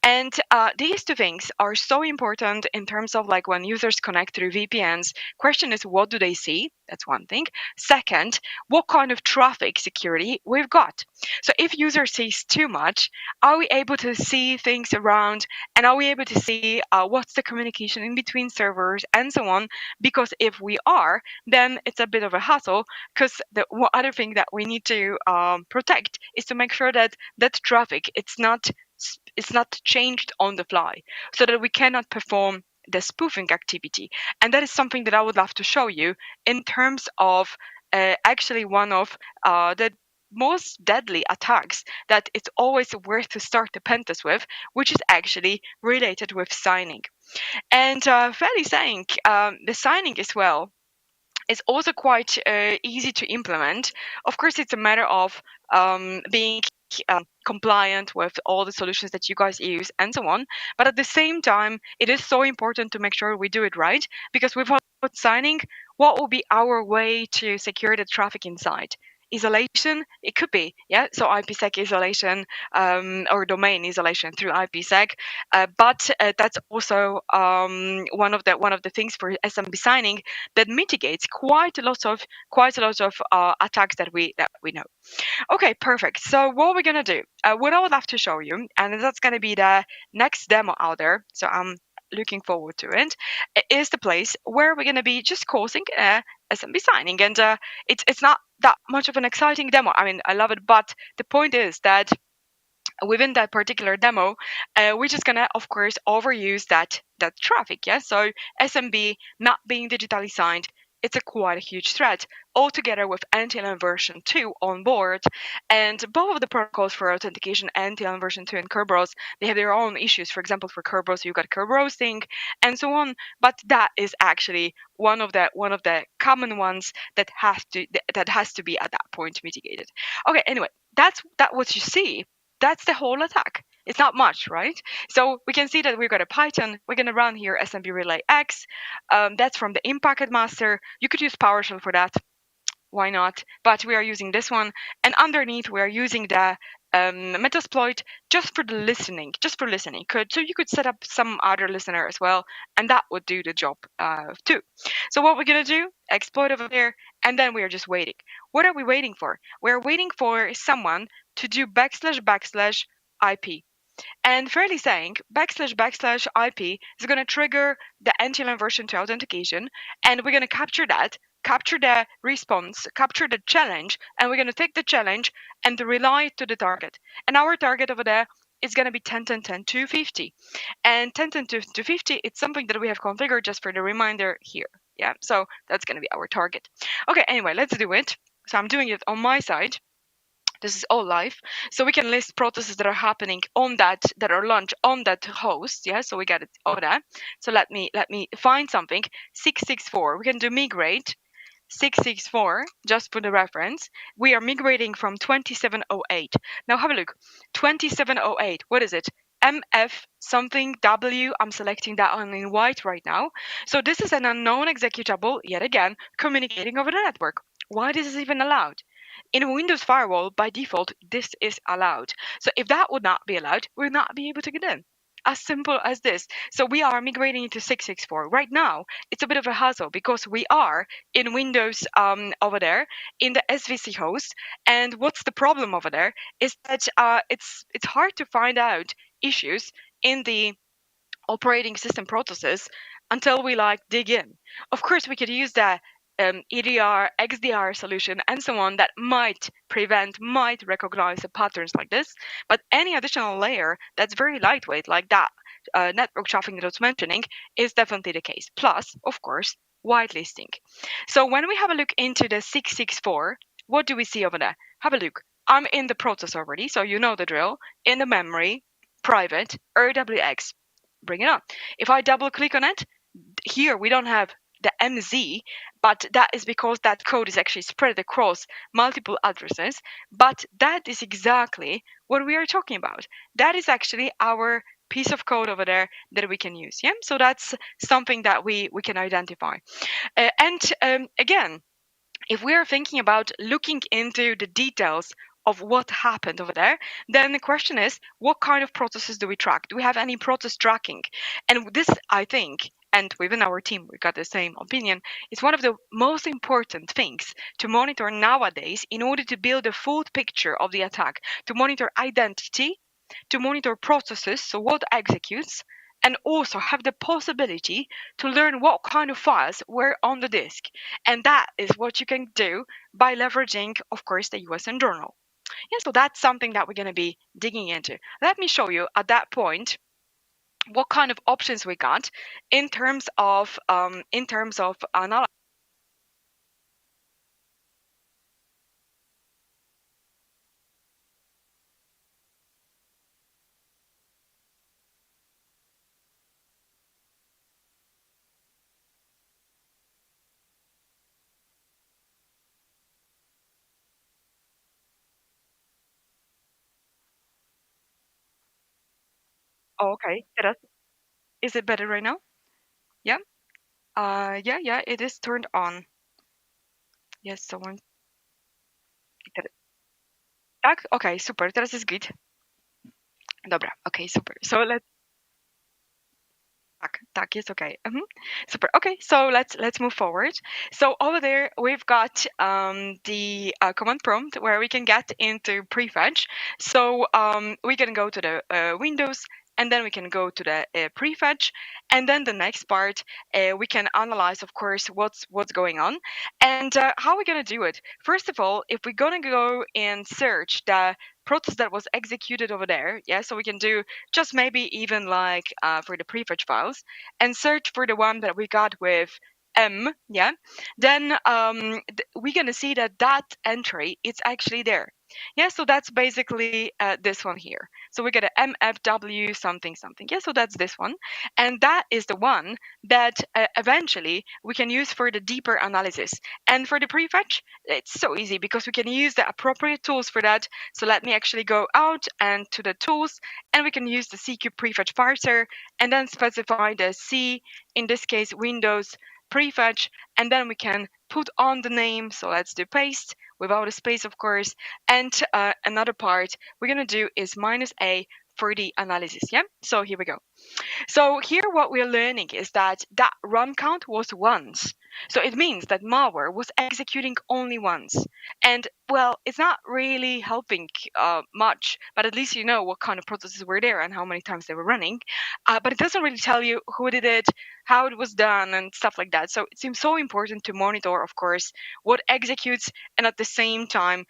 And these two things are so important in terms of like when users connect through VPNs. Question is, what do they see? That's one thing. Second, what kind of traffic security we've got. So if user sees too much, are we able to see things around, and are we able to see what's the communication in between servers and so on? Because if we are, then it's a bit of a hassle, because the other thing that we need to protect is to make sure that that traffic, it's not changed on the fly, so that we cannot perform the spoofing activity. And that is something that I would love to show you in terms of actually one of the most deadly attacks that it's always worth to start the pen test with, which is actually related with signing. And fairly saying, the signing as well is also quite easy to implement. Of course, it's a matter of being compliant with all the solutions that you guys use and so on. But at the same time, it is so important to make sure we do it right, because without signing, what will be our way to secure the traffic inside? Isolation, it could be, yeah. So IPsec isolation or domain isolation through IPsec, but that's also one of the things for SMB signing that mitigates quite a lot of attacks that we know. Okay, perfect. So what we're gonna do, what I would love to show you, and that's gonna be the next demo out there. So I'm looking forward to it. Is the place where we're gonna be just causing SMB signing, and it's not that much of an exciting demo. I mean, I love it, but the point is that within that particular demo, we're just gonna, of course, overuse that traffic. Yeah, so SMB not being digitally signed, it's quite a huge threat. Altogether with NTLM version 2 on board, and both of the protocols for authentication, NTLM version 2 and Kerberos, they have their own issues. For example, for Kerberos, you've got Kerberosing and so on. But that is actually one of the common ones that has to be at that point mitigated. Okay, anyway, that's what you see. That's the whole attack. It's not much, right? So we can see that we've got a Python. We're going to run here SMB relay X. That's from the in-packet master. You could use PowerShell for that. Why not? But we are using this one. And underneath, we are using the Metasploit just for listening. So you could set up some other listener as well, and that would do the job too. So what we're going to do, exploit over there, and then we are just waiting. What are we waiting for? We're waiting for someone to do //IP. And fairly saying, //IP is going to trigger the NTLM version 2 authentication, and we're going to capture the response, capture the challenge, and we're going to take the challenge and relay it to the target. And our target over there is going to be 10.10.10.250. And 10.10.250, it's something that we have configured just for the reminder here. Yeah, so that's going to be our target. Okay, anyway, let's do it. So I'm doing it on my side. This is all live. So we can list processes that are happening on that, that are launched on that host. Yeah, so we got it over there. So let me find something. 664. We can do migrate. 664, just for the reference. We are migrating from 2708. Now have a look. 2708, what is it? MF something W. I'm selecting that one in white right now. So this is an unknown executable, yet again, communicating over the network. Why this is even allowed? In a Windows firewall, by default, this is allowed. So if that would not be allowed, we would not be able to get in. As simple as this. So we are migrating into 664. Right now, it's a bit of a hassle because we are in Windows over there in the SVC host. And what's the problem over there is that it's hard to find out issues in the operating system processes until we like dig in. Of course, we could use the EDR, XDR solution, and so on that might prevent, might recognize the patterns like this. But any additional layer that's very lightweight, like that network traffic that I was mentioning, is definitely the case. Plus, of course, whitelisting. So when we have a look into the 664, what do we see over there? Have a look. I'm in the process already, so you know the drill. In the memory, private, RWX, bring it on. If I double click on it, here we don't have the MZ, but that is because that code is actually spread across multiple addresses. But that is exactly what we are talking about. That is actually our piece of code over there that we can use. Yeah, so that's something that we can identify. Again, if we are thinking about looking into the details of what happened over there, then the question is, what kind of processes do we track? Do we have any process tracking? And this, I think, and within our team, we got the same opinion, is one of the most important things to monitor nowadays in order to build a full picture of the attack, to monitor identity, to monitor processes, so what executes, and also have the possibility to learn what kind of files were on the disk. And that is what you can do by leveraging, of course, the USN journal. Yeah, so that's something that we're going to be digging into. Let me show you at that point what kind of options we got in terms of analysis. Oh, okay. Is it better right now? Yeah. Yeah, it is turned on. Yes, someone. Tak? Okej, super, teraz jest git. Dobra, okej, super. So let's tak, jest okay. Super. Okay, so let's move forward. So over there we've got the command prompt where we can get into prefetch. So we can go to the Windows, and then we can go to the prefetch, and then the next part we can analyze, of course, what's going on, and how we're gonna do it. First of all, if we're gonna go and search the process that was executed over there, yeah, so we can do just maybe even like for the prefetch files and search for the one that we got with M, yeah, then we're gonna see that that entry it's actually there. Yeah, so that's basically this one here. So we get a MFW something something. Yeah, so that's this one, and that is the one that eventually we can use for the deeper analysis. And for the prefetch, it's so easy because we can use the appropriate tools for that. So let me actually go out and to the tools, and we can use the CQURE prefetch parser and then specify the C, in this case Windows prefetch, and then we can put on the name. So let's do paste without a space, of course. And another part we're gonna do is -A for the analysis. Yeah, so here we go. So here what we're learning is that that run count was once. So it means that malware was executing only once. And well, it's not really helping much, but at least you know what kind of processes were there and how many times they were running. But it doesn't really tell you who did it, how it was done, and stuff like that. So it seems so important to monitor, of course, what executes, and at the same time,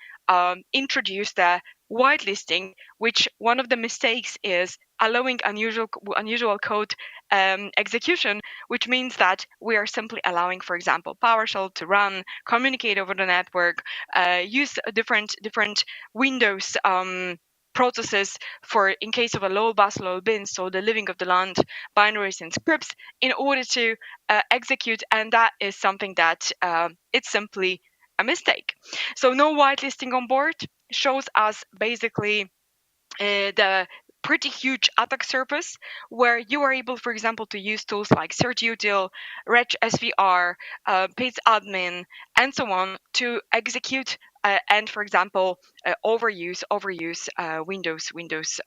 introduced a whitelisting, which one of the mistakes is allowing unusual code execution, which means that we are simply allowing, for example, PowerShell to run, communicate over the network, use different Windows processes for in case of a low bus, low bin, so the living of the land binaries and scripts in order to execute, and that is something that it's simply a mistake. So no whitelisting on board shows us basically the pretty huge attack surface where you are able, for example, to use tools like certutil, regsvr, pageadmin, and so on to execute and, for example, overuse Windows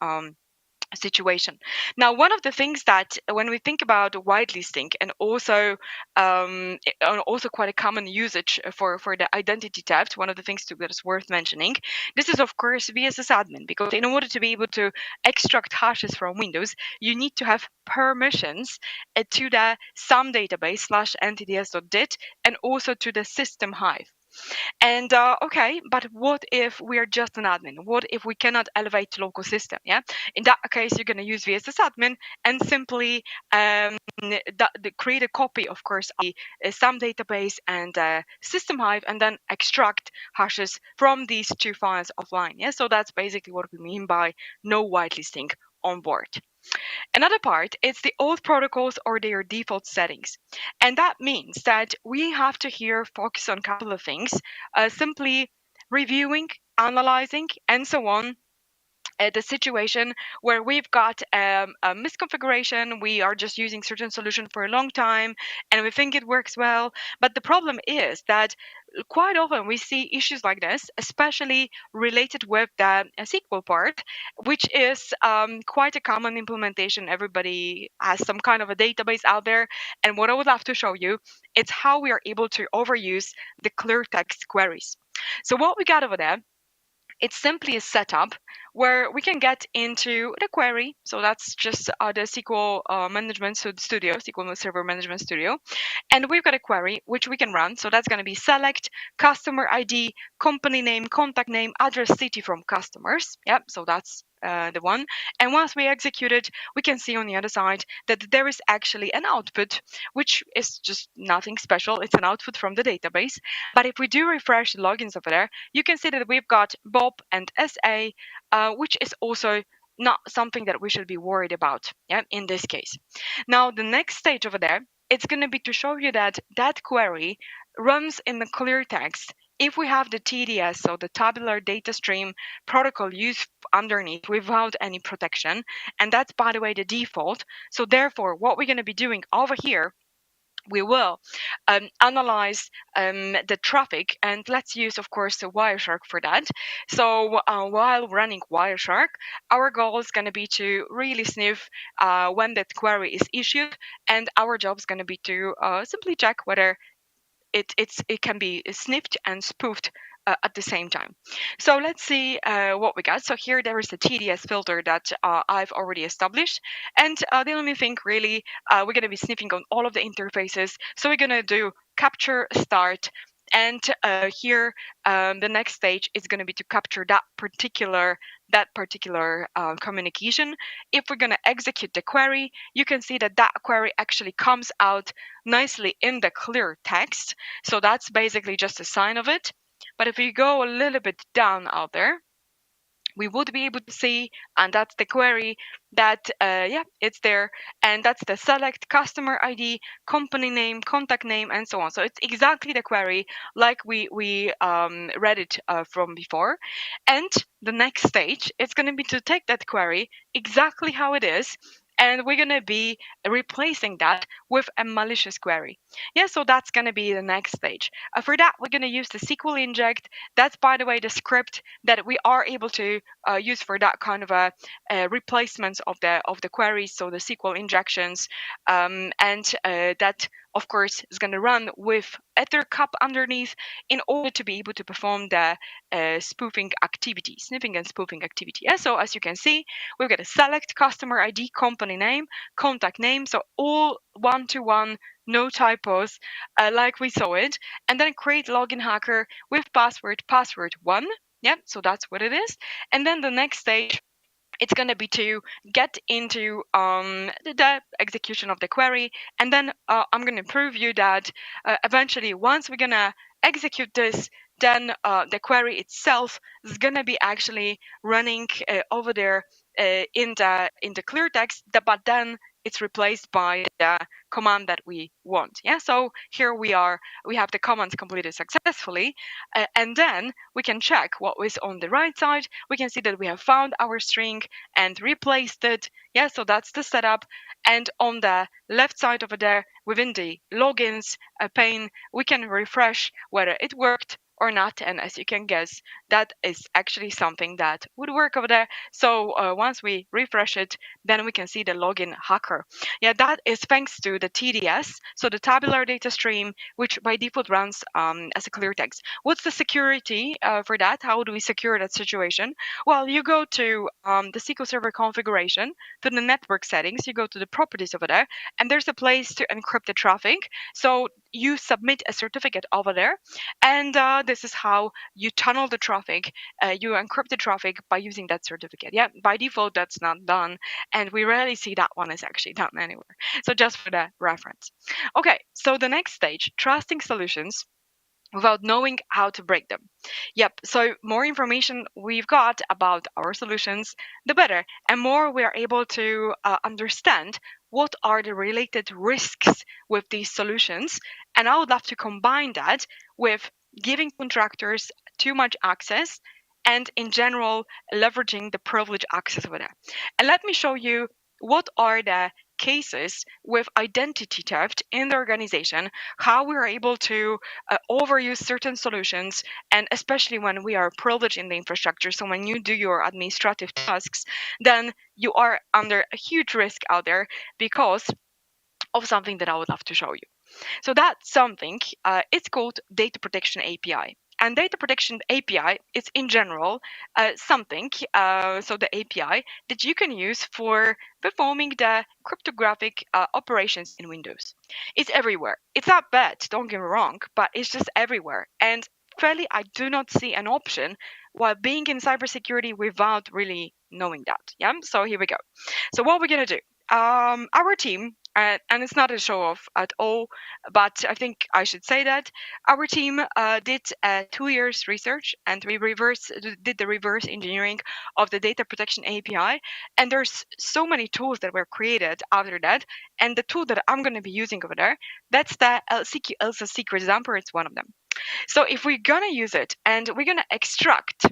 situation. Now, one of the things that when we think about whitelisting and also quite a common usage for the identity theft, one of the things that is worth mentioning, this is of course VSS admin, because in order to be able to extract hashes from Windows, you need to have permissions to the SAM database /ntds.dit and also to the system hive. And okay, but what if we are just an admin? What if we cannot elevate to local system? Yeah, in that case, you're going to use VSS admin and simply create a copy, of course, of the SAM database and system hive, and then extract hashes from these two files offline. Yeah, so that's basically what we mean by no whitelisting on board. Another part is the old protocols or their default settings. And that means that we have to here focus on a couple of things, simply reviewing, analyzing, and so on, the situation where we've got a misconfiguration, we are just using certain solution for a long time and we think it works well, but the problem is that quite often we see issues like this, especially related with the SQL part, which is quite a common implementation. Everybody has some kind of a database out there, and what I would love to show you is how we are able to overuse the clear text queries. So what we got over there, it's simply a setup where we can get into the query. So that's just the SQL Management Studio, SQL Server Management Studio. And we've got a query which we can run. So that's going to be select customer ID, company name, contact name, address, city from customers. Yep, so that's the one. And once we execute it, we can see on the other side that there is actually an output, which is just nothing special. It's an output from the database. But if we do refresh the logins over there, you can see that we've got Bob and SA, which is also not something that we should be worried about, yeah, in this case. Now, the next stage over there, it's going to be to show you that that query runs in the clear text if we have the TDS, so the tabular data stream protocol used underneath without any protection. And that's, by the way, the default. So therefore, what we're going to be doing over here, we will analyze the traffic, and let's use, of course, the Wireshark for that. So while running Wireshark, our goal is going to be to really sniff when that query is issued, and our job is going to be to simply check whether it can be sniffed and spoofed at the same time. So let's see what we got. So here there is a TDS filter that I've already established. And the only thing really, we're going to be sniffing on all of the interfaces. So we're going to do capture start. And here, the next stage is going to be to capture that particular communication. If we're going to execute the query, you can see that that query actually comes out nicely in the clear text. So that's basically just a sign of it. But if we go a little bit down out there, we would be able to see, and that's the query that, yeah, it's there. And that's the select customer ID, company name, contact name, and so on. So it's exactly the query like we read it from before. And the next stage, it's going to be to take that query exactly how it is, and we're going to be replacing that with a malicious query. Yeah, so that's going to be the next stage. For that, we're going to use the SQL inject. That's, by the way, the script that we are able to use for that kind of a replacement of the queries, so the SQL injections, and that, of course, is going to run with ethercap underneath in order to be able to perform the spoofing activity, sniffing and spoofing activity. Yeah, so as you can see, we've got a select customer ID, company name, contact name, so all one-to-one, no typos, like we saw it, and then create login hacker with password 1. Yeah, so that's what it is. And then the next stage, it's going to be to get into the execution of the query. And then I'm going to prove you that eventually, once we're going to execute this, then the query itself is going to be actually running over there in the clear text, but then it's replaced by the command that we want. Yeah, so here we are, we have the commands completed successfully, and then we can check what was on the right side. We can see that we have found our string and replaced it. Yeah, so that's the setup. And on the left side over there, within the logins pane, we can refresh whether it worked or not. And as you can guess, that is actually something that would work over there. So once we refresh it, then we can see the login hacker. Yeah, that is thanks to the TDS, so the tabular data stream, which by default runs as a clear text. What's the security for that? How do we secure that situation? Well, you go to the SQL Server configuration, to the network settings, you go to the properties over there, and there's a place to encrypt the traffic. So you submit a certificate over there, and this is how you tunnel the traffic. You encrypt the traffic by using that certificate. Yeah, by default, that's not done, and we rarely see that one is actually done anywhere. So just for the reference. Okay, so the next stage, trusting solutions without knowing how to break them. Yep, so more information we've got about our solutions, the better, and more we are able to understand what are the related risks with these solutions. And I would love to combine that with giving contractors too much access and in general leveraging the privileged access over there. And let me show you what are the cases with identity theft in the organization, how we are able to overuse certain solutions, and especially when we are privileged in the infrastructure. So when you do your administrative tasks, then you are under a huge risk out there because of something that I would love to show you. So that's something, it's called Data Protection API. And Data Protection API is in general something, so the API that you can use for performing the cryptographic operations in Windows. It's everywhere. It's not bad, don't get me wrong, but it's just everywhere. And fairly, I do not see an option while being in cybersecurity without really knowing that. Yeah, so here we go. So what we're gonna do, our team, and it's not a show off at all, but I think I should say that our team did 2 years research, and we did the reverse engineering of the data protection API. And there's so many tools that were created after that. And the tool that I'm going to be using over there, that's the CQURE secret example. It's one of them. So if we're going to use it and we're going to extract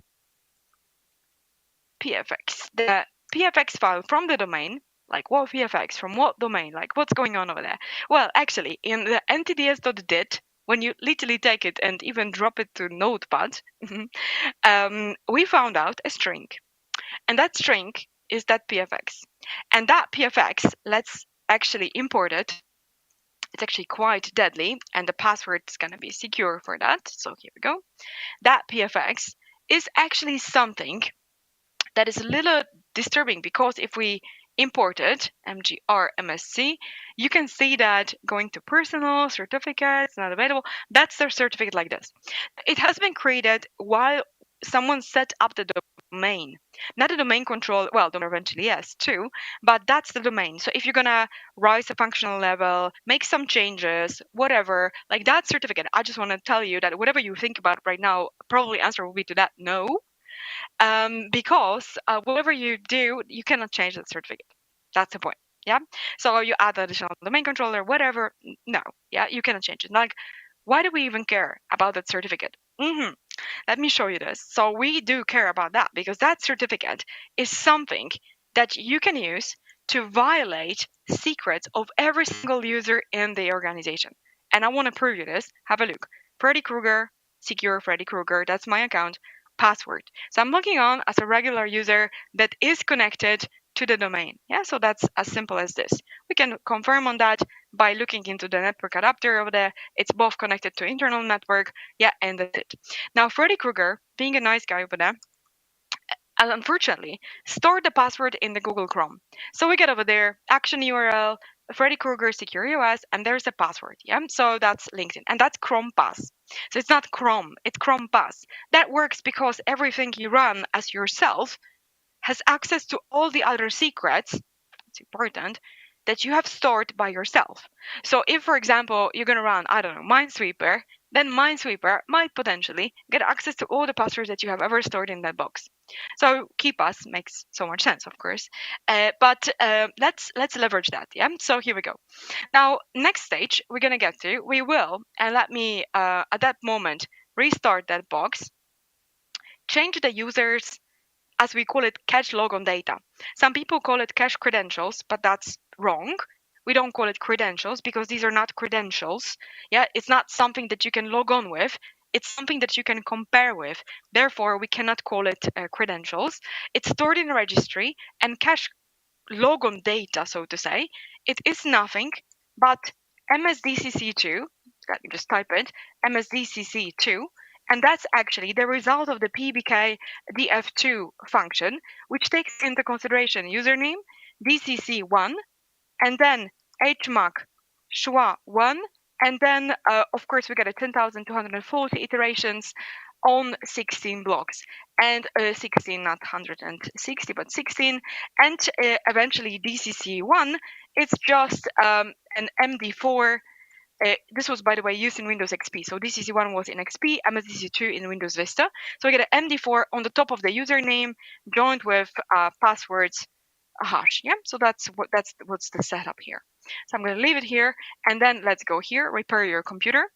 PFX, the PFX file from the domain, like what PFX, from what domain, like what's going on over there? Well, actually, in the ntds.dit, when you literally take it and even drop it to Notepad, we found out a string. And that string is that PFX. And that PFX, let's actually import it. It's actually quite deadly, and the password is going to be secure for that. So here we go. That PFX is actually something that is a little disturbing, because if we import it, mgrmsc, you can see that going to personal certificates, not available, that's their certificate like this. It has been created while someone set up the domain, not the domain control. Well, the eventually yes too, but that's the domain. So if you're gonna rise a functional level, make some changes, whatever, like that certificate, I just want to tell you that whatever you think about right now, probably answer will be to that no, because whatever you do, you cannot change that certificate. That's the point. Yeah. So you add additional domain controller, whatever. No. Yeah, you cannot change it. Like, why do we even care about that certificate? Let me show you this. So we do care about that because that certificate is something that you can use to violate secrets of every single user in the organization. And I want to prove you this. Have a look. Freddy Krueger, secure Freddy Krueger. That's my account. Password. So I'm logging on as a regular user that is connected to the domain. Yeah, so that's as simple as this. We can confirm on that by looking into the network adapter over there. It's both connected to internal network. Yeah, and that's it. Now, Freddy Krueger, being a nice guy over there, unfortunately, stored the password in the Google Chrome. So we get over there, action URL, Freddy Krueger secure OS, and there's a password. Yeah, so that's LinkedIn, and that's Chrome Pass. So it's not Chrome, it's Chrome Pass. That works because everything you run as yourself has access to all the other secrets, it's important, that you have stored by yourself. So if, for example, you're going to run, I don't know, Minesweeper, then Minesweeper might potentially get access to all the passwords that you have ever stored in that box. So KeePass makes so much sense, of course. But let's leverage that. Yeah. So here we go. Now, next stage we're going to get to, we will, and let me at that moment restart that box, change the users, as we call it, cache logon data. Some people call it cache credentials, but that's wrong. We don't call it credentials because these are not credentials. Yeah, it's not something that you can log on with. It's something that you can compare with. Therefore, we cannot call it credentials. It's stored in a registry, and cache logon data, so to say, it is nothing but MSDCC2. Let me just type it, MSDCC2, and that's actually the result of the PBK df2 function, which takes into consideration username, DCC1, and then HMAC SHWA1, and then of course we get a 10,240 iterations on 16 blocks, and 16, not 160, but 16, and eventually DCC1, it's just an MD4. This was, by the way, used in Windows XP. So DCC1 was in XP, MSDC2 in Windows Vista. So we get an MD4 on the top of the username, joined with passwords, a hash. Yeah, so that's what's the setup here. So I'm going to leave it here, and then let's go here, repair your computer,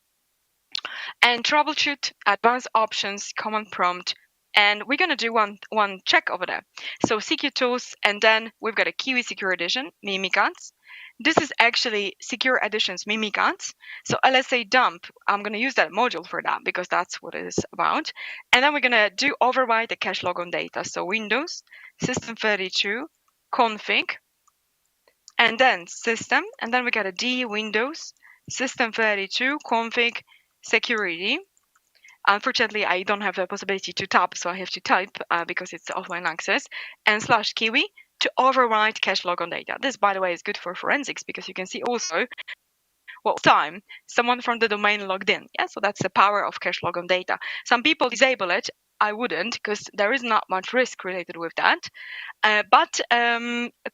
and troubleshoot, advanced options, command prompt, and we're going to do one check over there. So CQ tools, and then we've got a Kiwi Secure Edition, Mimikatz. This is actually Secure Edition's Mimikatz. So LSA dump, I'm going to use that module for that because that's what it is about. And then we're going to do override the cache logon data. So Windows, System32, config, and then system, and then we got a D Windows, System32, config, security. Unfortunately, I don't have the possibility to tap, so I have to type because it's offline access, and /kiwi to override cache logon data. This, by the way, is good for forensics because you can see also what time someone from the domain logged in. Yeah, so that's the power of cache logon data. Some people disable it. I wouldn't, because there is not much risk related with that, but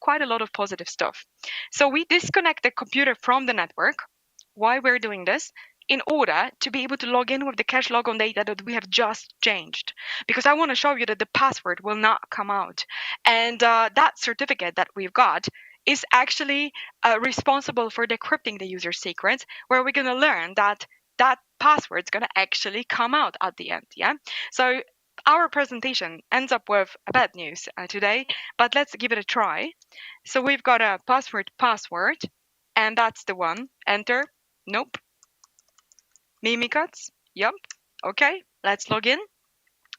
quite a lot of positive stuff. So we disconnect the computer from the network. Why we're doing this? In order to be able to log in with the cache logon data that we have just changed, because I want to show you that the password will not come out, and that certificate that we've got is actually responsible for decrypting the user secrets, where we're going to learn that that password is going to actually come out at the end. Yeah, so our presentation ends up with bad news today, but let's give it a try. So we've got a password, and that's the one. Enter. Nope. Mimikatz. Yep. Okay, let's log in.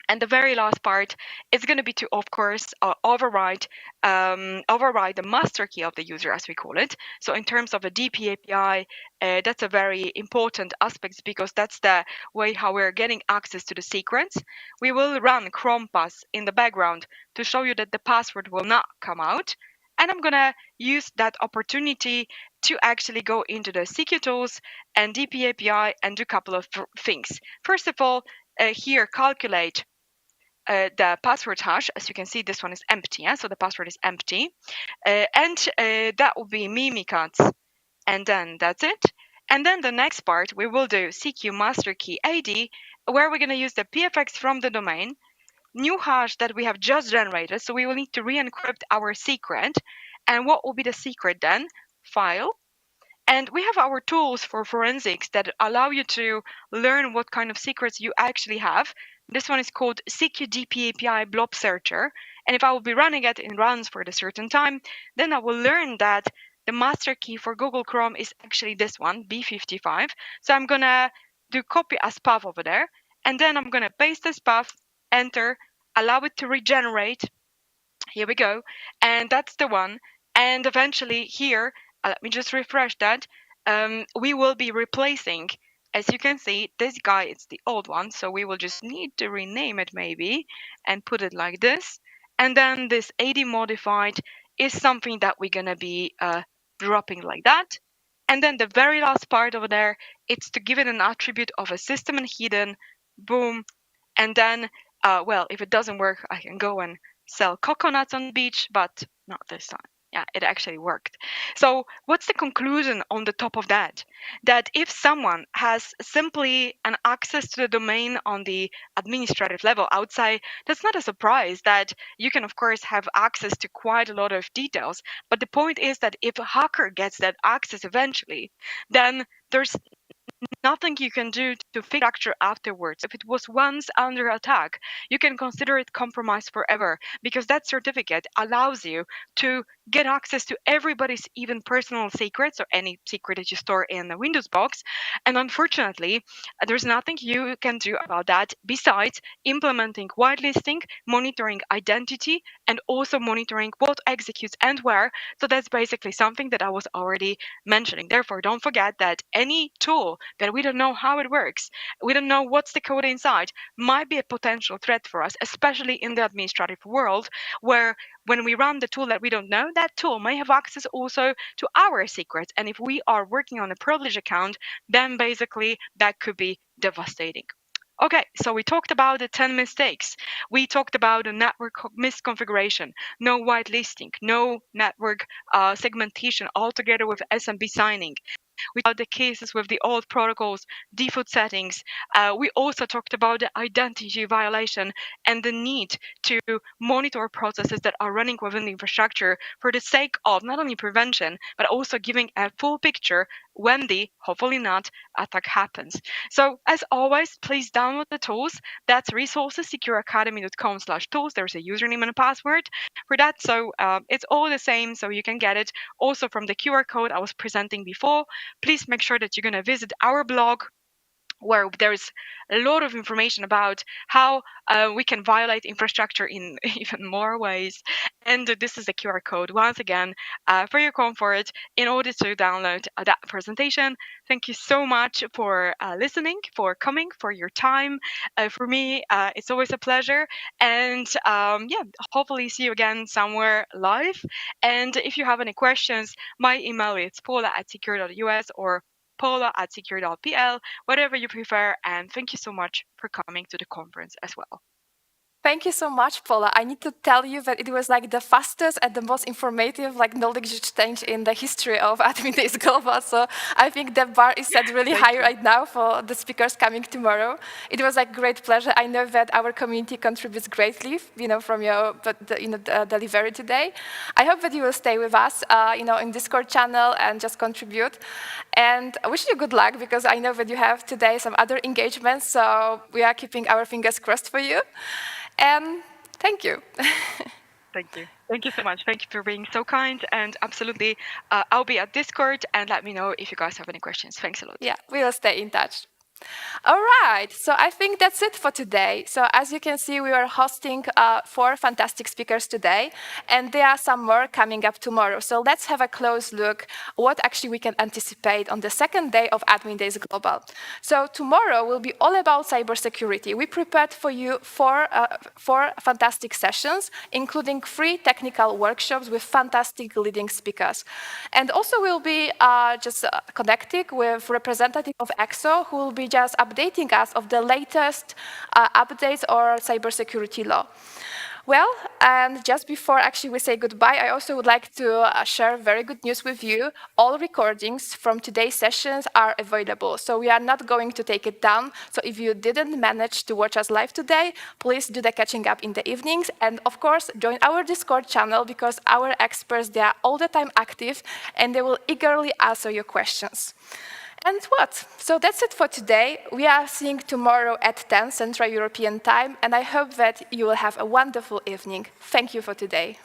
And the very last part is going to be to, of course, override the master key of the user, as we call it. So in terms of a DP API, that's a very important aspect because that's the way how we're getting access to the secrets. We will run Chrome Pass in the background to show you that the password will not come out. And I'm going to use that opportunity to actually go into the CQ tools and DP API and do a couple of things. First of all, here calculate the password hash. As you can see, this one is empty, yeah? So the password is empty. And that will be Mimikatz, and then that's it. And then the next part, we will do CQ master key ID, where we're going to use the PFX from the domain, new hash that we have just generated. So we will need to re-encrypt our secret. And what will be the secret then? File. And we have our tools for forensics that allow you to learn what kind of secrets you actually have. This one is called CQDP API Blob Searcher. And if I will be running it in runs for a certain time, then I will learn that the master key for Google Chrome is actually this one, B55. So I'm going to do copy as path over there. And then I'm going to paste this path, enter, allow it to regenerate. Here we go. And that's the one. And eventually here, let me just refresh that. We will be replacing, as you can see, this guy, it's the old one. So we will just need to rename it maybe and put it like this. And then this AD modified is something that we're going to be dropping like that. And then the very last part over there, it's to give it an attribute of a system and hidden, boom. And then, well, if it doesn't work, I can go and sell coconuts on the beach, but not this time. Yeah, it actually worked. So what's the conclusion on the top of that? That if someone has simply an access to the domain on the administrative level outside, that's not a surprise that you can, of course, have access to quite a lot of details. But the point is that if a hacker gets that access eventually, then there's nothing you can do to fix structure afterwards. If it was once under attack, you can consider it compromised forever, because that certificate allows you to get access to everybody's even personal secrets or any secret that you store in the Windows box. And unfortunately, there's nothing you can do about that besides implementing whitelisting, monitoring identity, and also monitoring what executes and where. So that's basically something that I was already mentioning. Therefore, don't forget that any tool that we don't know how it works, we don't know what's the code inside, might be a potential threat for us, especially in the administrative world, where when we run the tool that we don't know, that tool may have access also to our secrets. And if we are working on a privileged account, then basically that could be devastating. Okay, so we talked about the 10 mistakes. We talked about the network misconfiguration, no whitelisting, no network segmentation altogether with SMB signing. We talked about the cases with the old protocols, default settings. We also talked about the identity violation and the need to monitor processes that are running within the infrastructure for the sake of not only prevention, but also giving a full picture when the, hopefully not, attack happens. So as always, please download the tools. That's resources, secureacademy.com/tools. There's a username and a password for that. So it's all the same, so you can get it also from the QR code I was presenting before. Please make sure that you're going to visit our blog, where there's a lot of information about how we can violate infrastructure in even more ways. And this is the QR code, once again, for your comfort in order to download that presentation. Thank you so much for listening, for coming, for your time. For me, it's always a pleasure. And yeah, hopefully see you again somewhere live. And if you have any questions, my email is paula@secure.us or paula@secure.pl, whatever you prefer. And thank you so much for coming to the conference as well. Thank you so much, Paula. I need to tell you that it was like the fastest and the most informative knowledge exchange in the history of AdminDays Global. So I think the bar is set really high right now for the speakers coming tomorrow. It was a great pleasure. I know that our community contributes greatly, from your delivery today. I hope that you will stay with us, in Discord channel and just contribute. And I wish you good luck, because I know that you have today some other engagements. So we are keeping our fingers crossed for you. And thank you. Thank you. Thank you so much. Thank you for being so kind. And absolutely, I'll be at Discord, and let me know if you guys have any questions. Thanks a lot. Yeah, we will stay in touch. All right, so I think that's it for today. So as you can see, we are hosting 4 fantastic speakers today, and there are some more coming up tomorrow. So let's have a close look what actually we can anticipate on the second day of AdminDays Global. So tomorrow will be all about cybersecurity. We prepared for you 4 fantastic sessions, including 3 technical workshops with fantastic leading speakers. And also we'll be connecting with representative of EXO, who will be just updating us of the latest updates or cybersecurity law. Well, and just before actually we say goodbye, I also would like to share very good news with you. All recordings from today's sessions are available, so we are not going to take it down. So if you didn't manage to watch us live today, please do the catching up in the evenings. And of course, join our Discord channel, because our experts, they are all the time active and they will eagerly answer your questions. And what? So that's it for today. We are seeing tomorrow at 10 Central European Time, and I hope that you will have a wonderful evening. Thank you for today.